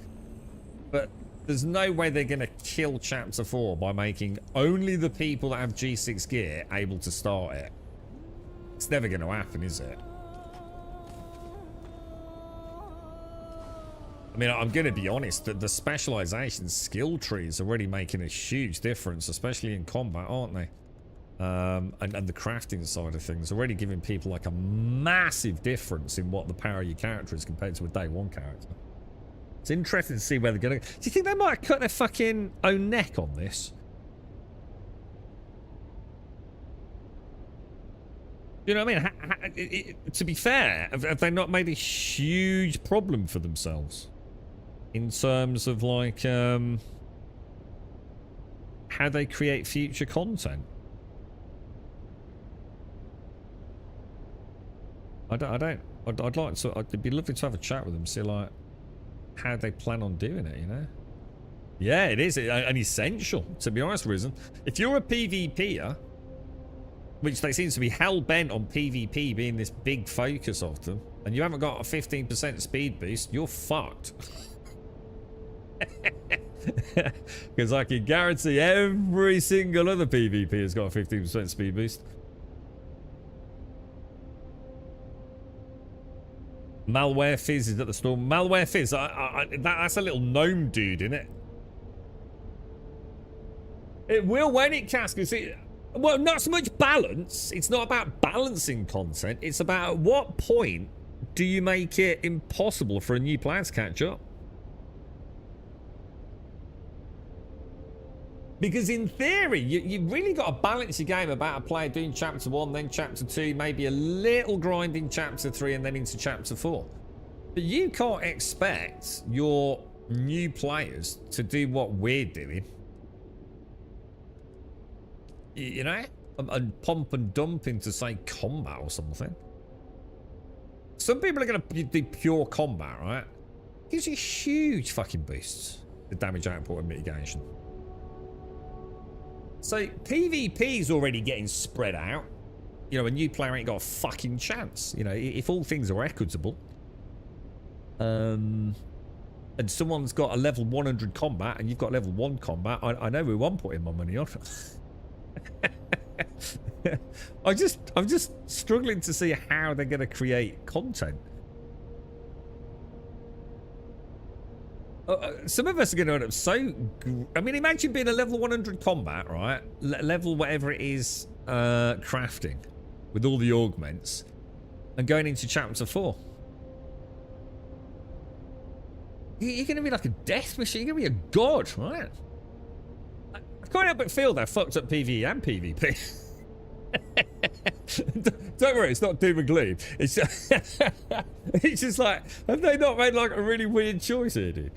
But there's no way they're going to kill Chapter 4 by making only the people that have G6 gear able to start it. It's never going to happen, is it? I mean, I'm going to be honest, that the specialization skill tree is already making a huge difference, especially in combat, aren't they? And the crafting side of things, already giving people like a massive difference in what the power of your character is compared to a day one character. It's interesting to see where they're going to... Do you think they might cut their fucking own neck on this? You know what I mean? To be fair, have they not made a huge problem for themselves? In terms of, like, how they create future content? I'd like to... It'd be lovely to have a chat with them, see, like, how they plan on doing it, you know? Yeah, it is an essential, to be honest, Risen. If you're a PvPer, which they seem to be hell-bent on PvP being this big focus of them, and you haven't got a 15% speed boost, you're fucked. Because I can guarantee every single other PvP has got a 15% speed boost. Malware Fizz is at the store. Malware Fizz, that's a little gnome dude, isn't it? It will when it casts. Well, not so much balance. It's not about balancing content. It's about at what point do you make it impossible for a new player to catch up? Because in theory, you've really got to balance your game about a player doing Chapter 1, then Chapter 2, maybe a little grind in Chapter 3, and then into Chapter 4. But you can't expect your new players to do what we're doing. You know? And pump and dump into, say, combat or something. Some people are going to do pure combat, right? Gives you huge fucking boosts. The damage output and mitigation. So, PvP is already getting spread out. You know, a new player ain't got a fucking chance. You know, if all things are equitable. And someone's got a level 100 combat and you've got level 1 combat, I know who I'm putting my money on. I'm just struggling to see how they're going to create content. Some of us are going to end up so... I mean, imagine being a level 100 combat, right? Level whatever it is, crafting. With all the augments. And going into Chapter 4. You're going to be like a death machine. You're going to be a god, right? I can't help but feel that fucked up PvE and PvP. Don't worry, it's not doom and gloom. It's just, it's just like, have they not made like a really weird choice here, dude?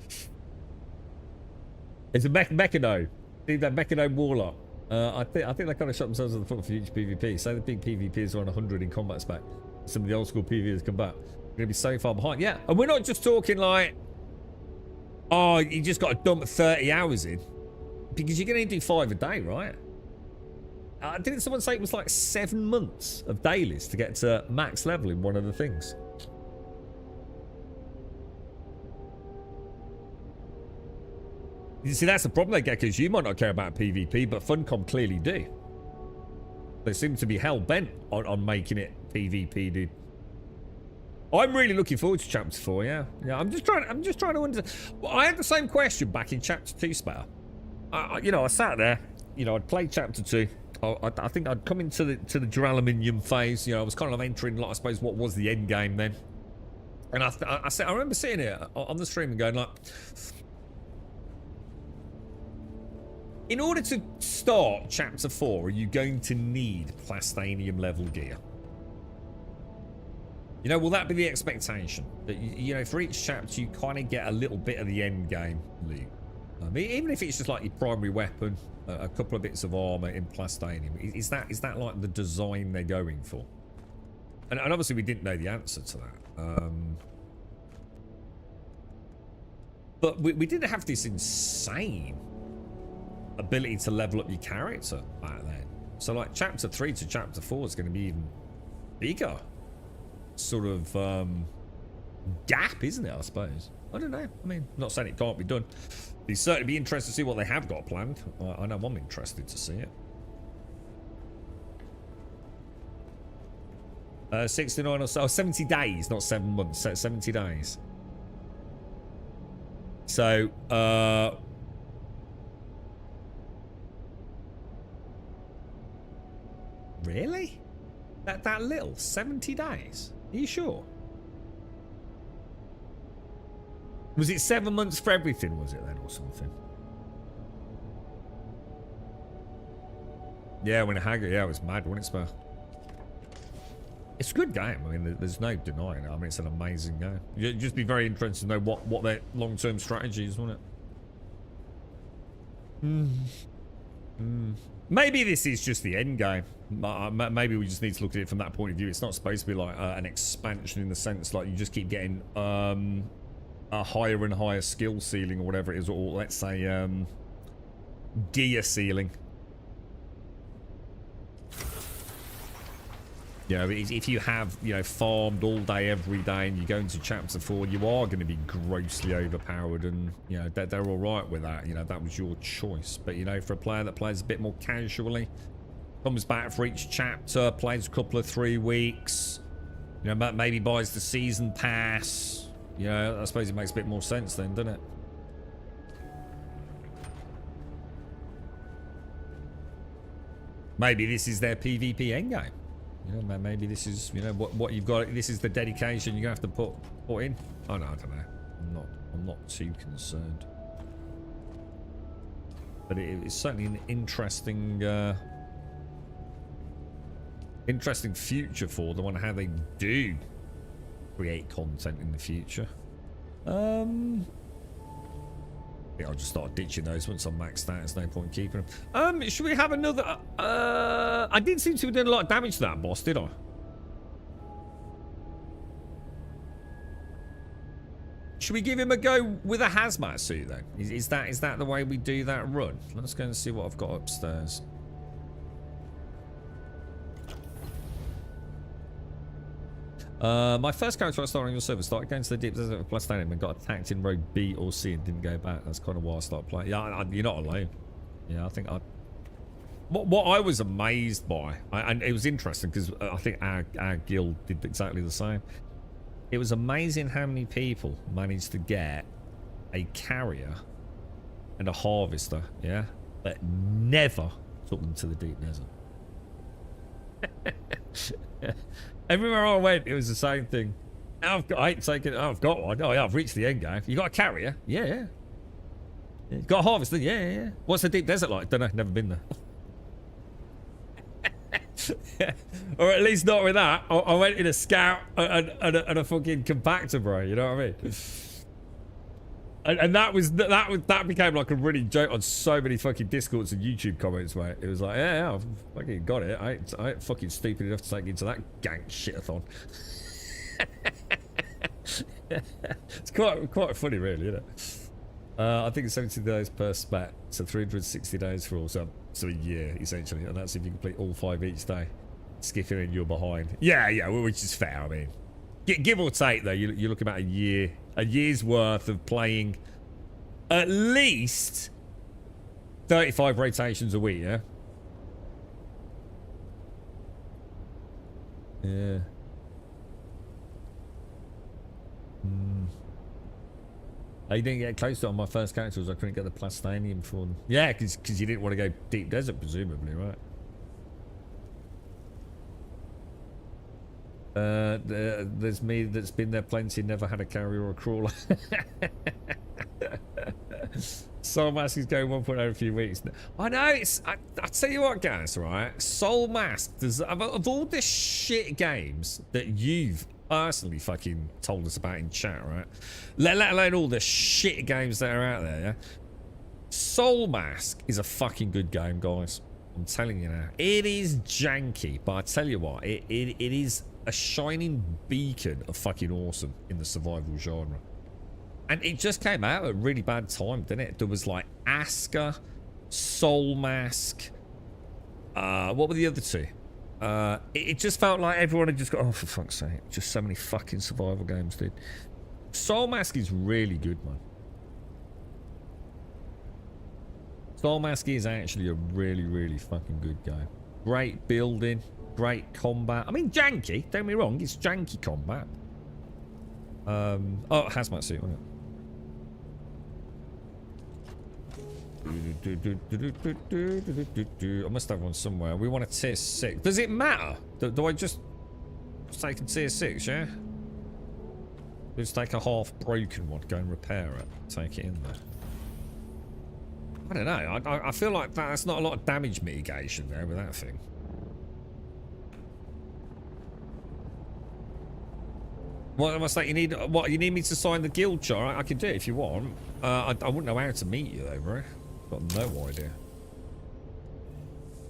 It's a Mechano. Dude, that Mechano Warlock. I think they kind of shot themselves in the foot for future PvP. Say the big PvPs are on 100 in combat spec. Some of the old school PvPs come back. We're going to be so far behind. Yeah, and we're not just talking like, oh, you just got to dump 30 hours in. Because you're going to do 5 a day, right? Didn't someone say it was like 7 months of dailies to get to max level in one of the things? You see, that's the problem they get, because you might not care about PvP, but Funcom clearly do. They seem to be hell-bent on making it PvP, dude. I'm really looking forward to Chapter 4, yeah. Yeah, I'm just trying to understand. Well, I had the same question back in Chapter 2 Spare. You know, I sat there, you know, I'd played Chapter 2. I think I'd come into the Duraluminium phase. You know, I was kind of entering, like, I suppose, what was the end game then. And I remember sitting here on the stream and going like, In order to start Chapter 4, are you going to need Plastanium level gear? You know, will that be the expectation? That, you know, for each chapter, you kind of get a little bit of the end game loot. I mean, even if it's just like your primary weapon, a couple of bits of armor in Plastanium, is that like the design they're going for? And obviously, we didn't know the answer to that. But we didn't have this insane ability to level up your character back then. So, like, Chapter 3 to Chapter 4 is going to be even bigger sort of gap, isn't it, I suppose? I don't know. I mean, I'm not saying it can't be done. It'd certainly be interested to see what they have got planned. I know I'm interested to see it. 69 or so, 70 days, not 7 months, 70 days. So, really? That little? 70 days? Are you sure? Was it 7 months for everything, was it then, or something? Yeah, when Haggard, yeah, it was mad, wasn't it, Spur? It's a good game. I mean, there's no denying it. I mean, it's an amazing game. You'd just be very interested to know what their long-term strategy is, wouldn't it? Maybe this is just the end game. Maybe we just need to look at it from that point of view. It's not supposed to be like an expansion in the sense like you just keep getting a higher and higher skill ceiling or whatever it is, or let's say gear ceiling. You know, if you have, you know, farmed all day every day and you go into Chapter 4, you are going to be grossly overpowered, and, you know, they're all right with that. You know, that was your choice. But, you know, for a player that plays a bit more casually, comes back for each chapter, plays a couple of 3 weeks, you know, maybe buys the season pass, you know, I suppose it makes a bit more sense then, doesn't it? Maybe this is their PvP endgame. You know, maybe this is, you know, what you've got. This is the dedication you're gonna have to put in. Oh no, I don't know. I'm not too concerned. But it's certainly an interesting, interesting future for them on how they do create content in the future. I think I'll just start ditching those once I'm maxed out. There's no point keeping them. Should we have another? I didn't seem to have done a lot of damage to that boss, did I? Should we give him a go with a hazmat suit then? Is that the way we do that run? Let's go and see what I've got upstairs. My first character I started on your server started going to the deep desert of Plastanium and got attacked in road B or C and didn't go back. That's kind of why I started playing. Yeah, you're not alone. Yeah, I think what I was amazed by, and it was interesting because I think our guild did exactly the same. It was amazing how many people managed to get a carrier and a harvester, yeah, but never took them to the deep desert. Everywhere I went, it was the same thing. I ain't taken. I've got one. Oh yeah, I've reached the end game. You got a carrier? Yeah. You got a harvester? Yeah. What's the deep desert like? Don't know. Never been there. Or at least not with that. I went in a scout and a fucking compactor, bro. You know what I mean? And that became like a running joke on so many fucking Discords and YouTube comments, mate. It was like, yeah, I've fucking got it. I ain't fucking stupid enough to take into that gank shitathon. It's quite funny, really, isn't it? I think it's 70 days per spat, so 360 days for all, so a year essentially, and that's if you complete all 5 each day. Skipping in, you're behind. Yeah, which is fair. I mean, give or take though, you're looking about a year's worth of playing at least 35 rotations a week, yeah? Yeah. I didn't get close to it on my first characters. I couldn't get the Plastanium for them. Yeah, because you didn't want to go deep desert, presumably, right? There's me that's been there plenty, never had a carrier or a crawler. Soul Mask is going 1.0 in a few weeks. I know, it's... I tell you what, guys, right? Soul Mask, does, of all the shit games that you've personally fucking told us about in chat, right? Let alone all the shit games that are out there, yeah? Soul Mask is a fucking good game, guys. I'm telling you now. It is janky, but I tell you what, it is a shining beacon of fucking awesome in the survival genre. And it just came out at a really bad time, didn't it? There was like Aska, Soul Mask. What were the other two? It just felt like everyone had just got, oh, for fuck's sake, just so many fucking survival games, dude. Soul Mask is really good, man. Soul Mask is actually a really, really fucking good game. Great building, great combat. I mean, janky, don't get me wrong, it's janky combat. Oh, hazmat suit, wasn't it? I must have one somewhere. We want a tier 6. Does it matter? Do I just take a tier 6, yeah? Just take a half broken one, go and repair it, take it in there. I don't know. I feel like that's not a lot of damage mitigation there with that thing. What am I saying? You need what? You need me to sign the guild chart? I can do it if you want. I wouldn't know how to meet you though, bro. Got no idea.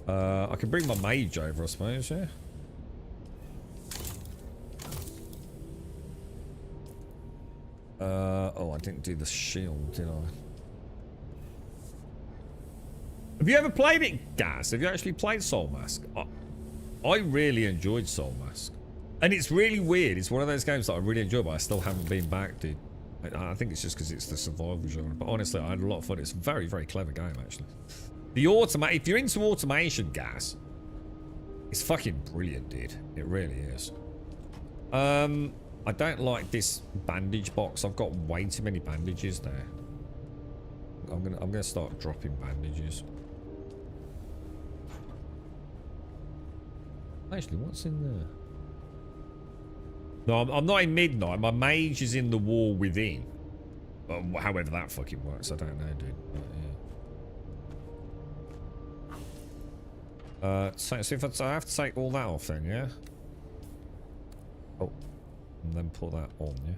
I can bring my mage over, I suppose. Yeah. Oh, I didn't do the shield, did I? Have you ever played it, Gaz? Have you actually played Soul Mask? I really enjoyed Soul Mask. And it's really weird. It's one of those games that I really enjoy, but I still haven't been back, dude. I think it's just because it's the survival genre. But honestly, I had a lot of fun. It's a very, very clever game, actually. The if you're into automation, Gaz, it's fucking brilliant, dude. It really is. I don't like this bandage box. I've got way too many bandages there. I'm gonna start dropping bandages. Actually, what's in there? No, I'm not in midnight. My mage is in the wall within. However that fucking works, I don't know, dude. But, yeah. So if I have to take all that off then, yeah? Oh. And then put that on, yeah?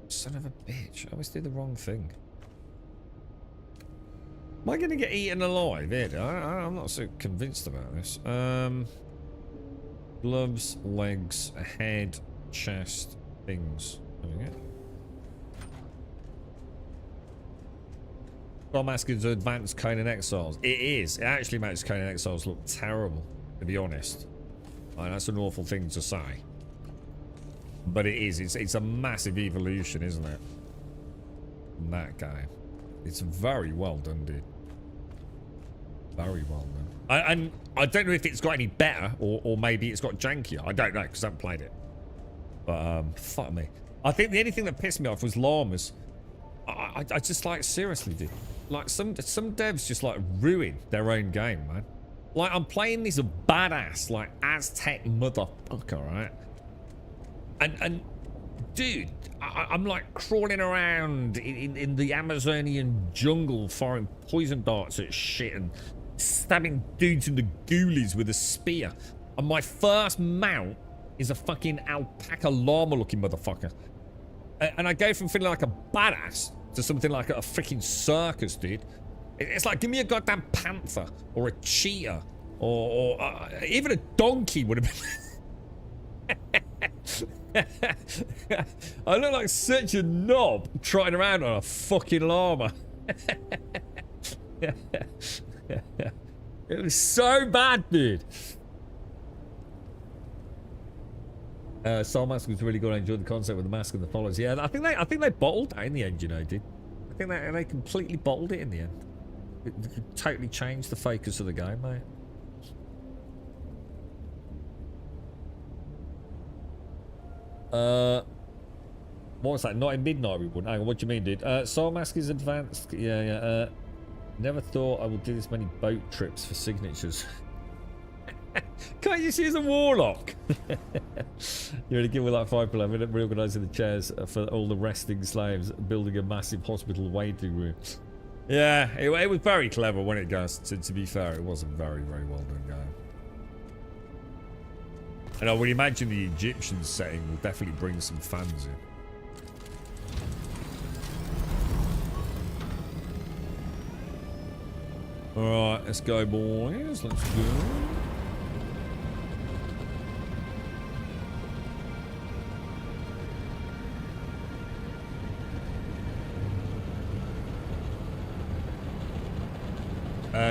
Son of a bitch. I always do the wrong thing. Am I going to get eaten alive here? I'm not so convinced about this. Gloves, legs, head, chest, things. There we go. Soul Mask is advanced Conan Exiles. It is. It actually makes Conan Exiles look terrible, to be honest. That's an awful thing to say. But it is. It's a massive evolution, isn't it? In that game. It's very well done, dude. Very well done. And I don't know if it's got any better or maybe it's got jankier. I don't know because I haven't played it. But fuck me. I think the only thing that pissed me off was llamas. I just like seriously, dude. Like some devs just like ruin their own game, man. Like I'm playing this badass like Aztec motherfucker, right? And dude, I'm like crawling around in the Amazonian jungle firing poison darts at shit and stabbing dudes in the ghoulies with a spear. And my first mount is a fucking alpaca llama looking motherfucker. And I go from feeling like a badass to something like a freaking circus, dude. It's like, give me a goddamn panther or a cheetah or even a donkey would have been. I look like such a knob trotting around on a fucking llama. It was so bad, dude. Soul Mask was really good. I enjoyed the concept with the mask and the followers. Yeah, I think they bottled that in the end, you know, dude. I think they completely bottled it in the end. It totally changed the focus of the game, mate. What was that? Not in midnight we wouldn't. Hang on, what do you mean, dude? Soul Mask is advanced. Yeah. Never thought I would do this many boat trips for signatures. Can't you see as a warlock? You're gonna give me like 5 below. I'm reorganising the chairs for all the resting slaves, building a massive hospital waiting room. Yeah, it was very clever when it goes. To be fair, it was a very, very well done game. And I would imagine the Egyptian setting will definitely bring some fans in. Alright, let's go, boys. Let's go.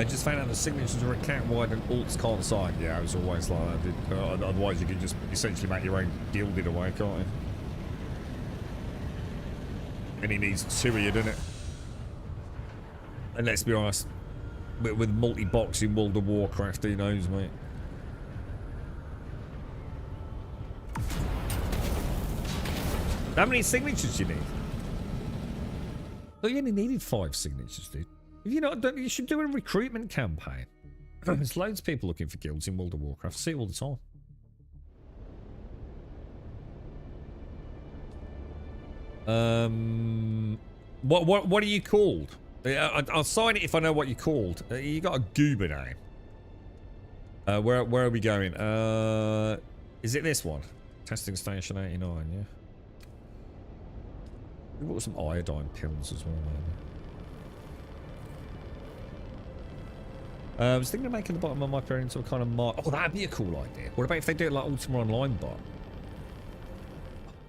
Just found out the signatures are account wide and alts can't sign. Yeah, it was always like that. Otherwise, you could just essentially make your own guild in a way, can't you? And he needs 2 of you, doesn't it? And let's be honest, with multi-box in World of Warcraft, who knows, mate? How many signatures do you need? Oh, you only needed 5 signatures, dude. If you're not done, you should do a recruitment campaign. There's loads of people looking for guilds in World of Warcraft. I see it all the time. What are you called? I'll sign it if I know what you're called. You got a goober name. Where are we going? Is it this one? Testing station 89, yeah. We've got some iodine pills as well, man. I was thinking of making the bottom of my player into a kind of mark. Oh, that'd be a cool idea. What about if they do it like Ultima Online bot?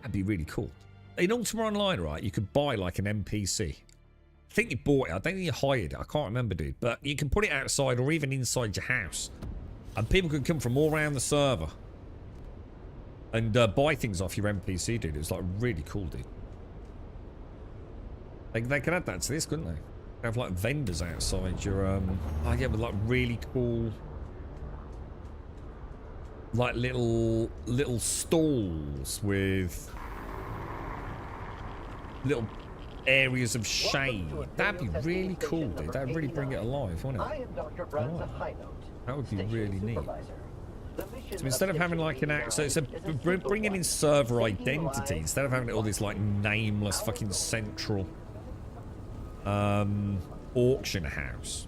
That'd be really cool. In Ultima Online, right, you could buy like an NPC. I think you bought it. I don't think you hired it. I can't remember, dude. But you can put it outside or even inside your house. And people can come from all around the server. And buy things off your NPC, dude. It's like really cool, dude. They could add that to this, couldn't they? Have like vendors outside your oh yeah, with like really cool like little stalls with little areas of shade. That'd be really cool, dude. That'd really bring it alive, wouldn't it? That would be really neat. So instead of having like an act, so it's bringing in server identity instead of having all this like nameless fucking central auction house.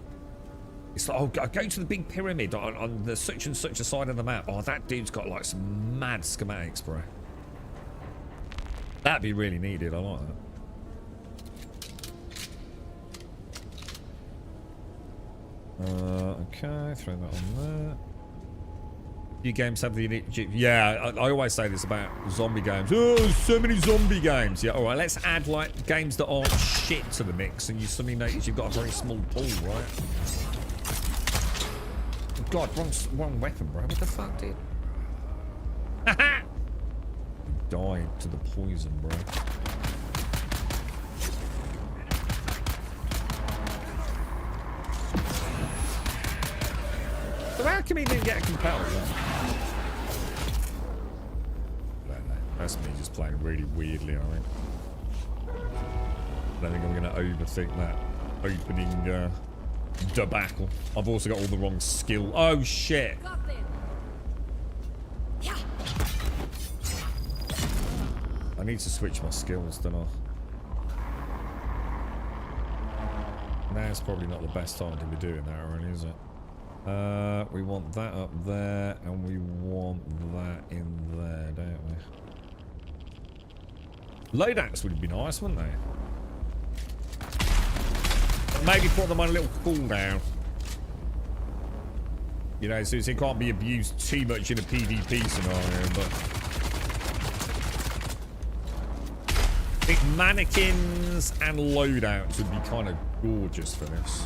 It's like, oh, go to the big pyramid on the such and such a side of the map. Oh, that dude's got like some mad schematics, bro. That'd be really needed. I like that. Okay, throw that on there. Few games have the unique... Yeah, I always say this about zombie games. Oh, so many zombie games. Yeah, alright, let's add, like, games that aren't shit to the mix, and you suddenly notice you've got a very small pool, right? Oh, God, wrong weapon, bro. What the fuck, dude? Haha! Died to the poison, bro. So how come he didn't get compelled? That's me just playing really weirdly, I think. I don't think I'm going to overthink that opening debacle. I've also got all the wrong skill. Oh, shit. I need to switch my skills, don't I? Now's probably not the best time to be doing that, really, is it? We want that up there, and we want that in there, don't we? Loadouts would be nice, wouldn't they? Maybe put them on a little cooldown. You know, so it can't be abused too much in a PvP scenario, but... I think mannequins and loadouts would be kind of gorgeous for this.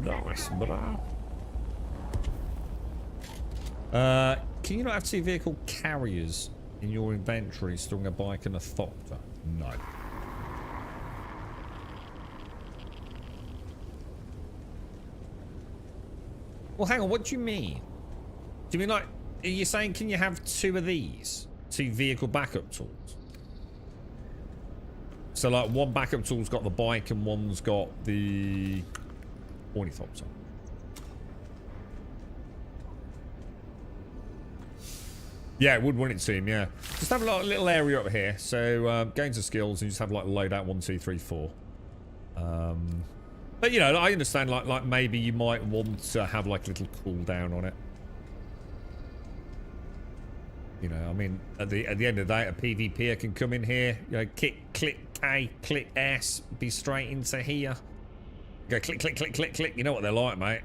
Nice, bro. Can you not have 2 vehicle carriers in your inventory storing a bike and a thopter? No. Well, hang on, what do you mean? Do you mean like, are you saying can you have 2 of these? 2 vehicle backup tools? So like one backup tool's got the bike and one's got the ornithopter. Yeah, it would, wouldn't it, team? Yeah. Just have a little area up here. So go into skills and just have like loadout 1, 2, 3, 4. But you know, I understand like maybe you might want to have like a little cooldown on it. You know, I mean, at the end of the day, a PvPer can come in here. You know, click A, click S, be straight into here. Go click, click, click, click, click. You know what they're like, mate.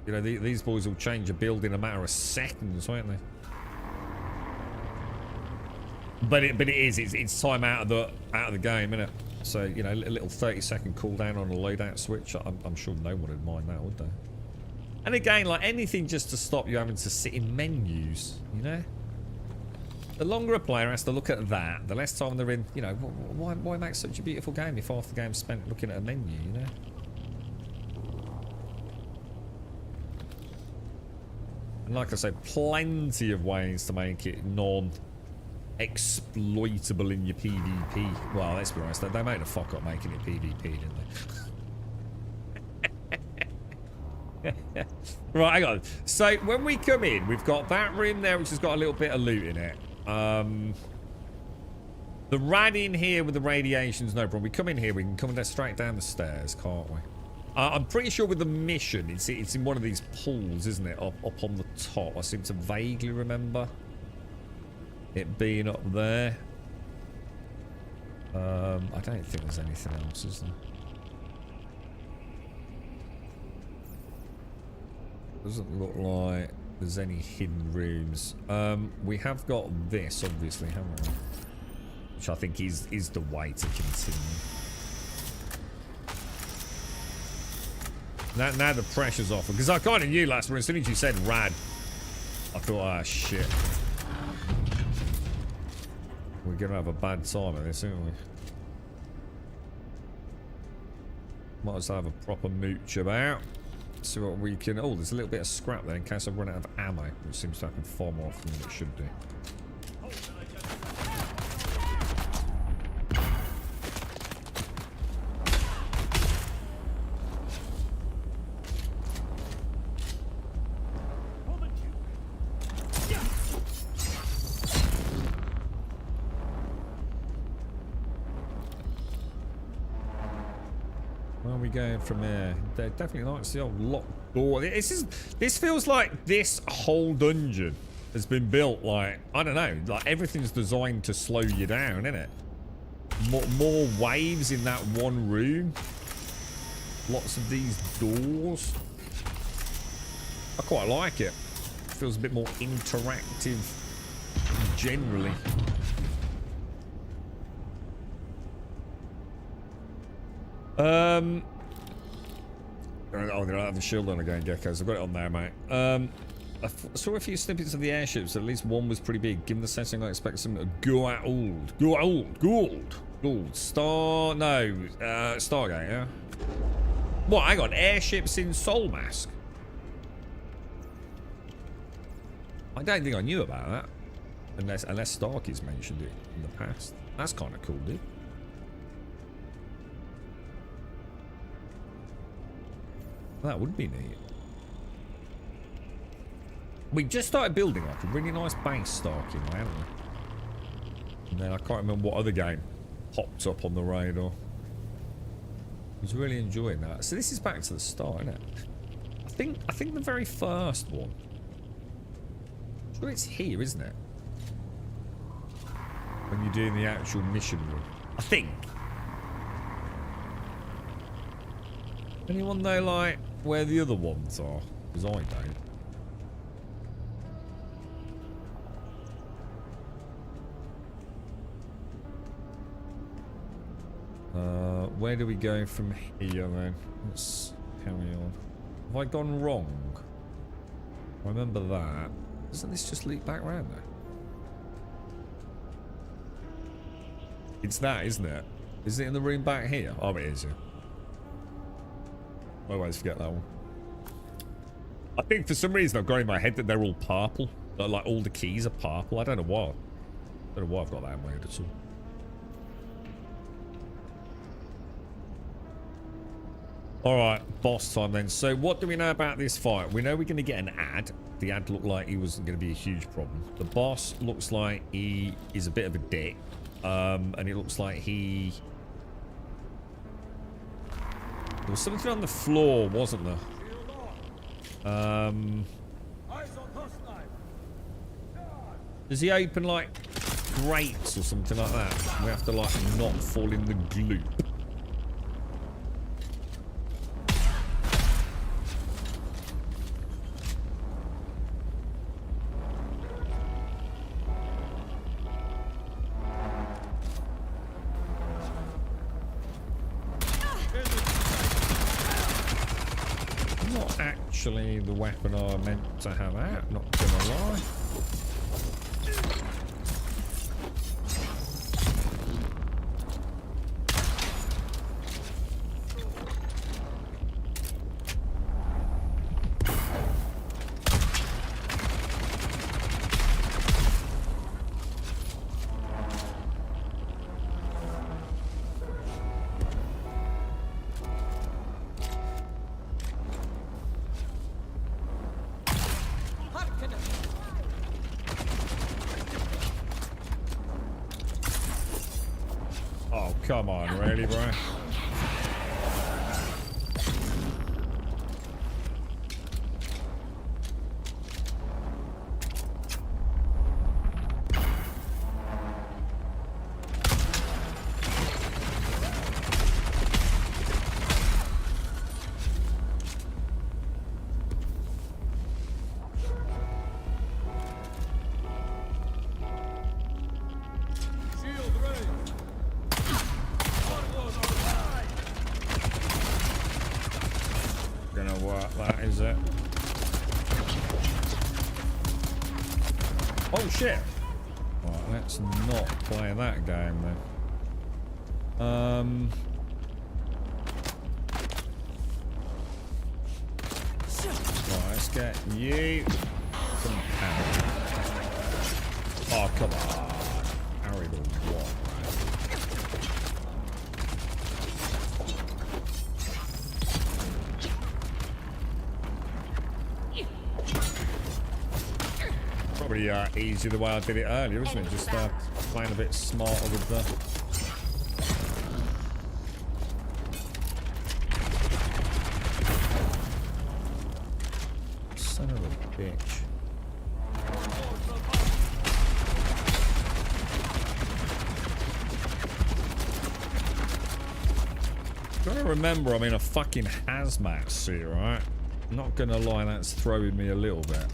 You know, these boys will change a build in a matter of seconds, won't they? But it's time out of the game, isn't it? So you know, a little 30-second cooldown on a loadout switch. I'm sure no one would mind that, would they? And again, like anything just to stop you having to sit in menus, you know. The longer a player has to look at that, the less time they're in. You know, why make such a beautiful game if half the game's spent looking at a menu, you know? And like I say, plenty of ways to make it non-exploitable in your PvP. Well, let's be honest, they made a fuck up making it PvP, didn't they? Right, hang on. So when we come in, we've got that room there, which has got a little bit of loot in it. The rad in here with the radiation's no problem. We come in here, we can come straight down the stairs, can't we? I'm pretty sure with the mission, it's in one of these pools, isn't it? Up on the top. I seem to vaguely remember it being up there. I don't think there's anything else, is there? Doesn't look like there's any hidden rooms. We have got this, obviously, haven't we? Which I think is the way to continue. Now the pressure's off. Because I kind of knew last time, as soon as you said rad, I thought, ah, shit. We're going to have a bad time at this, aren't we? Might as well have a proper mooch about. See what we can... Oh, there's a little bit of scrap there in case I run out of ammo, which seems to happen far more often than it should do. Going from there, they definitely likes the old locked door. This feels like this whole dungeon has been built like, I don't know, like everything's designed to slow you down, isn't it? More waves in that one room. Lots of these doors. I quite like it. Feels a bit more interactive generally. Oh, they don't have the shield on again, geckos. I've got it on there, mate. I saw a few snippets of the airships. At least one was pretty big. Given the setting, I expect some Goa'uld. Stargate, yeah? What, hang on, airships in Soul Mask? I don't think I knew about that. Unless Starkey's mentioned it in the past. That's kind of cool, dude. That would be neat. We just started building like a really nice base, Starkey, haven't we? And then I can't remember what other game popped up on the radar. I was really enjoying that. So this is back to the start, isn't it? I think the very first one. I'm sure it's here, isn't it? When you're doing the actual mission room. I think. Anyone know, like, where the other ones are? Because I don't. Where do we go from here, then? Let's carry on. Have I gone wrong? I remember that. Doesn't this just leap back around there? It's that, isn't it? Is it in the room back here? Oh, it is, yeah. I always forget that one. I think for some reason I've got in my head that they're all purple. Like all the keys are purple. I don't know why. I don't know why I've got that in my head at all. All right, boss time then. So what do we know about this fight? We know we're going to get an ad. The ad looked like he wasn't going to be a huge problem. The boss looks like he is a bit of a dick. And it looks like he... There was something on the floor, wasn't there? Does he open like grates or something like that? We have to like not fall in the gloop. Not actually the weapon I meant to have out, not gonna lie. Oh, come on, really, bro? Gonna work that, is it? Oh shit! Right, let's not play that game then. Right, let's get you some power. Oh, come on. Harry the what? Probably easier the way I did it earlier, isn't it? Just playing a bit smarter with the... Son of a bitch. Gotta remember I'm in a fucking hazmat suit, right? Not gonna lie, that's throwing me a little bit.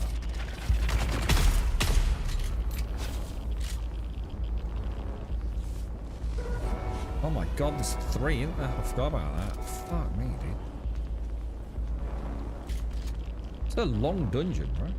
Oh my god, there's 3, isn't there? I forgot about that. Fuck me, dude. It's a long dungeon, right?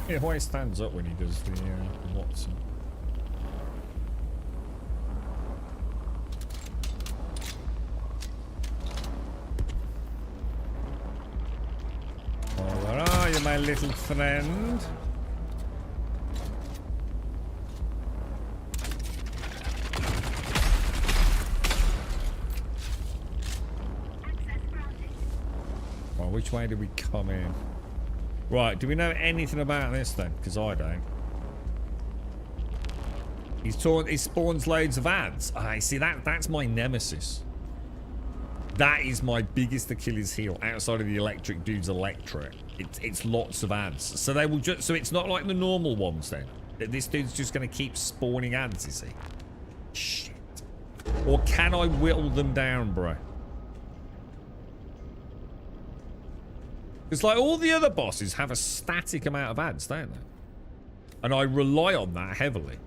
Yeah, why he stands up when he does the Watson. Oh, where are you, my little friend? Well, which way did we come in? Right, do we know anything about this then? Because I don't. He spawns loads of ads. I see that's my nemesis. That is my biggest Achilles heel outside of the electric dude's electric. It's lots of ads. So they will just so it's not like the normal ones then. This dude's just gonna keep spawning ads, is he? Shit. Or can I whittle them down, bro? It's like all the other bosses have a static amount of ads, don't they? And I rely on that heavily.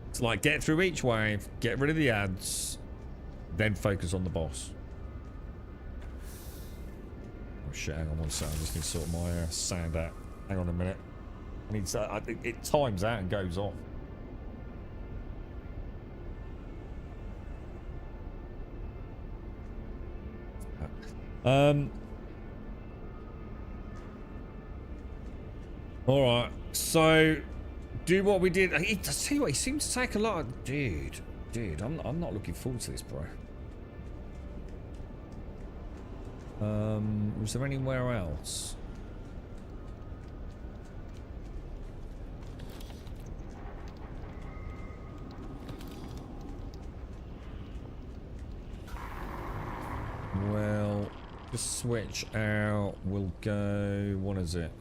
It's like get through each wave, get rid of the ads, then focus on the boss. shit, hang on one second. I just need to sort my sound out. Hang on a minute. I need to, it times out and goes off. Alright, so do what we did. I tell you what, he seems to take a lot of... Dude, I'm not looking forward to this, bro. Was there anywhere else? Well, just switch out. We'll go... What is it?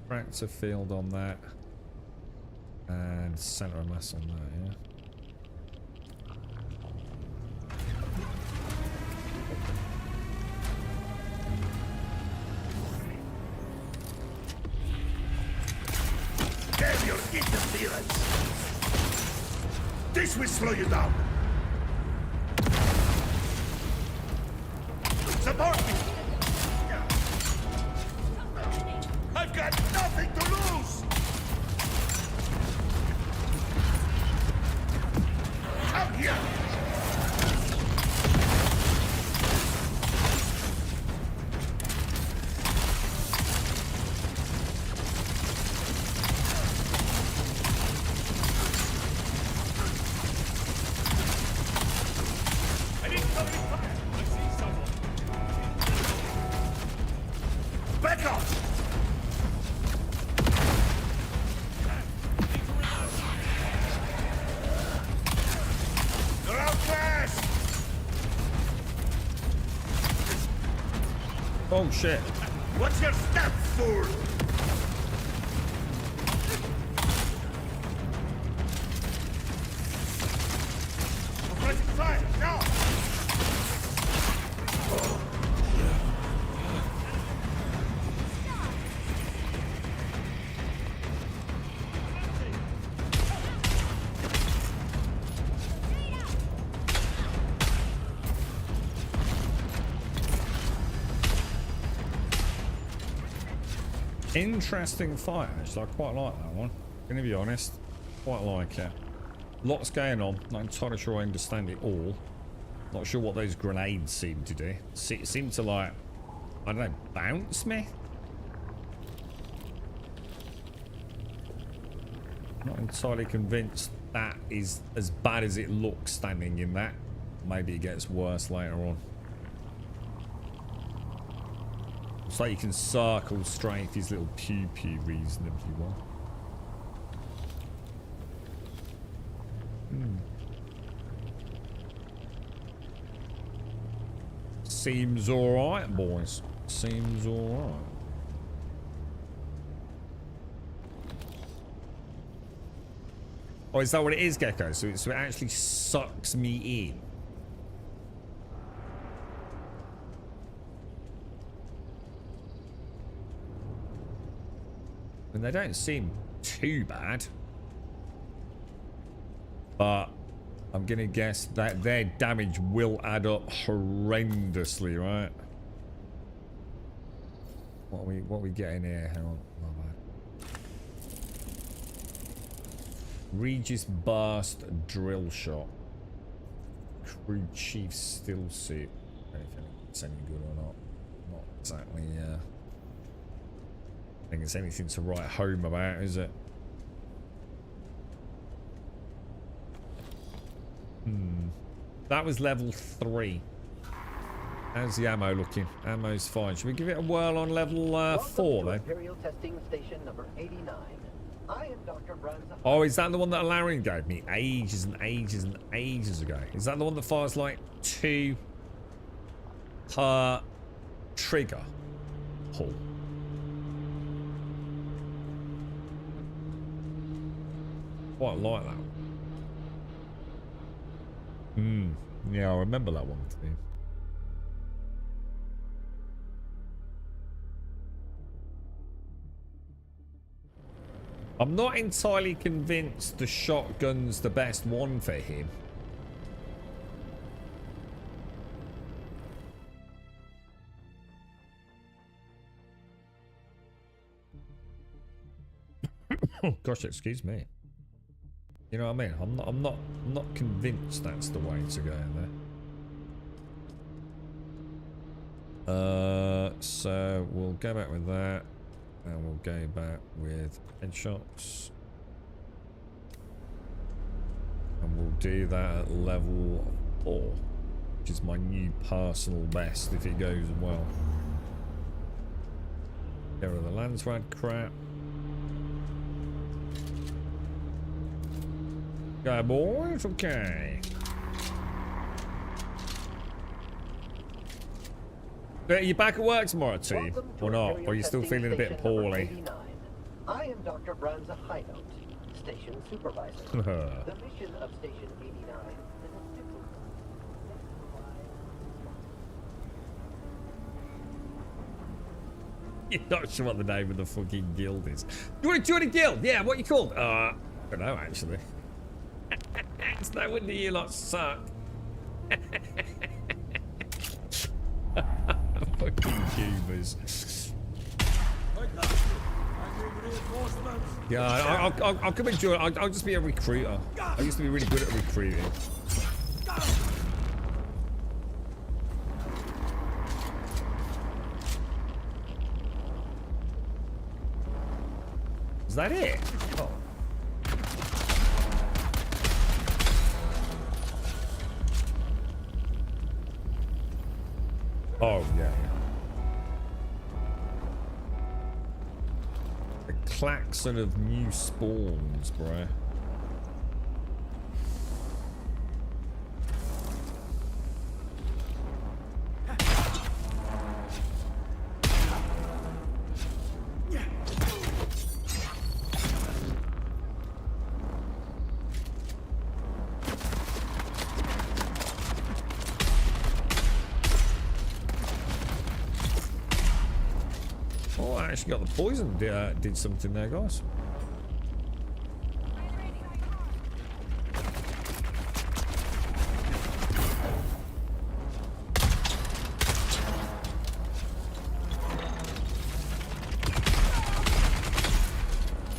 Tractor field on that. And center of mass on that, yeah? Damn your interference! This will slow you down. Support me! I've got nothing to lose! Come here! I need somebody. I see someone. Back up! You're outclassed! Oh shit. What's your step, fool? Pressing fire, now! Interesting fight, actually. I quite like that one. Gonna be honest. Quite like it. Lots going on. Not entirely sure I understand it all. Not sure what those grenades seem to do. Seem to, like, I don't know, bounce me? Not entirely convinced that is as bad as it looks standing in that. Maybe it gets worse later on. It's like you can circle straight his little pew-pew reasonably well. Seems alright, boys. Seems alright. Oh, is that what it is, Gecko? So it actually sucks me in. And they don't seem too bad. But I'm gonna guess that their damage will add up horrendously, right? What are we getting here? Hang on. Oh, man. Regis burst drill shot. Crew chief still suit. I don't know if it's any good or not. Not exactly, I think it's anything to write home about, is it? That was level 3. How's the ammo looking? Ammo's fine. Should we give it a whirl on level 4 then? Imperial testing station number 89. I am Dr. Branza. Oh, is that the one that Alarian gave me ages and ages and ages ago? Is that the one that fires like 2 per trigger pull? Quite like that. Yeah, I remember that one too. I'm not entirely convinced the shotgun's the best one for him. Oh gosh, excuse me. You know what I mean? I'm not convinced that's the way to go there. So we'll go back with that, and we'll go back with headshots, and we'll do that at level 4, which is my new personal best if it goes well. Get rid of the Landsrad crap. Okay, boys, okay. Are you back at work tomorrow, T? Or not? Or are you still feeling a bit poorly? I am Dr. Branza Highnote, Station Supervisor. The mission of Station 89 is a simple You're not sure what the name of the fucking guild is. You want to join a guild? Yeah, what you called? I don't know, actually. It's no wonder you lot suck. Fucking Cubers. Yeah, I'll come and join. I'll just be a recruiter. I used to be really good at recruiting. Is that it? Oh. Oh, yeah. The klaxon of new spawns, bruh. Got the poison did something there, guys.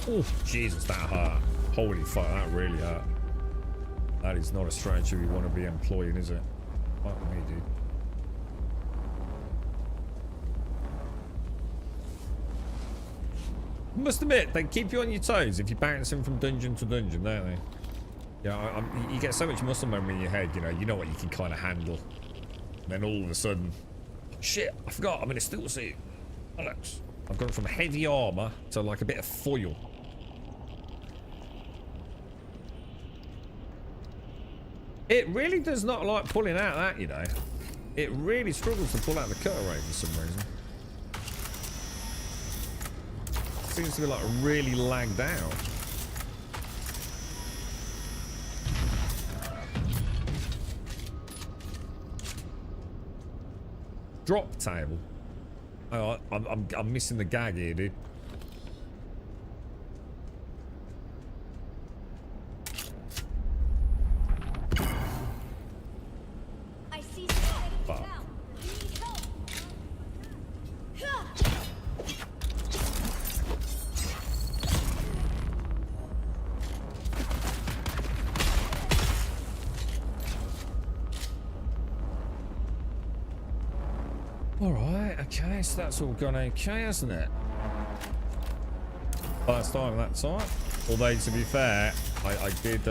Oh Jesus, that hurt. Holy fuck, that really hurt. That is not a strategy we want to be employing, is it? Fuck me, dude. I must admit, they keep you on your toes if you're bouncing from dungeon to dungeon, don't they? Yeah, you get so much muscle memory in your head, you know what you can kind of handle. And then all of a sudden, shit, I forgot, I'm in a steel suit. Alex, I've gone from heavy armor to like a bit of foil. It really does not like pulling out that, you know. It really struggles to pull out the cutaway for some reason. Seems to be like really lagged out. Drop table. Oh, I'm missing the gag here, dude. I see somebody down. We need help. Alright, okay, so that's all gone okay, hasn't it? Last time that time. Although, to be fair, I did,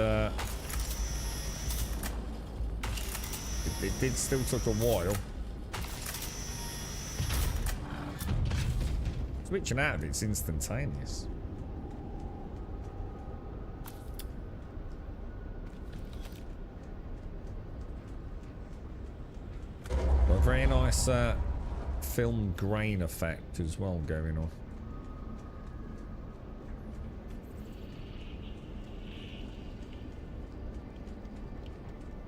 it did still took a while. Switching out of it's instantaneous. Got a very nice, film grain effect as well going on.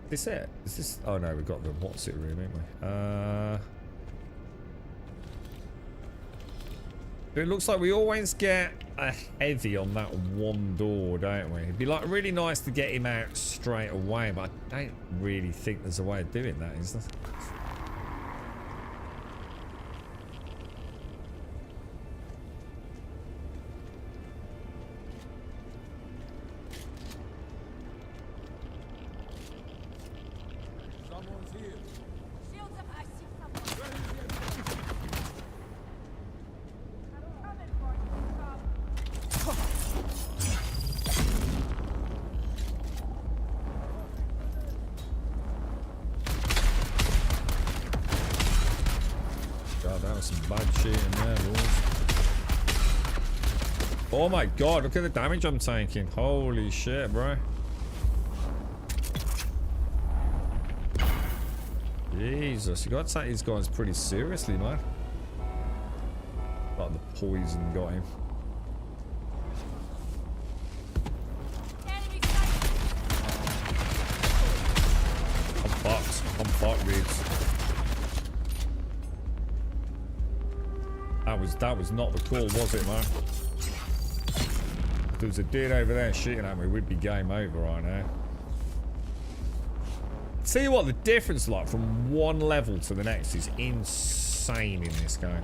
Is this it? Is this? Oh no, we've got the what's it room, haven't we? It looks like we always get a heavy on that one door, don't we? It'd be like really nice to get him out straight away, but I don't really think there's a way of doing that, is there? Some bad shit in there, boys. Oh my god, look at the damage I'm taking. Holy shit, bro. Jesus, you gotta take these guys pretty seriously, man. Like the poison got him. I'm fucked, Reeds. That was not the call, was it, man? If there was a dude over there shooting at me, we'd be game over right now. Tell you what, the difference like from one level to the next is insane in this game.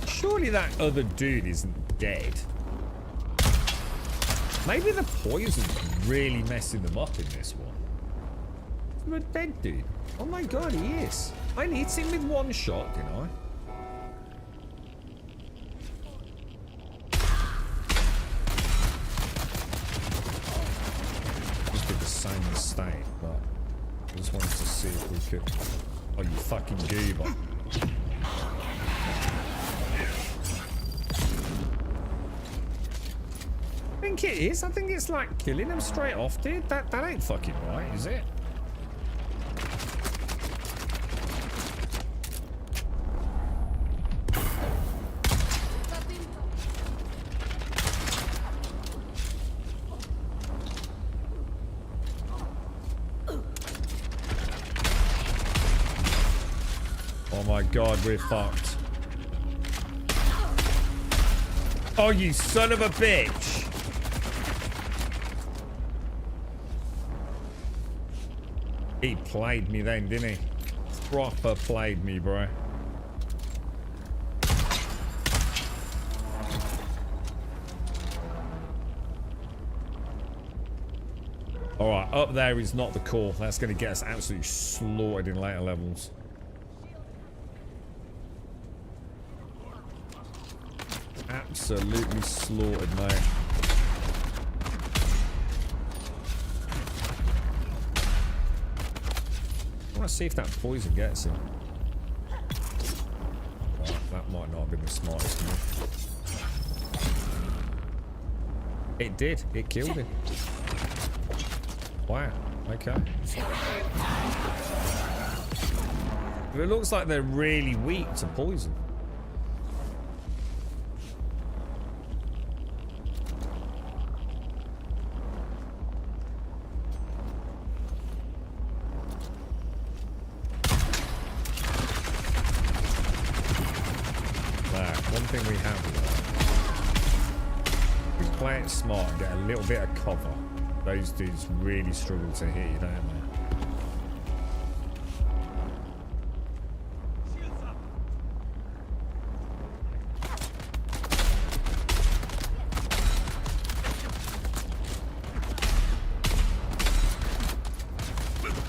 Surely that other dude isn't dead. Maybe the poison's really messing them up in this one. You're a dead dude. Oh my god, he is. I only hit him with one shot, didn't I? Just did the same mistake, but I just wanted to see if we could. Oh, you fucking goober. I think it is. I think it's like killing him straight off, dude. That ain't fucking right, is it? Oh my god, we're fucked. Oh, you son of a bitch. He played me then, didn't he? Proper played me, bro. Alright, up there is not the call. That's going to get us absolutely slaughtered in later levels. Absolutely slaughtered, mate. I want to see if that poison gets him. Right, that might not have been the smartest move. It did. It killed him. Wow. Okay. It looks like they're really weak to poison. Smart and get a little bit of cover. Those dudes really struggle to hit you, don't they?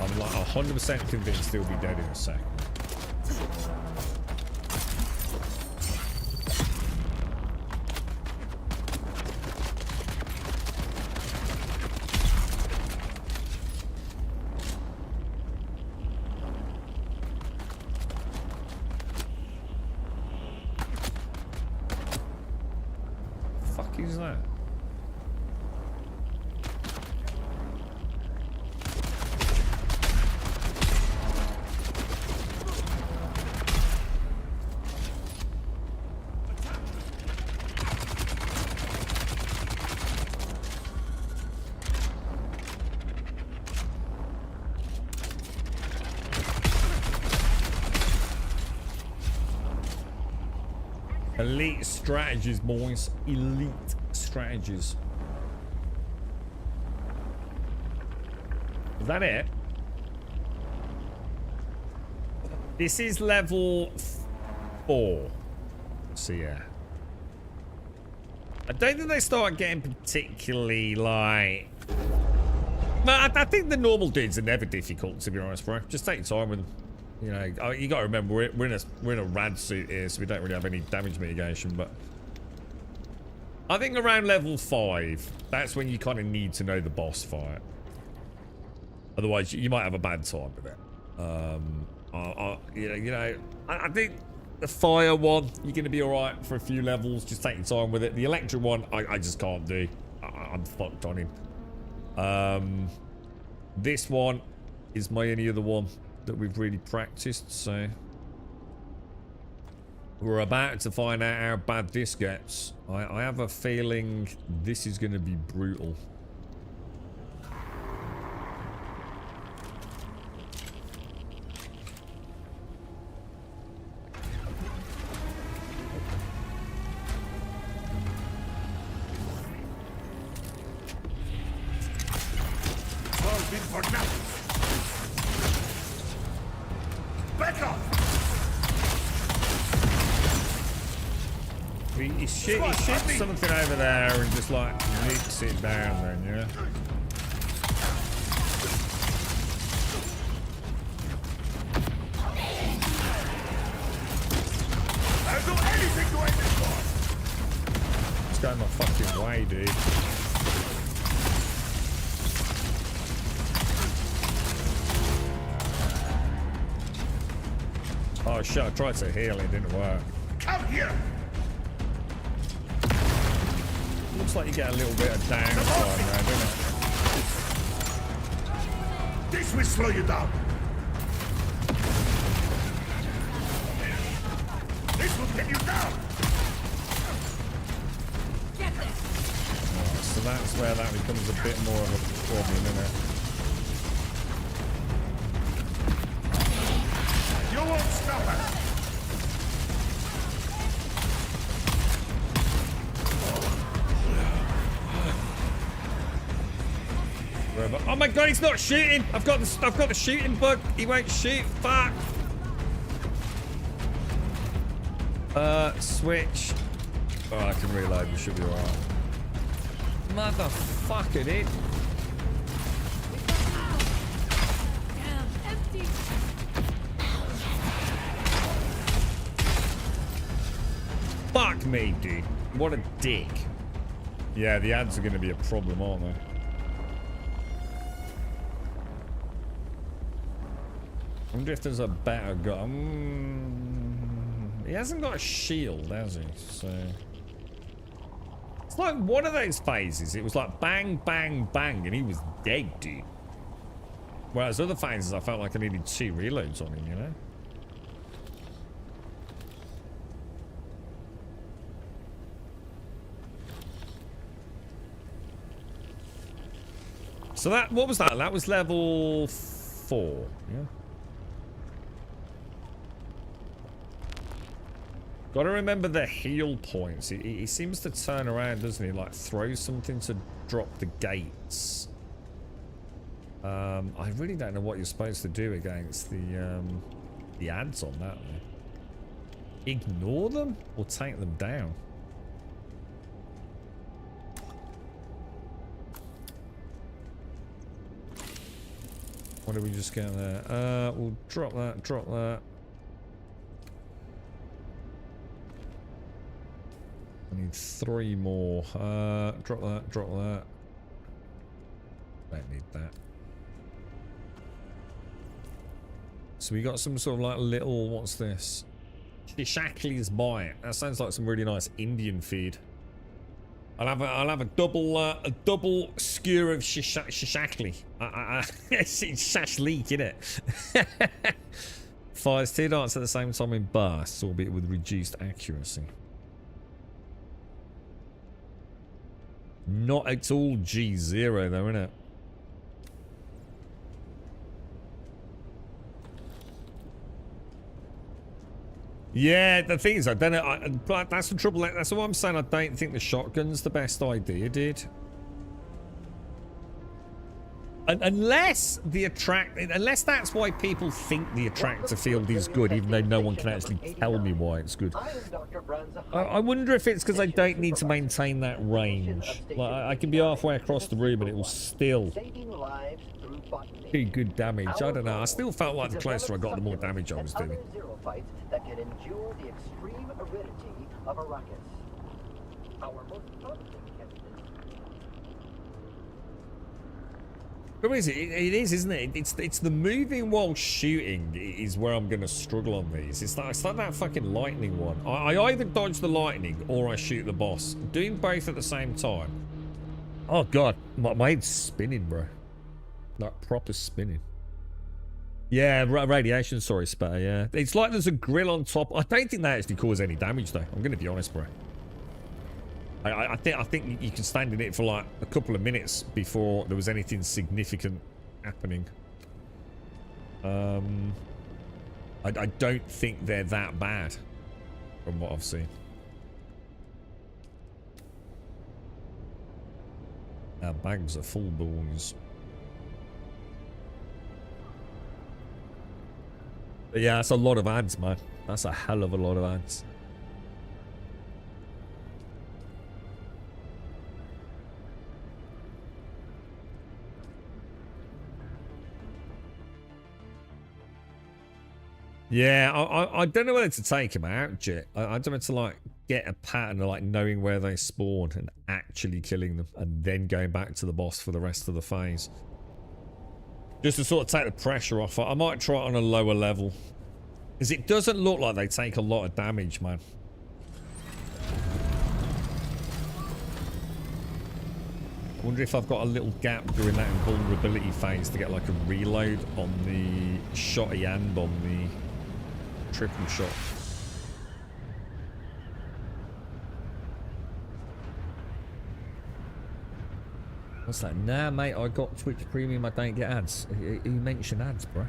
I'm like 100% convinced he'll be dead in a second. Is that? Elite strategies, boys. Elite strategies. Is that it? This is level 4. So yeah. I don't think they start getting particularly like... No, I think the normal dudes are never difficult, to be honest, bro. Just take your time with them. You know, you got to remember we're in a rad suit here, so we don't really have any damage mitigation. But I think around level 5, that's when you kind of need to know the boss fight. Otherwise, you might have a bad time with it. I think the fire one, you're going to be all right for a few levels. Just take your time with it. The electric one, I just can't do. I'm fucked on him. This one is my only other one that we've really practiced, so we're about to find out how bad this gets. I have a feeling this is going to be brutal. He shoots something over there and just like nukes it down then, yeah? I'll do anything to end this one! It's going my fucking way, dude. Oh shit, I tried to heal, it didn't work. Come here! Looks like you get a little bit of downside there, doesn't it? This will slow you down. This will get you down. Get this. Right, so that's where that becomes a bit more of a problem, isn't it? You won't stop us. Oh my god, he's not shooting! I've got the shooting bug. He won't shoot. Fuck. Switch. Oh, I can reload. We should be alright. Motherfucker, dude. Damn, empty. Fuck me, dude. What a dick. Yeah, the ads are going to be a problem, aren't they? I wonder if there's a better gun. He hasn't got a shield, has he? So it's like one of those phases. It was like bang, bang, bang, and he was dead, dude. Whereas other phases, I felt like I needed 2 reloads on him, you know? So that, what was that? That was level 4, yeah? Gotta remember the heal points. He seems to turn around, doesn't he? Like throw something to drop the gates. I really don't know what you're supposed to do against the ads on that one. Ignore them or take them down? What did we just get there? We'll drop that, drop that. I need 3 more. Drop that, drop that. Don't need that. So we got some sort of like little, what's this? Shishakli's Bite. That sounds like some really nice Indian feed. I'll have a double skewer of shishakli. It's shashlik, innit? Fires 2 darts at the same time in bursts, albeit with reduced accuracy. Not at all G0 though, innit? Yeah, the thing is, I don't know. That's the trouble. That's what I'm saying. I don't think the shotgun's the best idea, dude. Unless that's why people think the attractor field is good, even though no one can actually tell me why it's good. I wonder if it's because I don't need to maintain that range. Like, I can be halfway across the room and it will still do good damage. I don't know. I still felt like the closer I got, the more damage I was doing. our most promising candidate. What is it? It is, isn't it? It's the moving while shooting is where I'm going to struggle on these. It's like that fucking lightning one. I either dodge the lightning or I shoot the boss. Doing both at the same time. Oh god, my head's spinning, bro. Like proper spinning. Yeah, radiation, sorry, Spatter, yeah. It's like there's a grill on top. I don't think that actually causes any damage, though. I'm going to be honest, bro. I think you can stand in it for like a couple of minutes before there was anything significant happening. I don't think they're that bad from what I've seen. Our bags are full, boys. But yeah, that's a lot of ads, man. That's a hell of a lot of ads. Yeah, I don't know whether to take them out, Jit. I don't know to like get a pattern of like knowing where they spawn and actually killing them and then going back to the boss for the rest of the phase. Just to sort of take the pressure off. I might try it on a lower level. Because it doesn't look like they take a lot of damage, man. I wonder if I've got a little gap during that invulnerability phase to get like a reload on the shotty and on the triple shot. What's that? Nah, mate, I got Twitch Premium. I don't get ads. You mentioned ads, bro.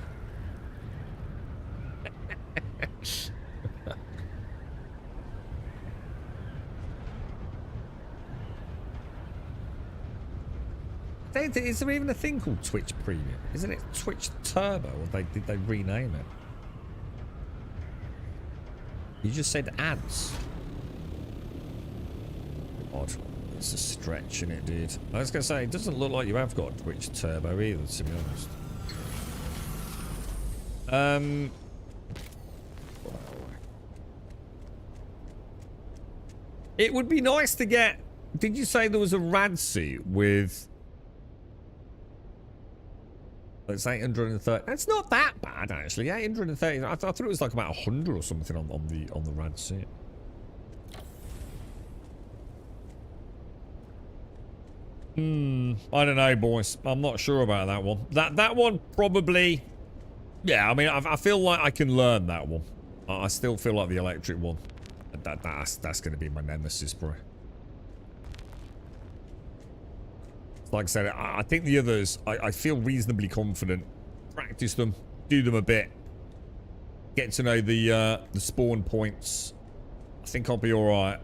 Is there even a thing called Twitch Premium? Isn't it Twitch Turbo? Or did they rename it? You just said ads. Odd. It's a stretch in it, dude. I was going to say, it doesn't look like you have got Twitch Turbo either, to be honest. It would be nice to get... Did you say there was a rad suit with... It's 830. That's not that bad, actually. 830. I thought it was like about 100 or something on the rad suit. I don't know, boys. I'm not sure about that one. That one probably... Yeah, I mean, I feel like I can learn that one. I still feel like the electric one. That's going to be my nemesis, bro. Like I said, I think the others, I feel reasonably confident. Practice them, do them a bit. Get to know the spawn points. I think I'll be alright.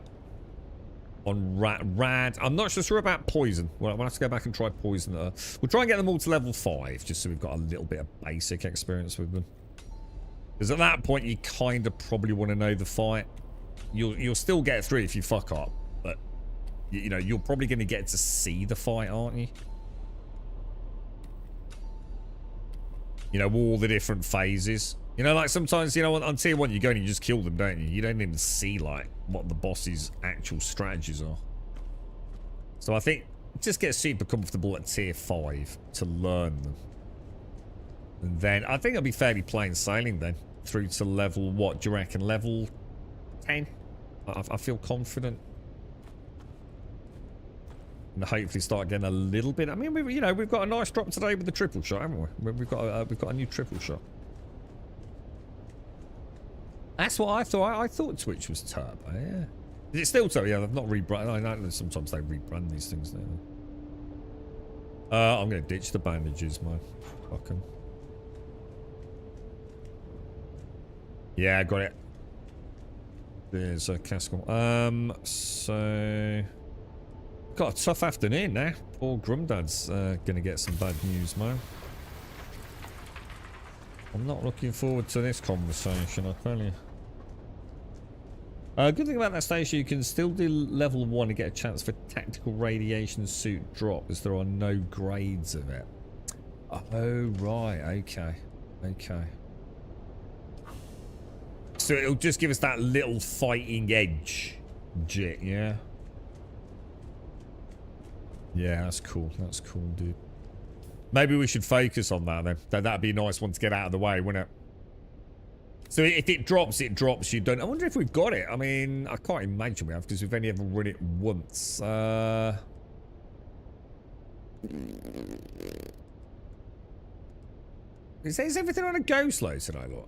On rad. I'm not so sure about poison. Well, we'll have to go back and try poison. We'll try and get them all to level 5, just so we've got a little bit of basic experience with them. Because at that point, you kind of probably want to know the fight. You'll still get through if you fuck up, but you know you're probably going to get to see the fight, aren't you? You know, all the different phases. You know, like sometimes, you know, on tier 1 you go and you just kill them, don't you? You don't even see like what the boss's actual strategies are. So I think just get super comfortable at tier 5 to learn them, and then I think I'll be fairly plain sailing then through to level, what do you reckon, level 10? I feel confident. And hopefully start getting a little bit. I mean, we've got a nice drop today with the triple shot, haven't we? We've got a new triple shot. That's what I thought. I thought Twitch was turbo. Yeah. Is it still turbo? Yeah, they've not rebranded. I know sometimes they rebrand these things, don't they? I'm gonna ditch the bandages, man. Fuck 'em. Yeah, I got it. There's a Cascal. So got a tough afternoon now. Poor Grumdad's gonna get some bad news, man. I'm not looking forward to this conversation, I tell you. Good thing about that station, you can still do level 1 and get a chance for tactical radiation suit drop, as there are no grades of it. Oh, right. Okay. Okay. So it'll just give us that little fighting edge, Jit, yeah? Yeah, that's cool. That's cool, dude. Maybe we should focus on that then. That'd be a nice one to get out of the way, wouldn't it? So if it drops, it drops. You don't. I wonder if we've got it. I mean, I can't imagine we have because we've only ever run it once. Is everything on a go slow today, look?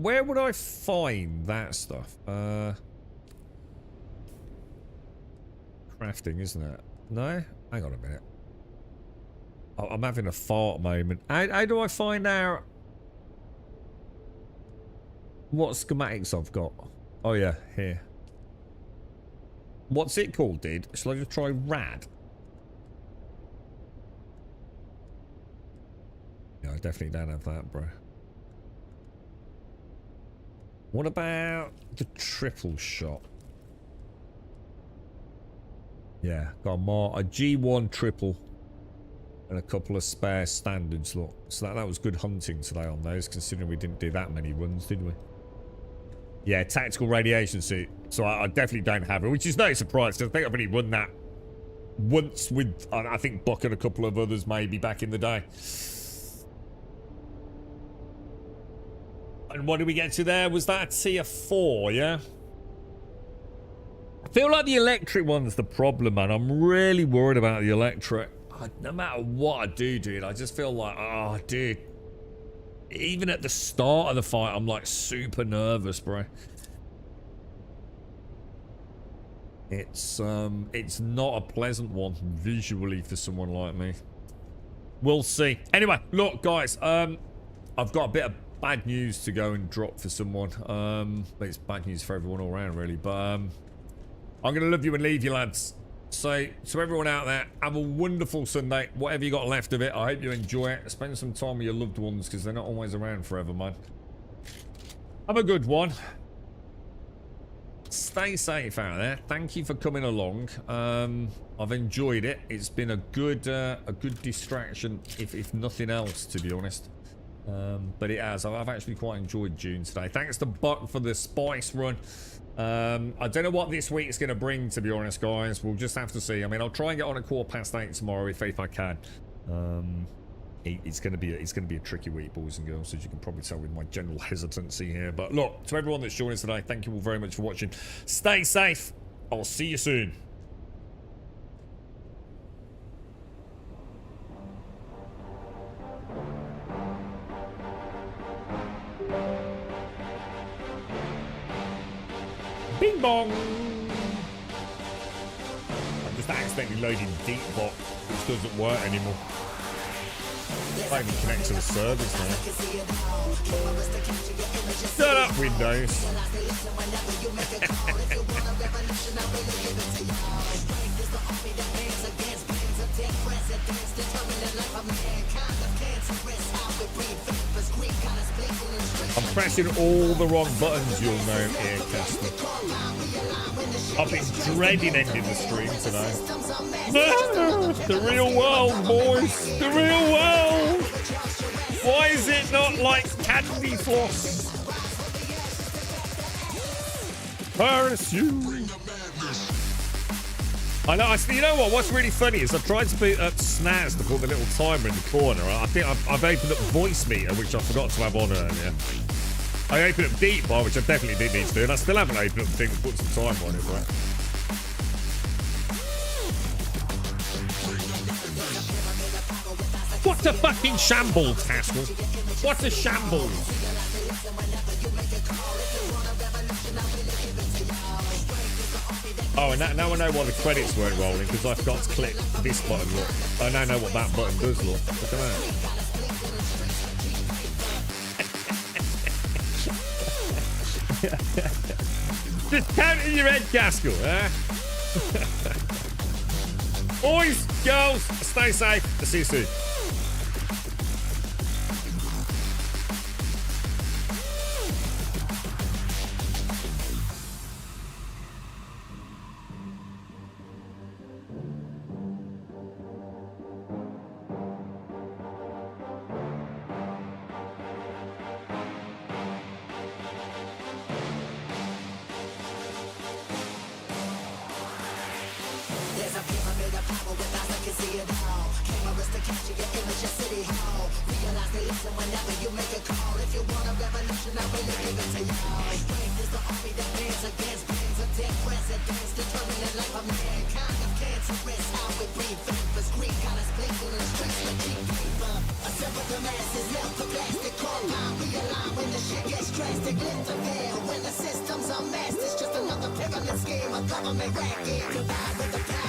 Where would I find that stuff? Crafting, isn't it? No? Hang on a minute. Oh, I'm having a fart moment. How do I find out what schematics I've got? Oh yeah, here. What's it called, dude? Shall I just try rad? Yeah, I definitely don't have that, bro. What about the triple shot? Yeah, got a G1 triple and a couple of spare standards, look. So that was good hunting today on those, considering we didn't do that many runs, did we? Yeah, tactical radiation suit. So I definitely don't have it, which is no surprise, because I think I've only run that once with, I think, Buck and a couple of others maybe back in the day. And what did we get to there? Was that a tier 4, yeah? I feel like the electric one's the problem, man. I'm really worried about the electric. No matter what I do, dude, I just feel like, oh, dude. Even at the start of the fight, I'm like super nervous, bro. It's not a pleasant one visually for someone like me. We'll see. Anyway, look, guys, I've got a bit of bad news to go and drop for someone. But it's bad news for everyone all around, really. But I'm gonna love you and leave you, lads. So to everyone out there, have a wonderful Sunday. Whatever you got left of it, I hope you enjoy it. Spend some time with your loved ones, because they're not always around forever, man. Have a good one. Stay safe out there. Thank you for coming along. I've enjoyed it. It's been a good distraction, if nothing else, to be honest. But it has. I've actually quite enjoyed June today. Thanks to Buck for the spice run. I don't know what this week's going to bring, to be honest, guys. We'll just have to see. I mean, I'll try and get on at 8:15 tomorrow if I can. It's going to be a tricky week, boys and girls, as you can probably tell with my general hesitancy here. But look, to everyone that's joined us today, thank you all very much for watching. Stay safe. I'll see you soon. Bing bong! I'm just accidentally loading Deepbot, which doesn't work anymore. I can't even connect to the service now. Shut up, Windows. I'm pressing all the wrong buttons, you'll know, Earcaster. I've been dreading ending the stream today. The real world, boys! The real world! Why is it not like candy floss? Parachute! I know, you know what? What's really funny is I tried to boot up Snaz to put the little timer in the corner. I think I've opened up Voice Meter, which I forgot to have on earlier. I opened up Deep Bar, which I definitely did need to do, and I still haven't opened up the thing that puts the timer on it, right? What a fucking shambles, Haskell! What a shambles! Oh, and now I know why the credits weren't rolling, because I forgot to click this button, look. I now know what that button does, look. Look at that. Just count in your head, Gaskell, eh? Boys, girls, stay safe. I'll see you soon. There's a pyramid of power with eyes that can When the system's a mess, it's just another pyramid scheme, a government racket. Divide with the